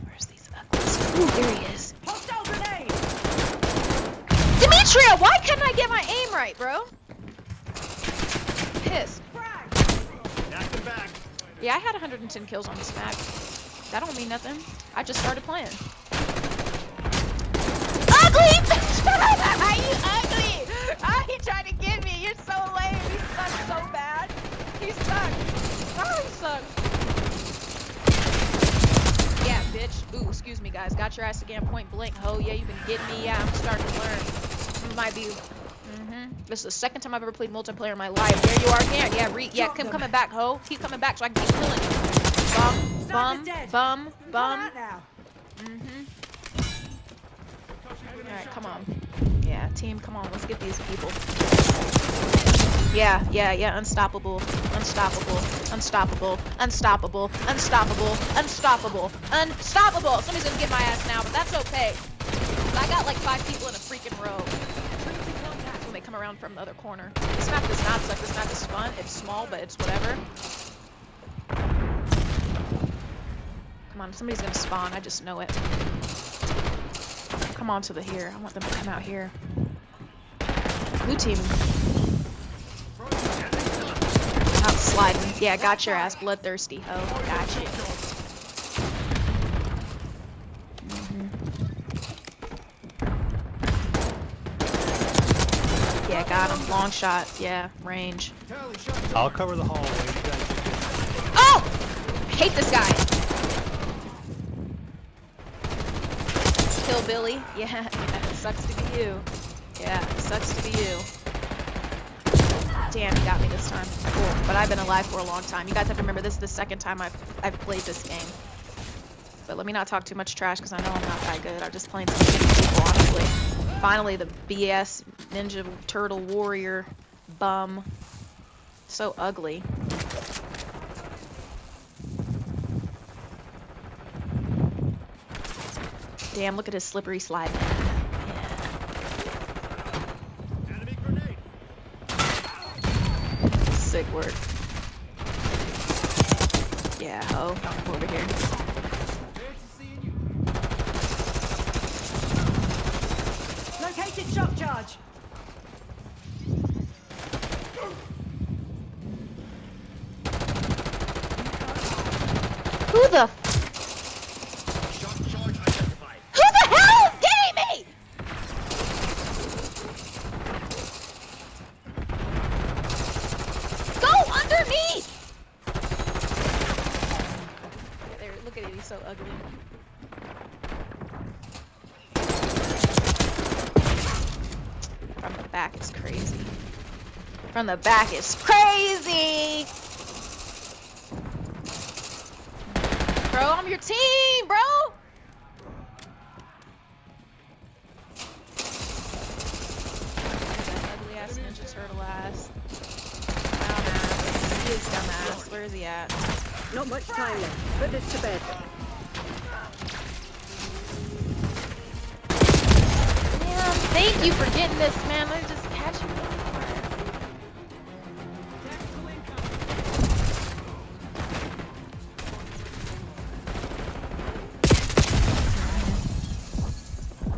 Where's these uglies? Ooh, there he is. Hostile grenade. Demetria, why couldn't I get my aim right, bro? Pissed. Knock them back. Yeah, I had 110 kills on this map. That don't mean nothing. I just started playing. Ugly! You ugly! Oh, he tried to get me. You're so lame. He sucks so bad. He sucks. Oh, he sucks. Yeah, bitch. Ooh, excuse me, guys. Got your ass again, point blank. Oh, yeah, you've been getting me. Yeah, I'm starting to learn. Might be. This is the second time I've ever played multiplayer in my life. There you are again. Yeah, keep coming back, ho. Keep coming back so I can keep killing you. Bum, bum, bum. Alright, come on. Yeah, team, come on. Let's get these people. Yeah. Unstoppable. Unstoppable. Unstoppable. Unstoppable. Unstoppable. Unstoppable. Unstoppable. Somebody's gonna get my ass now, but that's okay. I got like 5 people in a freaking row. When they come around from the other corner. This map does not suck. This map is fun. It's small, but it's whatever. Come on, somebody's gonna spawn. I just know it. Come on to the here. I want them to come out here. Blue team. Out sliding. Yeah, got your ass, bloodthirsty hoe. Gotcha. Yeah, got him. Long shot. Yeah, range. I'll cover the hallway. Oh! Hate this guy. Hillbilly. Yeah, it sucks to be you. Yeah, it sucks to be you. Damn, he got me this time. Cool. But I've been alive for a long time. You guys have to remember this is the second time I've played this game. But let me not talk too much trash because I know I'm not that good. I'm just playing some shitty people, honestly. Finally, the BS Ninja Turtle Warrior bum. So ugly. Damn, look at his slippery slide. Enemy grenade. Sick work. Yeah, ho. Come over here. Located shock charge. Who the hell is getting me? Go underneath! There, look at it, he's so ugly. From the back is crazy. From the back is crazy! Bro, I'm your team, bro! That ugly ass ninja turtle ass. Dumbass. He is dumbass. Where is he at? Not much time left. Put this to bed. Man, thank you for getting this, man. Let me just catch you.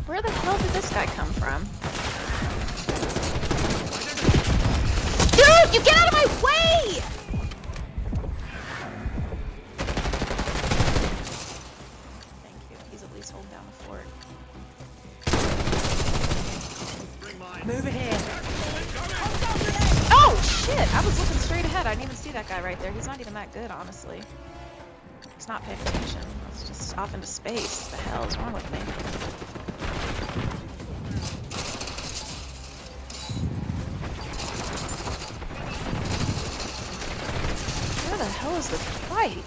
Where the hell did this guy come from? Dude, you get out of my way! Thank you. He's at least holding down the fort. Move ahead. Oh, shit! I was looking straight ahead. I didn't even see that guy right there. He's not even that good, honestly. He's not paying attention. I was just off into space. What the hell is wrong with me? Where the hell is this fight?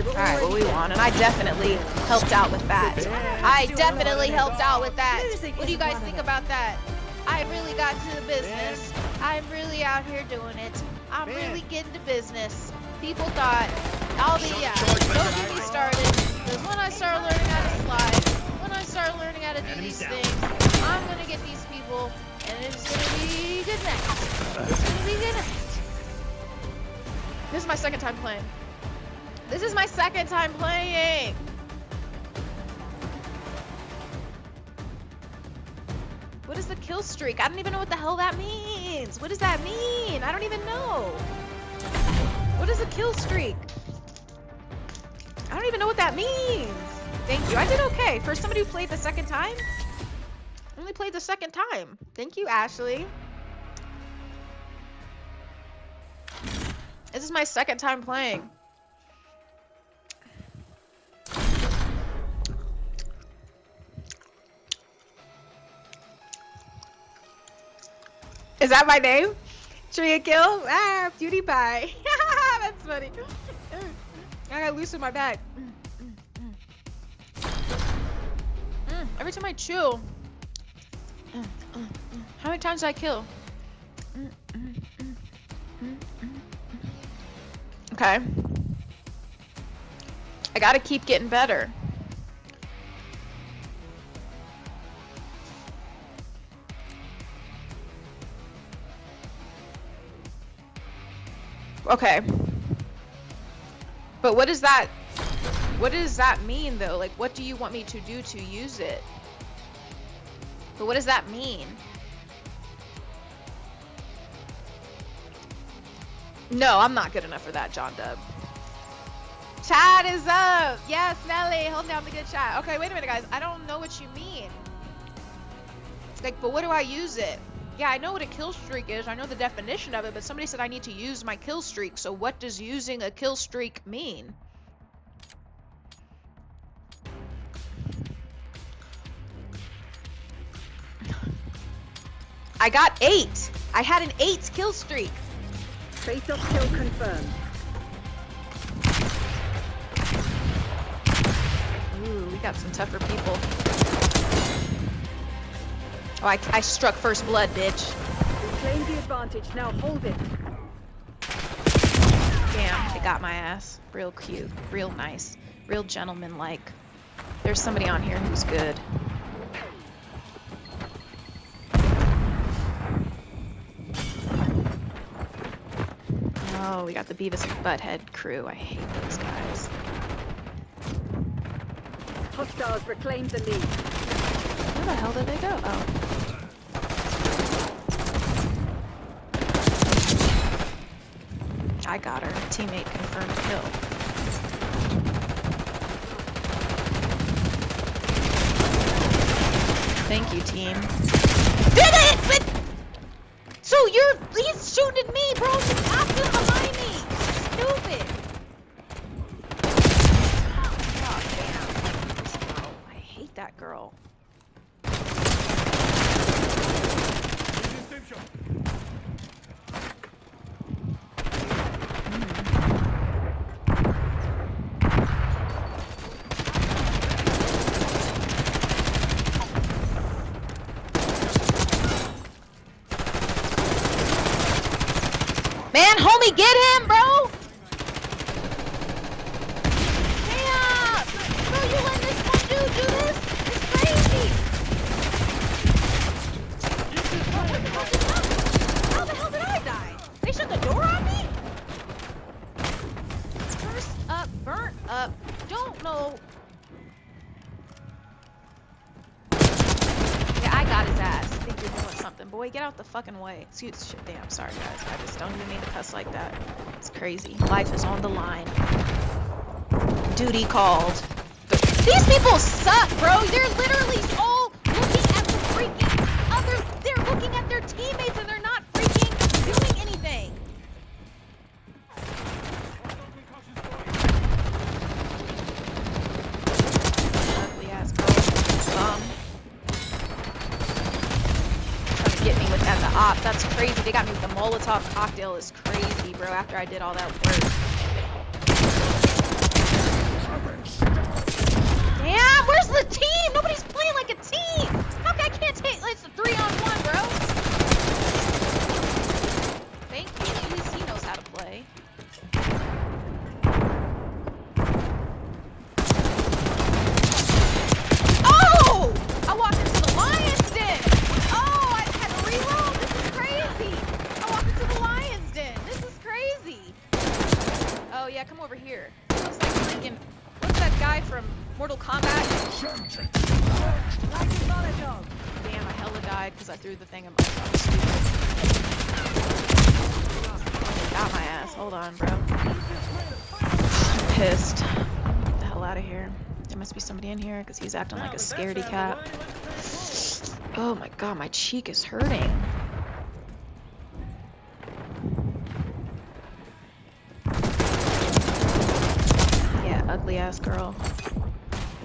Alright, well we won, and I definitely helped out with that. I definitely helped out with that. What do you guys think about that? I really got to the business. I'm really out here doing it. I'm really getting to business. People thought, don't get me started, because when I start learning how to slide, when I start learning how to do these things, I'm gonna get these people, and it's gonna be good night. It's gonna be good night. This is my second time playing. This is my second time playing! What is the kill streak? I don't even know what the hell that means! What does that mean? I don't even know! What is a kill streak? I don't even know what that means! Thank you. I did okay. For somebody who played the second time? Only played the second time. Thank you, Ashley. This is my second time playing. Is that my name? Tria Kill? Ah, Beauty Pie. That's funny. I got loose in my bag. Every time I chew. How many times did I kill? Okay. I gotta keep getting better. Okay. But what does that mean though? Like, what do you want me to do to use it? But what does that mean? No, I'm not good enough for that, John Dub. Chat is up! Yes, Nelly, hold down the good chat. Okay, wait a minute, guys. I don't know what you mean. Like, but what do I use it? Yeah, I know what a kill streak is. I know the definition of it, but somebody said I need to use my kill streak. So what does using a kill streak mean? I got 8. I had an 8 kill streak. Face-off kill confirmed. Ooh, we got some tougher people. Oh, I struck first blood, bitch. Reclaim the advantage. Now hold it. Damn, they got my ass. Real cute, real nice, real gentleman-like. There's somebody on here who's good. Oh, we got the Beavis and Butthead crew. I hate those guys. Hostiles reclaimed the lead. Where the hell did they go? Oh. I got her. Teammate confirmed kill. Thank you, team. Did it! But so he's shooting at me, bro. He's absolutely behind me. Stupid. Oh damn! This girl. I hate that girl. Man, homie, get him, bro! boy, get out the fucking way. Excuse shit, damn, sorry guys. I just don't even mean to cuss like that. It's crazy. Life is on the line. Duty called. These people suck, bro. They're literally all looking at the freaking other. They're looking at their teammates and they're not freaking doing anything. Ugly ass girl. Trying to get me with that the op. That's crazy. They got me with the Molotov cocktail. Is crazy, bro. After I did all that work. Damn, where's the team? Nobody's playing like a team. How come I can't take? It's a 3-on-1, bro. Thank you. At least he knows how to play. Oh! I walked into the lion's den. Oh, I had to reload. This is crazy. I walked into the lion's den. This is crazy. Oh yeah, come over here. It looks like freaking. What's that guy from Mortal Kombat? Damn, I hella died because I threw the thing in my phone. Got my ass. Hold on, bro. I'm pissed. Get the hell out of here. There must be somebody in here because he's acting like a scaredy cat. Oh my god, my cheek is hurting. Yeah, ugly ass girl.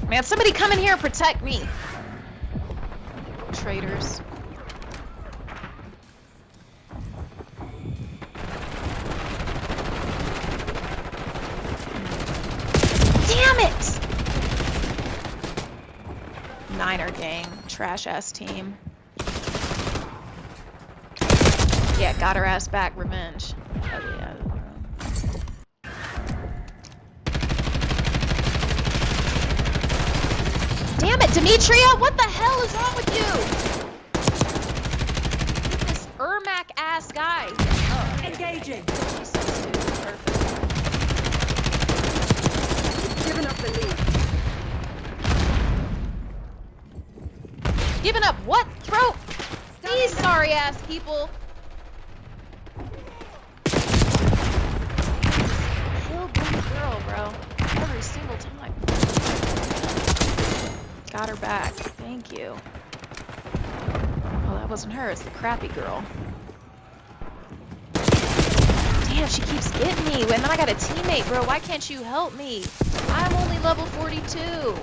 Man, somebody come in here and protect me. Traitors. Damn it! Niner gang. Trash ass team. Yeah, got her ass back. Revenge. Ugly ass girl. Damn it, Demetria! What the hell is wrong with you? Get this Ermac ass guy. Oh, Engaging. Jesus, dude. Perfect. Giving up the lead. Giving up what? Throw these sorry ass people. Kill this girl, bro. Every single time. Got her back. Thank you. Oh, that wasn't her. It's the crappy girl. Damn, she keeps getting me. And then I got a teammate, bro. Why can't you help me? I'm only level 42.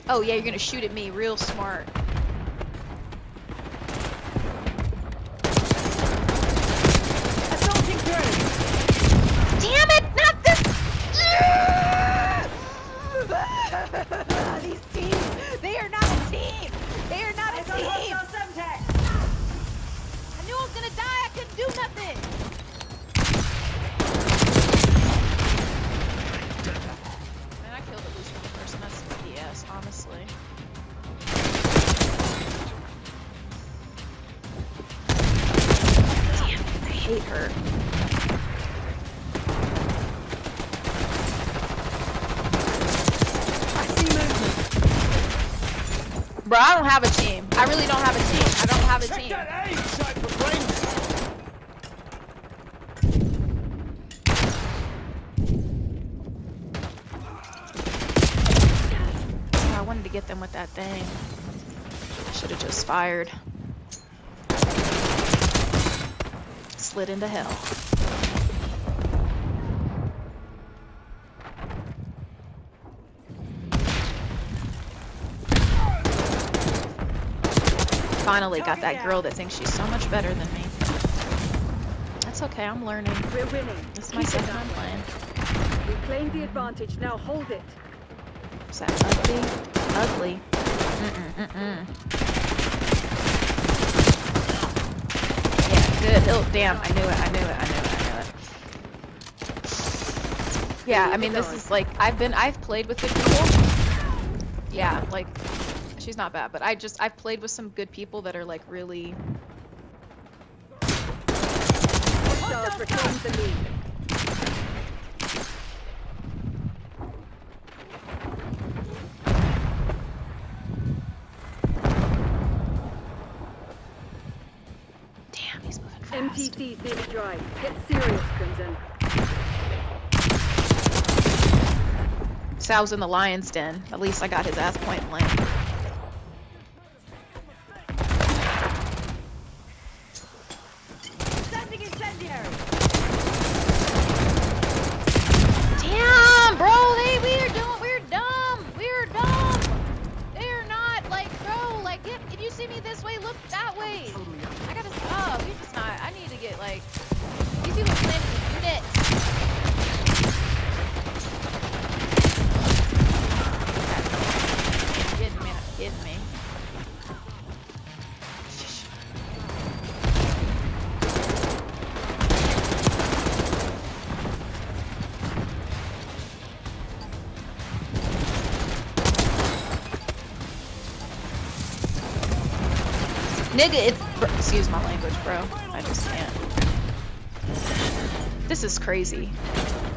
Oh, yeah, you're gonna shoot at me. Real smart. Assaulting through. Damn it! Not this! These teams, they are not a team. They are not a team. I knew I was gonna die. I couldn't do nothing. Man, I killed at least one person. That's BS, honestly. Damn, I hate her. Bro, I don't have a team. I really don't have a team. I don't have a team. Oh, I wanted to get them with that thing. I should have just fired. Slid into hell. Finally got that girl that thinks she's so much better than me. That's okay, I'm learning. We're winning. This is my second time playing. We claimed the advantage. Now hold it. Is that ugly? Ugly. Yeah, good. Damn, I knew it, I knew it, I knew it, I knew it. Yeah, I mean, this is like, I've played with good people. Yeah, like, she's not bad, but I've played with some good people that are like really. Hostiles retain the lead. Damn, he's moving fast. MTC Baby Drive. Get serious, Crimson. So I was in the lion's den. At least I got his ass point blank. Sending incendiary. Damn, bro, we're dumb. We're dumb. They're not like, bro, like, if you see me this way, look that way. I gotta stop. We're just not. I need to get like these people planning units. Kidding me. Nigga, excuse my language, bro. I just can't. This is crazy.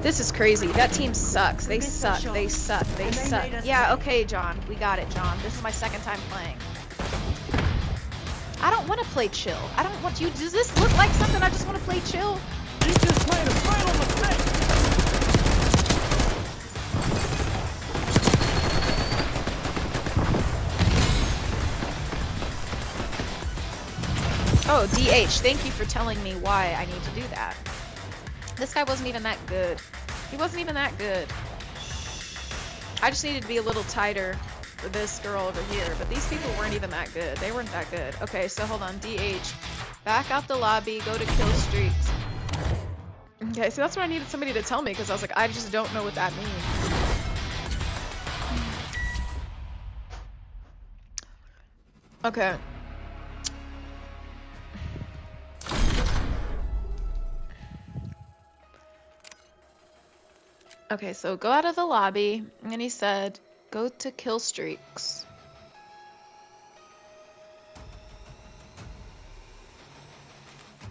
This is crazy. That team sucks. They suck. They suck. They suck. Yeah, okay, John. We got it, John. This is my second time playing. I don't want to play chill. I don't want you. Does this look like something I just want to play chill? You just made a fatal mistake. Oh, DH, thank you for telling me why I need to do that. This guy wasn't even that good. He wasn't even that good. I just needed to be a little tighter for this girl over here, but these people weren't even that good. They weren't that good. Okay, so hold on, DH. Back out the lobby, go to kill streaks. Okay, so that's what I needed somebody to tell me, because I was like, I just don't know what that means. Okay. Okay, so go out of the lobby, and he said, go to kill streaks.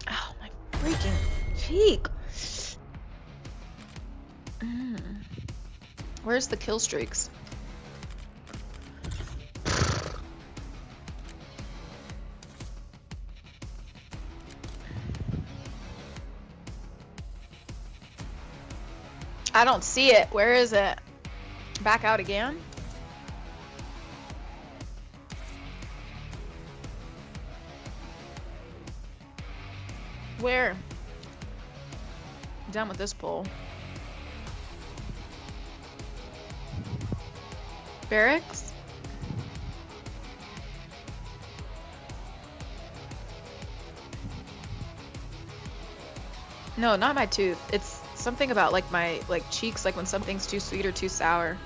Oh, my freaking cheek. Where's the kill streaks? I don't see it. Where is it? Back out again? Where? Done with this poll. Barracks? No, not my tooth. It's something about like my cheeks, like when something's too sweet or too sour.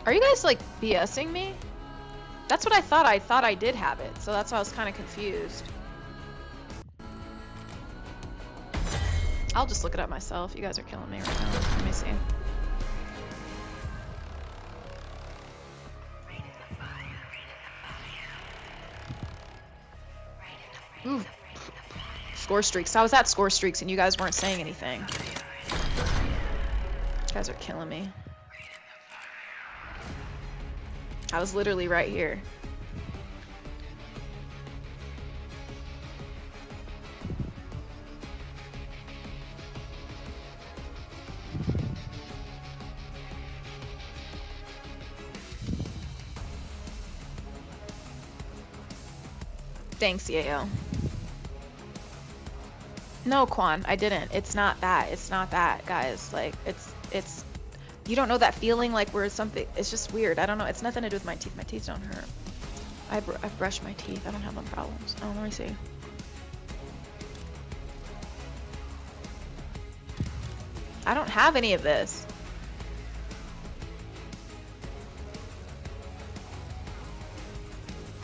Are you guys like BSing me? That's what I thought. I thought I did have it, so that's why I was kind of confused. I'll just look it up myself. You guys are killing me right now. Let me see. Ooh. Score streaks. I was at score streaks and you guys weren't saying anything. You guys are killing me. I was literally right here. Thanks, Yayo. No, Quan, I didn't. It's not that. It's not that, guys. Like, it's, you don't know that feeling like where something, it's just weird. I don't know. It's nothing to do with my teeth. My teeth don't hurt. I've brushed my teeth. I don't have no problems. Oh, let me see. I don't have any of this.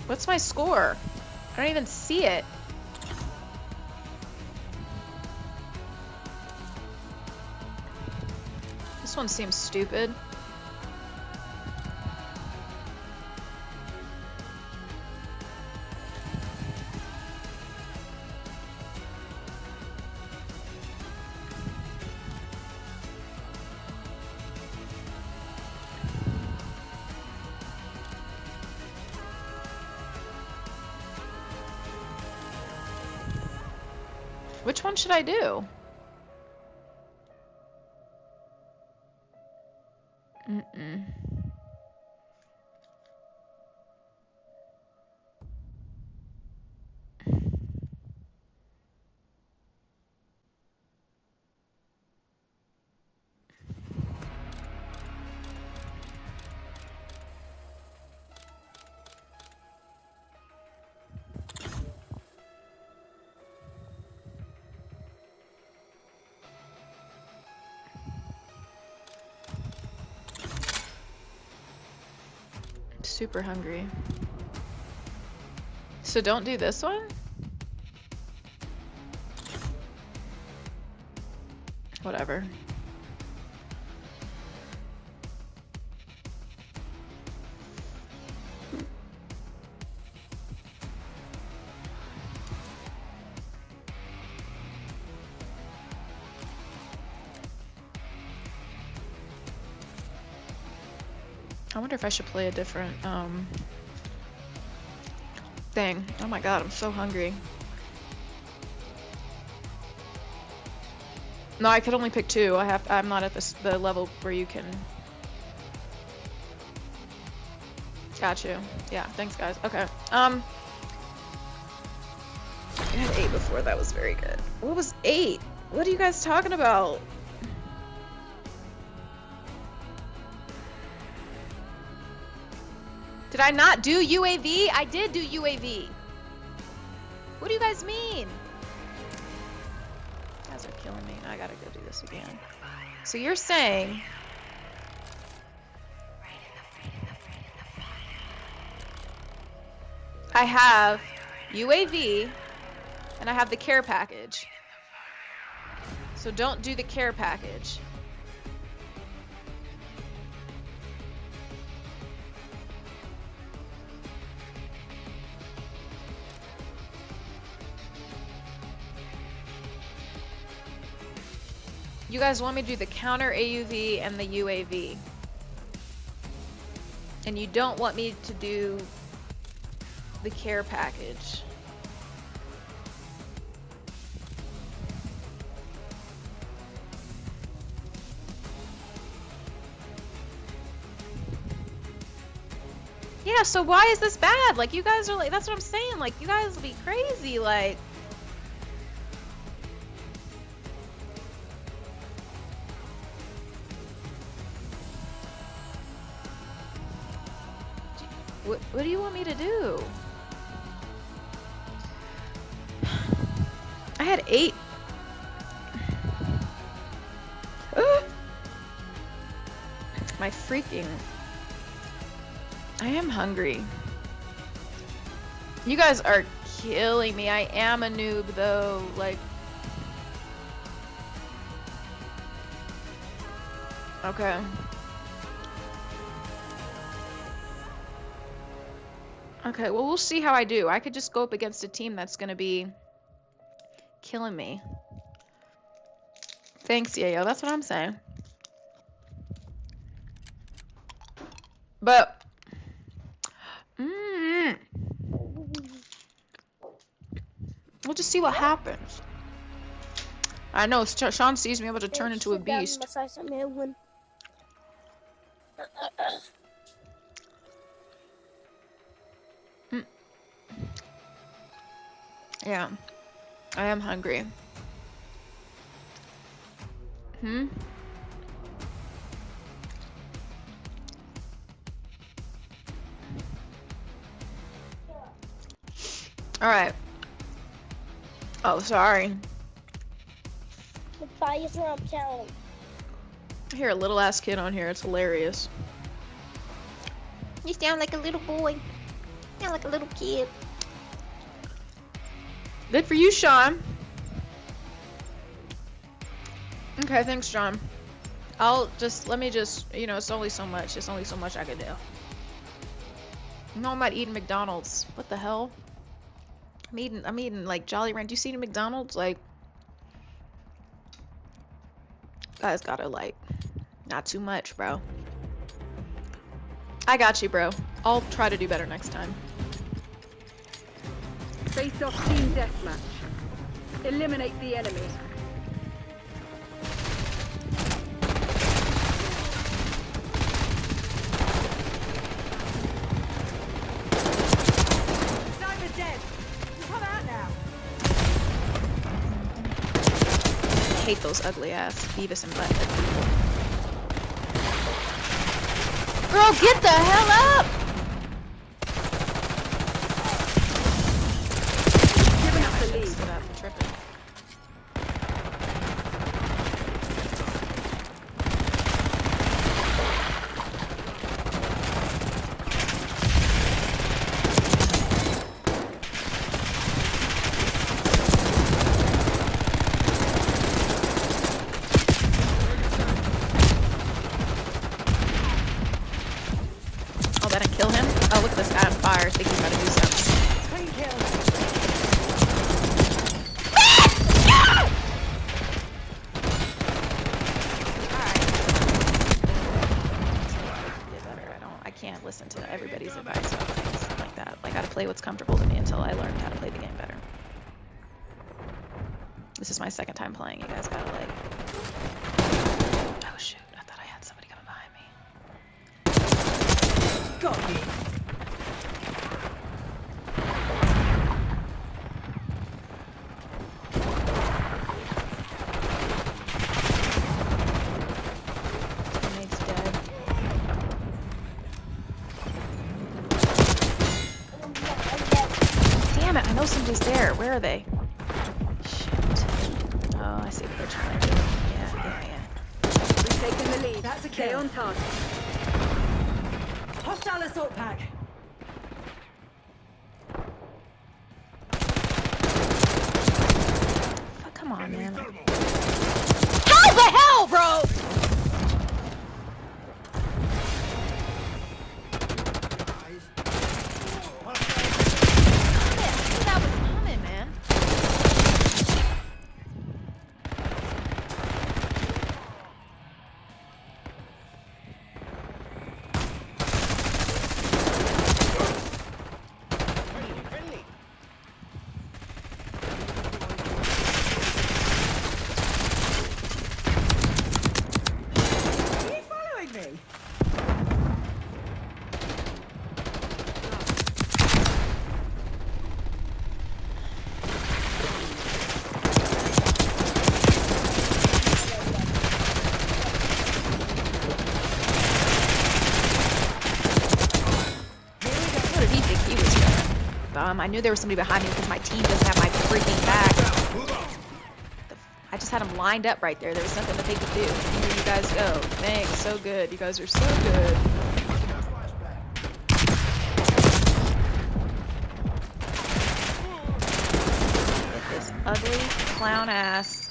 What's my score? I don't even see it. This one seems stupid. Which one should I do? Mm-mm. Super hungry. So don't do this one? Whatever. I wonder if I should play a different thing. Oh my god, I'm so hungry. No, I could only pick two. I'm not at the level where you can. Got you. Yeah, thanks guys. Okay. I had 8 before, that was very good. What was 8? What are you guys talking about? Did I not do UAV? I did do UAV. What do you guys mean? You guys are killing me. I gotta go do this again. So you're saying I have UAV and I have the care package. So don't do the care package. You guys want me to do the counter AUV and the UAV. And you don't want me to do the care package. Yeah, so why is this bad? Like, you guys are like, that's what I'm saying. Like, you guys will be crazy. Like, what do you want me to do? I had 8. My freaking... I am hungry. You guys are killing me. I am a noob though. Like... Okay. Okay, well, we'll see how I do. I could just go up against a team that's gonna be killing me. Thanks, Yayo. That's what I'm saying. But... we'll just see what happens. I know, Sean sees me able to turn into a beast. Yeah, I am hungry. All right. Oh, sorry. Buy your drum challenge. I hear a little ass kid on here. It's hilarious. You sound like a little boy. You sound like a little kid. Good for you, Sean. Okay, thanks, Sean. Let me just, you know, it's only so much. It's only so much I can do. No, I'm not eating McDonald's. What the hell? I'm eating like Jolly Ranch. Do you see the McDonald's? Like, guys gotta like, not too much, bro. I got you, bro. I'll try to do better next time. Face off team deathmatch. Eliminate the enemy. Sniper's dead. Come out now. I hate those ugly ass Beavis and Butthead people. Girl, get the hell up! Giving up the lead. Stood up and tripping. Oh, that didn't kill him? Oh, look at this guy on fire. Think he's about to do something. Clean kill. I can't listen to everybody's advice about things like that. Like, I gotta play what's comfortable to me until I learned how to play the game better. This is my second time playing. You guys gotta like. Oh shoot! I thought I had somebody coming behind me. Got you. Teammate's dead. Damn it! I know somebody's there. Where are they? Shit. Oh, I see what they're trying to do. Yeah. We've taken the lead. That's a kill. Stay on target. Hostile assault pack. Fuck, come on, man. How the hell, bro? That was coming, man. Are you following me? What did he think he was doing? I knew there was somebody behind me because my team doesn't have my freaking back. I just had them lined up right there. There was nothing that they could do. Here you guys go. Thanks. So good. You guys are so good. Get this ugly clown ass.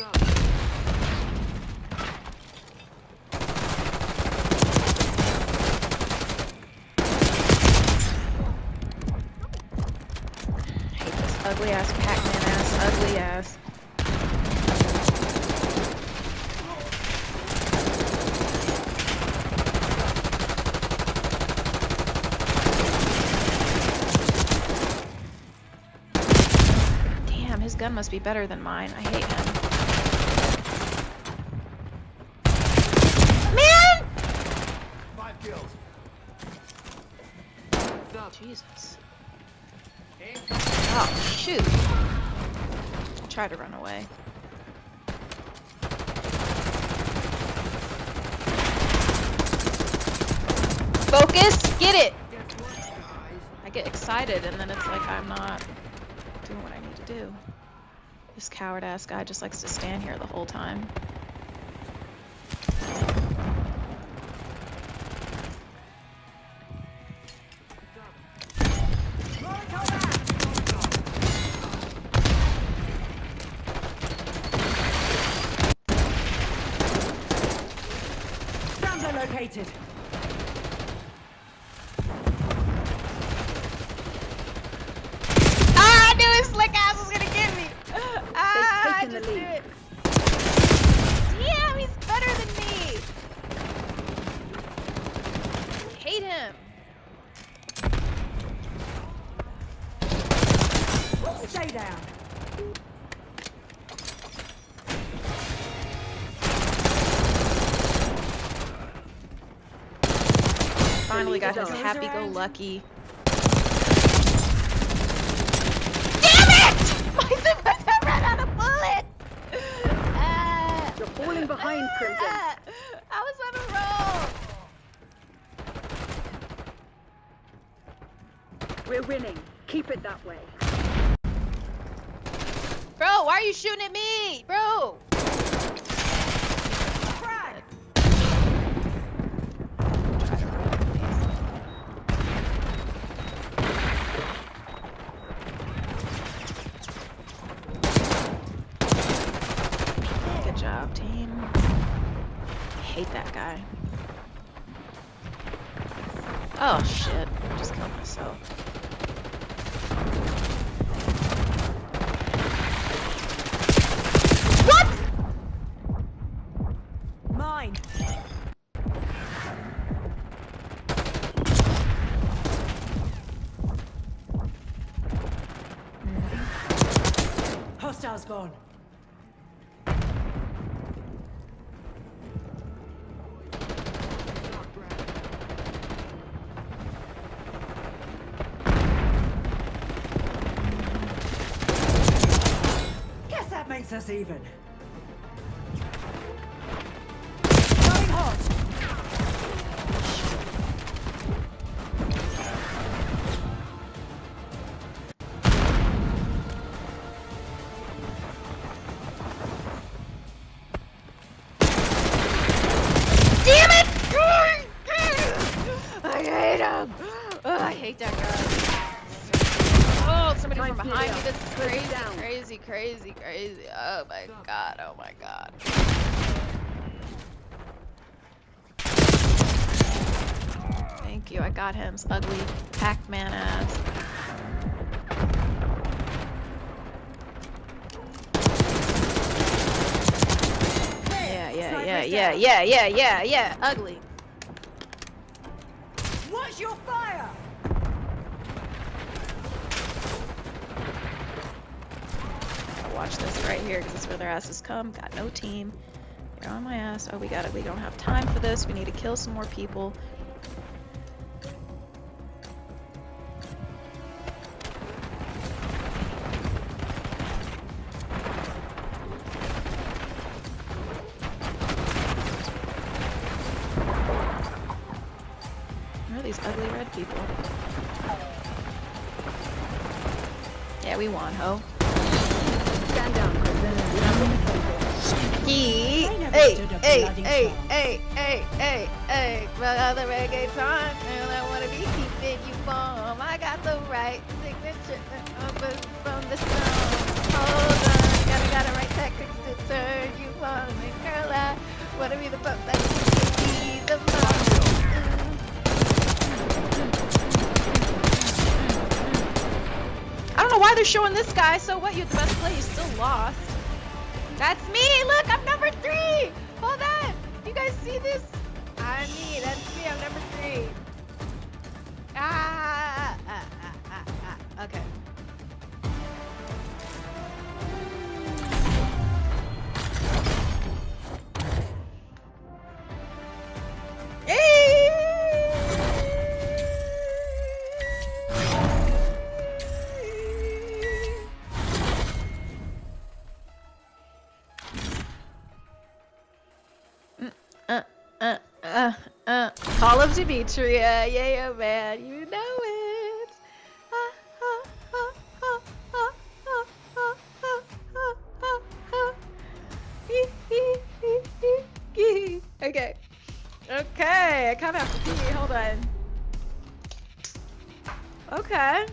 Hate this ugly ass Pac-Man ass, ugly ass. Damn, his gun must be better than mine. I hate him. Man! 5 kills. Jesus. Oh, shoot. I tried to run away. Focus! Get it! I get excited and then it's like I'm not doing what I need to do. This coward-ass guy just likes to stand here the whole time. Scrambler located. Ah, I knew his slick ass was gonna get me! Ah, I taken the just knew lead. it! Damn, he's better than me! I hate him! Stay down. finally got his happy-go-lucky. My I ran out of bullets! You're falling behind, Crimson. I was on a roll! We're winning. Keep it that way. Bro, why are you shooting at me? Bro! Good job, team. I hate that guy. Oh shit, I just killed myself. What? Mine. Hostiles gone. Guess that makes us even. Going hot. Damn it! I hate him! Oh, I hate that guy. Oh, somebody from behind me. This is crazy. Oh my god, oh my god. Thank you, I got him. This ugly Pac-Man ass. Yeah, ugly. Watch your fire! Watch this right here, because this is where their asses come. Got no team. You're on my ass. Oh, we got it. We don't have time for this. We need to kill some more people. Where are these ugly red people? Yeah, we won, ho. Stand down, Crimson. Hey, well, the reggae time, and I wanna be keeping you warm. I got the right signature from the stone. Hold on, gotta write tactics to turn you on. And girl, I wanna be the pup that you can be the mom. I don't know why they're showing this guy. So what? You're the best player. You still lost. That's me! Look, I'm number 3! Hold on! You guys see this? I'm me, that's me, I'm number 3. Okay. Call of Demetria, yeah, man, you know it. Okay. Okay, I kind of have to pee. Hold on. Okay.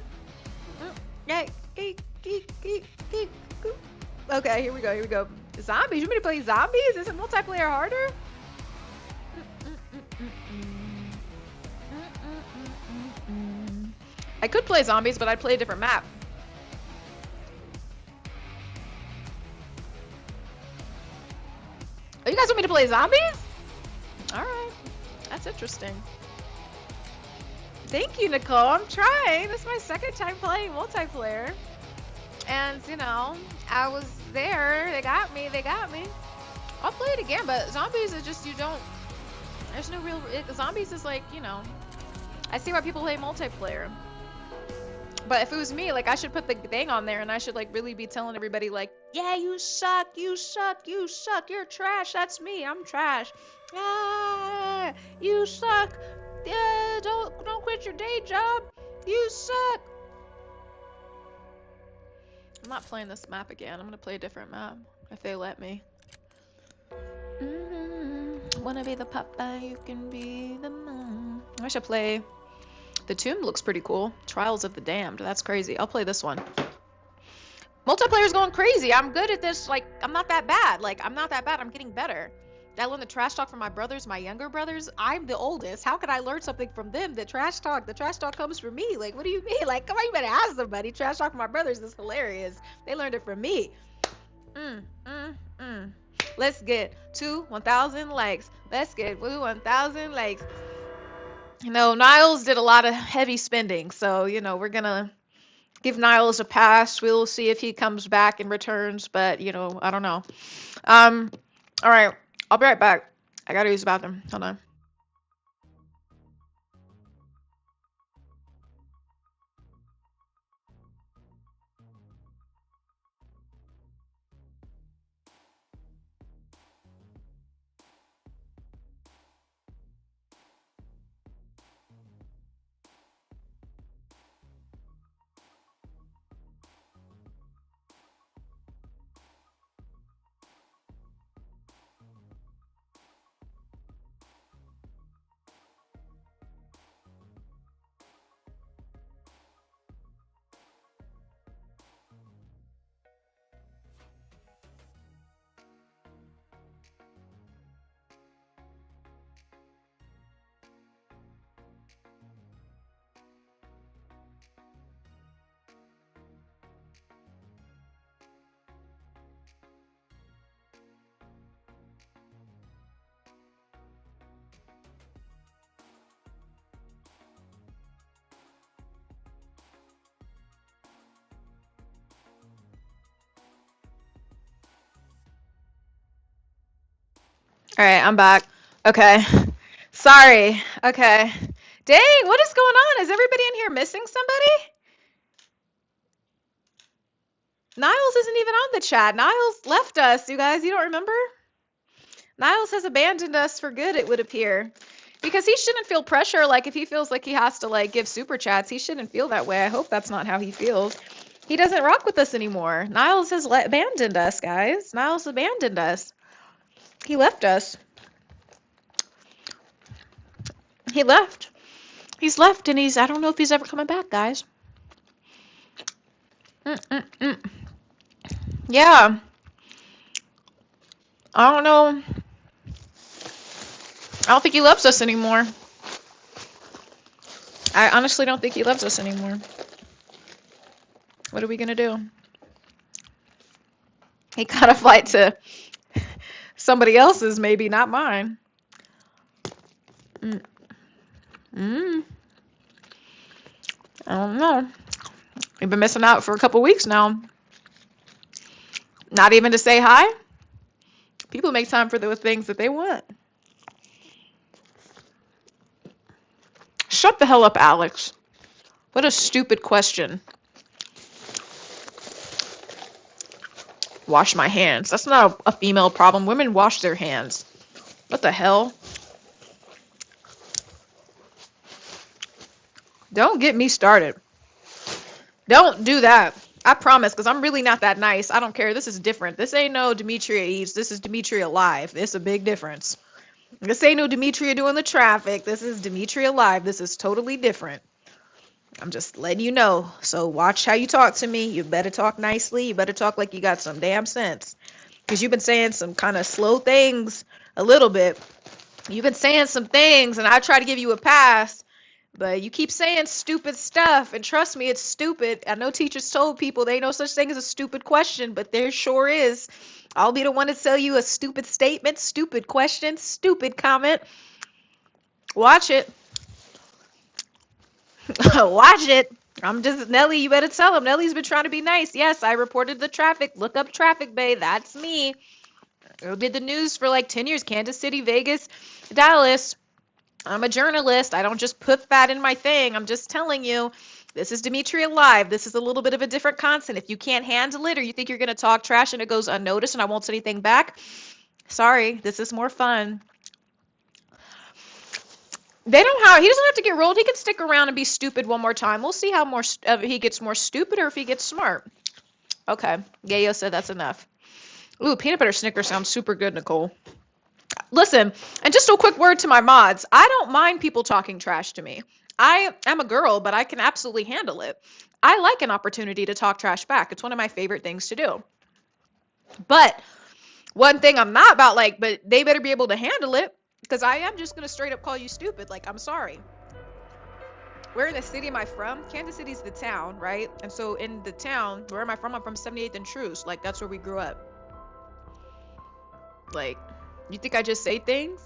Okay, here we go. Zombies? You want me to play zombies? Is it multiplayer harder? I could play zombies, but I'd play a different map. Oh, you guys want me to play zombies? Alright. That's interesting. Thank you, Nicole. I'm trying. This is my second time playing multiplayer. And, you know, I was there. They got me. I'll play it again, but zombies is just, you don't... There's no real... zombies is like, you know... I see why people play multiplayer. But if it was me, like, I should put the thing on there and I should, like, really be telling everybody, like, yeah, you suck, you suck, you suck, you're trash, that's me, I'm trash. Ah, you suck. Yeah, don't quit your day job. You suck. I'm not playing this map again. I'm gonna play a different map if they let me. Wanna be the papa, you can be the mom. I should play. The tomb looks pretty cool. Trials of the Damned. That's crazy. I'll play this one. Multiplayer's going crazy. I'm good at this. Like, I'm not that bad. Like, I'm not that bad. I'm getting better. Did I learn the trash talk from my brothers, my younger brothers? I'm the oldest. How could I learn something from them? The trash talk comes from me. Like, what do you mean? Like, come on, you better ask somebody. Trash talk from my brothers is hilarious. They learned it from me. Let's get to 1,000 likes. Let's get 1,000 likes. You know, Niles did a lot of heavy spending, so, you know, we're gonna give Niles a pass. We'll see if he comes back and returns, but, you know, I don't know. All right, I'll be right back. I gotta use the bathroom. Hold on. All right, I'm back. Okay. Sorry. Okay. Dang, what is going on? Is everybody in here missing somebody? Niles isn't even on the chat. Niles left us, you guys. You don't remember? Niles has abandoned us for good, it would appear. Because he shouldn't feel pressure. Like, if he feels like he has to, like, give super chats, he shouldn't feel that way. I hope that's not how he feels. He doesn't rock with us anymore. Niles has abandoned us, guys. Niles abandoned us. He left us. He left. He's left, and I don't know if he's ever coming back, guys. Yeah. I don't know. I don't think he loves us anymore. I honestly don't think he loves us anymore. What are we gonna do? He got a flight to somebody else's, maybe, not mine. I don't know. We've been missing out for a couple weeks now. Not even to say hi. People make time for the things that they want. Shut the hell up, Alex. What a stupid question. Wash my hands. That's not a female problem. Women wash their hands. What the hell? Don't get me started. Don't do that. I promise, because I'm really not that nice. I don't care. This is different. This ain't no Demetria Eats. This is Demetria Live. It's a big difference. This ain't no Demetria doing the traffic. This is Demetria Live. This is totally different. I'm just letting you know. So watch how you talk to me. You better talk nicely. You better talk like you got some damn sense. Because you've been saying some kind of slow things a little bit. You've been saying some things, and I try to give you a pass. But you keep saying stupid stuff, and trust me, it's stupid. I know teachers told people there ain't no such thing as a stupid question, but there sure is. I'll be the one to tell you a stupid statement, stupid question, stupid comment. Watch it. Watch it. I'm just, Nelly, you better tell him. Nelly's been trying to be nice. Yes, I reported the traffic. Look up Traffic Bay. That's me. I did the news for like 10 years. Kansas City, Vegas, Dallas. I'm a journalist. I don't just put that in my thing. I'm just telling you, this is Demetria Live. This is a little bit of a different content. If you can't handle it or you think you're going to talk trash and it goes unnoticed and I won't say anything back, sorry, this is more fun. They don't have, he doesn't have to get rolled. He can stick around and be stupid one more time. We'll see how more he gets more stupid or if he gets smart. Okay. Yayo said that's enough. Ooh, peanut butter Snickers sounds super good, Nicole. Listen, and just a quick word to my mods. I don't mind people talking trash to me. I am a girl, but I can absolutely handle it. I like an opportunity to talk trash back. It's one of my favorite things to do. But one thing I'm not about, like, but they better be able to handle it, because I am just going to straight up call you stupid. Like, I'm sorry. Where in the city am I from? Kansas City's the town, right? And so in the town, where am I from? I'm from 78th and Truce. Like, that's where we grew up. Like, you think I just say things?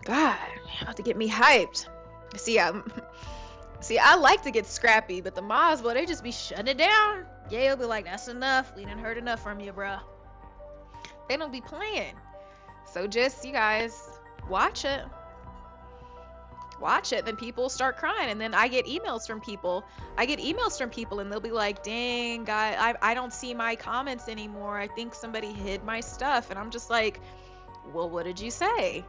God, you have to get me hyped. See, I like to get scrappy, but the mods, well, they just be shutting it down. Yeah, they'll be like, that's enough. We done heard enough from you, bruh. They don't be playing. So just, you guys, watch it. Watch it, then people start crying, and then I get emails from people. And they'll be like, dang, I don't see my comments anymore. I think somebody hid my stuff. And I'm just like, well, what did you say?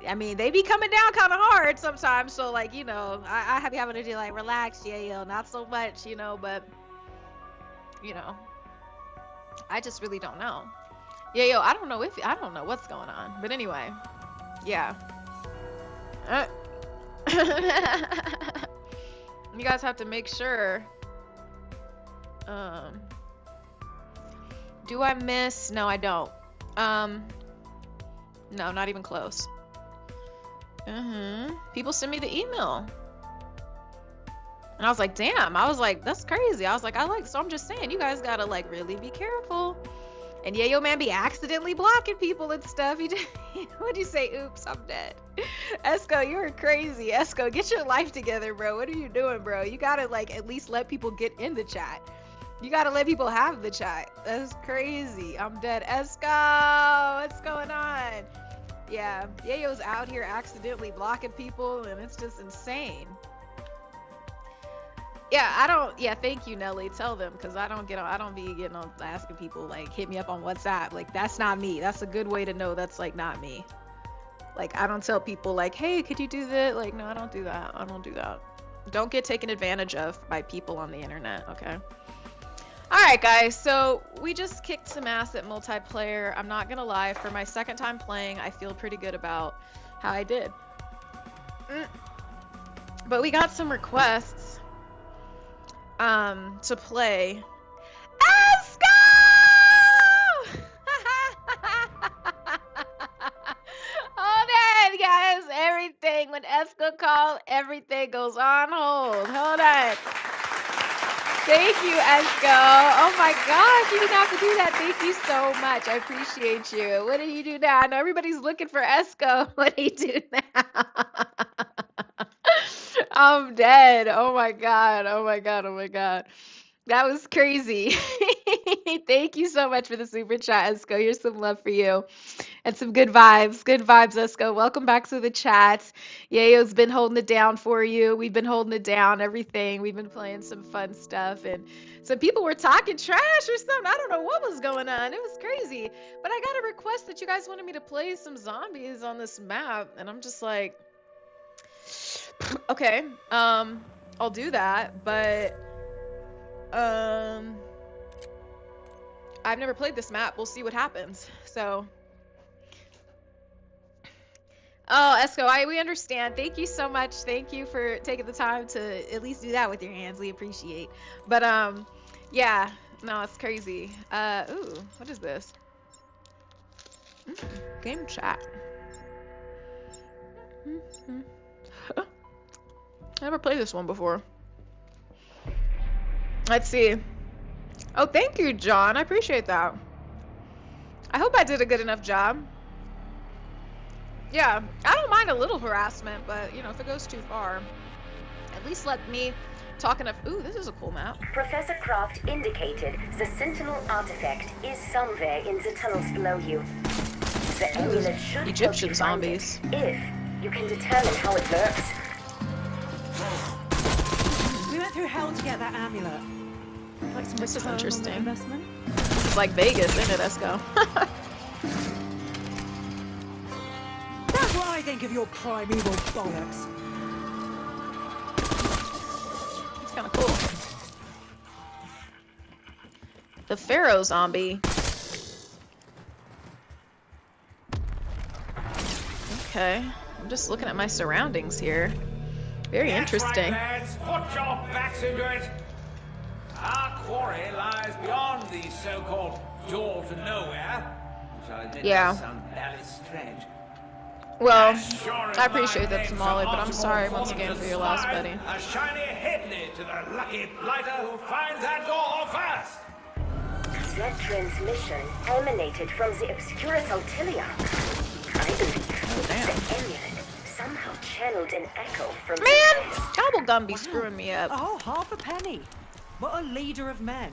I mean, they be coming down kind of hard sometimes. So, like, you know, I have having to do, like, relax, yeah, not so much, you know, but, you know, I just really don't know. Yeah, I don't know what's going on. But anyway, yeah. You guys have to make sure. Do I miss? No, I don't. No, not even close. People send me the email. And I was like, damn. I was like, that's crazy. I was like, so I'm just saying, you guys gotta, like, really be careful. And yeah, yo, man, be accidentally blocking people and stuff. What'd you say? Oops, I'm dead. Esco, you're crazy. Esco, get your life together, bro. What are you doing, bro? You gotta, like, at least let people get in the chat. You gotta let people have the chat. That's crazy. I'm dead. Esco, what's going on? Yeah, Yayo's out here accidentally blocking people, and it's just insane. Yeah, thank you, Nelly. Tell them, because I don't be getting on asking people, like, hit me up on WhatsApp. Like, that's not me. That's a good way to know that's, like, not me. Like, I don't tell people, like, hey, could you do that? Like, no, I don't do that. I don't do that. Don't get taken advantage of by people on the internet, okay? Alright, guys, so we just kicked some ass at multiplayer. I'm not gonna lie, for my second time playing, I feel pretty good about how I did. But we got some requests to play Esco! Hold on, guys. Everything, when Esco calls, everything goes on hold. Hold on. Thank you, Esco. Oh my gosh, you didn't have to do that. Thank you so much. I appreciate you. What do you do now? I know everybody's looking for Esco. What do you do now? I'm dead. Oh my god. Oh my god. Oh my god. That was crazy. Thank you so much for the super chat, Esco. Here's some love for you. And some good vibes. Good vibes, Esco. Welcome back to the chat. Yayo's been holding it down for you. We've been holding it down, everything. We've been playing some fun stuff. And some people were talking trash or something. I don't know what was going on. It was crazy. But I got a request that you guys wanted me to play some zombies on this map. And I'm just like, okay, I'll do that. But I've never played this map. We'll see what happens. So, oh, Esco, we understand. Thank you so much. Thank you for taking the time to at least do that with your hands. We appreciate. But yeah, no, it's crazy. Ooh, what is this? Game chat. I never played this one before. Let's see. Oh, thank you, John. I appreciate that. I hope I did a good enough job. Yeah, I don't mind a little harassment, but, you know, if it goes too far, at least let me talk enough. Ooh, this is a cool map. Professor Kraft indicated the Sentinel artifact is somewhere in the tunnels below you. The amulet should help Egyptian you find zombies. it, if you can determine how it works. We went through hell to get that amulet. Like some This is return on the interesting. investment. It's like Vegas, isn't it, Esco? That's what I think of your primeval bollocks. It's kind of cool. The Pharaoh zombie. Okay, I'm just looking at my surroundings here. Very interesting. Right, lads. Put your backs into it. Our quarry lies beyond the so-called door to nowhere, which I admit does sound barely strange. Well, Sure I appreciate that, as my Somali, name's but I'm sorry once Archibald again for your loss, Swine, buddy. A shiny Headley to the lucky blighter who finds that door first. That transmission emanated from the Obscurus Altilia. I believe the amulet somehow channeled an echo from Man, Gobblegum be screwing me up. Oh, half a penny. What a leader of men.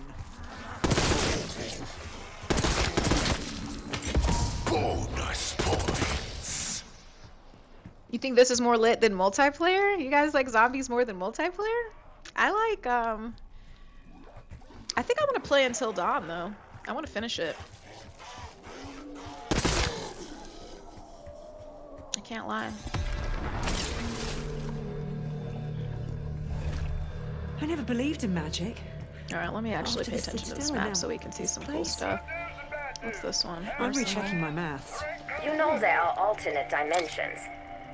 Bonus points. You think this is more lit than multiplayer? You guys like zombies more than multiplayer? I like, I think I want to play Until Dawn, though. I want to finish it. I can't lie. I never believed in magic. Alright, let me actually to pay the attention to this Citadel map now. so we can see some cool Place. stuff. What's this one? I'm Arsenal. rechecking my maths. You know there are alternate dimensions.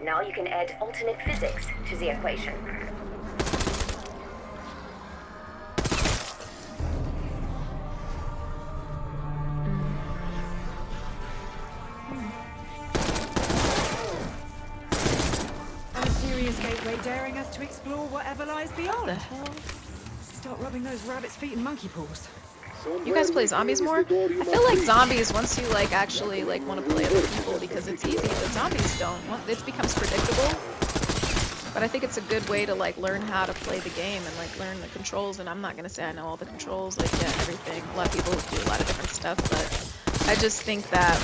Now you can add alternate physics to the equation. A mysterious gateway daring us to explore whatever lies beyond. What the hell? Start rubbing those rabbit's feet in monkey paws. You guys play zombies more? I feel like zombies, once you like actually like want to play other people because it's easy, but zombies don't. It becomes predictable. But I think it's a good way to like learn how to play the game and like learn the controls. And I'm not gonna say I know all the controls, like yeah, everything. A lot of people do a lot of different stuff, but I just think that.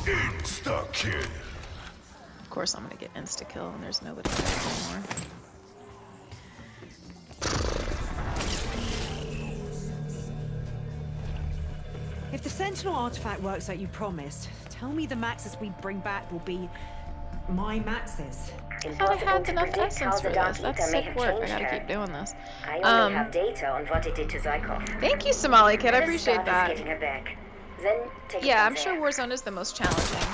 Insta kill. Of course, I'm gonna get insta kill, and there's nobody there anymore. If the Sentinel artifact works like you promised, tell me the maxes we bring back will be my maxes. I had enough predict essence how for the Dark this. That's Ether may sick have work. I changed gotta her. keep doing this. I only have data on what it did to Zykov. Thank you, Somali Kid. I Let us appreciate start with that. getting her back. Then take it Yeah, from I'm sure there. Warzone is the most challenging,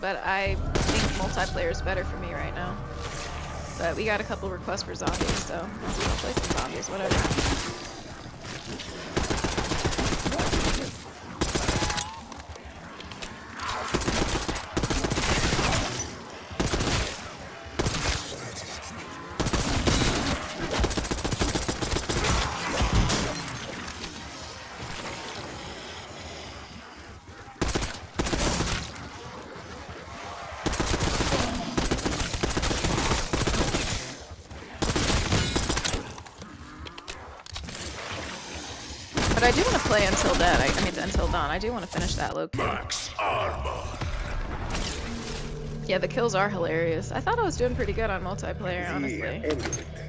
but I think multiplayer is better for me right now. But we got a couple requests for zombies, so let's play some zombies, whatever. But I do want to play Until Dead. I mean, Until Dawn. I do want to finish that low kill. Max armor. Yeah, the kills are hilarious. I thought I was doing pretty good on multiplayer, honestly.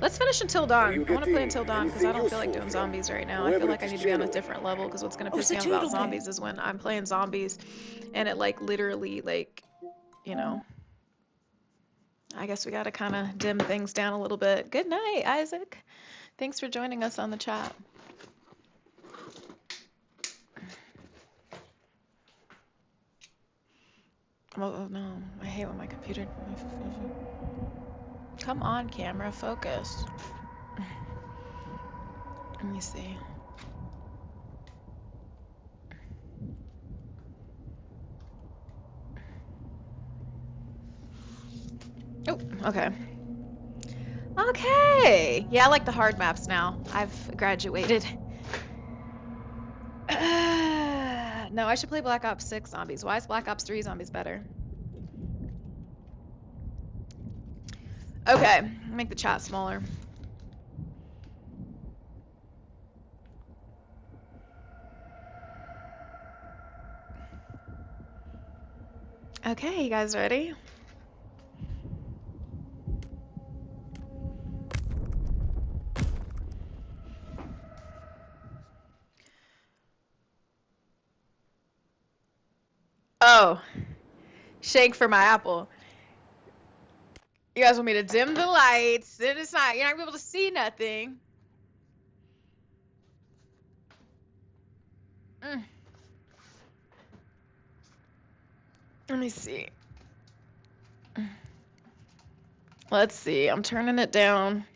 Let's finish Until Dawn. I want to play Until Dawn because I don't feel like doing zombies right now. I feel like I need to be on a different level because what's going to piss me off about zombies is when I'm playing zombies and it like literally like, you know, I guess we got to kind of dim things down a little bit. Good night, Isaac. Thanks for joining us on the chat. Oh no, I hate when my computer... Come on, camera, focus. Let me see. Oh, okay. Okay! Yeah, I like the hard maps now. I've graduated. No, I should play Black Ops 6 zombies. Why is Black Ops 3 zombies better? Okay, make the chat smaller. Okay, you guys ready? Oh, shake for my apple. You guys want me to dim the lights? Then it's not, you're not gonna be able to see nothing. Let me see. Let's see. I'm turning it down.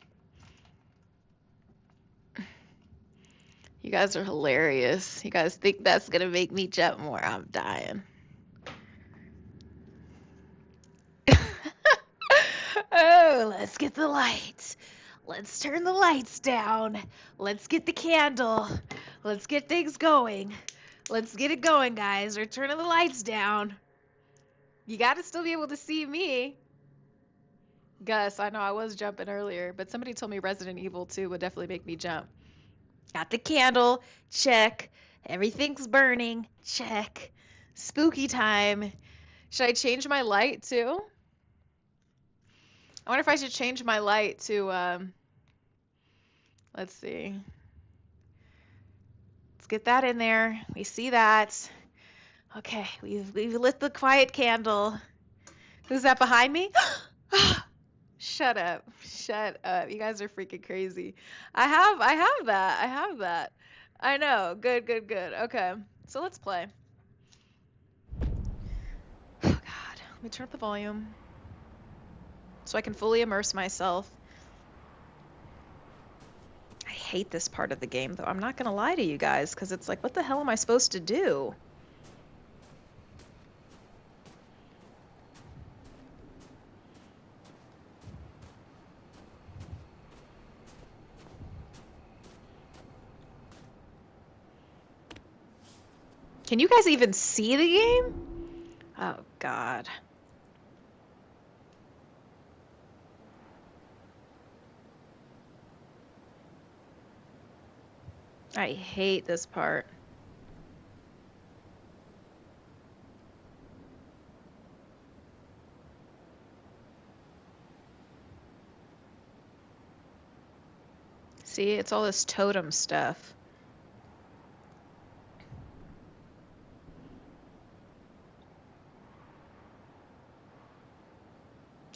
You guys are hilarious. You guys think that's gonna make me jump more? I'm dying. Oh, let's get the lights. Let's turn the lights down. Let's get the candle. Let's get things going. Let's get it going, guys. We're turning the lights down. You gotta still be able to see me. Gus, I know I was jumping earlier, but somebody told me Resident Evil 2 would definitely make me jump. Got the candle. Check. Everything's burning. Check. Spooky time. Should I change my light too? I wonder if I should change my light to, let's see. Let's get that in there. We see that. Okay, we've lit the quiet candle. Who's that behind me? Shut up. Shut up. You guys are freaking crazy. I have that. I know. Good. Okay. So let's play. Oh God. Let me turn up the volume so I can fully immerse myself. I hate this part of the game though. I'm not gonna lie to you guys because it's like, what the hell am I supposed to do? Can you guys even see the game? Oh, God. I hate this part. See, it's all this totem stuff.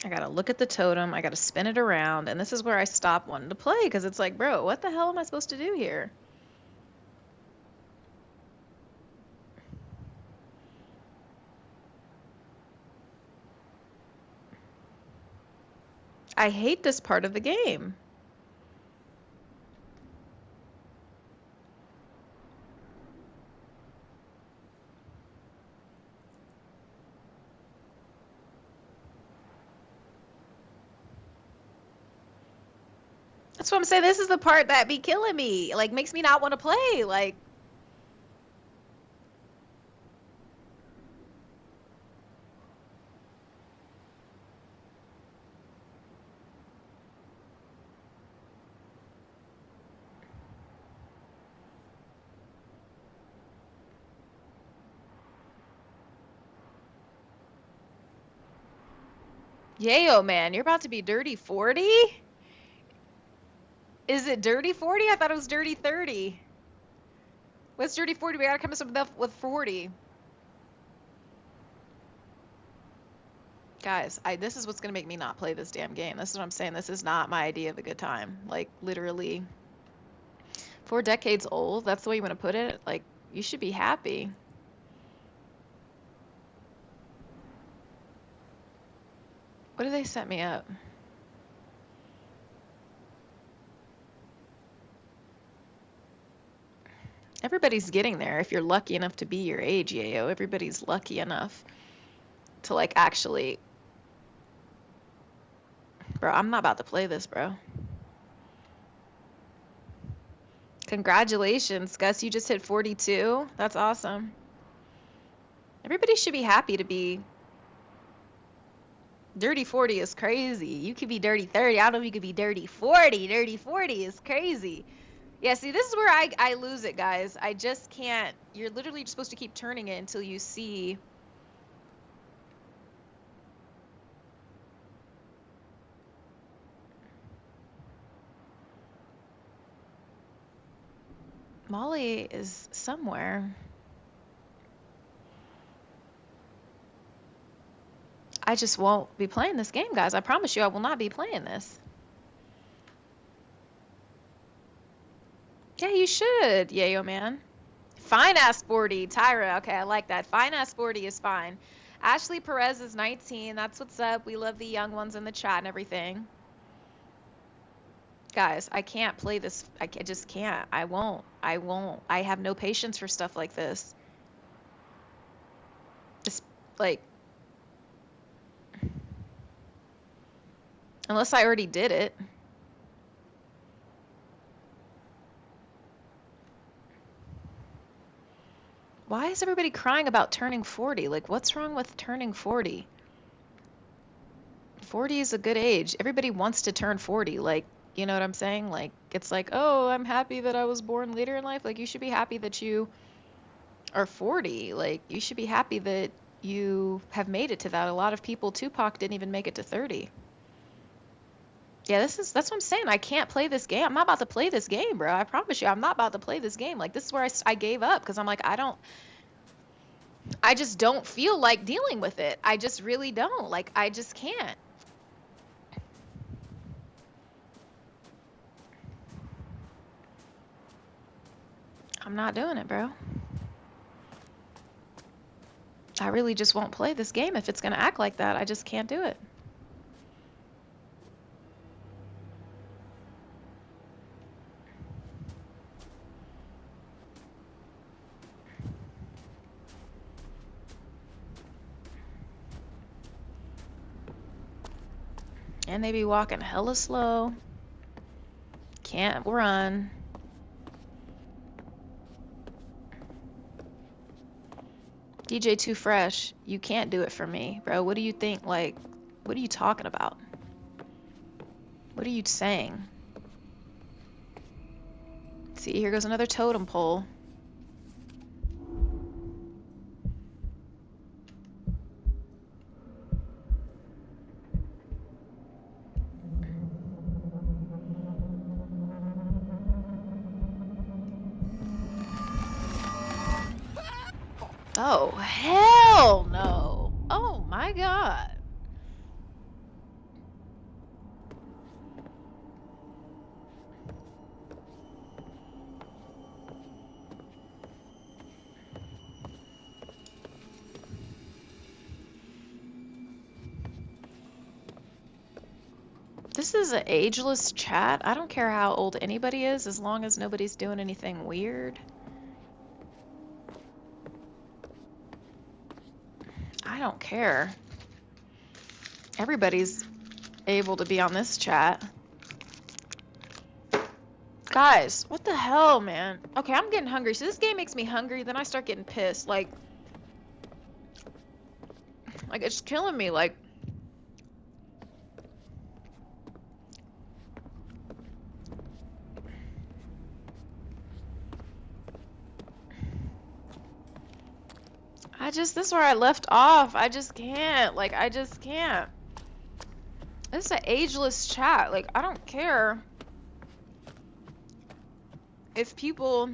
I gotta look at the totem, I gotta spin it around, and this is where I stop wanting to play, because it's like, bro, what the hell am I supposed to do here? I hate this part of the game. That's what I'm saying. This is the part that be killing me. Like, makes me not want to play. Like, yayo, man, you're about to be dirty 40? Is it dirty 40? I thought it was dirty 30. What's dirty 40? We gotta come up with 40. Guys, this is what's gonna make me not play this damn game. This is what I'm saying. This is not my idea of a good time. Like, literally 4 decades old. That's the way you want to put it. Like, you should be happy. What did they set me up? Everybody's getting there if you're lucky enough to be your age, yayo. Everybody's lucky enough to, like, actually... Bro, I'm not about to play this, bro. Congratulations, Gus. You just hit 42. That's awesome. Everybody should be happy to be... Dirty 40 is crazy. You could be dirty 30. I don't know if you could be dirty 40. Dirty 40 is crazy. Yeah, see, this is where I lose it, guys. I just can't. You're literally supposed to keep turning it until you see Molly is somewhere. I just won't be playing this game, guys. I promise you I will not be playing this. Yeah, you should, Yayo man. Fine ass sporty, Tyra. Okay, I like that. Fine ass sporty is fine. Ashley Perez is 19. That's what's up. We love the young ones in the chat and everything. Guys, I can't play this. Just can't. I won't. I won't. I have no patience for stuff like this. Just like, unless I already did it. Why is everybody crying about turning 40? Like, what's wrong with turning 40? 40 is a good age. Everybody wants to turn 40. Like, you know what I'm saying? Like, it's like, oh, I'm happy that I was born later in life. Like, you should be happy that you are 40. Like, you should be happy that you have made it to that. A lot of people, Tupac didn't even make it to 30. Yeah, that's what I'm saying. I can't play this game. I'm not about to play this game, bro. I promise you, I'm not about to play this game. Like, this is where I gave up because I'm like, I just don't feel like dealing with it. I just really don't. Like, I just can't. I'm not doing it, bro. I really just won't play this game if it's going to act like that. I just can't do it. And they be walking hella slow. Can't run. DJ Too Fresh, you can't do it for me, bro. What do you think? Like, what are you talking about? What are you saying? See, here goes another totem pole. Oh, hell no. Oh my God. This is an ageless chat. I don't care how old anybody is, as long as nobody's doing anything weird. I don't care. Everybody's able to be on this chat. Guys, what the hell, man? Okay, I'm getting hungry. So this game makes me hungry, then I start getting pissed. Like it's killing me. Like, this is where I left off. I just can't. Like, I just can't. This is an ageless chat. Like, I don't care if people...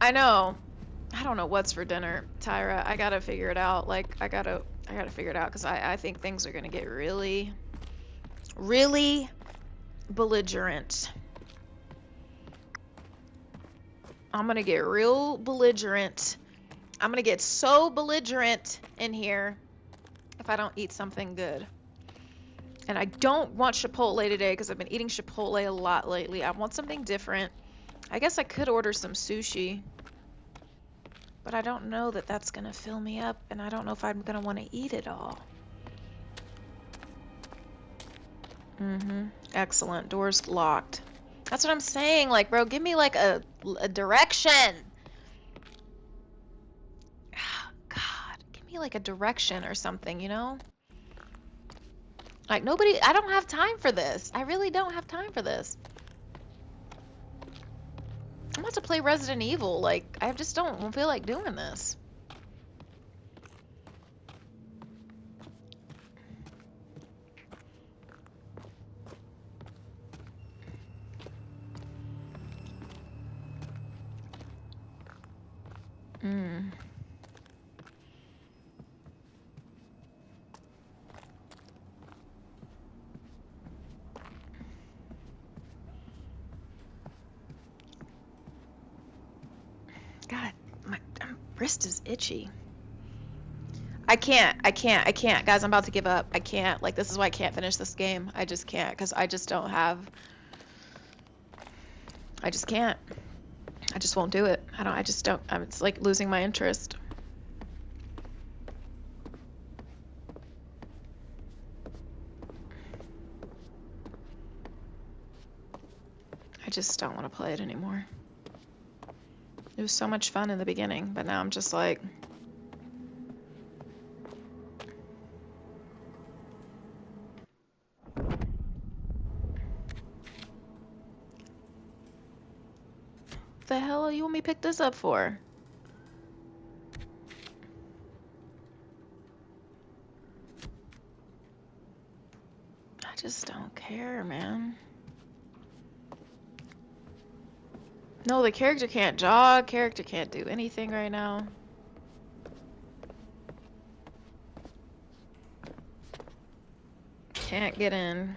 I know. I don't know what's for dinner, Tyra. I gotta figure it out. Like, I gotta figure it out because I think things are gonna get really, really belligerent. I'm gonna get real belligerent. I'm gonna get so belligerent in here if I don't eat something good. And I don't want Chipotle today because I've been eating Chipotle a lot lately. I want something different. I guess I could order some sushi. But I don't know that that's gonna fill me up, and I don't know if I'm gonna want to eat it all. Excellent. Door's locked. That's what I'm saying. Like, bro, give me like a direction. God, give me like a direction or something, you know? Like, I don't have time for this. I really don't have time for this. I'm about to play Resident Evil. Like, I just don't feel like doing this. Mm. God, my wrist is itchy. I can't. Guys, I'm about to give up. I can't. Like, this is why I can't finish this game. I just can't, because I just don't have... I just can't. I just won't do it. I just don't. It's like losing my interest. I just don't want to play it anymore. It was so much fun in the beginning, but now I'm just like... The hell you want me to pick this up for? I just don't care, man. No, the character can't jog. Character can't do anything right now. Can't get in.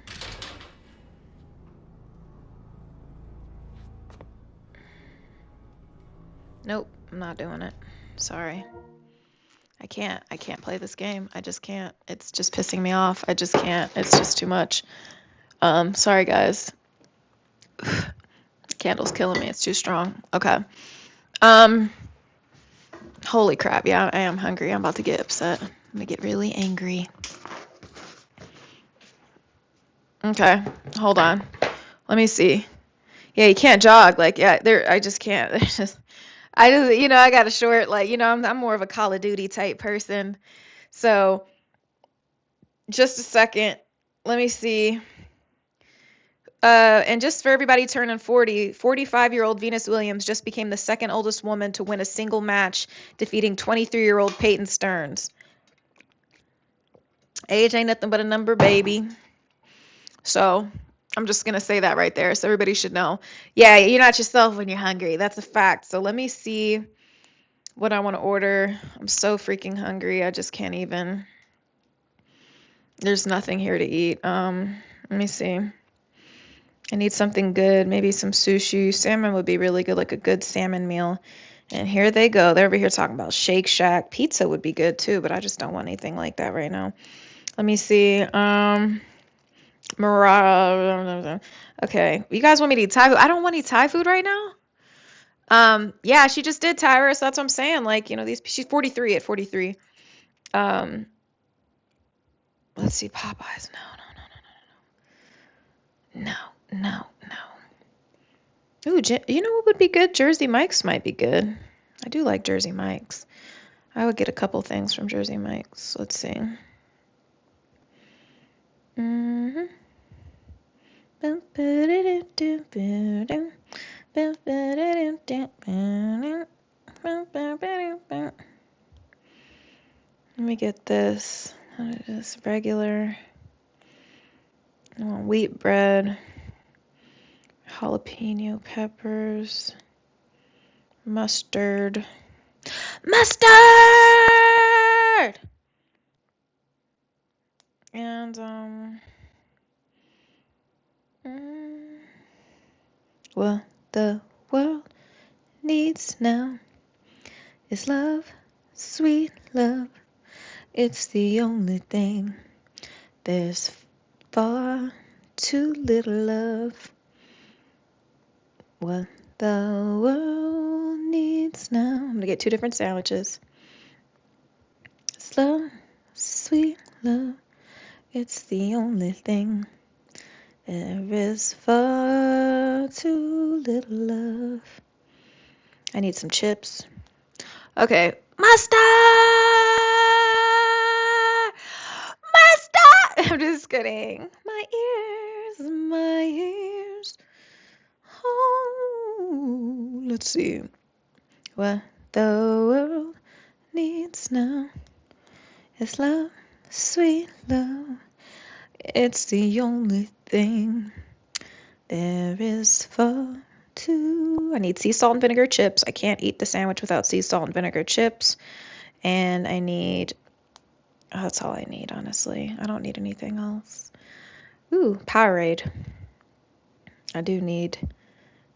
Nope, I'm not doing it. Sorry. I can't play this game. I just can't. It's just pissing me off. I just can't. It's just too much. Sorry guys. Candle's killing me. It's too strong. Okay. Holy crap. Yeah, I am hungry. I'm about to get upset. I'm gonna get really angry. Okay. Hold on. Let me see. Yeah, you can't jog. Like, yeah, I just can't. I just, I got a short, like, I'm more of a Call of Duty type person. So, just a second. Let me see. And just for everybody turning 40, 45-year-old Venus Williams just became the second oldest woman to win a single match, defeating 23-year-old Peyton Stearns. Age ain't nothing but a number, baby. So, I'm just going to say that right there, so everybody should know. Yeah, you're not yourself when you're hungry. That's a fact. So, let me see what I want to order. I'm so freaking hungry. I just can't even. There's nothing here to eat. Let me see. I need something good, maybe some sushi. Salmon would be really good, like a good salmon meal. And here they go. They're over here talking about Shake Shack. Pizza would be good too, but I just don't want anything like that right now. Let me see. Okay. You guys want me to eat Thai food? I don't want to eat Thai food right now. Yeah, she just did, Tyrus. That's what I'm saying. Like, she's 43 at 43. Let's see, Popeyes. No. Ooh, you know what would be good? Jersey Mike's might be good. I do like Jersey Mike's. I would get a couple things from Jersey Mike's. Let's see. Let me get this. Just regular. I want wheat bread. Jalapeno peppers, mustard, and what the world needs now is love, sweet love. It's the only thing. There's far too little love. What the world needs now. I'm gonna get 2 different sandwiches. It's love, sweet love. It's the only thing. There is far too little love. I need some chips. Okay. Mustard! I'm just kidding. My ears. Oh, let's see. What the world needs now is love, sweet love. It's the only thing. There is far 2. I need sea salt and vinegar chips. I can't eat the sandwich without sea salt and vinegar chips. And I need, oh, that's all I need, honestly. I don't need anything else. Ooh, Powerade. I do need,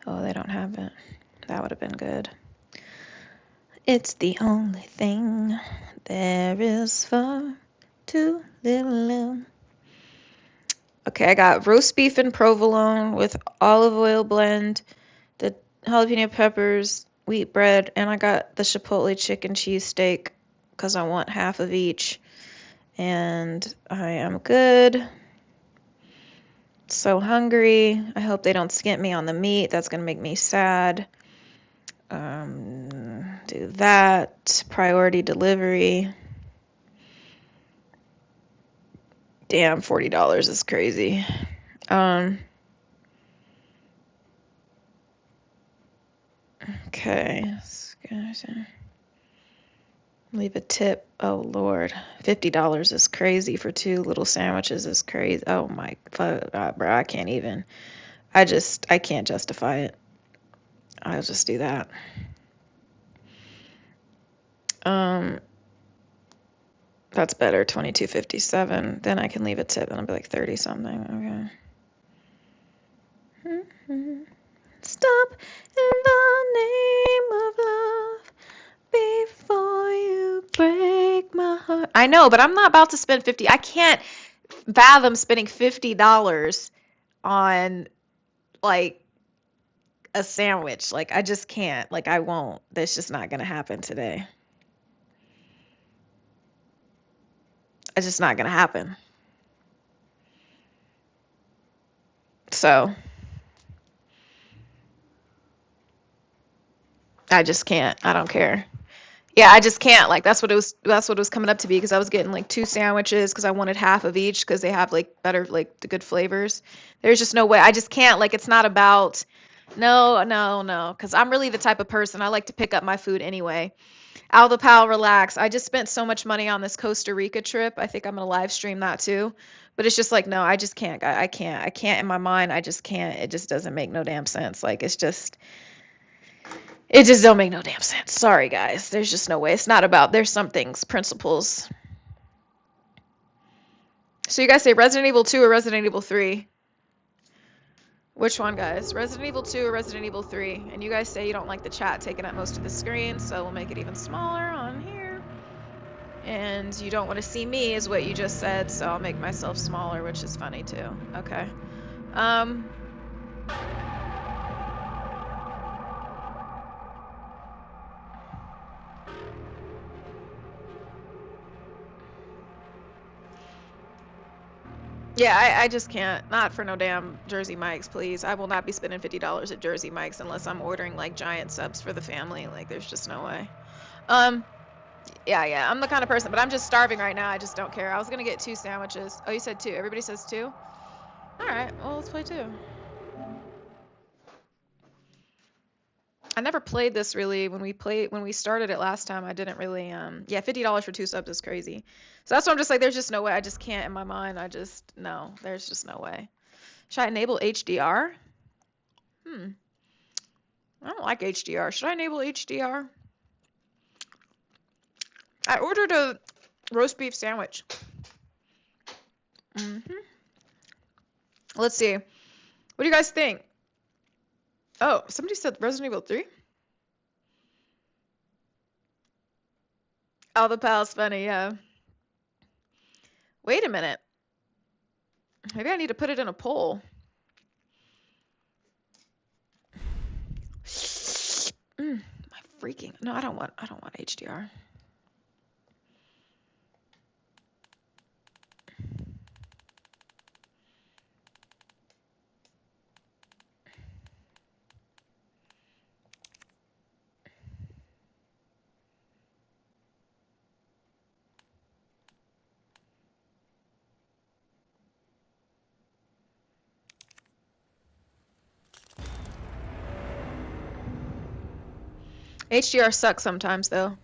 oh, they don't have it. That would have been good. It's the only thing there is for too little. Okay, I got roast beef and provolone with olive oil blend, the jalapeno peppers, wheat bread, and I got the chipotle chicken cheesesteak because I want half of each. And I am good. So hungry. I hope they don't skimp me on the meat. That's going to make me sad. Do that. Priority delivery. Damn, $40 is crazy. Okay. Leave a tip. Oh, Lord. $50 is crazy for 2 little sandwiches is crazy. Oh, my God, bro. I can't even. I can't justify it. I'll just do that. That's better. $22.57. Then I can leave a tip and I'll be like 30 something. Okay. Stop in the name of love before you break my heart. I know, but I'm not about to spend 50. I can't fathom spending $50 on like a sandwich. Like I just can't. Like I won't. That's just not gonna happen today. It's just not gonna happen. So I just can't. I don't care. Yeah, I just can't. Like that's what it was coming up to be because I was getting like 2 sandwiches because I wanted half of each because they have like better like the good flavors. There's just no way. I just can't. Like it's not about no, because I'm really the type of person I like to pick up my food anyway. Alva Pal, relax. I just spent so much money on this Costa Rica trip. I think I'm gonna live stream that too. But it's just like no, I just can't. I can't in my mind. I just can't. It just doesn't make no damn sense. Like it just don't make no damn sense. Sorry guys. There's just no way. It's not about. There's some things, principles. So you guys say Resident Evil 2 or Resident Evil 3? Which one, guys? Resident Evil 2 or Resident Evil 3? And you guys say you don't like the chat taking up most of the screen, so we'll make it even smaller on here. And you don't want to see me, is what you just said, so I'll make myself smaller, which is funny too. Okay. Yeah, I just can't. Not for no damn Jersey Mike's, please. I will not be spending $50 at Jersey Mike's unless I'm ordering like giant subs for the family. Like, there's just no way. Yeah, I'm the kind of person, but I'm just starving right now. I just don't care. I was gonna get 2 sandwiches. Oh, you said 2. Everybody says 2? All right, well, let's play 2. I never played this really. When we started it last time, I didn't really, yeah, $50 for 2 subs is crazy. So that's why I'm just like, there's just no way. I just can't in my mind. No, there's just no way. Should I enable HDR? I don't like HDR. Should I enable HDR? I ordered a roast beef sandwich. Let's see. What do you guys think? Oh, somebody said Resident Evil 3? Oh, the pal's funny, yeah. Wait a minute. Maybe I need to put it in a poll. My freaking no, I don't want HDR. HDR sucks sometimes, though.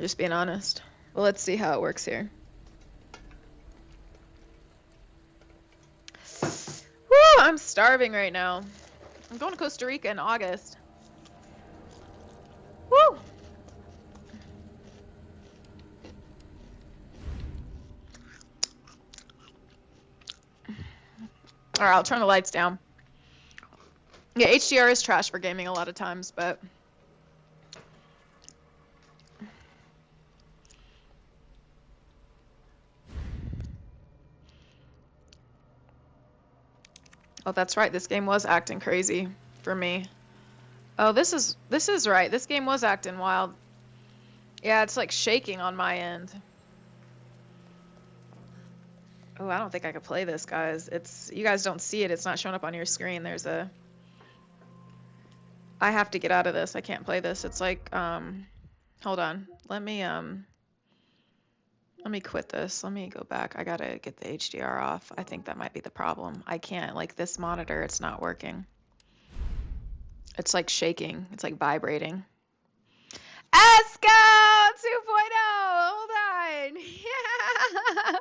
Just being honest. Well, let's see how it works here. Woo! I'm starving right now. I'm going to Costa Rica in August. Woo! Alright, I'll turn the lights down. Yeah, HDR is trash for gaming a lot of times, but... Oh, that's right. This game was acting crazy for me. Oh, this is right. This game was acting wild. Yeah, it's like shaking on my end. Oh, I don't think I could play this, guys. You guys don't see it. It's not showing up on your screen. I have to get out of this. I can't play this. It's like, hold on. Let me quit this. Let me go back. I gotta get the HDR off. I think that might be the problem. I can't, like this monitor, it's not working. It's like shaking. It's like vibrating. Esco 2.0! Hold on. Yeah.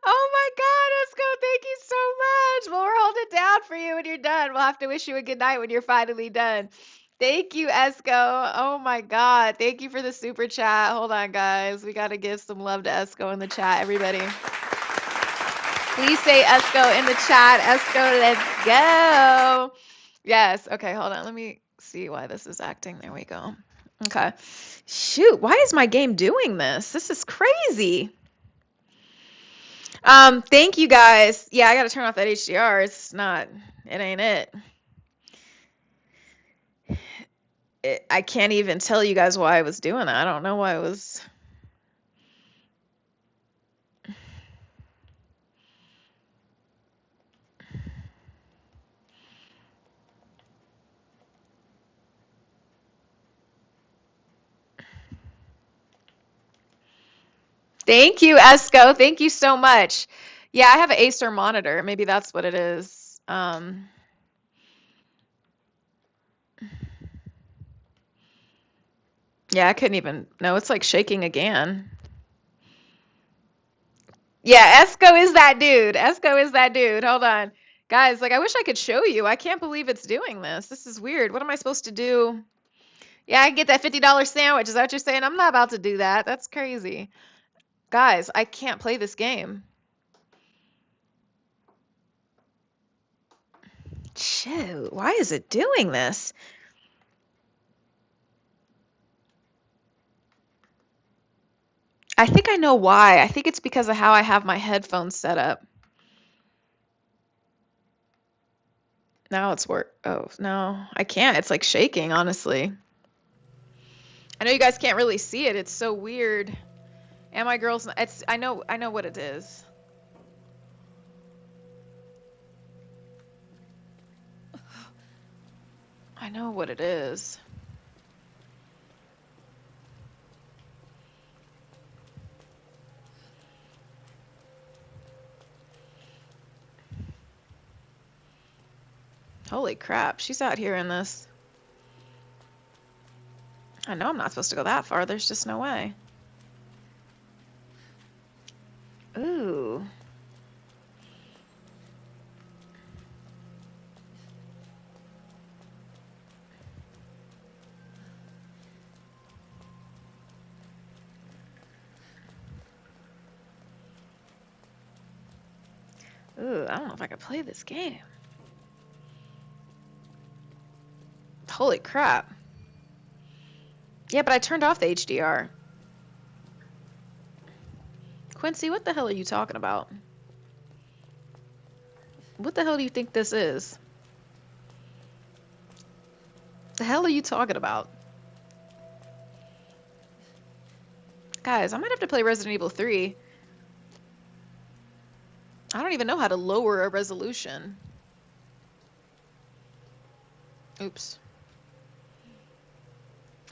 Oh my God, Esco, thank you so much. Well, we're holding it down for you when you're done. We'll have to wish you a good night when you're finally done. Thank you, Esco. Oh my God. Thank you for the super chat. Hold on, guys. We got to give some love to Esco in the chat, everybody. Please say Esco in the chat. Esco, let's go. Yes. Okay, hold on. Let me see why this is acting. There we go. Okay. Shoot, why is my game doing this? This is crazy. Thank you guys. Yeah, I got to turn off that HDR. It ain't it. I can't even tell you guys why I was doing that. I don't know why I was. Thank you, Esco. Thank you so much. Yeah, I have an Acer monitor. Maybe that's what it is. Yeah, I couldn't even. No, it's like shaking again. Yeah, Esco is that dude. Esco is that dude. Hold on. Guys, like I wish I could show you. I can't believe it's doing this. This is weird. What am I supposed to do? Yeah, I can get that $50 sandwich. Is that what you're saying? I'm not about to do that. That's crazy. Guys, I can't play this game. Shoot, why is it doing this? I think I know why. I think it's because of how I have my headphones set up. Now it's work. Oh, no, I can't. It's like shaking, honestly. I know you guys can't really see it. It's so weird. And my girls, I know what it is. I know what it is. Holy crap, she's out here in this. I know I'm not supposed to go that far. There's just no way. Ooh. Ooh, I don't know if I could play this game. Holy crap. Yeah, but I turned off the HDR. Quincy, what the hell are you talking about? What the hell do you think this is? The hell are you talking about? Guys, I might have to play Resident Evil 3. I don't even know how to lower a resolution. Oops.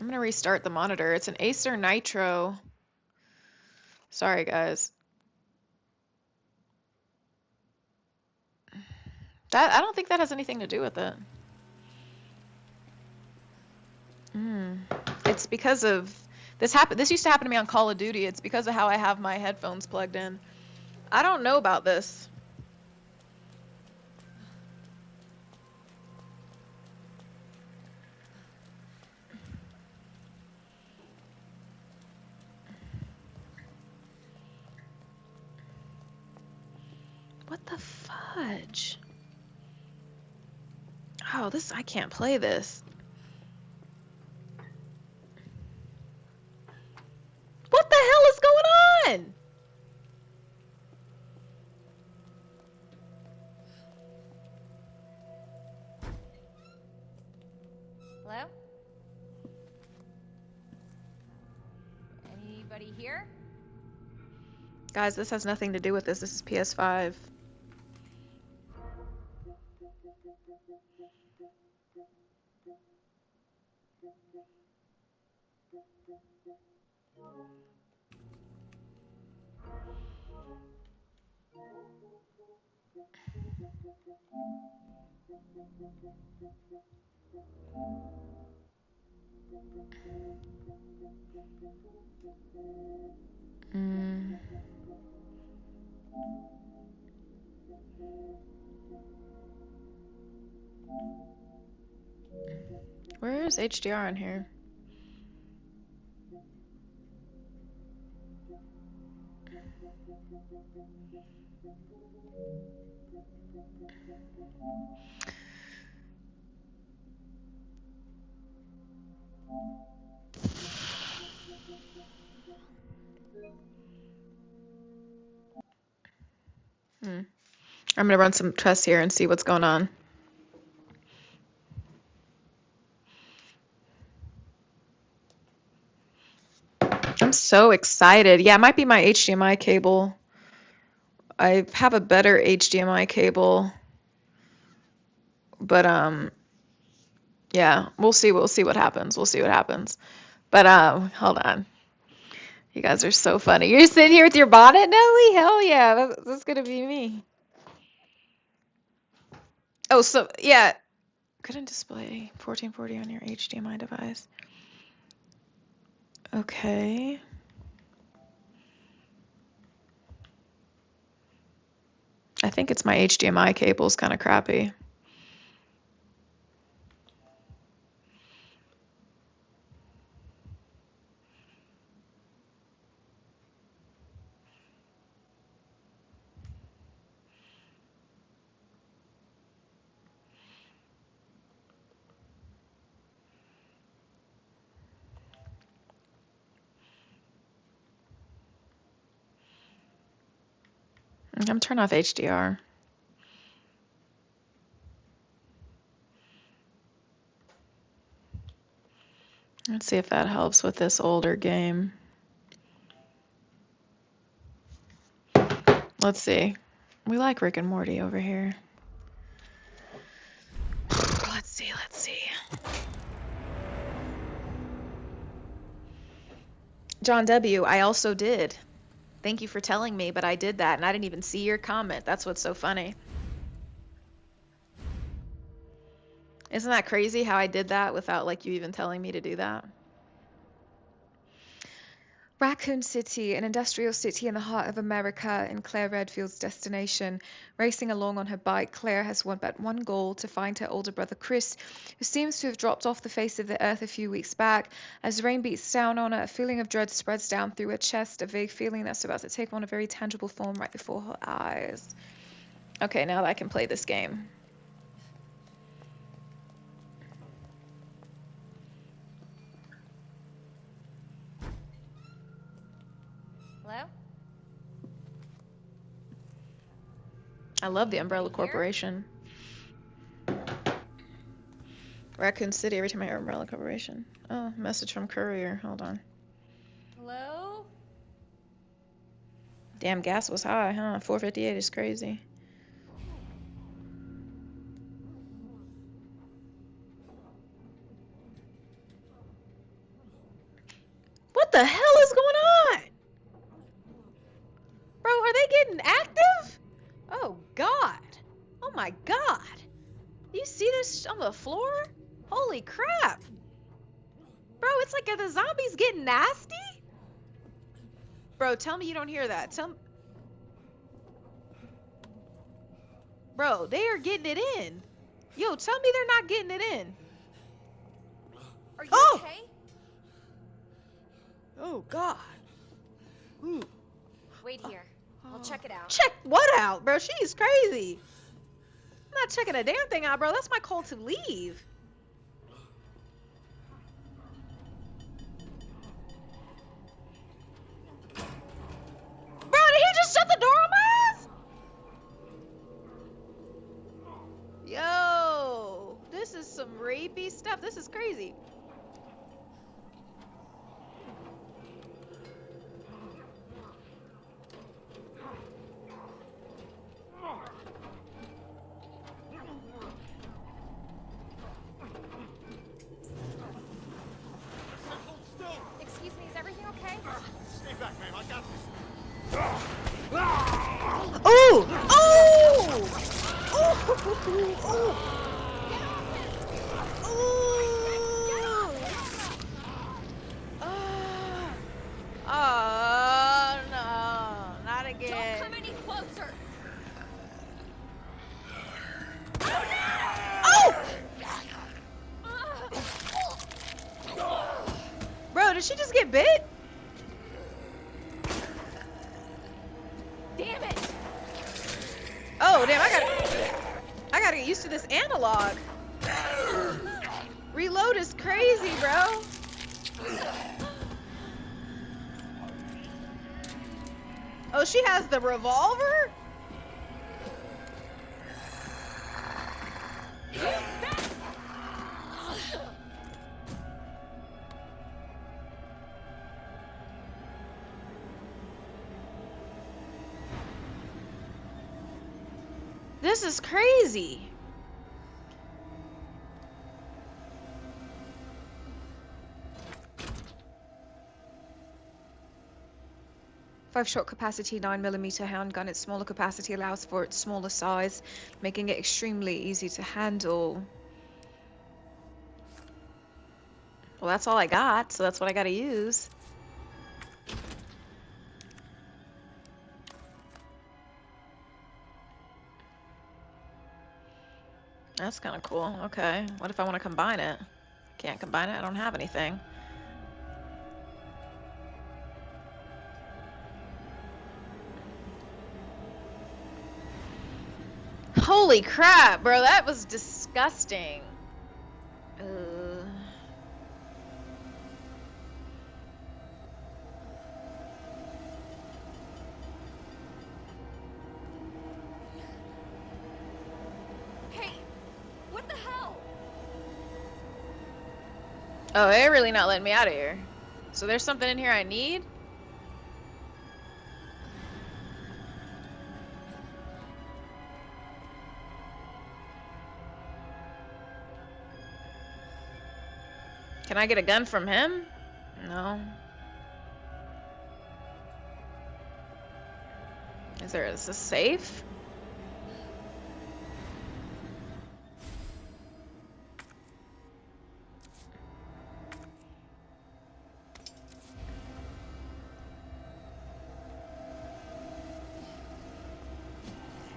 I'm gonna restart the monitor. It's an Acer Nitro. Sorry, guys. I don't think that has anything to do with it. It's because of this used to happen to me on Call of Duty. It's because of how I have my headphones plugged in. I don't know about this. What the fudge? Oh, this, I can't play this. What the hell is going on? Hello? Anybody here? Guys, this has nothing to do with this. This is PS5. Where is HDR in here? I'm gonna run some tests here and see what's going on. I'm so excited. Yeah, it might be my HDMI cable. I have a better HDMI cable. But yeah, we'll see what happens. We'll see what happens. But hold on. You guys are so funny. You're sitting here with your bonnet, Nelly? Hell yeah, that's gonna be me. Oh, so yeah, couldn't display 1440 on your HDMI device. Okay. I think it's my HDMI cable's kind of crappy. I'm turning off HDR. Let's see if that helps with this older game. Let's see. We like Rick and Morty over here. Let's see, let's see. John W., I also did. Thank you for telling me, but I did that and I didn't even see your comment. That's what's so funny. Isn't that crazy how I did that without like you even telling me to do that? Raccoon City, an industrial city in the heart of America in Claire Redfield's destination. Racing along on her bike, Claire has but one goal, to find her older brother Chris, who seems to have dropped off the face of the earth a few weeks back. As rain beats down on her, a feeling of dread spreads down through her chest, a vague feeling that's about to take on a very tangible form right before her eyes. Okay, now that I can play this game. Hello? I love the Umbrella Corporation. Raccoon City, every time I hear Umbrella Corporation. Oh, message from courier. Hold on. Hello? Damn, gas was high, huh? 458 is crazy. What the hell is going on? Bro, are they getting active? Oh, God. Oh, my God. You see this on the floor? Holy crap. Bro, it's like, are the zombies getting nasty? Bro, tell me you don't hear that. Bro, they are getting it in. Yo, tell me they're not getting it in. Are you okay? Oh, God. Ooh. Wait here. I'll check it out. Check what out, bro? She's crazy. I'm not checking a damn thing out, bro. That's my call to leave. Bro, did he just shut the door on my ass? Yo, this is some rapey stuff. This is crazy. Excuse me, is everything okay? Stay back, ma'am. I got this. Ooh! Oh! Ooh! Oh no, not again. Don't come any closer. Oh! Bro, did she just get bit? Damn it! Oh damn, I gotta get used to this analog. Reload is crazy, bro. Oh, she has the revolver? This is crazy. Five short capacity 9mm handgun. Its smaller capacity allows for its smaller size, making it extremely easy to handle. Well, that's all I got, so that's what I gotta use. That's kind of cool. Okay. What if I want to combine it? Can't combine it. I don't have anything. Holy crap, bro. That was disgusting. Hey, what the hell? Oh, they're really not letting me out of here. So there's something in here I need? Can I get a gun from him? No. Is this safe?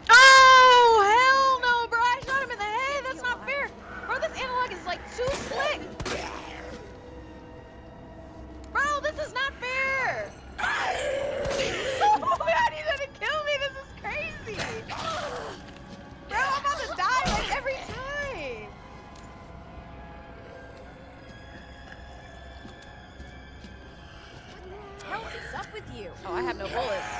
Oh, hell no, bro. I shot him in the head. That's not fair. Bro, this analog is like too slick. Bro, this is not fair! Oh man, he's gonna kill me! This is crazy! Bro, I'm about to die like every time! What the hell is up with you? Oh, I have no bullets.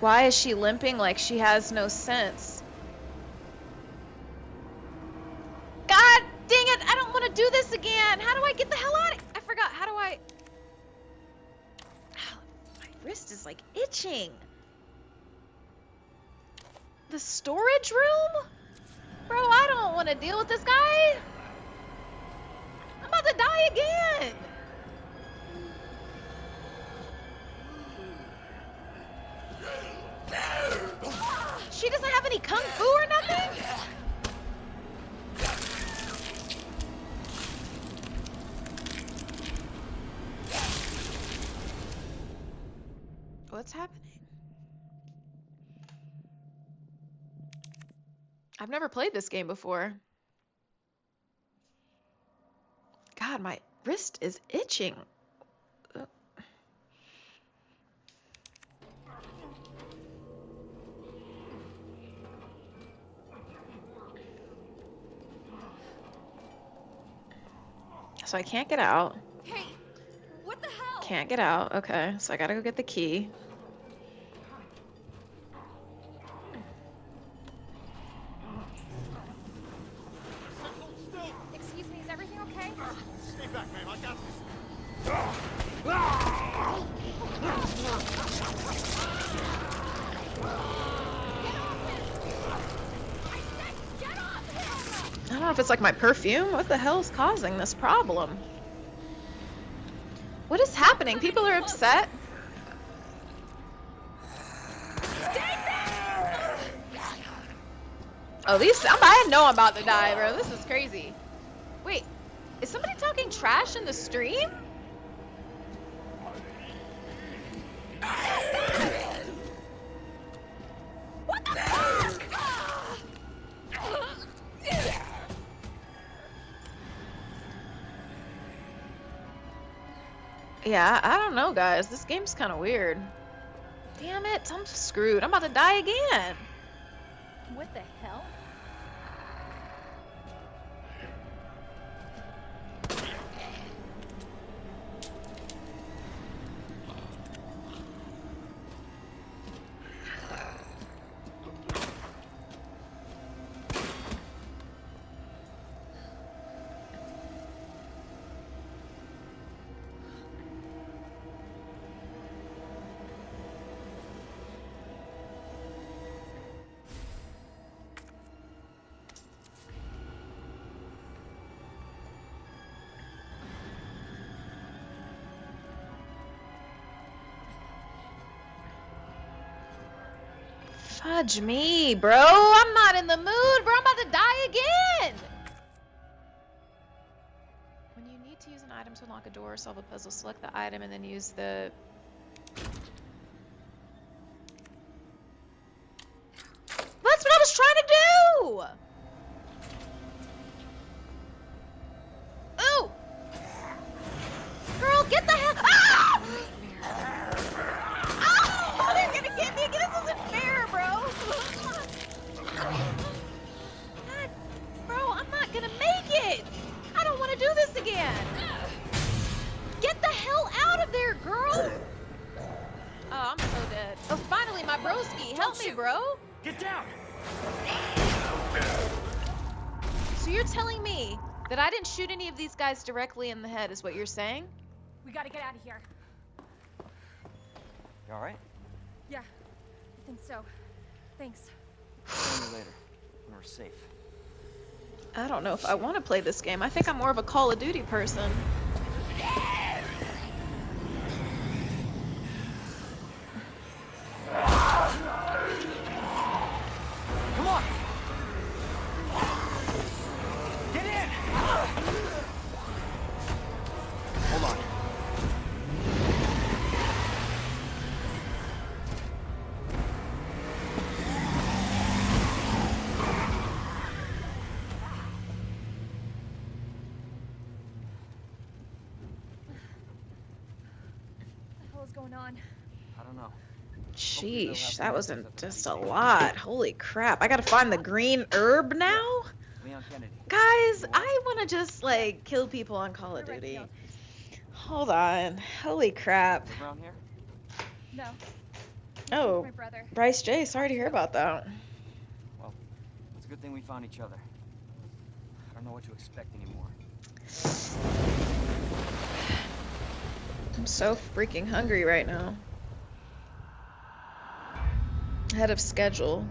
Why is she limping like she has no sense? God dang it! I don't want to do this again! How do I get the hell out of I forgot. How do I... Ow, my wrist is like itching. The storage room? Bro, I don't want to deal with this guy. I'm about to die again. She doesn't have any kung fu or nothing? What's happening? I've never played this game before. God, my wrist is itching. So I can't get out. Hey, what the hell? Can't get out. Okay, so I gotta go get the key. Excuse me, is everything okay? Stay back, ma'am. I got this. I don't know if it's like my perfume. What the hell is causing this problem? What is happening? People are upset. Oh, I know I'm about to die, bro. This is crazy. Wait, is somebody talking trash in the stream? What the fuck? Yeah, I don't know, guys. This game's kind of weird. Damn it, I'm screwed. I'm about to die again. What the hell? Fudge me, bro. I'm not in the mood, bro. I'm about to die again. When you need to use an item to unlock a door or solve a puzzle, select the item and then use the... That's what I was trying to do! Ooh! Girl, get the hell... Ah! Oh, they're gonna get me again. This isn't fair, bro. God, bro, I'm not gonna make it. I don't want to do this again. Get the hell out of there, girl. Oh, I'm so dead. Oh, finally, my broski. Help me, bro. Get down! So you're telling me that I didn't shoot any of these guys directly in the head is what you're saying? We gotta get out of here. You alright? Yeah, I think so. Thanks. See you later, when we're safe. I don't know if I want to play this game. I think I'm more of a Call of Duty person. Come on! Get in! Hold on. What the hell is going on? I don't know. Sheesh, that wasn't just a lot. Holy crap. I gotta find the green herb now? Leon Kennedy. Guys, I want to just, like, kill people on Call of Duty. Hold on. Holy crap. Around here? No. Oh, My brother. Bryce J, sorry to hear about that. Well, it's a good thing we found each other. I don't know what to expect anymore. I'm so freaking hungry right now. Ahead of schedule.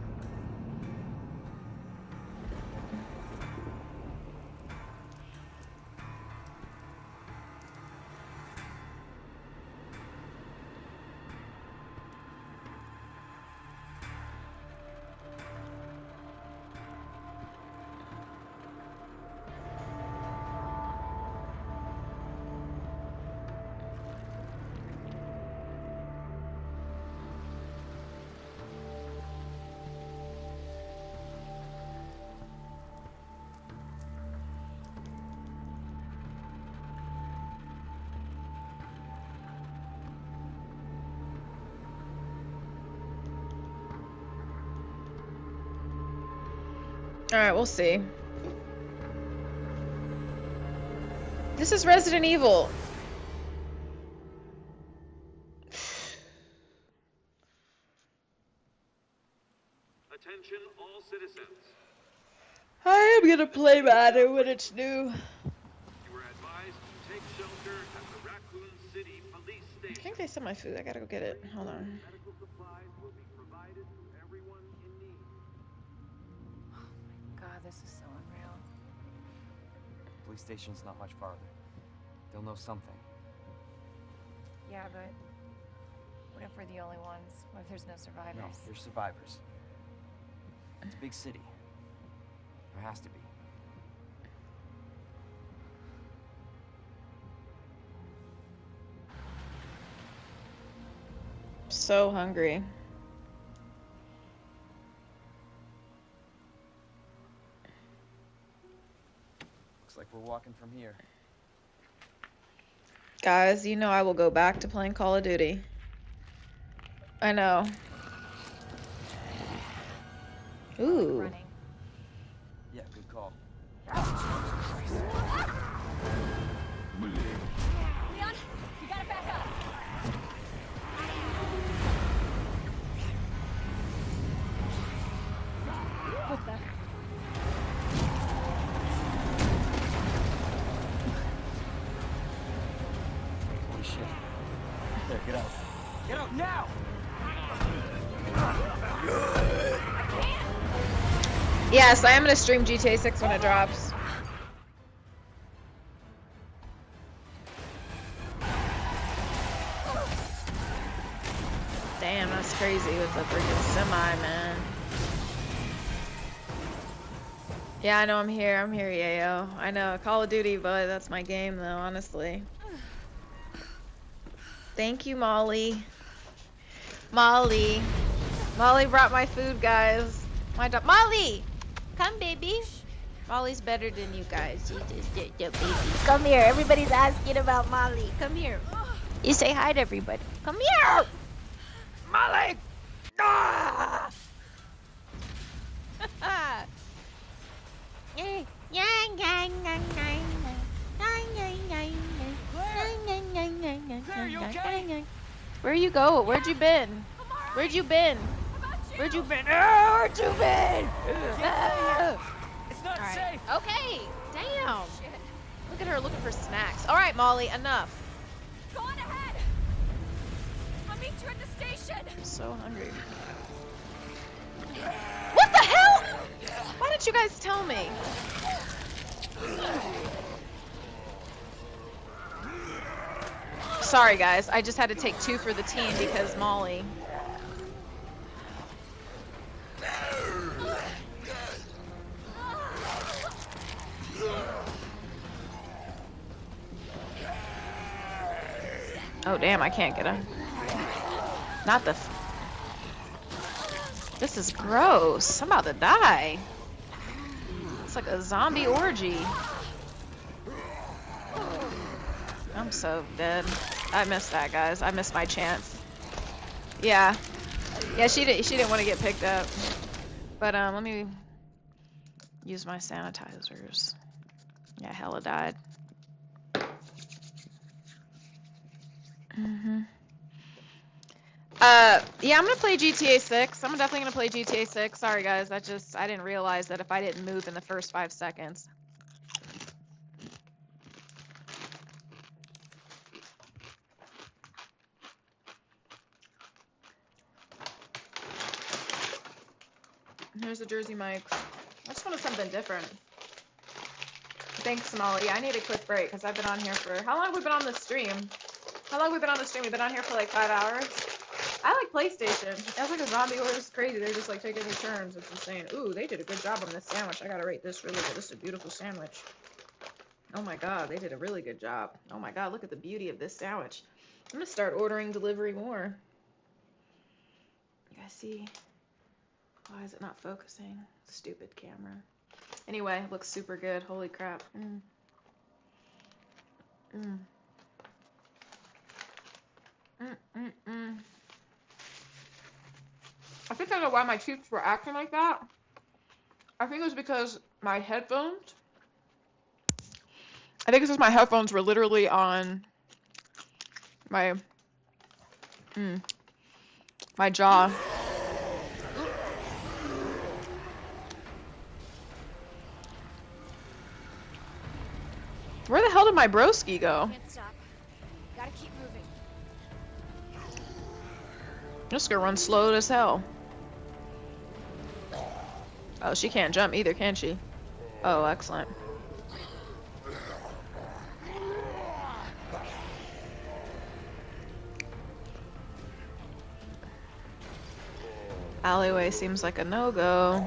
Alright, we'll see. This is Resident Evil. Attention all citizens. I am gonna play Madden when it's new. You are advised to take shelter at the Raccoon City Police I Station. think they sent my food. I gotta go get it. Hold on. Medical supplies will be provided to everyone in need. God, this is so unreal. Police station's not much farther. They'll know something. Yeah, but what if we're the only ones? What if there's no survivors? No, there's survivors. It's a big city. There has to be. So hungry. Looks like we're walking from here. Guys, you know I will go back to playing Call of Duty. I know. Ooh. Running. Yeah, good call. Leon, you gotta back up. What the? Holy shit. There, get out. Get out now! Yes, I am gonna stream GTA 6 when it drops. Damn, that's crazy with the freaking semi, man. Yeah, I know I'm here. I'm here, yayo. I know, Call of Duty, but that's my game, though, honestly. Thank you, Molly. Molly. Molly brought my food, guys. My dog. Molly! Come, baby. Molly's better than you guys. You just did your baby. Come here. Everybody's asking about Molly. Come here. You say hi to everybody. Come here! Molly! Ah! Where you go? Where'd you been? Where'd you been? Where'd you been? Oh, where'd you been? It's not Alright. safe! Okay, damn. Look at her looking for snacks. All right, Molly, enough. Go on ahead. I'll meet you at the station. I'm so hungry. What the hell? Why didn't you guys tell me? Sorry, guys. I just had to take 2 for the team because Molly. Oh, damn, I can't get him. Not the... This is gross. I'm about to die. It's like a zombie orgy. I'm so dead. I missed that, guys. I missed my chance. Yeah. Yeah, she didn't want to get picked up. But let me use my sanitizers. Yeah, hella died. Yeah, I'm gonna play GTA 6. I'm definitely gonna play GTA 6. Sorry, guys. I didn't realize that if I didn't move in the first 5 seconds. Here's the Jersey Mike's. I just wanted something different. Thanks, Molly. I need a quick break because I've been on here for... How long have we been on the stream? How long have we been on the stream? We've been on here for like 5 hours. I like PlayStation. That's like a zombie horror. It's crazy. They're just like taking their turns. It's insane. Ooh, they did a good job on this sandwich. I gotta rate this really good. This is a beautiful sandwich. Oh my god, they did a really good job. Oh my god, look at the beauty of this sandwich. I'm gonna start ordering delivery more. You guys see? Why is it not focusing? Stupid camera. Anyway, looks super good. Holy crap. I think I know why my cheeks were acting like that. I think it was because my headphones. I think it's because my headphones were literally on my my jaw. Where the hell did my broski go? Can't stop. Gotta keep moving. Just gonna run slow as hell. Oh, she can't jump either, can she? Oh, excellent. Alleyway seems like a no-go.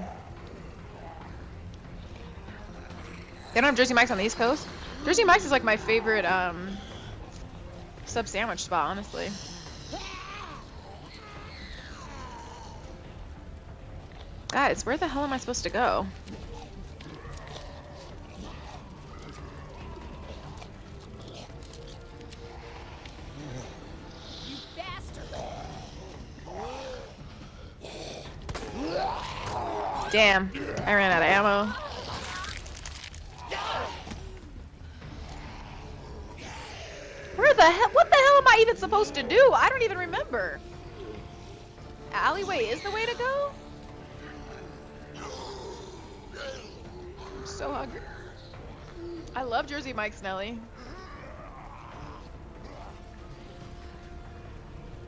They don't have Jersey Mike's on the East Coast? Jersey Mike's is like my favorite sub sandwich spot, honestly. Guys, where the hell am I supposed to go? You bastard! Damn, I ran out of ammo. Where the hell? What the hell am I even supposed to do? I don't even remember. Alleyway is the way to go? I'm so hungry. I love Jersey Mike's, Nelly.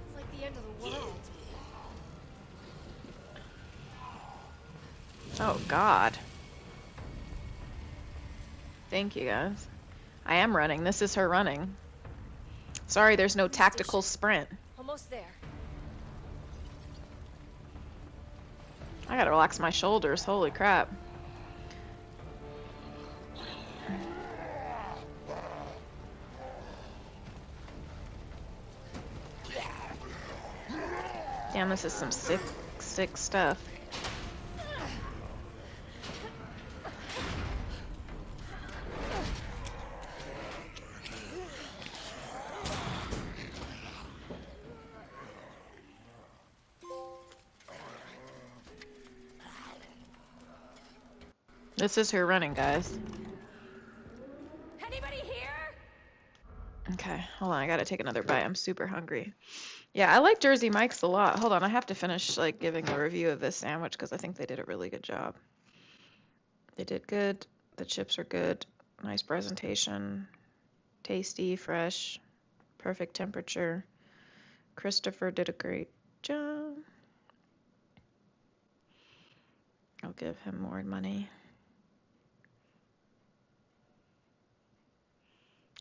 It's like the end of the world. Oh, God. Thank you, guys. I am running. This is her running. Sorry, there's no tactical sprint. Almost there. I gotta relax my shoulders. Holy crap. Damn, this is some sick, sick stuff. This is her running, guys. Anybody here? Okay, hold on. I gotta take another bite. I'm super hungry. Yeah, I like Jersey Mike's a lot. Hold on, I have to finish like giving a review of this sandwich because I think they did a really good job. They did good. The chips are good. Nice presentation. Tasty, fresh, perfect temperature. Christopher did a great job. I'll give him more money.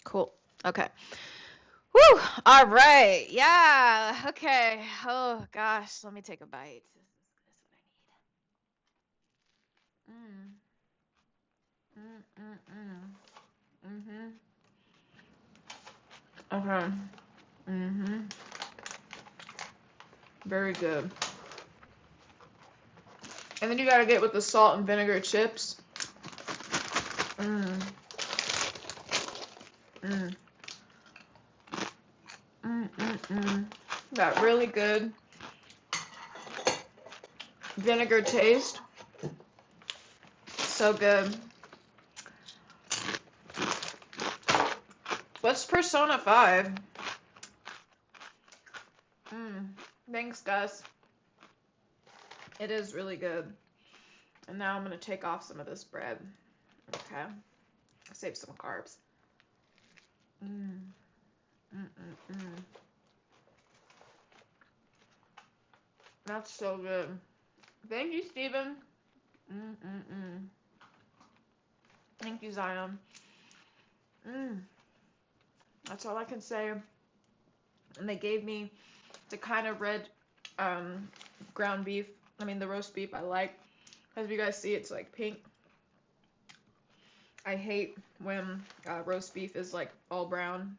Cool. Okay. Woo! All right. Yeah. Okay. Oh gosh. Let me take a bite. This is what I need. Okay. Very good. And then you gotta get with the salt and vinegar chips. Got really good vinegar taste. So good. What's Persona 5? Thanks, Gus. It is really good. And now I'm gonna take off some of this bread. Okay. Save some carbs. That's so good. Thank you, Steven. Thank you, Zion. That's all I can say. And they gave me the kind of red ground beef. I mean, the roast beef I like. As you guys see, it's like pink. I hate when roast beef is like all brown.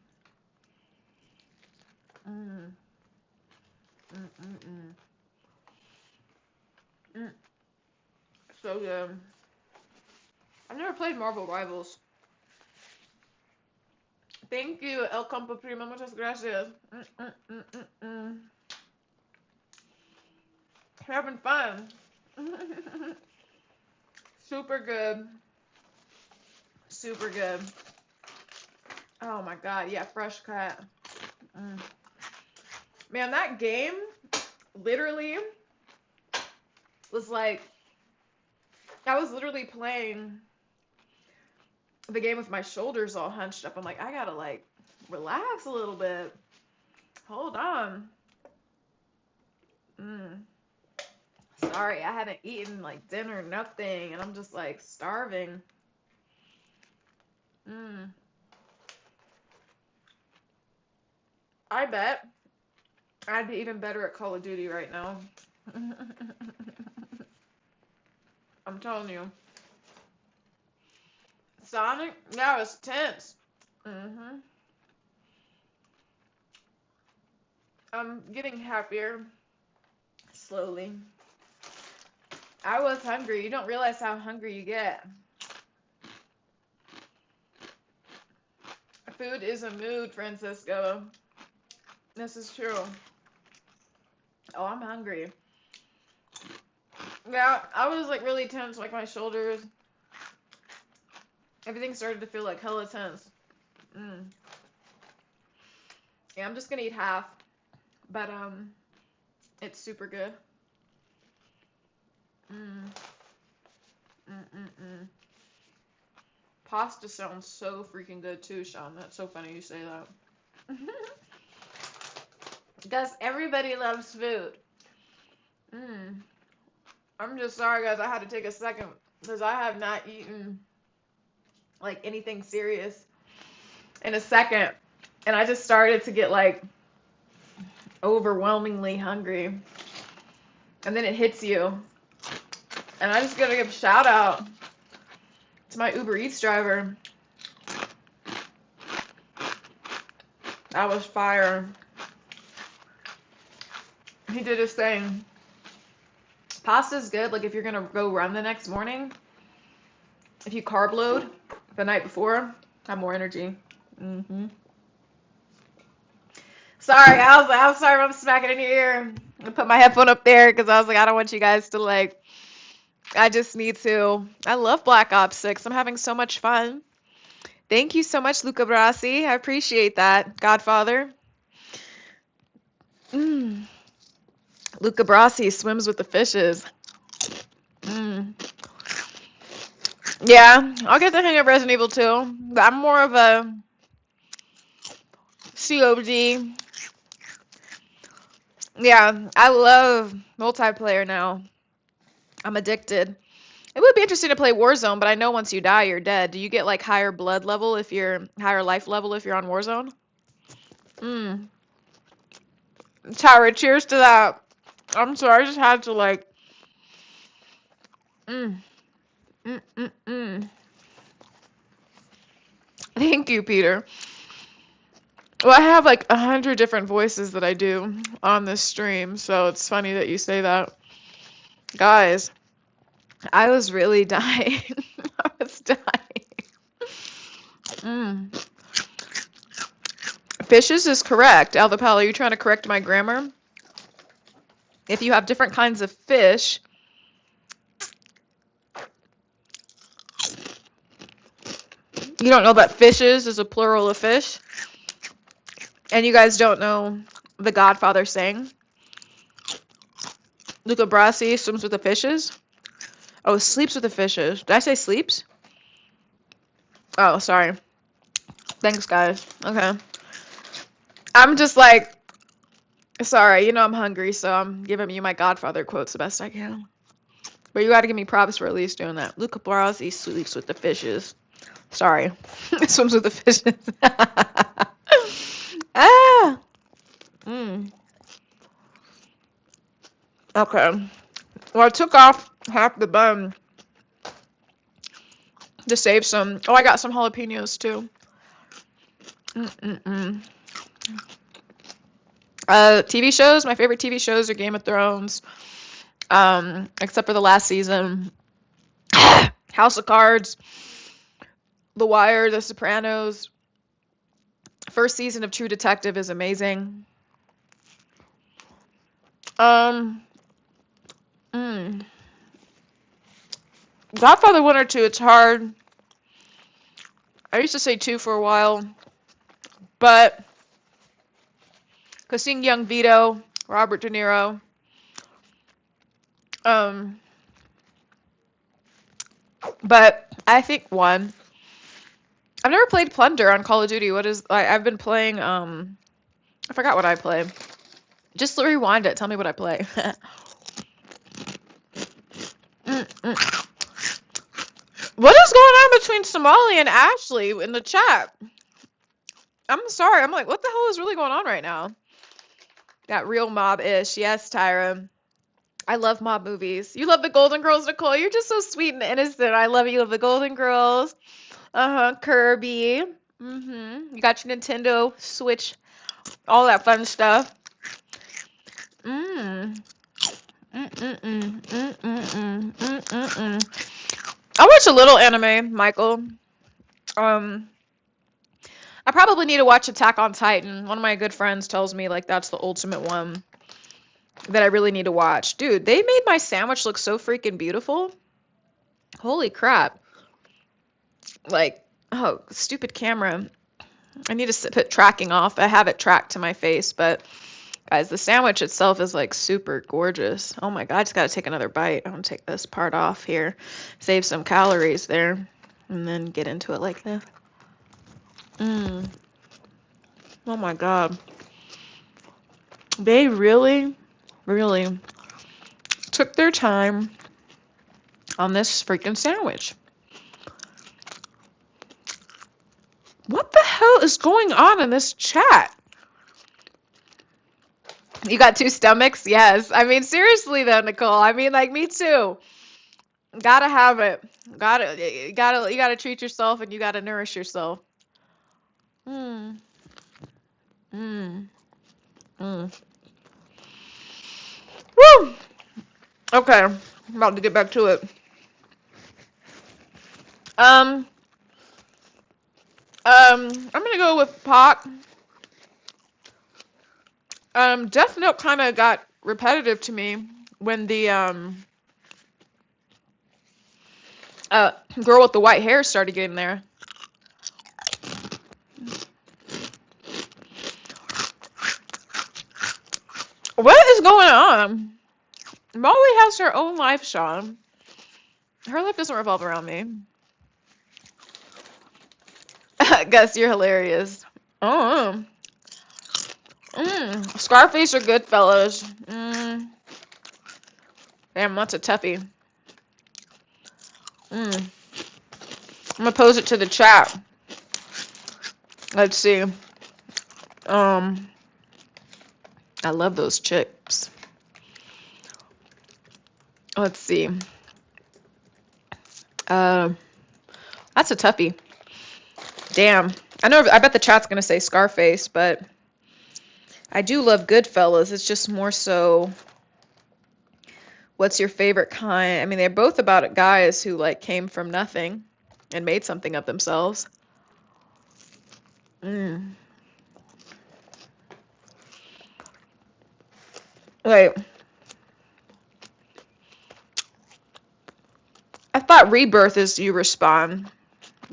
So good. I've never played Marvel Rivals. Thank you, El Campo Primo. Muchas gracias. Having fun. Super good. Super good. Oh my god, yeah, fresh cut. Man, that game literally was like, I was literally playing the game with my shoulders all hunched up. I'm like, I gotta like relax a little bit. Hold on. Sorry, I haven't eaten like dinner, nothing, and I'm just like starving. I bet I'd be even better at Call of Duty right now. I'm telling you. Sonic? Yeah, it was tense. I'm getting happier. Slowly. I was hungry. You don't realize how hungry you get. Food is a mood, Francisco. This is true. Oh, I'm hungry. Yeah, I was like really tense, like my shoulders. Everything started to feel like hella tense. Yeah, I'm just gonna eat half, but it's super good. Pasta sounds so freaking good too, Sean. That's so funny you say that. Because everybody loves food. I'm just sorry, guys. I had to take a second because I have not eaten like anything serious in a second, and I just started to get like overwhelmingly hungry, and then it hits you. And I just gotta give a shout out to my Uber Eats driver. That was fire. He did his thing. Pasta's good, like if you're gonna go run the next morning. If you carb load the night before, have more energy. Sorry, I'm sorry if I'm smacking in your ear. I put my headphone up there because I was like, I don't want you guys to like, I just need to. I love Black Ops 6. I'm having so much fun. Thank you so much, Luca Brasi. I appreciate that, Godfather. Luca Brasi swims with the fishes. Yeah, I'll get the hang of Resident Evil 2. But I'm more of a COD. Yeah, I love multiplayer now. I'm addicted. It would be interesting to play Warzone, but I know once you die, you're dead. Do you get like higher blood level if you're higher life level if you're on Warzone? Tyra, cheers to that. I'm sorry, I just had to like. Thank you, Peter. Well, I have like 100 different voices that I do on this stream, so it's funny that you say that. Guys, I was really dying. I was dying. Fishes is correct. Aldapal, are you trying to correct my grammar? If you have different kinds of fish, you don't know that fishes is a plural of fish? And you guys don't know the Godfather saying? Luca Brasi swims with the fishes? Oh, sleeps with the fishes. Did I say sleeps? Oh, sorry. Thanks, guys. Okay. I'm just like, sorry, you know I'm hungry, so I'm giving you my Godfather quotes the best I can. But you gotta give me props for at least doing that. Luca Brasi sleeps with the fishes. Sorry. Swims with the fishes. Ah! Okay. Well, I took off half the bun to save some. Oh, I got some jalapenos too. TV shows. My favorite TV shows are Game of Thrones. Except for the last season. House of Cards. The Wire, The Sopranos. First season of True Detective is amazing. Godfather 1 or 2, it's hard. I used to say 2 for a while, but because seeing young Vito, Robert De Niro, um, but I think 1. I've never played Plunder on Call of Duty. What is I've been playing I forgot what I play. Just rewind it. Tell me what I play. What is going on between Somali and Ashley in the chat? I'm sorry. I'm like, what the hell is really going on right now? Got real mob-ish. Yes, Tyra. I love mob movies. You love the Golden Girls, Nicole. You're just so sweet and innocent. I love it. You love the Golden Girls. Kirby. You got your Nintendo Switch. All that fun stuff. I watch a little anime, Michael. I probably need to watch Attack on Titan. One of my good friends tells me like that's the ultimate one that I really need to watch. Dude, they made my sandwich look so freaking beautiful. Holy crap. Like, oh, stupid camera. I need to put tracking off. I have it tracked to my face, but guys, the sandwich itself is like super gorgeous. Oh my God, I just gotta take another bite. I'm gonna take this part off here. Save some calories there. And then get into it like this. Oh my God. They really, really took their time on this freaking sandwich. What the hell is going on in this chat? You got 2 stomachs? Yes. I mean, seriously though, Nicole. I mean, like, me too. Gotta have it. You gotta treat yourself and you gotta nourish yourself. Woo! Okay, I'm about to get back to it. I'm gonna go with Pac. Death Note kind of got repetitive to me when the girl with the white hair started getting there. What is going on? Molly has her own life, Sean. Her life doesn't revolve around me. Gus, you're hilarious. Oh. Scarface or Goodfellas? Damn, that's a toughie. I'm gonna pose it to the chat. Let's see. I love those chips. Let's see. That's a toughie. Damn. I bet the chat's gonna say Scarface, but I do love Goodfellas. It's just more so what's your favorite kind? I mean, they're both about guys who like came from nothing and made something of themselves. Wait. I thought rebirth is you respawn.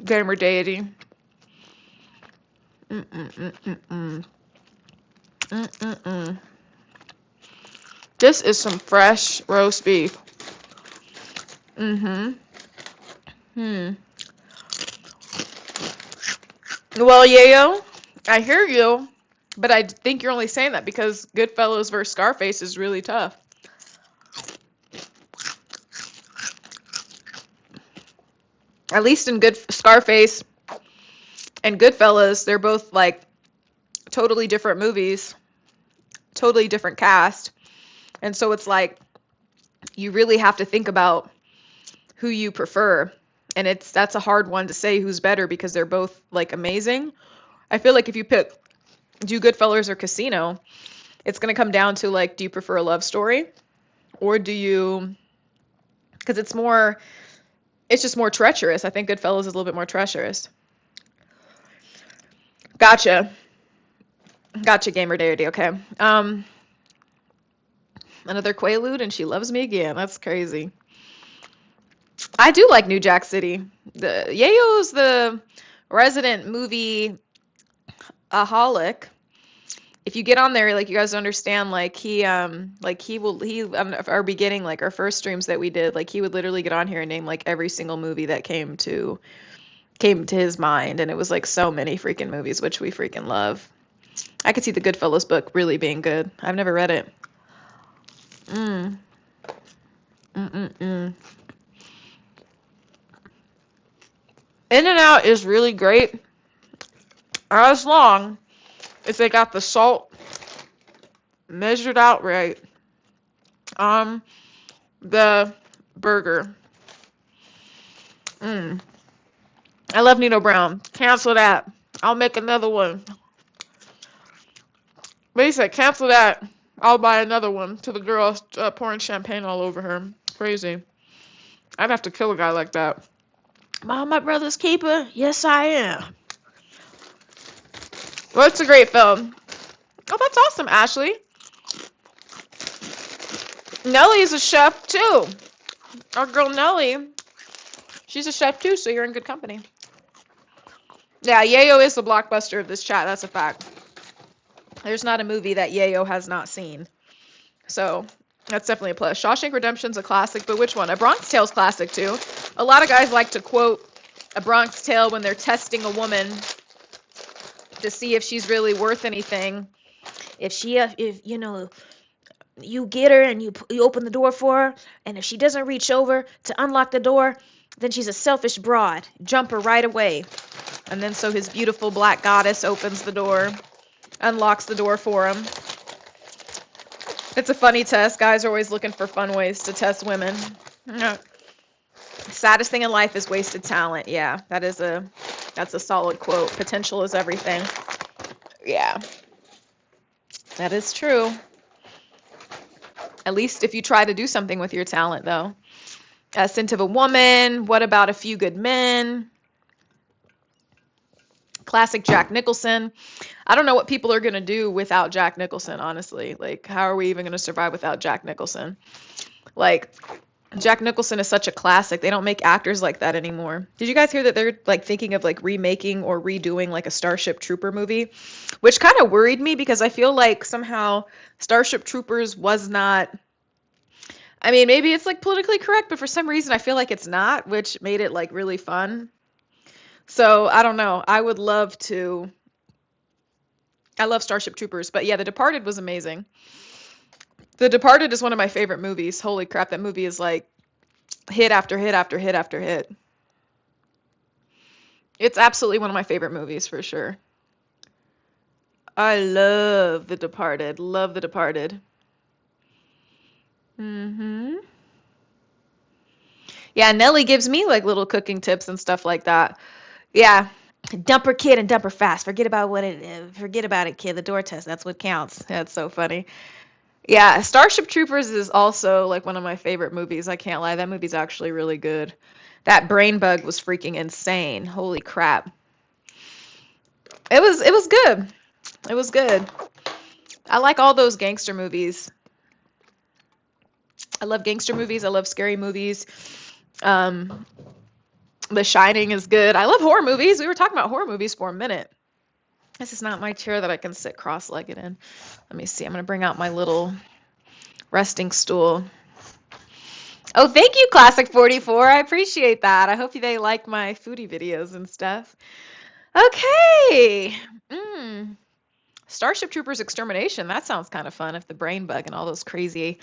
Gamer deity. This is some fresh roast beef. Well, Yayo, I hear you, but I think you're only saying that because Goodfellas versus Scarface is really tough. At least in Scarface and Goodfellas, they're both like totally different movies, totally different cast. And so it's like you really have to think about who you prefer. And that's a hard one to say who's better because they're both like amazing. I feel like if you pick do Goodfellas or Casino, it's going to come down to like, do you prefer a love story or do you, because it's just more treacherous. I think Goodfellas is a little bit more treacherous. Gotcha, gamer deity. Okay. Another Quaalude and she loves me again. That's crazy. I do like New Jack City. The Yayo's the resident movie aholic. If you get on there, like you guys understand, like he our beginning, like our first streams that we did, like he would literally get on here and name like every single movie that came to his mind, and it was like so many freaking movies, which we freaking love. I could see the Goodfellas book really being good. I've never read it. Mm. Mm-mm-mm. In-N-Out is really great as long as they got the salt measured out right on the burger. Mm. I love Nino Brown. Cancel that. I'll make another one. But he said, cancel that. I'll buy another one to the girl pouring champagne all over her. Crazy. I'd have to kill a guy like that. Am I my brother's keeper? Yes, I am. Well, it's a great film. Oh, that's awesome, Ashley. Nelly is a chef, too. Our girl Nelly, she's a chef, too, so you're in good company. Yeah, Yayo is the blockbuster of this chat. That's a fact. There's not a movie that Yayo has not seen. So that's definitely a plus. Shawshank Redemption's a classic, but which one? A Bronx Tale's classic, too. A lot of guys like to quote A Bronx Tale when they're testing a woman to see if she's really worth anything. If you know, you get her and you open the door for her, and if she doesn't reach over to unlock the door, then she's a selfish broad. Jump her right away. And then so his beautiful black goddess opens the door, unlocks the door for him. It's a funny test. Guys are always looking for fun ways to test women. Yeah. Saddest thing in life is wasted talent. Yeah, that's a solid quote. Potential is everything. Yeah. That is true. At least if you try to do something with your talent, though. A Scent of a Woman. What About a Few Good Men? Classic Jack Nicholson. I don't know what people are going to do without Jack Nicholson, honestly. Like, how are we even going to survive without Jack Nicholson? Like, Jack Nicholson is such a classic. They don't make actors like that anymore. Did you guys hear that they're like thinking of like remaking or redoing like a Starship Trooper movie? Which kind of worried me because I feel like somehow Starship Troopers was not, I mean, maybe it's like politically correct, but for some reason I feel like it's not, which made it like really fun. So I don't know. I love Starship Troopers, but yeah, The Departed was amazing. The Departed is one of my favorite movies. Holy crap, that movie is like hit after hit after hit after hit. It's absolutely one of my favorite movies for sure. I love The Departed. Love The Departed. Yeah, Nelly gives me like little cooking tips and stuff like that. Yeah. Dump her kid and dump her fast. Forget about it, kid. The door test, that's what counts. That's so funny. Yeah, Starship Troopers is also like one of my favorite movies. I can't lie. That movie's actually really good. That brain bug was freaking insane. Holy crap. It was good. It was good. I like all those gangster movies. I love gangster movies. I love scary movies. The Shining is good. I love horror movies. We were talking about horror movies for a minute. This is not my chair that I can sit cross-legged in. Let me see. I'm going to bring out my little resting stool. Oh, thank you, Classic 44. I appreciate that. I hope they like my foodie videos and stuff. Okay. Starship Troopers Extermination. That sounds kind of fun if the brain bug and all those crazy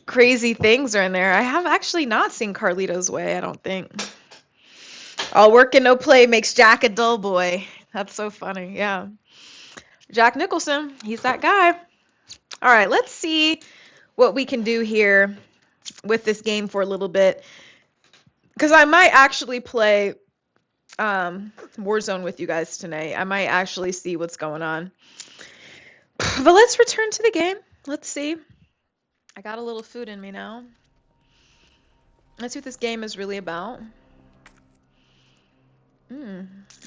things are in there. I have actually not seen Carlito's Way, I don't think. All work and no play makes Jack a dull boy. That's so funny. Yeah. Jack Nicholson, he's that guy. All right, let's see what we can do here with this game for a little bit. Because I might actually play Warzone with you guys tonight. I might actually see what's going on. But let's return to the game. Let's see. I got a little food in me now. Let's see what this game is really about.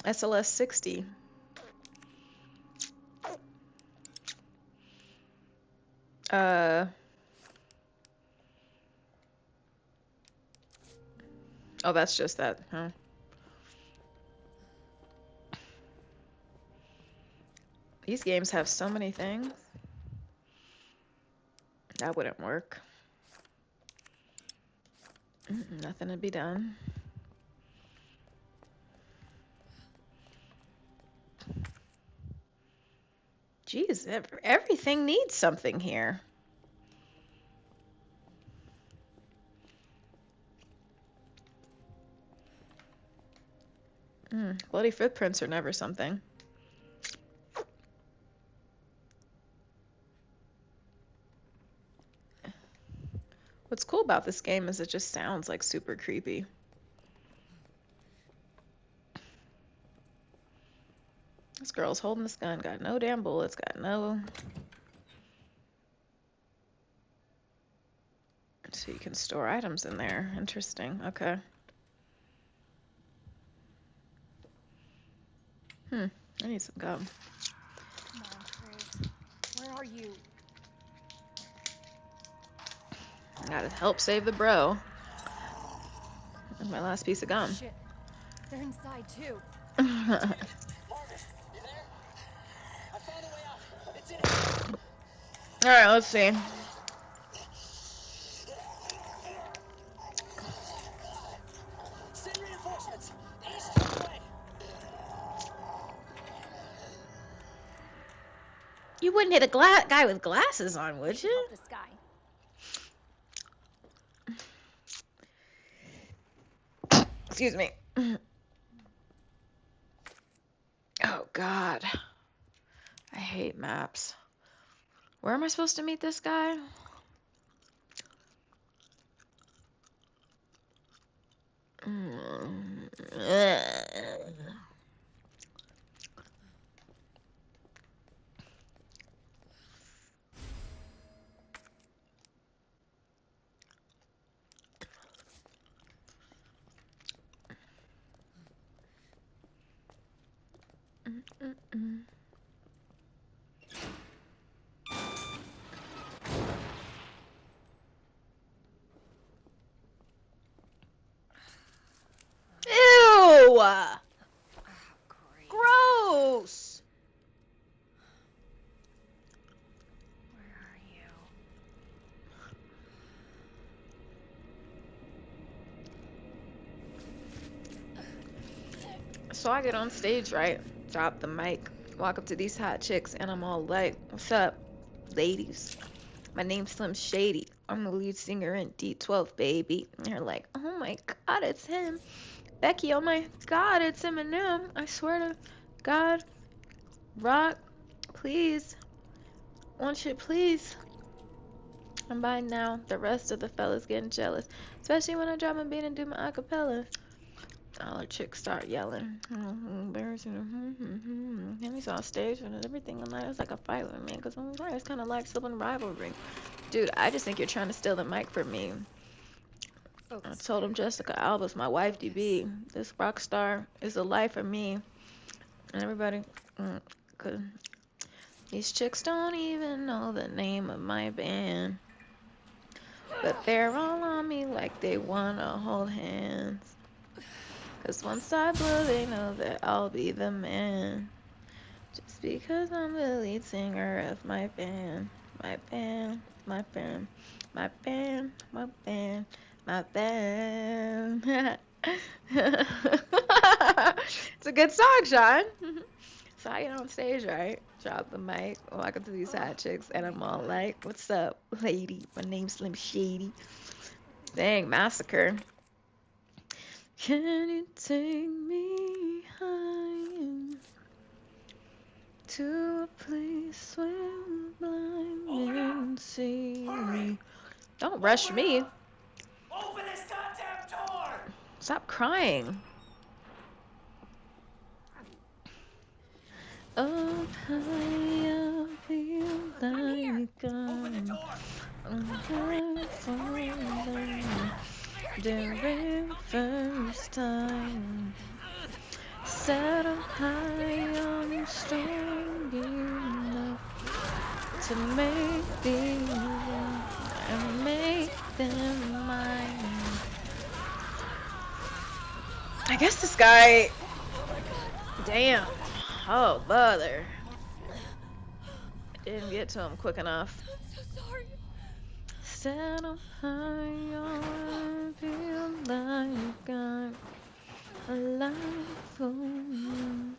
SLS 60. Oh, that's just that, huh? These games have so many things. That wouldn't work. Nothing to be done. Jeez, everything needs something here. Bloody footprints are never something. What's cool about this game is it just sounds like super creepy. This girl's holding this gun, got no damn bullets, got no... So you can store items in there. Interesting, okay. I need some gum. Come on, Chris. Where are you? Gotta help save the bro. That's my last piece of gum. Shit. They're inside too. Alright, let's see. You wouldn't hit a guy with glasses on, would you? This guy. Excuse me. Oh, God. I hate maps. Where am I supposed to meet this guy? Ew! Gross! Where are you? So I get on stage, right? Drop the mic, walk up to these hot chicks, and I'm all like, what's up, ladies? My name's Slim Shady. I'm the lead singer in D12, baby. And they're like, oh my God, it's him. Becky, oh my God, it's Eminem. I swear to God. Rock, please. Won't you please? And by now, the rest of the fellas getting jealous. Especially when I drop my beat and do my acapella. All the chicks start yelling. Embarrassing. And he's on stage and everything. And it's like a fight with me. Because it's kind of like sibling rivalry. Dude, I just think you're trying to steal the mic from me. I told him Jessica Alba's my wife DB. This rock star is a life for me. And everybody, cause these chicks don't even know the name of my band. But they're all on me like they wanna hold hands. Cause once I blow, they know that I'll be the man. Just because I'm the lead singer of my band. My band, my band, my band, my band. My bad. It's a good song, Sean. So I get on stage, right? Drop the mic, walk up to these hot chicks, and I'm all like, what's up, lady? My name's Slim Shady. Dang, massacre. Can you take me high to a place where I'm blind and see me? Don't rush me. Open this goddamn door! Stop crying. Up high, I feel like I'm falling the very first time. Set up high, I'm strong enough to make these and make them mine. guess this guy... Damn. Oh, brother. Didn't get to him quick enough. I'm so sorry. Set up high, I feel like I'm alive for you.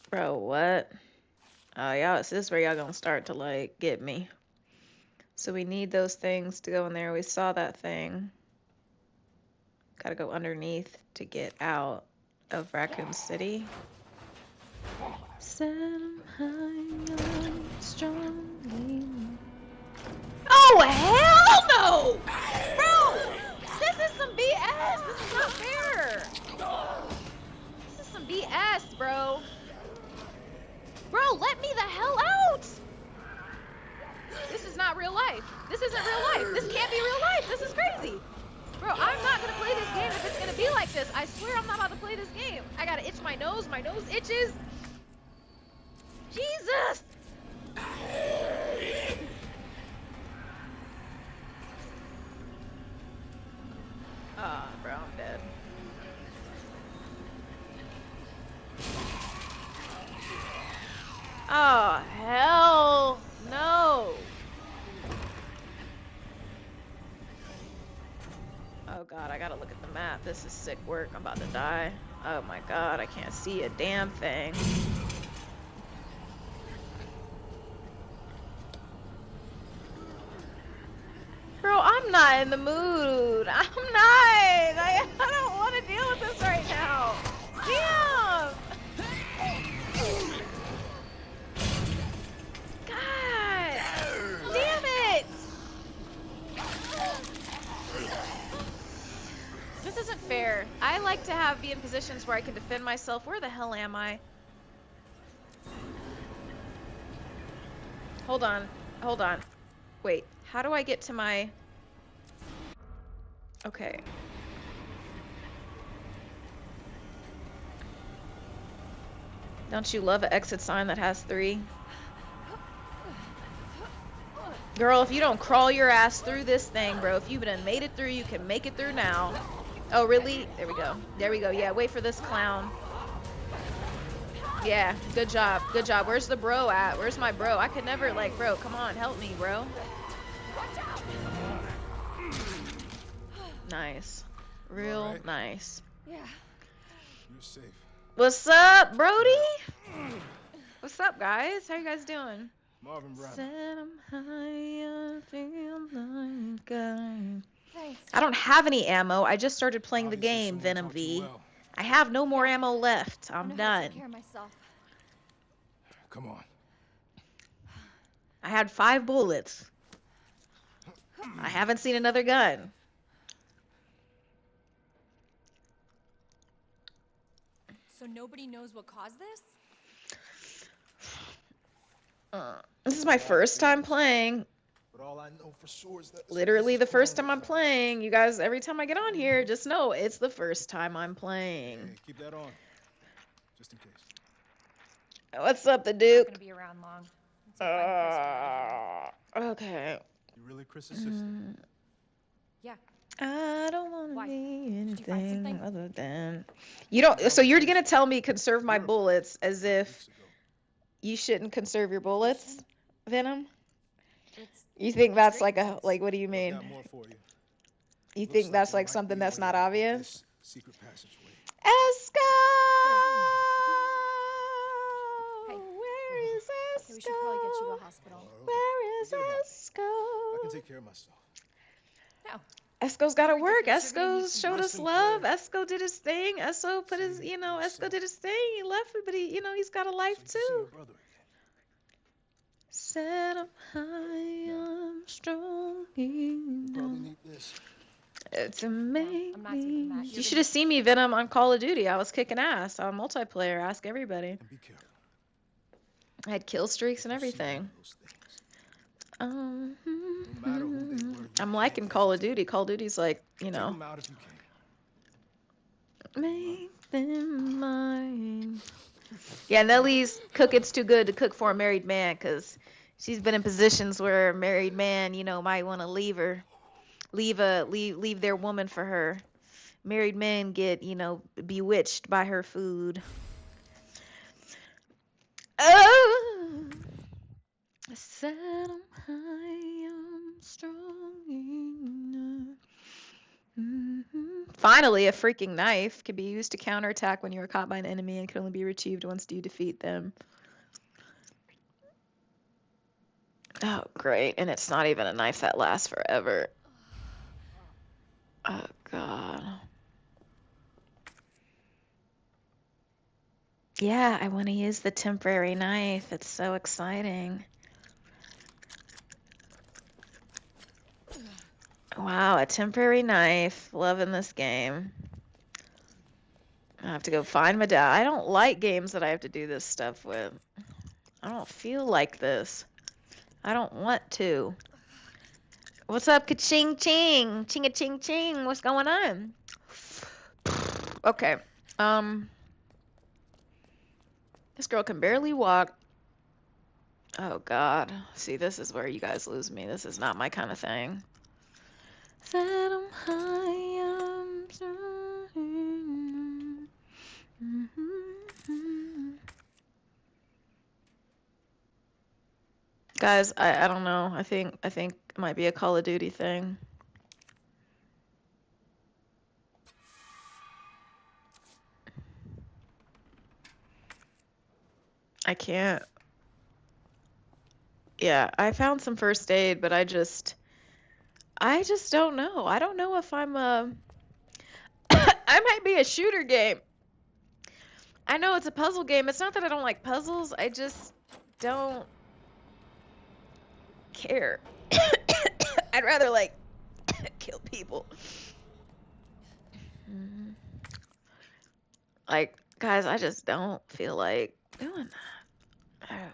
Bro, what? Oh, y'all, so this is where y'all gonna start to, like, get me. So we need those things to go in there. We saw that thing. Gotta go underneath to get out of Raccoon City. Set 'em high, strongly. Oh, hell no! Bro! This is some BS! This is not fair! This is some BS, bro. Bro, let me the hell out! This is not real life. This isn't real life. This can't be real life. This is crazy. Bro, I'm not gonna play this game if it's gonna be like this. I swear I'm not about to play this game. I gotta itch my nose. My nose itches. Jesus! Ah, bro, I'm dead. Oh, hell no. Oh god, I gotta look at the map. This is sick work. I'm about to die. Oh my god, I can't see a damn thing. Bro, I'm not in the mood. I'm not. I don't want to deal with this right now. Damn. God. Damn it. This isn't fair. I like to be in positions where I can defend myself. Where the hell am I? Hold on. Hold on. Wait. How do I get to my... Okay. Don't you love an exit sign that has 3? Girl, if you don't crawl your ass through this thing, bro, if you've done made it through, you can make it through now. Oh, really? There we go. There we go. Yeah, wait for this clown. Yeah, good job. Good job. Where's the bro at? Where's my bro? I could never, like, bro, come on, help me, bro. Nice. Real right. Nice. Yeah. You're safe. What's up, Brody? What's up, guys? How you guys doing? Marvin Brown. Set 'em high, I feel like Thanks. I don't have any ammo. I just started playing the game, Venom V. Well. I have no more ammo left. I'm done. Take care of myself. Come on. I had 5 bullets. I haven't seen another gun. So nobody knows what caused this? This is my first time playing. But all I know for sure is that Literally the first time I'm playing. You guys, every time I get on here, just know it's the first time I'm playing. Hey, keep that on. Just in case. What's up, the I'm Duke? not gonna be around long. Okay. You really Chris's sister? Yeah. I don't want to Why? be Did you find anything something? other than... You don't... So you're gonna tell me conserve my bullets as if you shouldn't conserve your bullets, Venom? You think that's like a... Like, what do you mean? You think that's like something that's not obvious? Secret passageway. Esco! Hey. Where is Esco? We should probably get you to the hospital. Where is Esco? I can take care of myself. No. Esco's gotta work. ridiculous. You're gonna need Esco some showed us listen, love. Claire. Esco did his thing. Esco put his, you know, Esco did his thing. He left it, but he, you know, he's got a life So you can see your too. brother again. Set up high, I'm strong You probably enough need this. to make I'm not taking that. me. You're You should have seen me, Venom, on Call of Duty. I was kicking ass on multiplayer. Ask everybody. And be careful. I had kill streaks and You see everything. those things. No matter who they were, I'm liking Call of Duty. Call of Duty's like, you take know, them out if you can. make them mine. Yeah, Nellie's cooking's too good to cook for a married man, 'cause She's been in positions where a married man, you know, might want to leave her, leave their woman for her. Married men get, you know, bewitched by her food. Oh, I said I'm high, I'm strong enough. Finally, a freaking knife can be used to counterattack when you are caught by an enemy and can only be retrieved once you defeat them. Oh, great. And it's not even a knife that lasts forever. Oh, God. Yeah, I want to use the temporary knife. It's so exciting. Wow, a temporary knife. Loving this game. I have to go find my dad. I don't like games that I have to do this stuff with. I don't feel like this. I don't want to. What's up, ka-ching ching? Ching a ching ching. What's going on? Okay. This girl can barely walk. Oh God. See, this is where you guys lose me. This is not my kind of thing. Said I'm high, I'm strong. Guys, I don't know. I think it might be a Call of Duty thing. I can't. Yeah, I found some first aid, but I just don't know. I don't know if I'm a I might be a shooter game. I know it's a puzzle game. It's not that I don't like puzzles. I just don't care. I'd rather like kill people. Like, guys, I just don't feel like doing that.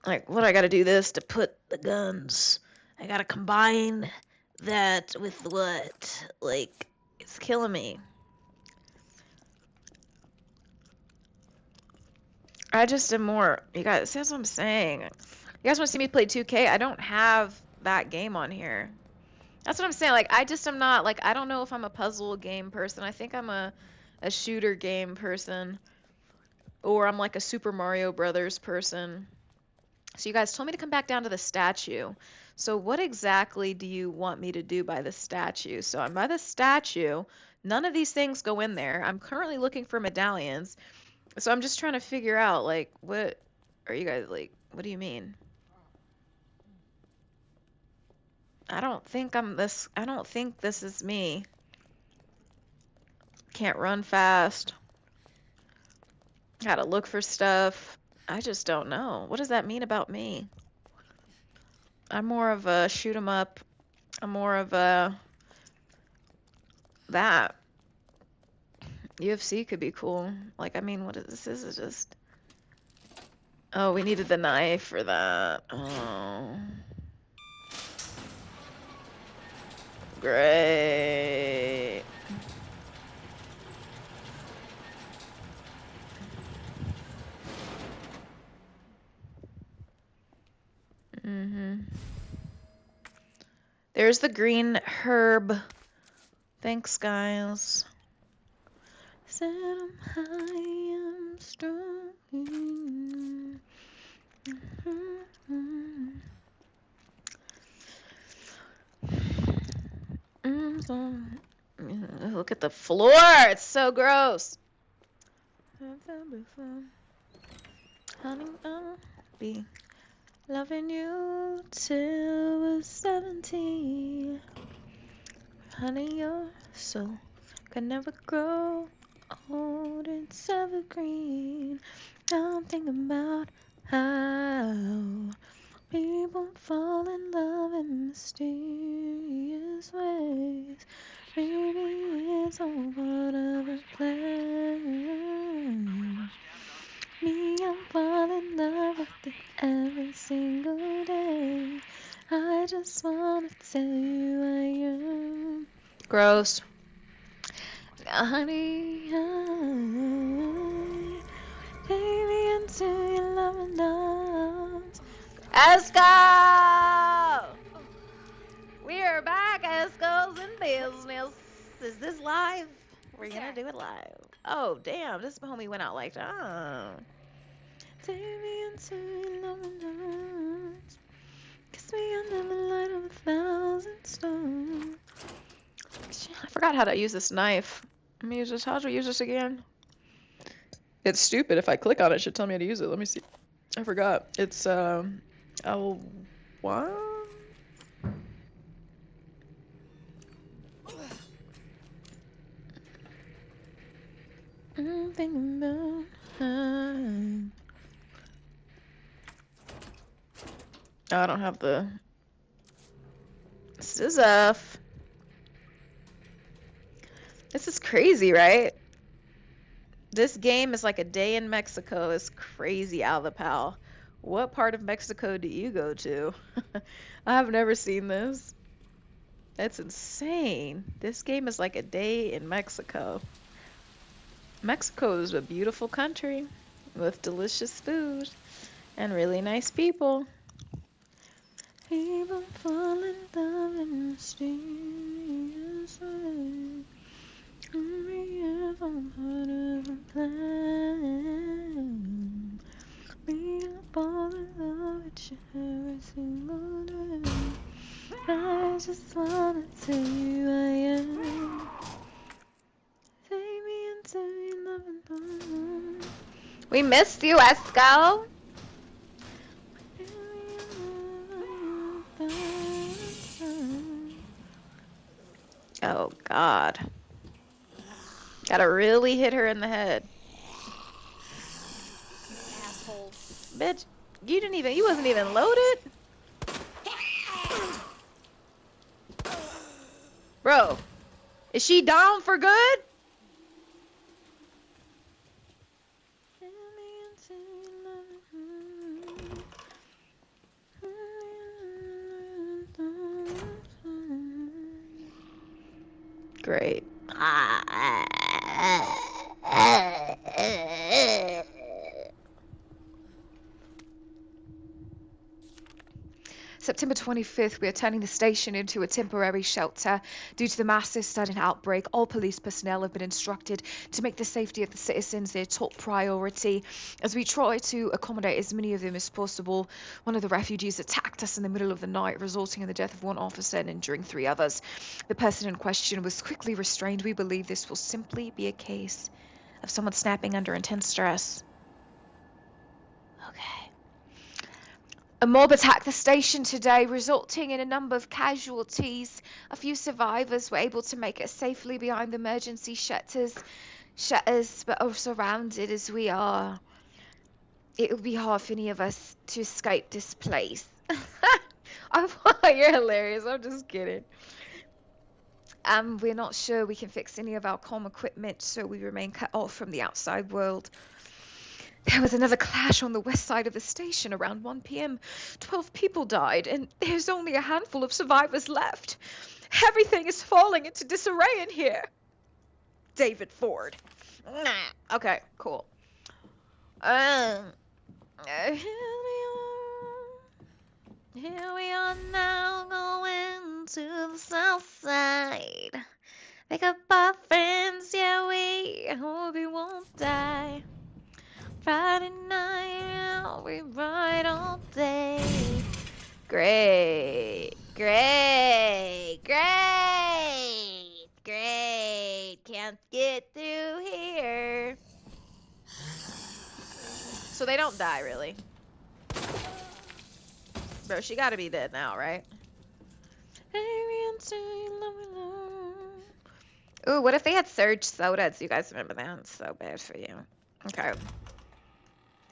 Like, what I gotta do this to put the guns. I gotta combine that with what? Like, it's killing me. I just am more, you guys, that's what I'm saying. You guys want to see me play 2K? I don't have that game on here. That's what I'm saying. Like, I just am not, like, I don't know if I'm a puzzle game person. I think I'm a shooter game person. Or I'm like a Super Mario Brothers person. So you guys told me to come back down to the statue. So what exactly do you want me to do by the statue? So I'm by the statue. None of these things go in there. I'm currently looking for medallions. So I'm just trying to figure out, like, what are you guys, like, what do you mean? I don't think this is me. Can't run fast. Gotta look for stuff. I just don't know. What does that mean about me? I'm more of a shoot 'em up. I'm more of a that. UFC could be cool. Like, I mean, what is this? This is just... Oh, we needed the knife for that. Oh. Great. There's the green herb. Thanks, guys. Said I'm high, I'm strong. Look at the floor. It's so gross. Honey, I'll be loving you till we're 70. Honey, your soul can never grow old. It's evergreen. I'm thinking about how people fall in love in mysterious ways. Maybe it's all part of a plan. Me, I'm falling in love with it every single day. I just wanna tell you I am. Gross. Honey, baby, into your love and Esco! We are back, Esco's in business. Is this live? We're gonna do it live. Oh, damn, this homie went out like that. Oh. Take me into your loving arms. Kiss me under the light of 1,000 stars. I forgot how to use this knife. Let me use this. How do I use this again? It's stupid. If I click on it, it should tell me how to use it. Let me see. I forgot. It's, L1? I'm thinking about I don't have the Sizzaf. This is crazy, right? This game is like a day in Mexico. It's crazy, Alvapal. What part of Mexico do you go to? I've never seen this. That's insane. This game is like a day in Mexico. Mexico is a beautiful country with delicious food and really nice people. People fall in love in mysterious ways. Only if I'm part of a plan. We are fall in love with you every single day. I just wanna tell you I am. Take me into your loving arms. We missed you, Esco. Oh God. Gotta really hit her in the head. Asshole. Bitch, you wasn't even loaded? Bro, is she down for good? Great. September 25th, we are turning the station into a temporary shelter. Due to the massive sudden outbreak, all police personnel have been instructed to make the safety of the citizens their top priority. As we try to accommodate as many of them as possible, one of the refugees attacked us in the middle of the night, resulting in the death of one officer and injuring 3 others. The person in question was quickly restrained. We believe this will simply be a case of someone snapping under intense stress. Okay. A mob attacked the station today, resulting in a number of casualties. A few survivors were able to make it safely behind the emergency shutters, but are surrounded as we are. It would be hard for any of us to escape this place. You're hilarious. I'm just kidding. We're not sure we can fix any of our comm equipment, so we remain cut off from the outside world. There was another clash on the west side of the station around 1 p.m. 12 people died, and there's only a handful of survivors left. Everything is falling into disarray in here. David Ford. Okay, cool. Here we are now going to the south side. Pick up our friends, yeah, we hope we won't die. Friday night, we ride all day. Great, great, great, great. Can't get through here. So they don't die, really. Bro, she gotta be dead now, right? Ooh, what if they had surge sodas? You guys remember that? It's so bad for you. Okay.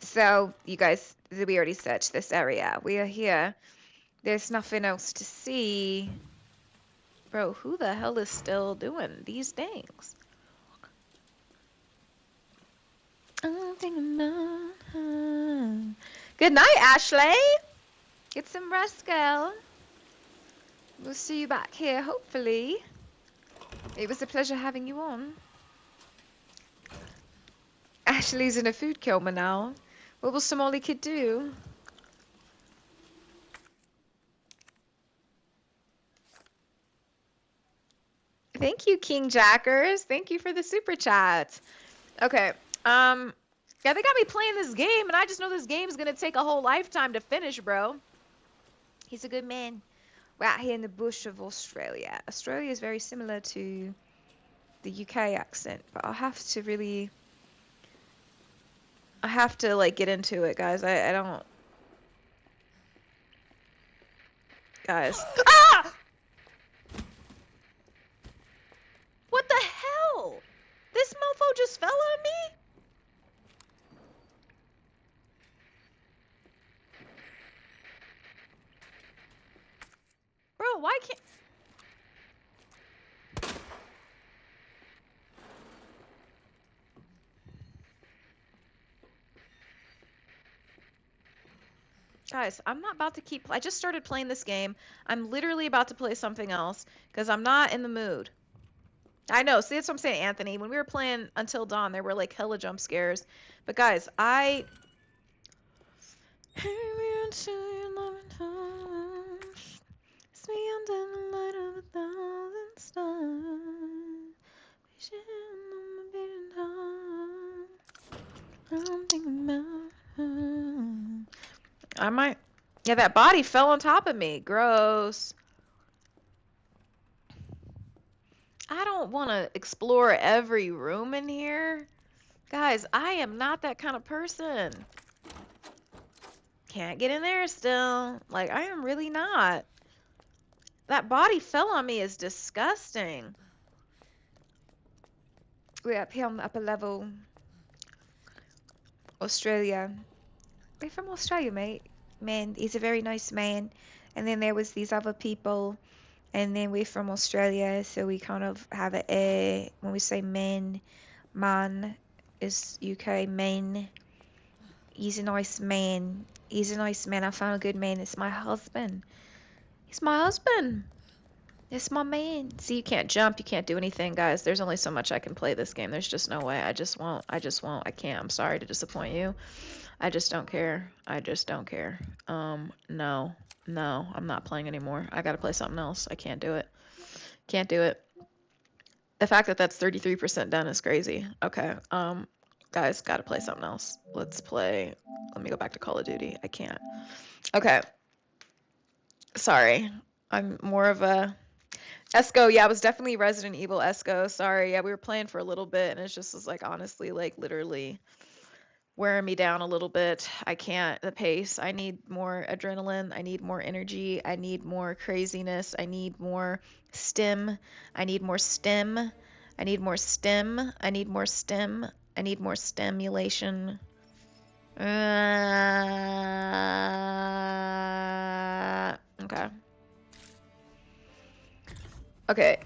So, you guys, we already searched this area. We are here. There's nothing else to see. Bro, who the hell is still doing these things? I'm thinking about... Good night, Ashley! Get some rest, girl. We'll see you back here, hopefully. It was a pleasure having you on. Ashley's in a food coma now. What will Somali Kid do? Thank you, King Jackers. Thank you for the super chat. Okay. Yeah, they got me playing this game, and I just know this game's gonna take a whole lifetime to finish, bro. He's a good man. We're out here in the bush of Australia. Australia is very similar to the UK accent, but I have to like get into it, guys. I don't. Guys. Ah! What the hell? This mofo just fell on me? Bro, why can't... Guys, I'm not about to keep... I just started playing this game. I'm literally about to play something else because I'm not in the mood. I know. See, that's what I'm saying, Anthony. When we were playing Until Dawn, there were like hella jump scares. But guys, I... I might... Yeah, that body fell on top of me. Gross. I don't want to explore every room in here. Guys, I am not that kind of person. Can't get in there still. Like, I am really not. That body fell on me is disgusting. We're up here on the upper level. Australia. We're from Australia, mate. Man, he's a very nice man. And then there was these other people. And then we're from Australia, so we kind of have an air. When we say men, man is UK, men. He's a nice man. He's a nice man. I found a good man. It's my husband. He's my husband. It's my man. See, you can't jump. You can't do anything, guys. There's only so much I can play this game. There's just no way. I just won't. I can't. I'm sorry to disappoint you. I just don't care. I just don't care. No. No, I'm not playing anymore. I gotta play something else. I can't do it. Can't do it. The fact that that's 33% done is crazy. Okay. Guys, gotta play something else. Let's play. Let me go back to Call of Duty. I can't. Okay. Sorry. I'm more of a... Esco, yeah, it was definitely Resident Evil Esco. Sorry, yeah, we were playing for a little bit, and it just was like, honestly, like, literally wearing me down a little bit. I can't, the pace. I need more adrenaline. I need more energy. I need more craziness. I need more stim. I need more stim. I need more stim. I need more stim. I need more stimulation. Okay. Okay.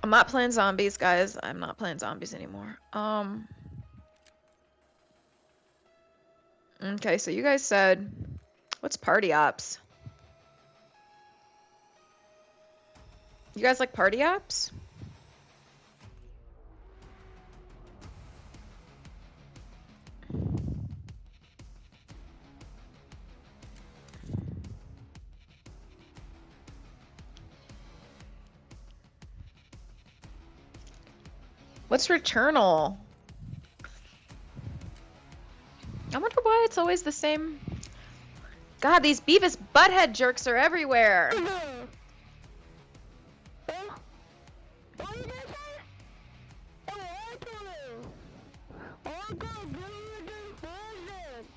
I'm not playing zombies, guys. I'm not playing zombies anymore. Okay, so you guys said, what's party ops? You guys like party ops? What's Returnal? I wonder why it's always the same. God, these Beavis Butthead jerks are everywhere.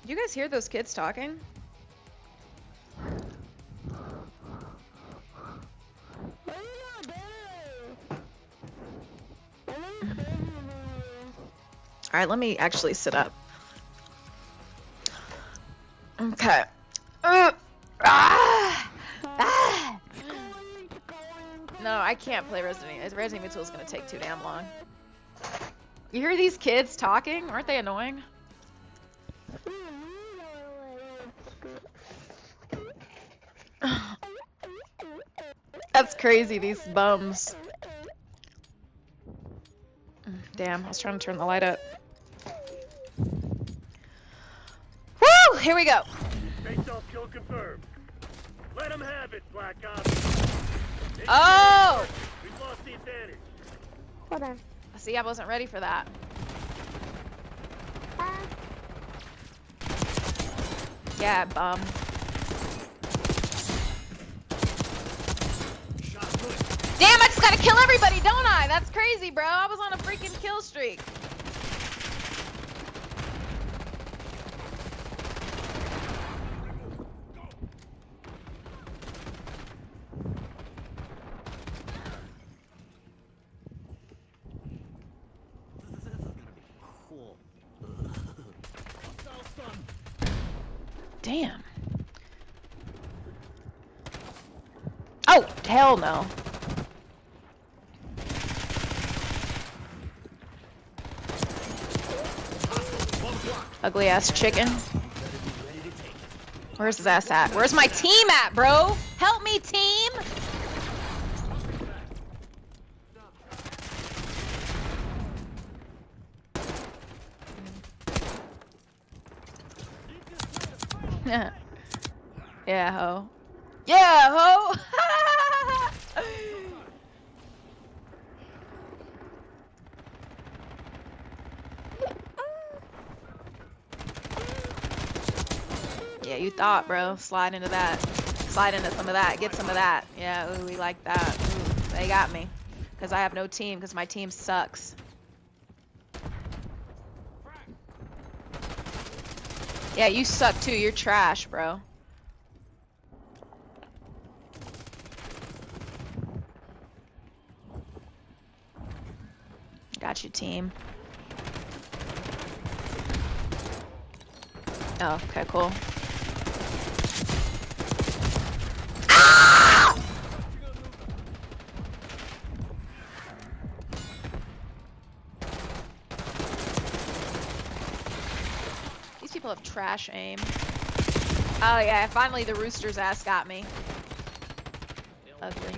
You guys hear those kids talking? All right, let me actually sit up. Okay. No, I can't play Resident Evil. Resident Evil is gonna take too damn long. You hear these kids talking? Aren't they annoying? That's crazy, these bums. Damn, I was trying to turn the light up. Woo! Here we go. Face-off kill confirmed. Let him have it, Black Ops. Oh! Hold on. See, I wasn't ready for that. Yeah, bum. Damn, I just gotta kill everybody, don't I? That's crazy, bro. I was on a freaking kill streak. Damn. Oh, hell no. Ugly ass chicken. Where's his ass at? Where's my team at, bro? Help me, team! Yeah, ho. Yeah, ho! Yeah, you thought, bro. Slide into that. Slide into some of that. Get some of that. Yeah, ooh, we like that. Ooh, they got me. Because I have no team, because my team sucks. Yeah, you suck too. You're trash, bro. Got you, team. Oh, okay, cool. Ah! These people have trash aim. Oh yeah, finally the rooster's ass got me. Ugly.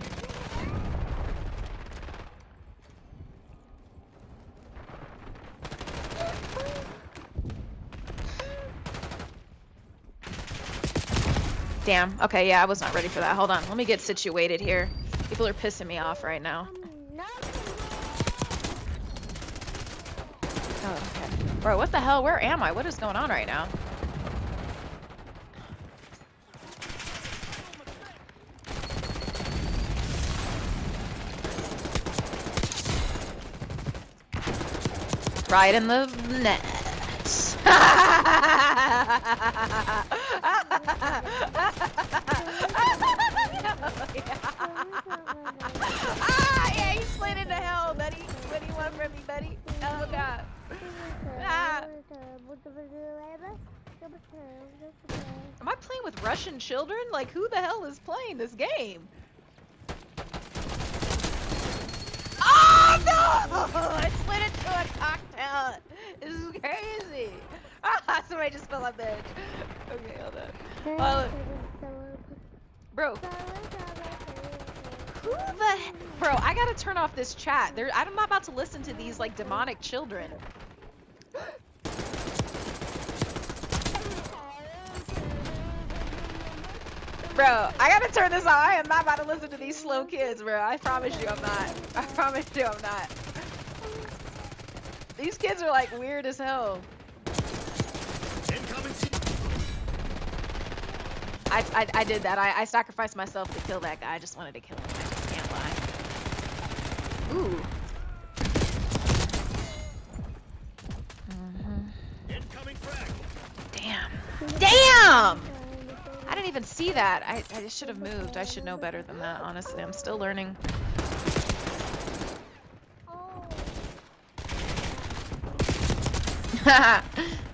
Damn. Okay, yeah, I was not ready for that. Hold on. Let me get situated here. People are pissing me off right now. Oh, okay. Bro, what the hell? Where am I? What is going on right now? Right in the nuts. Ah, yeah, he slid into hell, buddy. What do you want from me, buddy? Oh, God. Ah. Am I playing with Russian children? Like, who the hell is playing this game? Oh, no! I slid into a cocktail. This is crazy. Ah, somebody just fell on the edge. Okay, hold on. Bro. Who the Bro, I gotta turn off this chat. I'm not about to listen to these, like, demonic children. Bro, I gotta turn this off. I am not about to listen to these slow kids, bro. I promise you I'm not. I promise you I'm not. These kids are, like, weird as hell. I did that. I sacrificed myself to kill that guy. I just wanted to kill him. I just can't lie. Ooh. Damn. Damn! I didn't even see that. I just should have moved. I should know better than that, honestly. I'm still learning.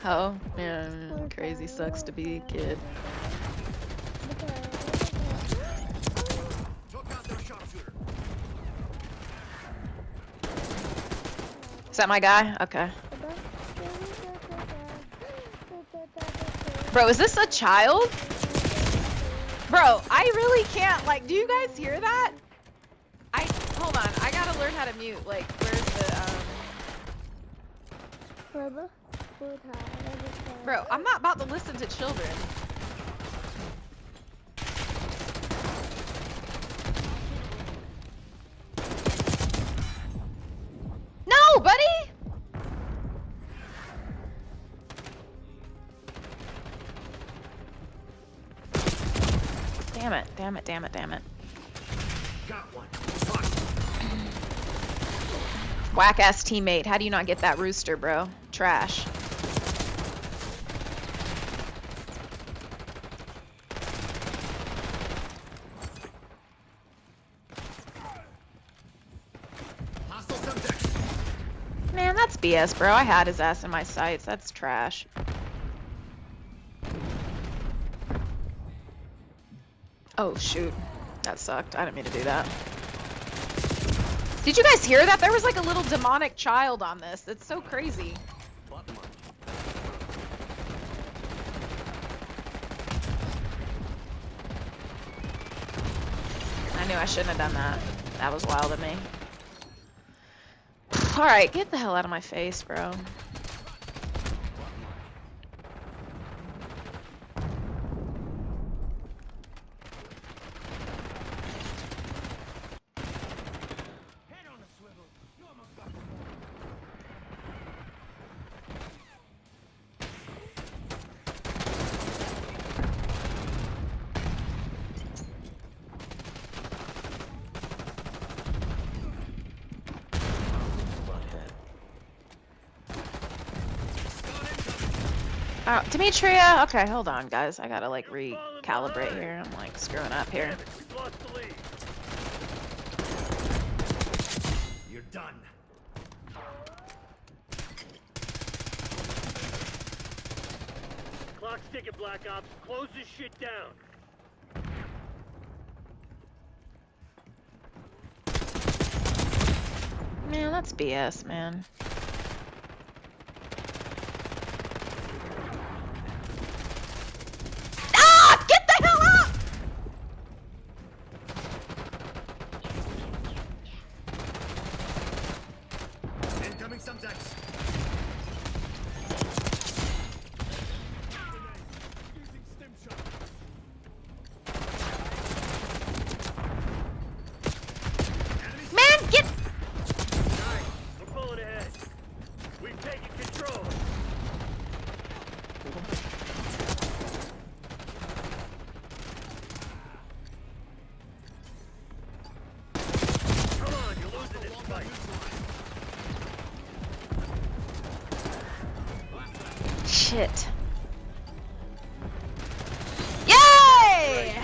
Oh, yeah, crazy sucks to be a kid. Is that my guy? Okay. Bro, is this a child? Bro, I really can't, like, do you guys hear that? Hold on, I gotta learn how to mute, like, where's the, Bro, I'm not about to listen to children. Damn it, damn it, damn it. Got one. Whack-ass teammate. How do you not get that rooster, bro? Trash. Man, that's BS, bro. I had his ass in my sights. That's trash. Oh, shoot. That sucked. I didn't mean to do that. Did you guys hear that? There was like a little demonic child on this. It's so crazy. I knew I shouldn't have done that. That was wild of me. Alright, get the hell out of my face, bro. Oh, Demetria! Okay, hold on, guys. I gotta, like, recalibrate here. I'm, like, screwing up here. You're done. Clock's ticking, Black Ops. Close this shit down. Man, that's BS, man. Ah! Get the hell out! Incoming subjects. Man, get... We're pulling ahead. We've taken control. Come on, you're losing this fight. Shit. Yay!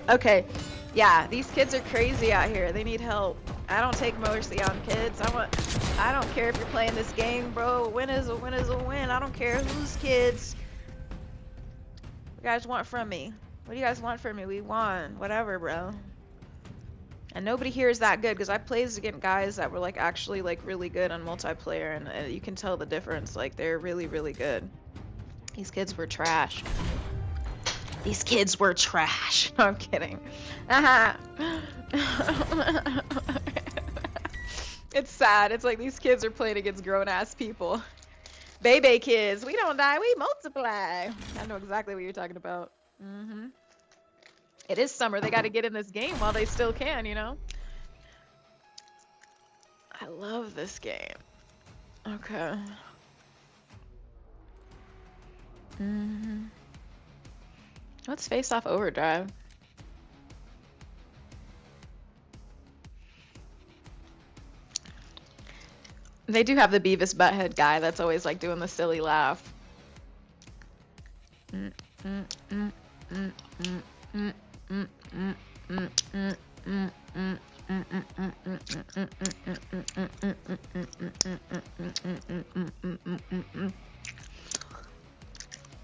Okay, yeah, these kids are crazy out here. They need help. I don't take mercy on kids. I don't care if you're playing this game, bro. A win is a win is a win. I don't care whose kids. What do you guys want from me? What do you guys want from me? We won. Whatever, bro. And nobody here is that good because I played against guys that were like actually like really good on multiplayer, and you can tell the difference. Like they're really, really good. These kids were trash. These kids were trash. No, I'm kidding. It's sad. It's like these kids are playing against grown-ass people. Baby kids, we don't die, we multiply. I know exactly what you're talking about. It is summer. They got to get in this game while they still can, you know? I love this game. Okay. Let's face off Overdrive. They do have the Beavis Butthead guy that's always like doing the silly laugh.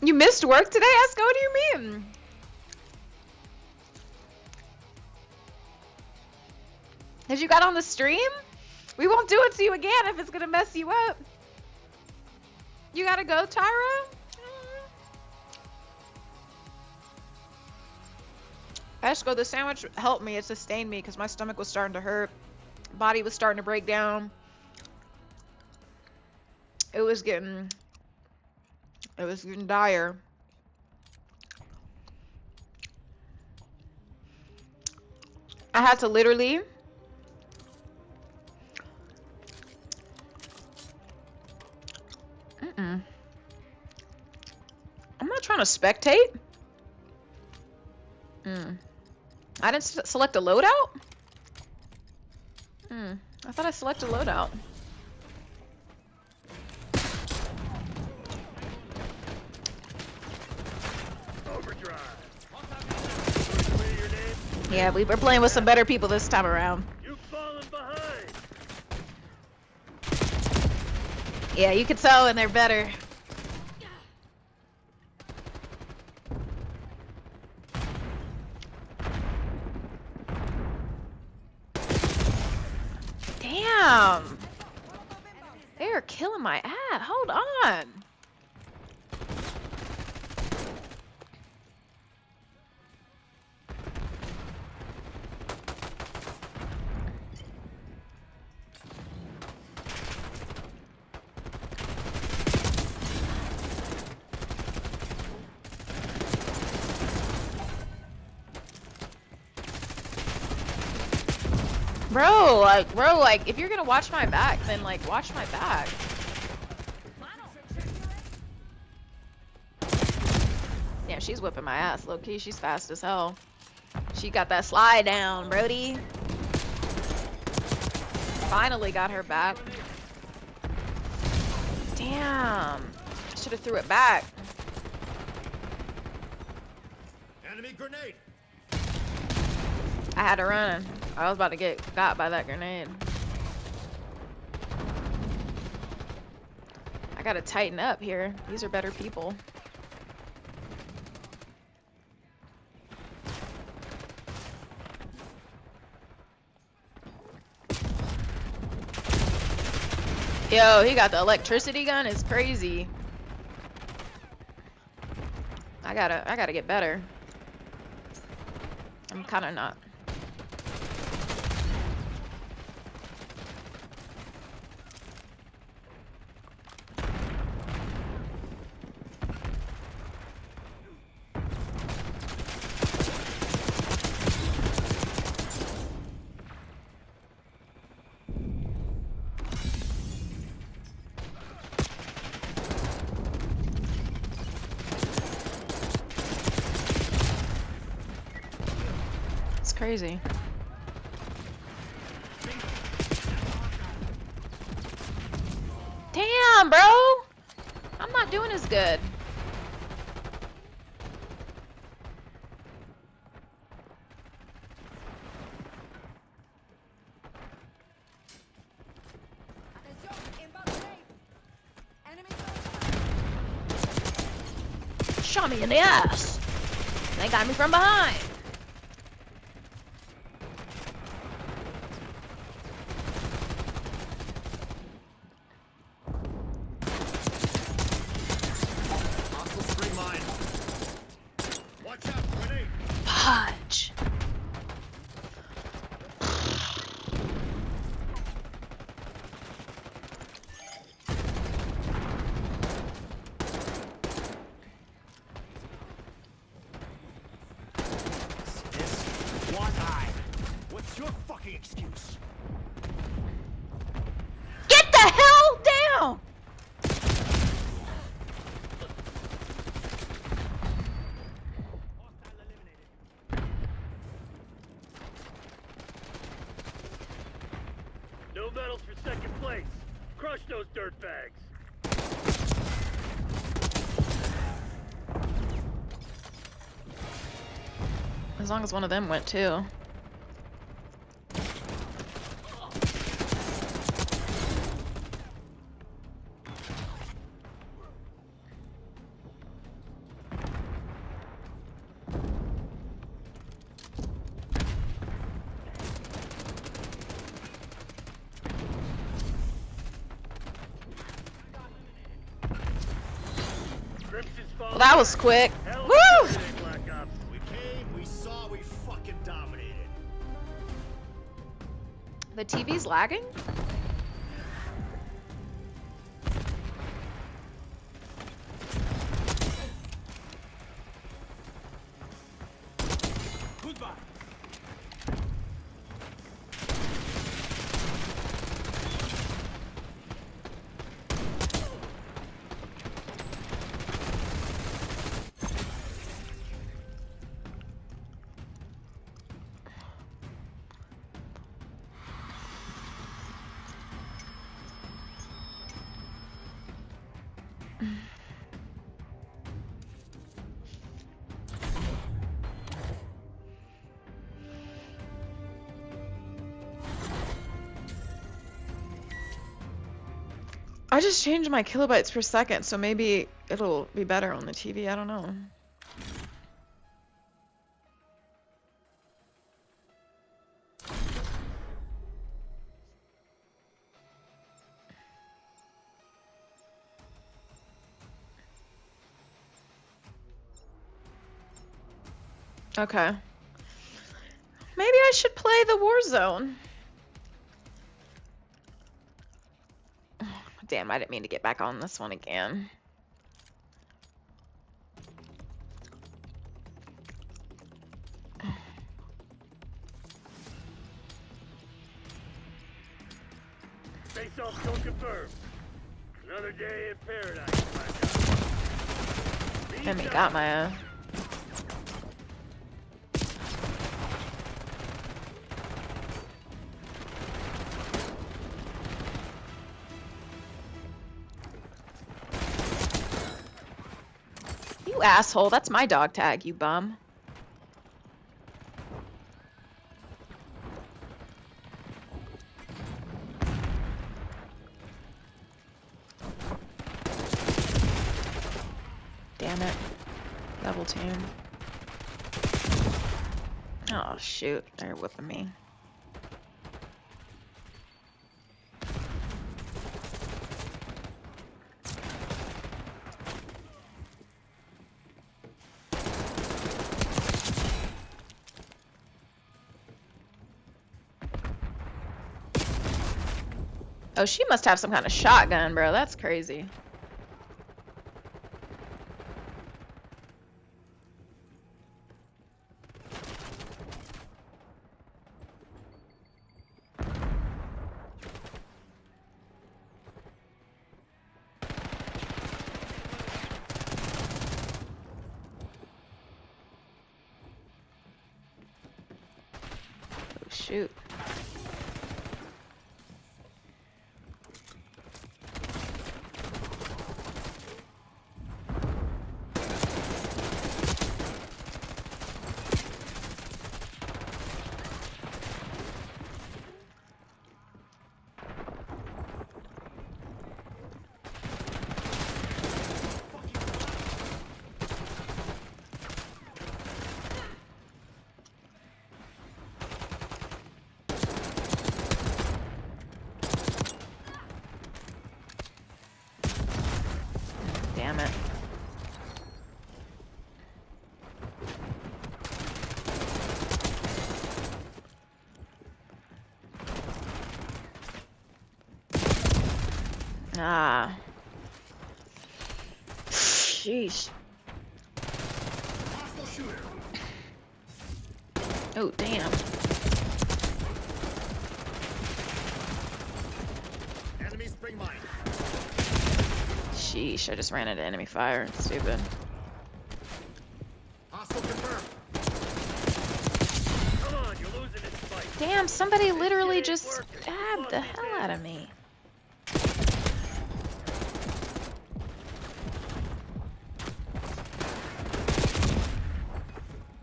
You missed work today, Eska? What do you mean? Did you got on the stream? We won't do it to you again if it's gonna mess you up. You gotta go, Tyra? Esco, the sandwich helped me. It sustained me because my stomach was starting to hurt. Body was starting to break down. It was getting dire. I had to literally. I'm not trying to spectate. I didn't select a loadout? I thought I selected loadout. Yeah, we were playing with some better people this time around. You've fallen behind. Yeah, you could tell when they're better. Damn! They are killing my ad. Hold on. Bro, like, if you're gonna watch my back, then, like, watch my back. Yeah, she's whipping my ass, low-key. She's fast as hell. She got that slide down, Brody. Finally got her back. Damn. I should have threw it back. Enemy grenade. I had to run. I was about to get got by that grenade. I gotta tighten up here. These are better people. Yo, he got the electricity gun. It's crazy. I gotta get better. I'm kind of not. Crazy. Damn, bro! I'm not doing as good. Shot me in the ass. They got me from behind. Fudge. One eye. What's your fucking excuse? Get the hell down! No medals for second place. Crush those dirtbags. As long as one of them went too. Well, that was quick. Woo! We came, we saw, we fucking dominated. The TV's lagging? Goodbye. I just changed my kilobytes per second, so maybe it'll be better on the TV. I don't know. Okay. Maybe I should play the Warzone. Damn, I didn't mean to get back on this one again. Face off still confirmed. Another day in paradise. Enemy got my You asshole, that's my dog tag, you bum. Damn it. Double team. Oh shoot, they're whipping me. Oh, she must have some kind of shotgun, bro. That's crazy. Oh, shoot. Damn it. Ah. Sheesh. Oh, damn. Enemy spring mine. Sheesh, I just ran into enemy fire. It's stupid. Hostile confirmed. Come on, you're losing this fight. Damn, somebody literally just stabbed the hell out of me.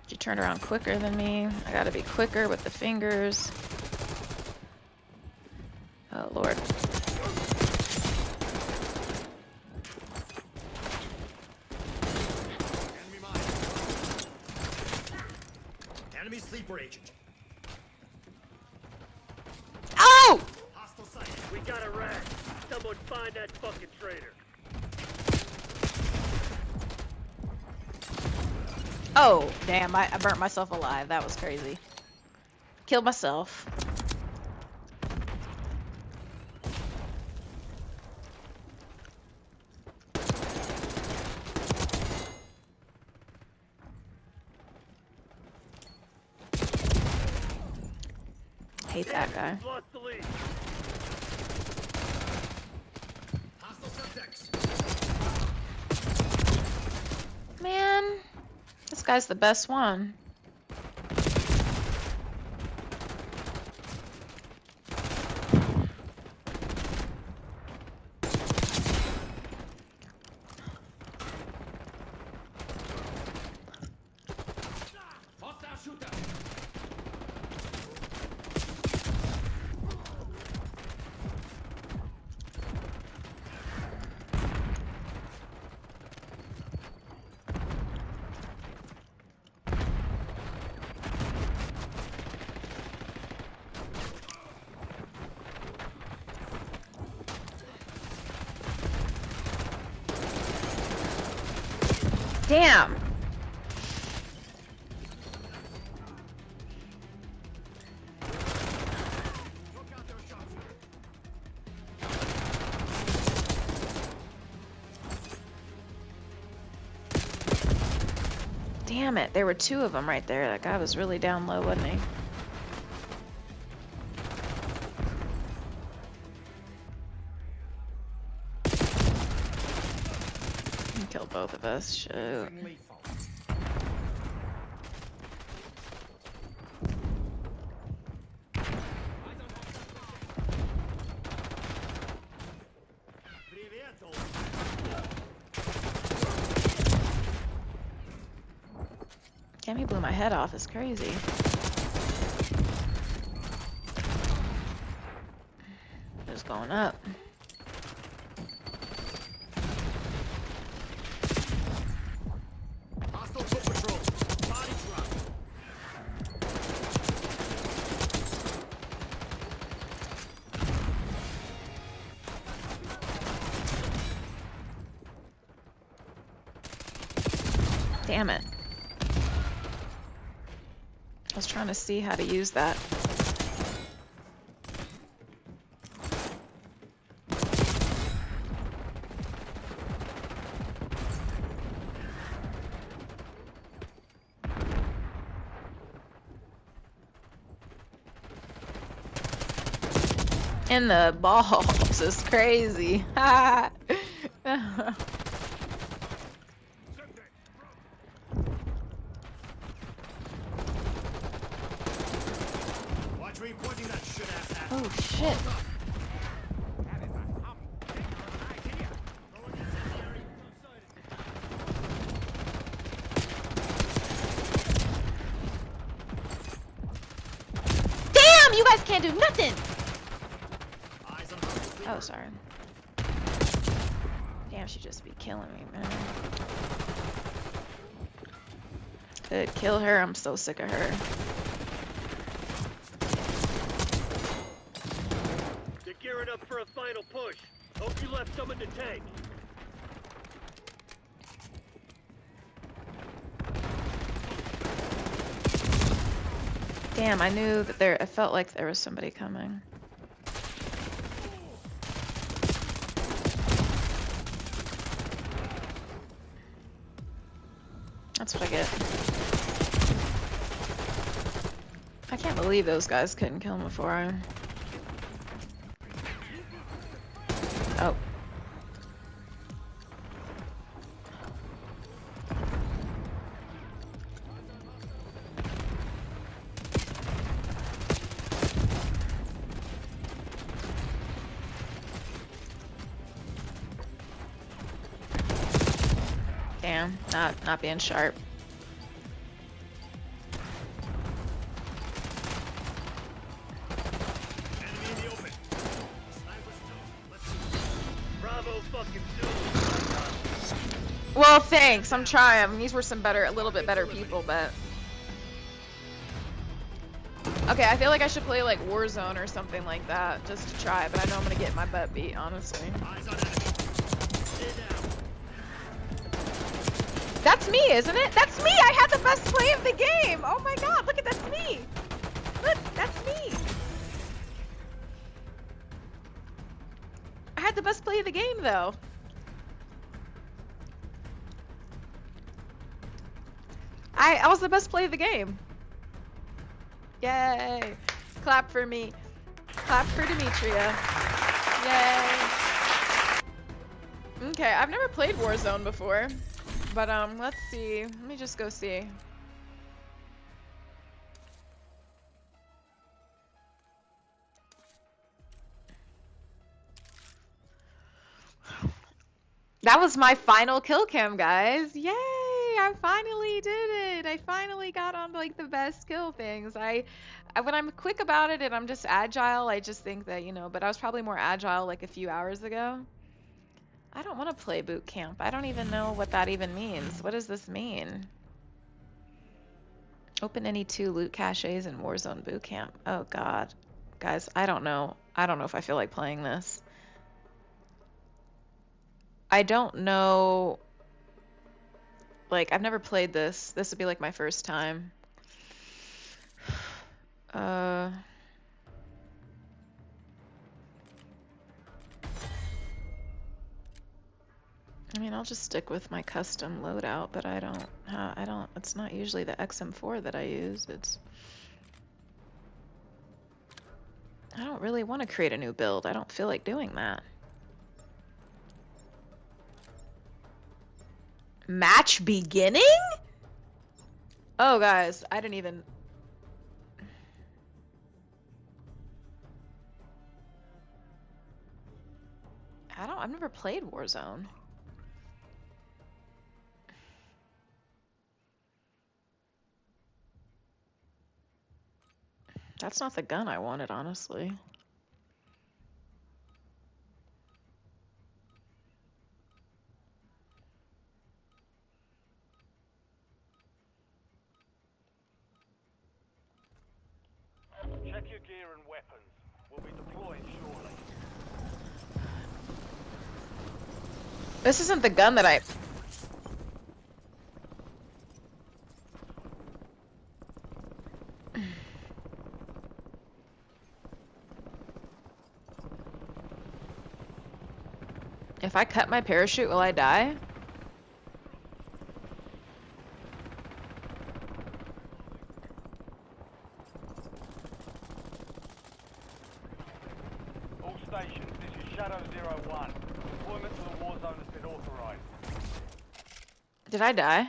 She turned around quicker than me. I gotta be quicker with the fingers. Oh, Lord. Enemy mine. Enemy sleeper agent. Oh! Hostile sight. We got a rat. Someone find that fucking traitor. Oh, damn, I burnt myself alive. That was crazy. Killed myself. Hate that guy. Lost the lead. Hostile subjects. Man, this guy's the best one. Damn. Damn it, there were two of them right there. That guy was really down low, wasn't he? He killed both of us, shoot. Damn, he blew my head off. It's crazy. Just going up. Hostile foot patrol. Body drop. Damn it. I was trying to see how to use that. In the balls is crazy. Oh shit. Damn, you guys can't do nothing. Oh, sorry. Damn, she just be killing me, man. Could kill her. I'm so sick of her. They're gearing up for a final push. Hope you left someone to take. Damn, I knew that there. I felt like there was somebody coming. That's what I get. I can't believe those guys couldn't kill him before I... Oh. Damn, not being sharp. Well, thanks. I'm trying. These were some better, a little bit better people, but... Okay, I feel like I should play like Warzone or something like that, just to try, but I know I'm gonna get my butt beat, honestly. That's me, isn't it? That's me! I had the best play of the game! Oh my god, look at that's me! Look, that's me! I had the best play of the game, though. I was the best play of the game. Yay! Clap for me. Clap for Demetria. Yay! Okay, I've never played Warzone before. But let's see. Let me just go see. That was my final kill cam, guys. Yay! I finally did it. I finally got on like the best kill things. When I'm quick about it and I'm just agile, I just think that, you know, but I was probably more agile like a few hours ago. I don't want to play boot camp. I don't even know what that even means. What does this mean? Open any 2 loot caches in Warzone boot camp. Oh god. Guys, I don't know. I don't know if I feel like playing this. I don't know. Like, I've never played this. This would be like my first time. I mean, I'll just stick with my custom loadout, but I don't, it's not usually the XM4 that I use. I don't really want to create a new build. I don't feel like doing that. Match beginning? Oh, guys, I didn't even... I've never played Warzone. That's not the gun I wanted, honestly. Check your gear and weapons. We'll be deploying shortly. This isn't the gun that I... If I cut my parachute, will I die? All stations, this is Shadow 01. Deployment to the war zone has been authorized. Did I die?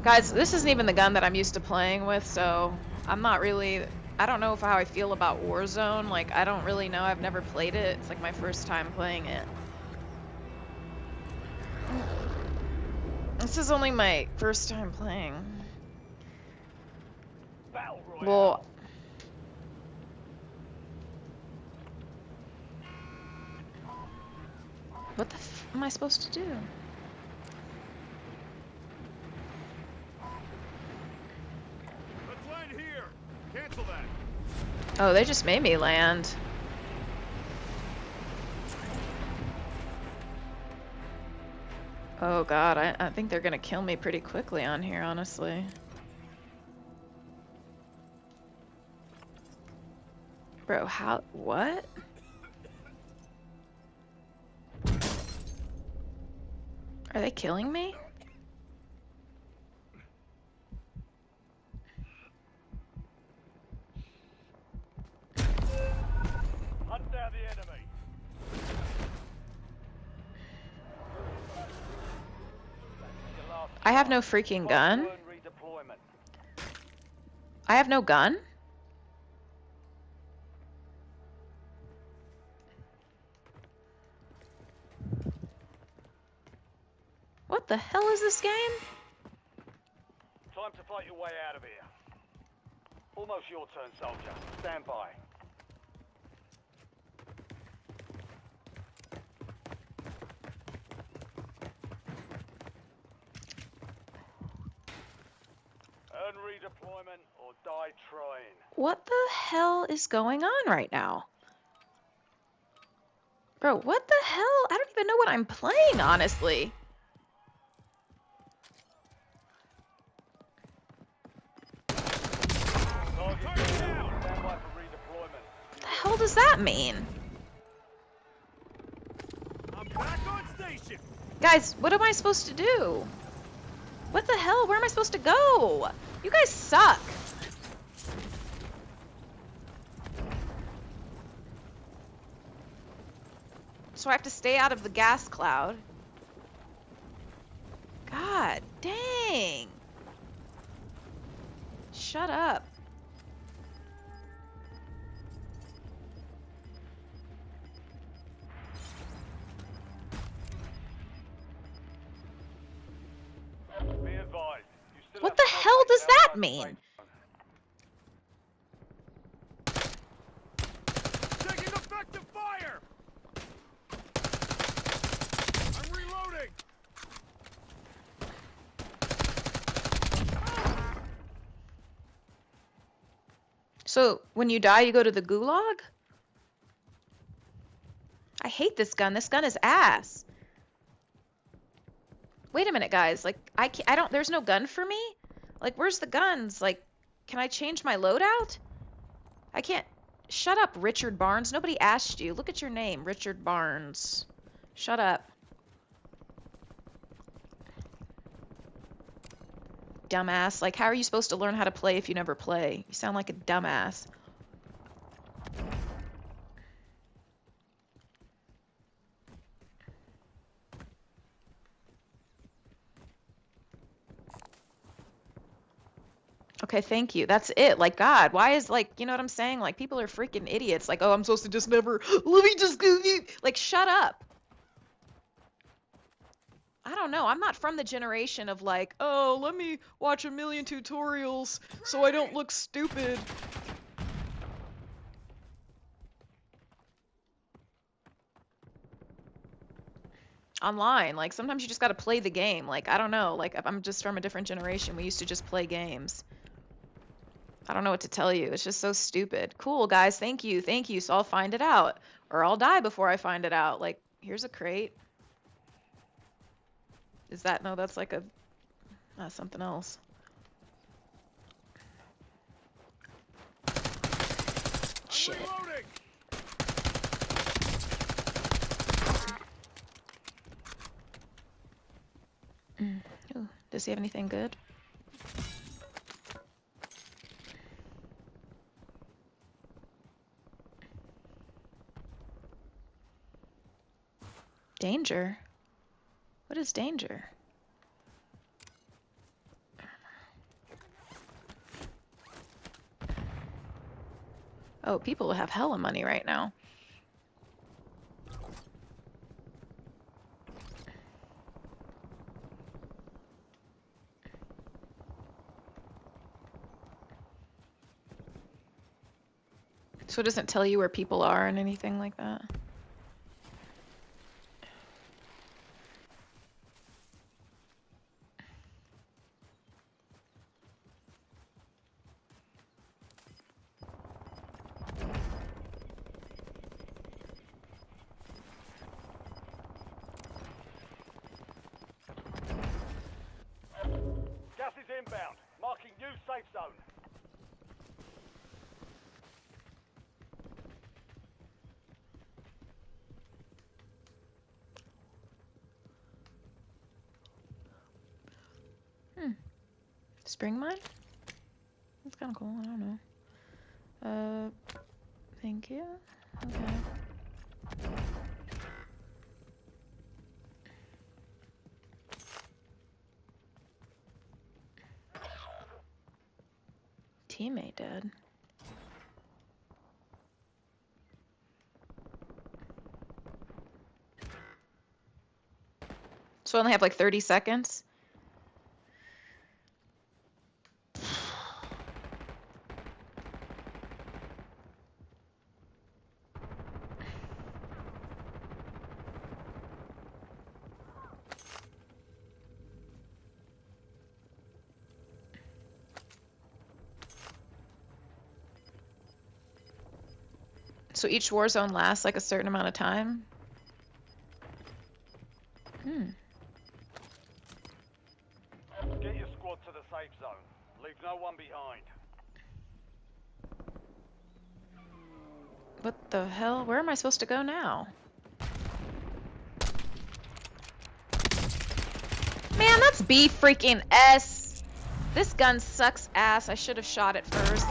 Guys, this isn't even the gun that I'm used to playing with, so I'm not really... I don't know how I feel about Warzone. Like, I don't really know. I've never played it. It's like my first time playing it. This is only my first time playing. Well... What the f am I supposed to do? Let's land here. Cancel that. Oh, they just made me land. Oh god, I think they're gonna kill me pretty quickly on here, honestly. Bro, how... what? Are they killing me? Hunt down the enemy. I have no freaking gun. I have no gun? What the hell is this game? Time to fight your way out of here. Almost your turn, soldier. Stand by. Earn redeployment or die trying. What the hell is going on right now? Bro, what the hell? I don't even know what I'm playing, honestly. What the hell does that mean? I'm back on station. Guys, what am I supposed to do? What the hell? Where am I supposed to go? You guys suck. So I have to stay out of the gas cloud. God dang. Shut up. mean? Taking effective fire! I'm reloading! So when you die, you go to the gulag? I hate this gun. This gun is ass. Wait a minute, guys. Like, I don't, there's no gun for me? Like, where's the guns? Like, can I change my loadout? I can't. Shut up, Richard Barnes. Nobody asked you. Look at your name, Richard Barnes. Shut up. Dumbass. Like, how are you supposed to learn how to play if you never play? You sound like a dumbass. Okay, thank you. That's it. Like, God, why is, like, you know what I'm saying? Like, people are freaking idiots. Like, oh, I'm supposed to just never, let me just go, like, shut up. I don't know. I'm not from the generation of, like, oh, let me watch a million tutorials so I don't look stupid. Online, like, sometimes you just gotta play the game. Like, I don't know. Like, I'm just from a different generation. We used to just play games. I don't know what to tell you. It's just so stupid. Cool, guys. Thank you. Thank you. So I'll find it out. Or I'll die before I find it out. Like, here's a crate. Is that... No, that's like a... something else. Shit. Ooh, does he have anything good? Danger? What is danger? Oh, people have hella money right now. So it doesn't tell you where people are and anything like that? Gas is inbound. Marking new safe zone. Spring mine? That's kind of cool. I don't know. Thank you. Okay. Teammate dead. So I only have like 30 seconds. So each war zone lasts like a certain amount of time? Get your squad to the safe zone. Leave no one behind. What the hell? Where am I supposed to go now? Man, that's B freaking S. This gun sucks ass. I should have shot it first.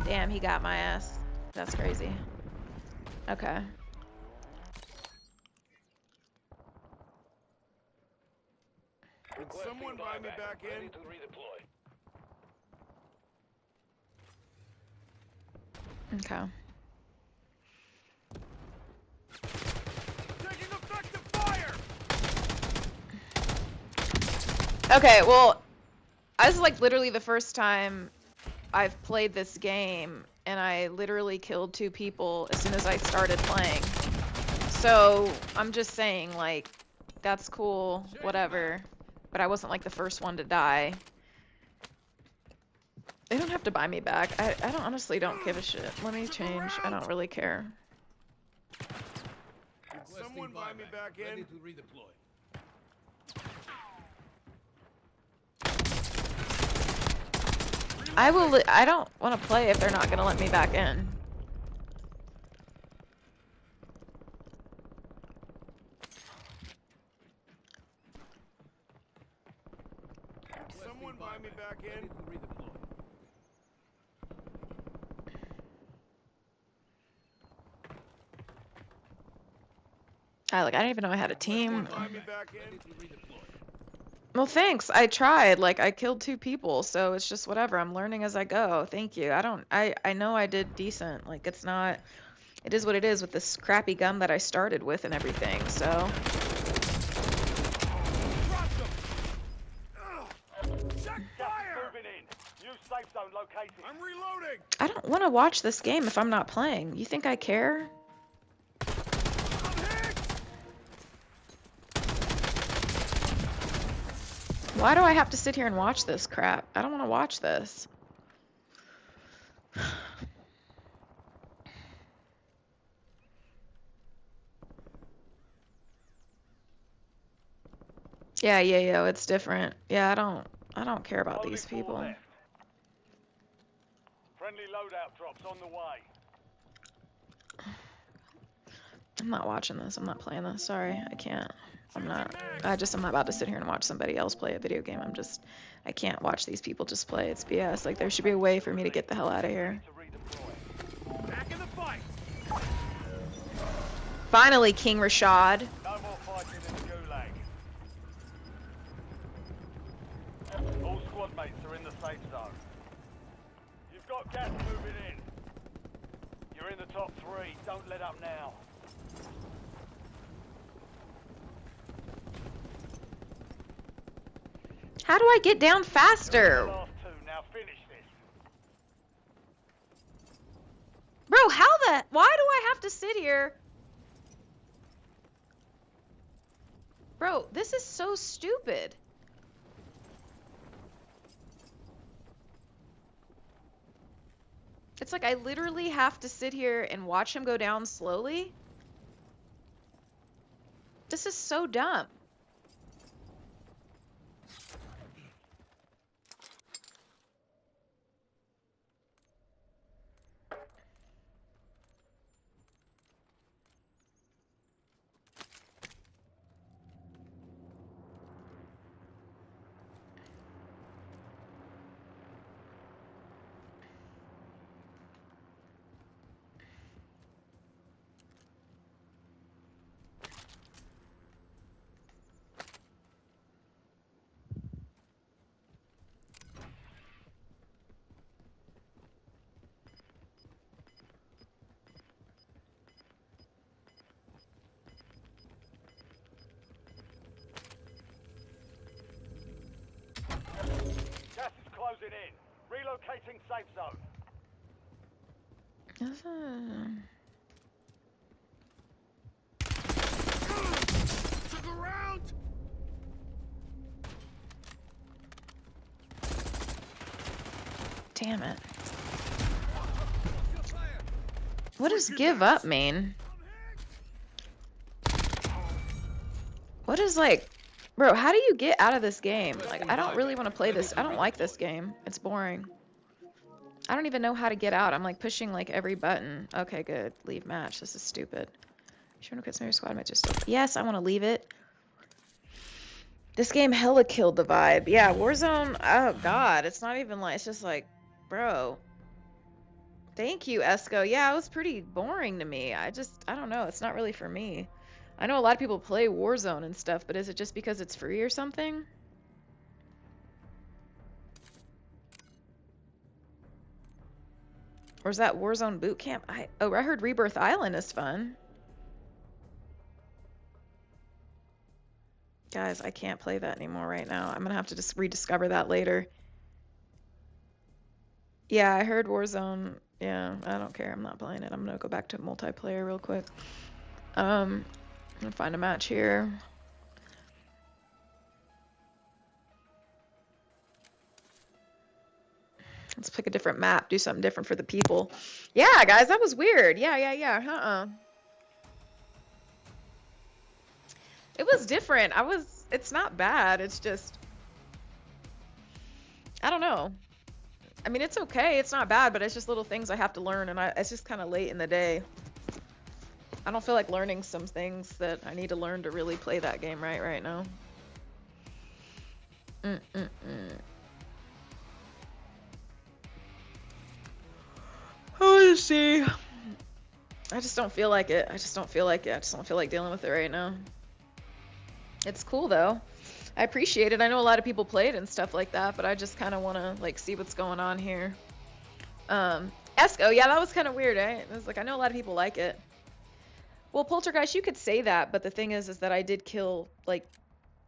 Damn, he got my ass. That's crazy. Okay. Can someone buy me back in? Okay. Taking effective fire! Okay, well, This is like literally the first time I've played this game, and I literally killed 2 people as soon as I started playing. So I'm just saying, like, that's cool, whatever. But I wasn't like the first one to die. They don't have to buy me back. I don't honestly don't give a shit. Let me change. I don't really care. Someone buy me back in. Ready to redeploy. I don't want to play if they're not gonna let me back in. Someone buy me back in. Ready to redeploy. I don't even know I had a team. Buy me back in. Ready to redeploy. Well, thanks. I tried. Like, I killed 2 people, so it's just whatever. I'm learning as I go. Thank you. I know I did decent. Like, it's not... It is what it is with this crappy gun that I started with and everything, so... Check fire! Moving in. New safe zone located. I'm reloading. I don't want to watch this game if I'm not playing. You think I care? Why do I have to sit here and watch this crap? I don't want to watch this. Yeah, it's different. Yeah, I don't care about these people. Friendly loadout drops on the way. I'm not watching this. I'm not playing this. Sorry, I can't. I'm not about to sit here and watch somebody else play a video game. I can't watch these people just play. It's BS. Like, there should be a way for me to get the hell out of here. Back in the fight. Finally, King Rashad. No more fighting in the gulag. All squad mates are in the safe zone. You've got gas moving in. You're in the top 3. Don't let up now. How do I get down faster? Last 2. Now finish this. Bro, why do I have to sit here? Bro, this is so stupid. It's like I literally have to sit here and watch him go down slowly. This is so dumb. Gas is closing in. Relocating safe zone. To the round. Damn it. What does give up mean? What is like... Bro, how do you get out of this game? Like, I don't really want to play this. I don't like this game. It's boring. I don't even know how to get out. I'm like pushing like every button. Okay, good. Leave match. This is stupid. You want to quit some of your squad mates? Yes, I want to leave it. This game hella killed the vibe. Yeah, Warzone. Oh god, it's not even like, it's just like, bro. Thank you, Esco. Yeah, it was pretty boring to me. I don't know. It's not really for me. I know a lot of people play Warzone and stuff, but is it just because it's free or something? Or is that Warzone Boot Camp? I heard Rebirth Island is fun. Guys, I can't play that anymore right now. I'm gonna have to just rediscover that later. Yeah, I heard Warzone. Yeah, I don't care. I'm not playing it. I'm gonna go back to multiplayer real quick. I'm gonna find a match here. Let's pick a different map. Do something different for the people. Yeah, guys, that was weird. Yeah. It was different. It's not bad. It's just, I don't know. I mean, it's okay. It's not bad, but it's just little things I have to learn, and it's just kind of late in the day. I don't feel like learning some things that I need to learn to really play that game right now. Let's see. I just don't feel like it. I just don't feel like dealing with it right now. It's cool though. I appreciate it. I know a lot of people played and stuff like that, but I just kind of want to like see what's going on here. Esco, yeah, that was kind of weird, eh? It was like, I know a lot of people like it. Well, Poltergeist, you could say that, but the thing is that I did kill like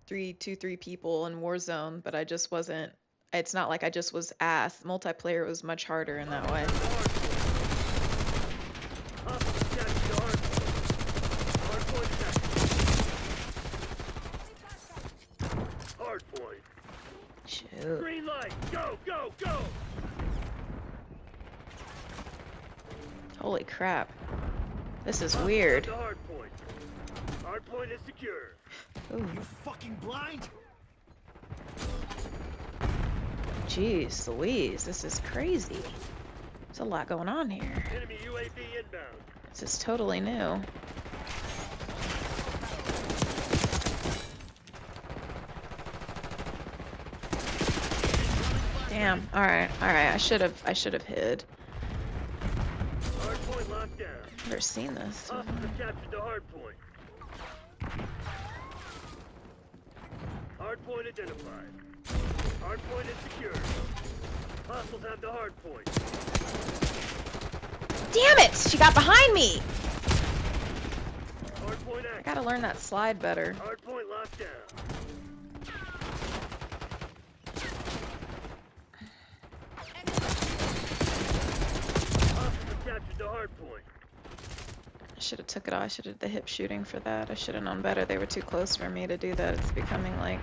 3 people in Warzone, but I just wasn't. It's not like I just was ass. Multiplayer was much harder in that way. Shoot. Green light, go, go, go! Holy crap. This is weird. Hard point is secure. Ooh. You fucking blind? Jeez Louise, this is crazy. There's a lot going on here. Enemy UAV inbound. This is totally new. Damn. All right. I should have hid. Hard point locked down. Never seen this. Hostiles captured the hard point. Hard point identified. Hard point is secure. Hostiles have the hard point. Damn it! She got behind me. Hard point active. I gotta learn that slide better. Hard point locked down. Captured the hard point. I should have took it off. I should have the hip shooting for that. I should have known better. They were too close for me to do that. It's becoming like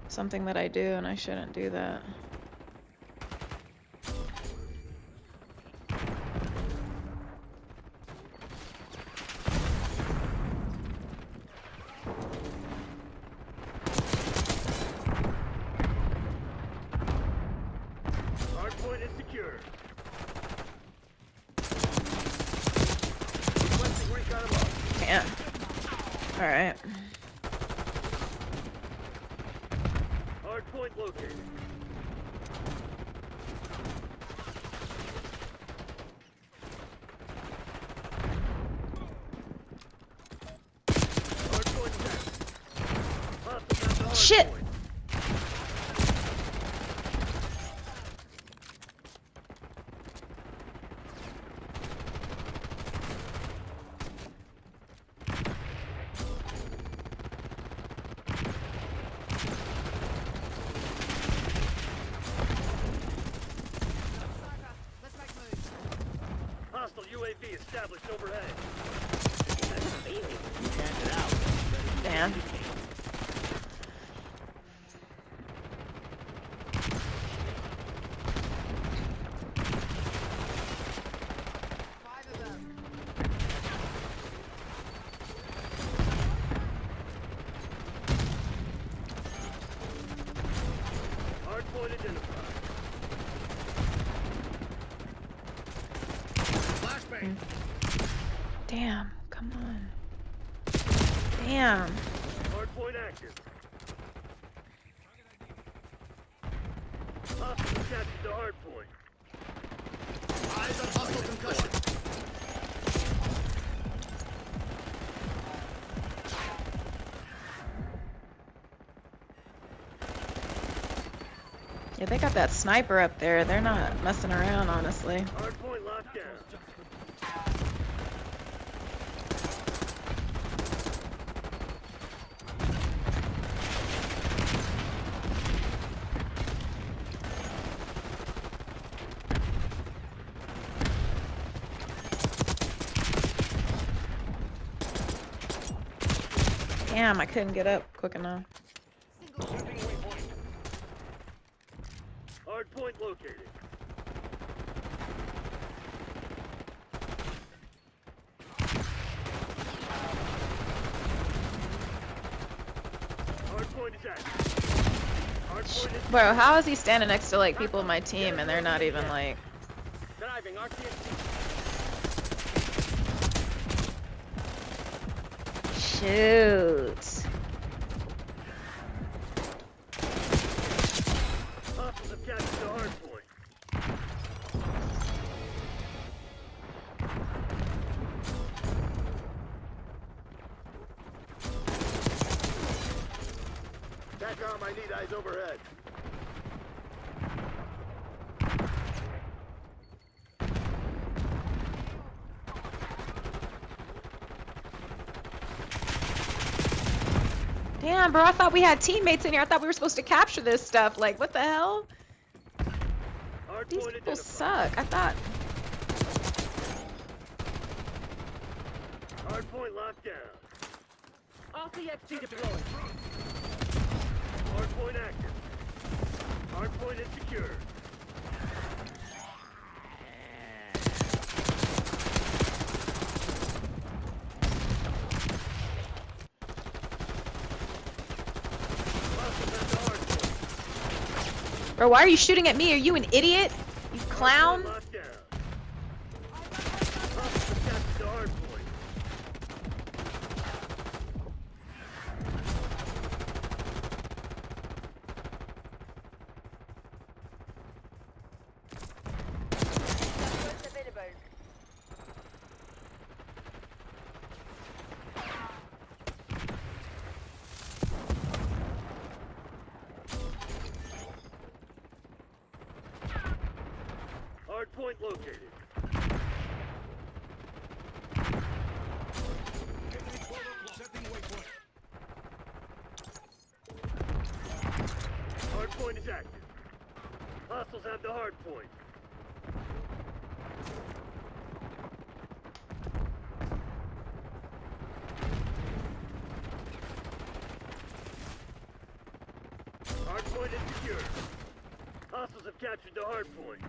something that I do, and I shouldn't do that. Hard point is secure. Damn. Alright. Hard point located. Hard point set. Shit! Hostile UAV established overhead. Damn. Hard point identified. Damn. Come on. Damn. Hard point active. Hostile captured the hard point. Eyes on hostile concussion. Yeah, they got that sniper up there. They're not messing around, honestly. Hard point locked down. Damn, I couldn't get up quick enough. Hard point located. Hard point is active. Hard point is Bro, how is he standing next to like people in my team and they're not even like... driving RTSC. Shoot. Hostiles have captured the hard point. TACOM, I need eyes overhead. Damn, bro, I thought we had teammates in here. I thought we were supposed to capture this stuff. Like, what the hell? These people suck. I thought... Hard point locked down. RCXD deployed. Hard point active. Hard point is secure. Bro, why are you shooting at me? Are you an idiot? You clown? Hard point located. Hard point is active. Hostiles have the hard point. Hard point is secure. Hostiles have captured the hard point.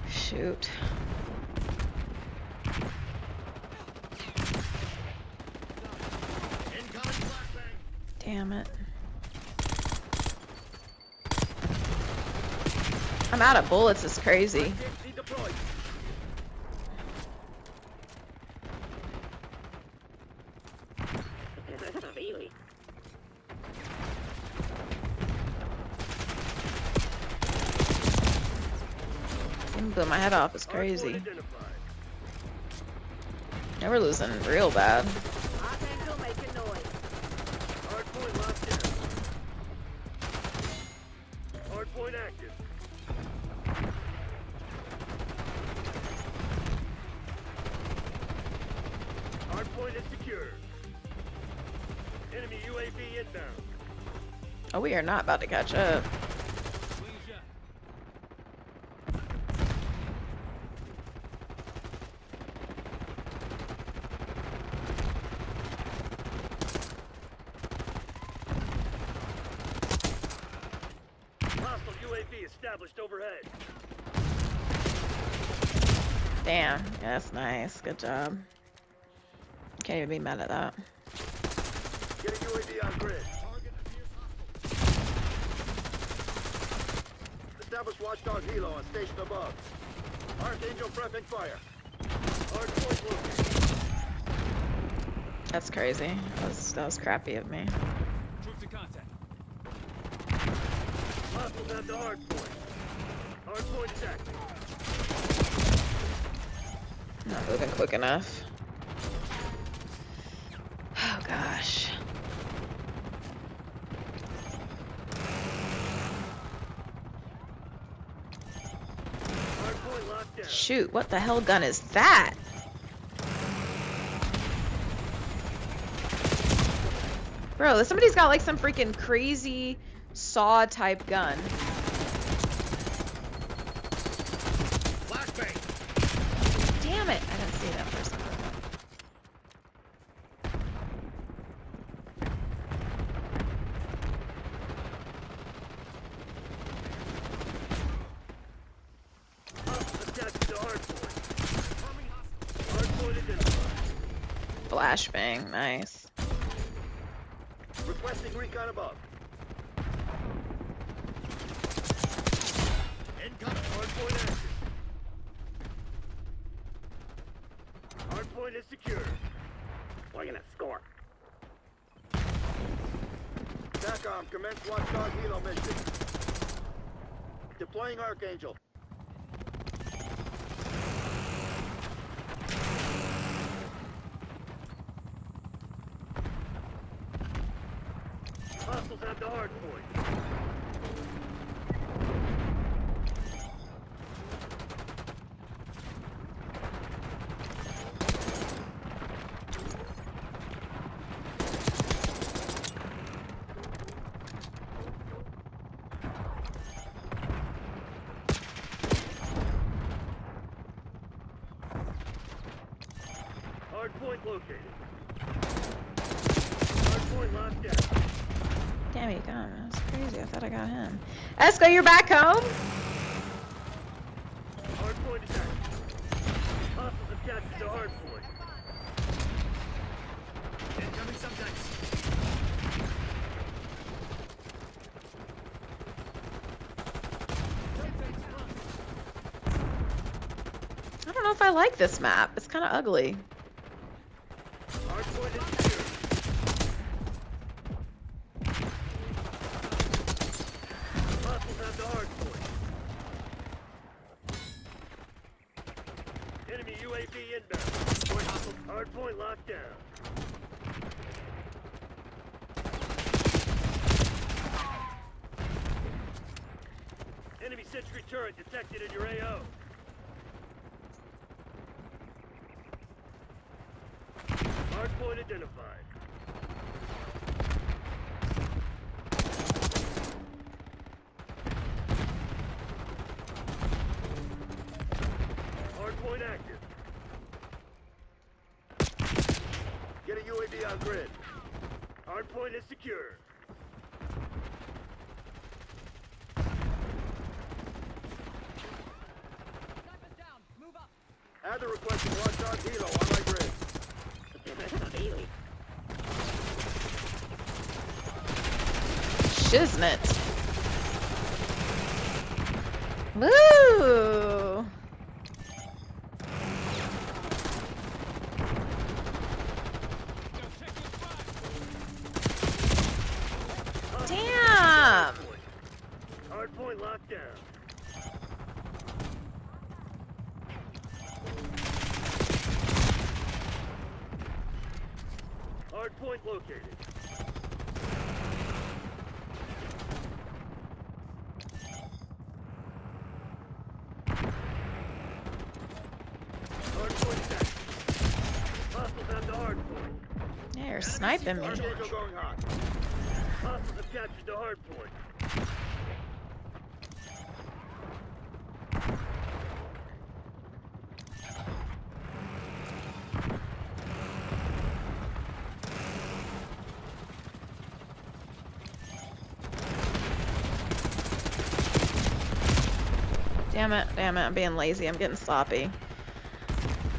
Shoot. Damn it. I'm out of bullets, it's crazy. Blew my head off, it's crazy. Now we're losing real bad. Hard point active. Hard point is secure. Enemy UAV inbound. Oh, we are not about to catch up. Established overhead. Damn, yeah, that's nice. Good job. Can't even be mad at that. Getting UAV on grid. Established watchdog helo on station above. Archangel prepping fire. Hard point located. That's crazy. That was crappy of me. Troops in contact. Hostiles have the hard point. Hard point is active. Not moving quick enough. Oh gosh. Hard point locked down. Shoot, what the hell gun is that? Bro, somebody's got like some freaking crazy saw type gun. Damn it! I didn't see that person. Flashbang, nice. Requesting recon above. Incoming. Hardpoint active. Hardpoint is secure. We're gonna score. TACOM, commence watchdog helo mission. Deploying Archangel. Hostiles have the hard point. Hard point located. Hard point locked down. Damn, he got him. That's crazy. I thought I got him. Esco, you're back home? Hard point attack. Hostiles have captured the hard point. Incoming subtext. I don't know if I like this map. It's kind of ugly. Hard point is secure. Hostiles have the hard point. Enemy UAV inbound. Hard point locked down. Enemy sentry turret detected in your AO. Hard point identified. Hard point active. Get a UAV on grid. Hard point is secure. Add the requested watchdog helo on my grid. Shiznit. Woo! Damn! Hard point locked down. Hard point located. Hard point set. Hostiles have the hard point. Yeah, you're sniping me. Archangel going hot. Hostiles have captured the hard point. Damn it, I'm being lazy. I'm getting sloppy.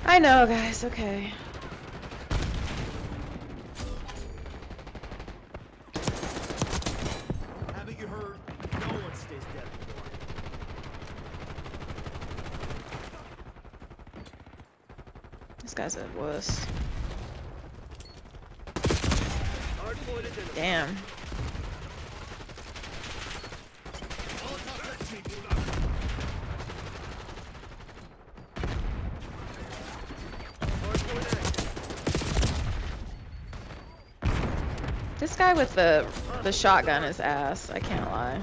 I know, guys, okay. Haven't you heard? No one stays dead before. This guy's a wuss. Hard point identified. Damn. This guy with the shotgun is ass. I can't lie.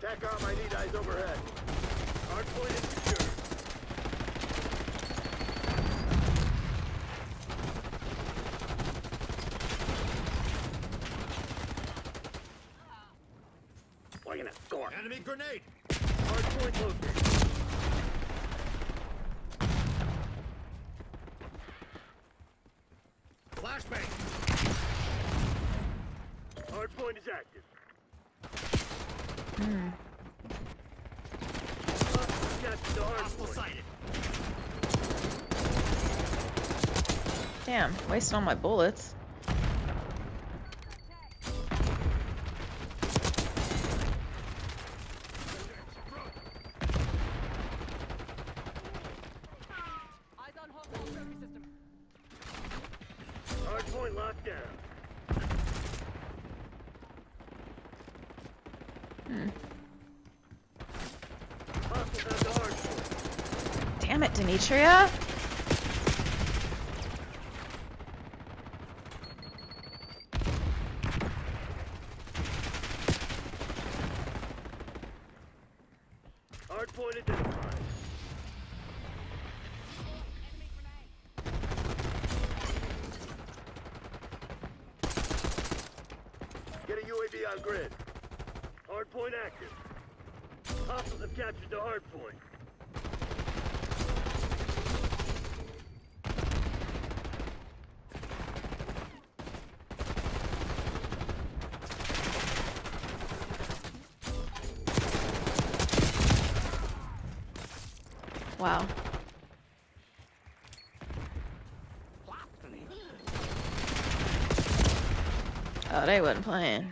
TACOM, I need eyes overhead. Hard point is secure. grenade. Hardpoint located. Flashbang. Hardpoint is active. Capture the hardpoint. Sighted. Damn, wasting all my bullets. Hardpoint locked down. Hostiles have the hardpoint. Damn it, Demetria. Hardpoint identified. Get a UAV on grid. Hardpoint active. Hostiles have captured the hardpoint. Wow. Oh, they wasn't playing.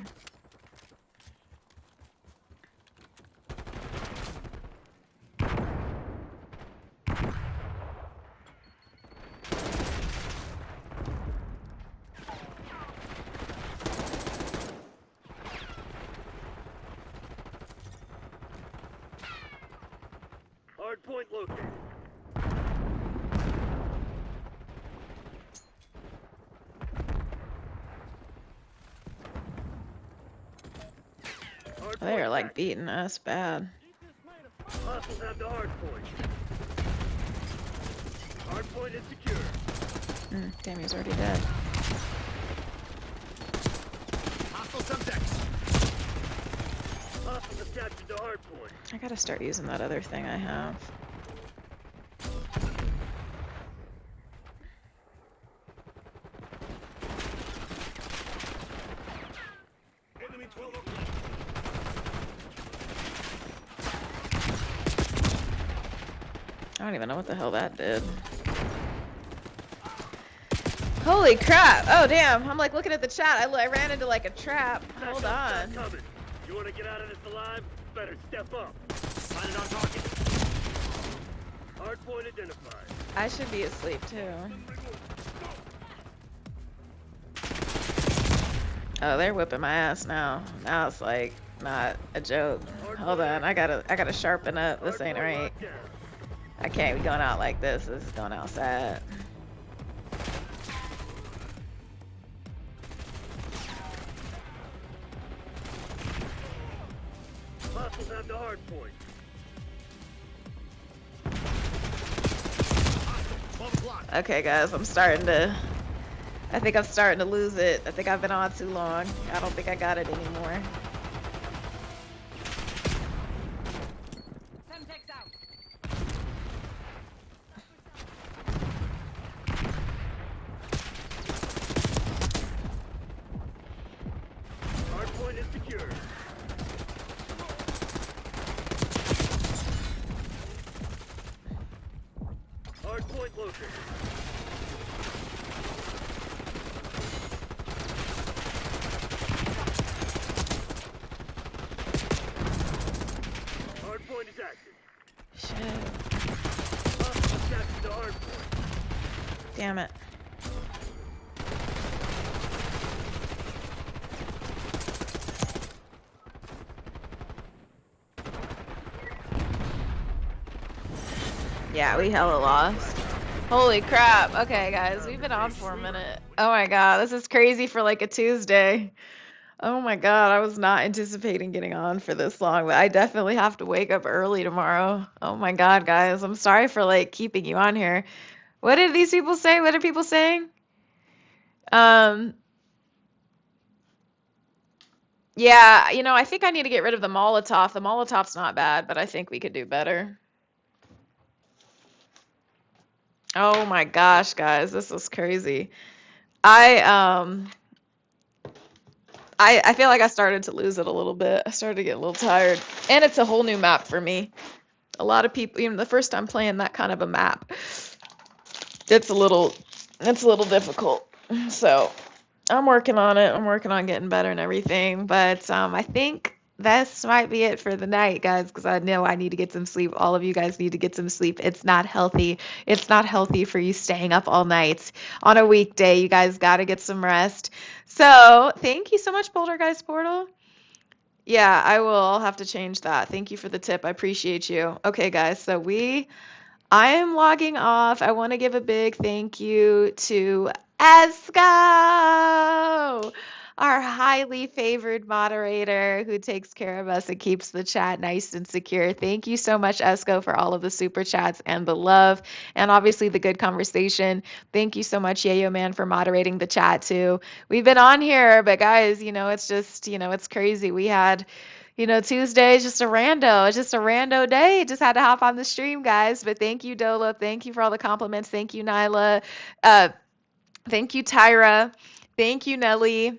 Hardpoint located. They are like beating us bad. Hostiles have the hardpoint. Hardpoint is secure. Damn, he's already dead. Hostile subjects. Hostiles have captured the hardpoint. I gotta start using that other thing I have. Enemy 12 o'clock. I don't even know what the hell that did. Holy crap! Oh damn! I'm like looking at the chat. I ran into like a trap. Hold on. Coming. You want to get out of this alive? Better step up. Sighted on target. Hardpoint identified. I should be asleep too. Oh, they're whipping my ass now. Now it's like not a joke. Hold on, I gotta sharpen up. This ain't right. I can't be going out like this. This is going outside. Hostiles have the hardpoint. Okay, guys, I think I'm starting to lose it. I think I've been on too long. I don't think I got it anymore. Hardpoint is secure. Hardpoint located. Hardpoint is active. Shit. Hostiles captured the hardpoint. Damn it. Yeah, we hella lost. Holy crap. Okay, guys, we've been on for a minute. Oh my god, this is crazy for like a Tuesday. Oh my god, I was not anticipating getting on for this long, but I definitely have to wake up early tomorrow. Oh my god, guys, I'm sorry for like keeping you on here. What did these people say? What are people saying? Yeah, I think I need to get rid of the Molotov. The Molotov's not bad, but I think we could do better. Oh my gosh, guys, this is crazy. I feel like I started to lose it a little bit. I started to get a little tired. And it's a whole new map for me. A lot of people, the first time playing that kind of a map, it's a little difficult. So I'm working on it. I'm working on getting better and everything. But I think this might be it for the night, guys, because I know I need to get some sleep. All of you guys need to get some sleep. It's not healthy. It's not healthy for you staying up all night on a weekday. You guys got to get some rest. So thank you so much, Poltergeist Portal. Yeah, I will. I'll have to change that. Thank you for the tip. I appreciate you. Okay, guys. So I am logging off. I want to give a big thank you to Esco, our highly favored moderator who takes care of us and keeps the chat nice and secure. Thank you so much, Esco, for all of the super chats and the love and obviously the good conversation. Thank you so much, Yayo Man, for moderating the chat too. We've been on here, but guys, it's just, it's crazy. We had Tuesday is just a rando. It's just a rando day. Just had to hop on the stream, guys. But thank you, Dolo. Thank you for all the compliments. Thank you, Nyla. Thank you, Tyra. Thank you, Nelly.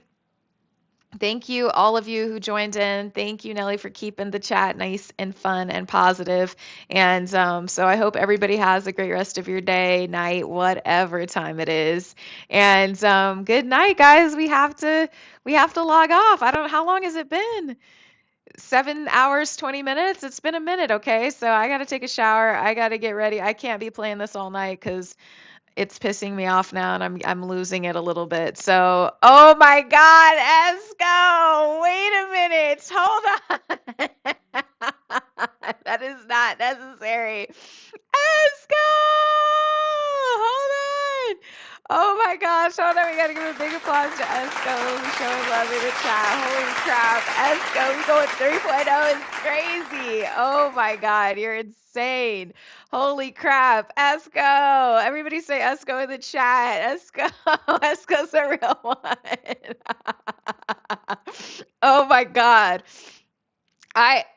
Thank you, all of you who joined in. Thank you, Nelly, for keeping the chat nice and fun and positive. And so I hope everybody has a great rest of your day, night, whatever time it is. And good night, guys. We have to log off. I don't. How long has it been? 7 hours, 20 minutes. It's been a minute, okay? So I got to take a shower. I got to get ready. I can't be playing this all night because it's pissing me off now and I'm losing it a little bit. So, oh my God, Esco, wait a minute. Hold on. That is not necessary. Esco, hold on. Oh my gosh, hold on. We got to give a big applause to Esco who's showing love in the chat. Holy crap. Esco, we going 3.0 is crazy. Oh my God, you're insane. Holy crap. Esco. Everybody say Esco in the chat. Esco. Esco's a real one. Oh my God.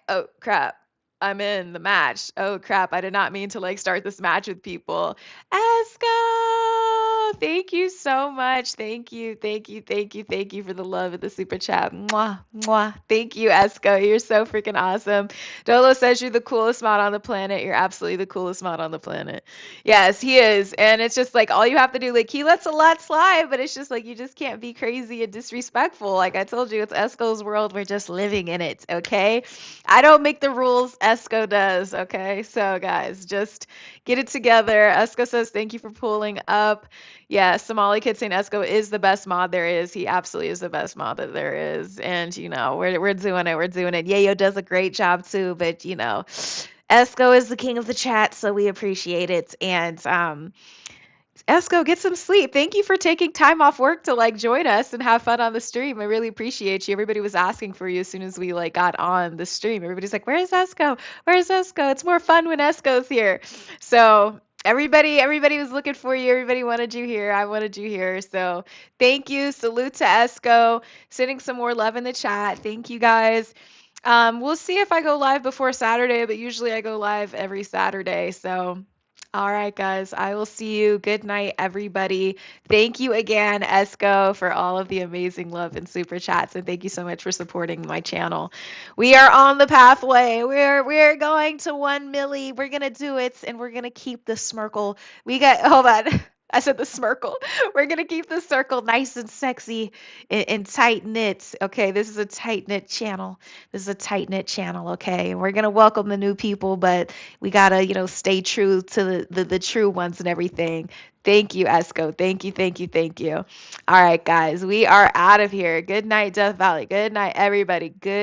Oh crap. I'm in the match. Oh crap. I did not mean to start this match with people. Esco, thank you so much. Thank you. Thank you. Thank you. Thank you for the love of the super chat. Mwah, mwah. Thank you, Esco. You're so freaking awesome. Dolo says you're the coolest mod on the planet. You're absolutely the coolest mod on the planet. Yes, he is. And it's just all you have to do, he lets a lot slide, but it's just you just can't be crazy and disrespectful. Like I told you, it's Esco's world. We're just living in it. Okay. I don't make the rules. Esco does. Okay. So guys, just get it together. Esco says, thank you for pulling up. Yeah. Somali Kid saying Esco is the best mod there is. He absolutely is the best mod that there is. And we're doing it. We're doing it. Yayo does a great job too, but Esco is the king of the chat, so we appreciate it. And Esco, get some sleep. Thank you for taking time off work to join us and have fun on the stream. I really appreciate you. Everybody was asking for you as soon as we got on the stream. Everybody's like, "Where's Esco? Where's Esco?" It's more fun when Esco's here. So everybody was looking for you. Everybody wanted you here. I wanted you here. So thank you. Salute to Esco. Sending some more love in the chat. Thank you guys. We'll see if I go live before Saturday, but usually I go live every Saturday. So all right, guys, I will see you. Good night, everybody. Thank you again, Esco, for all of the amazing love and super chats, and thank you so much for supporting my channel. We are on the pathway. We're going to 1 milli. We're gonna do it, and we're gonna keep the smirkle. Hold on. I said the smirkle. We're gonna keep the circle nice and sexy and tight knit. Okay, this is a tight knit channel. This is a tight knit channel. Okay, and we're gonna welcome the new people, but we gotta stay true to the true ones and everything. Thank you, Esco. Thank you, thank you, thank you. All right, guys, we are out of here. Good night, Death Valley. Good night, everybody. Good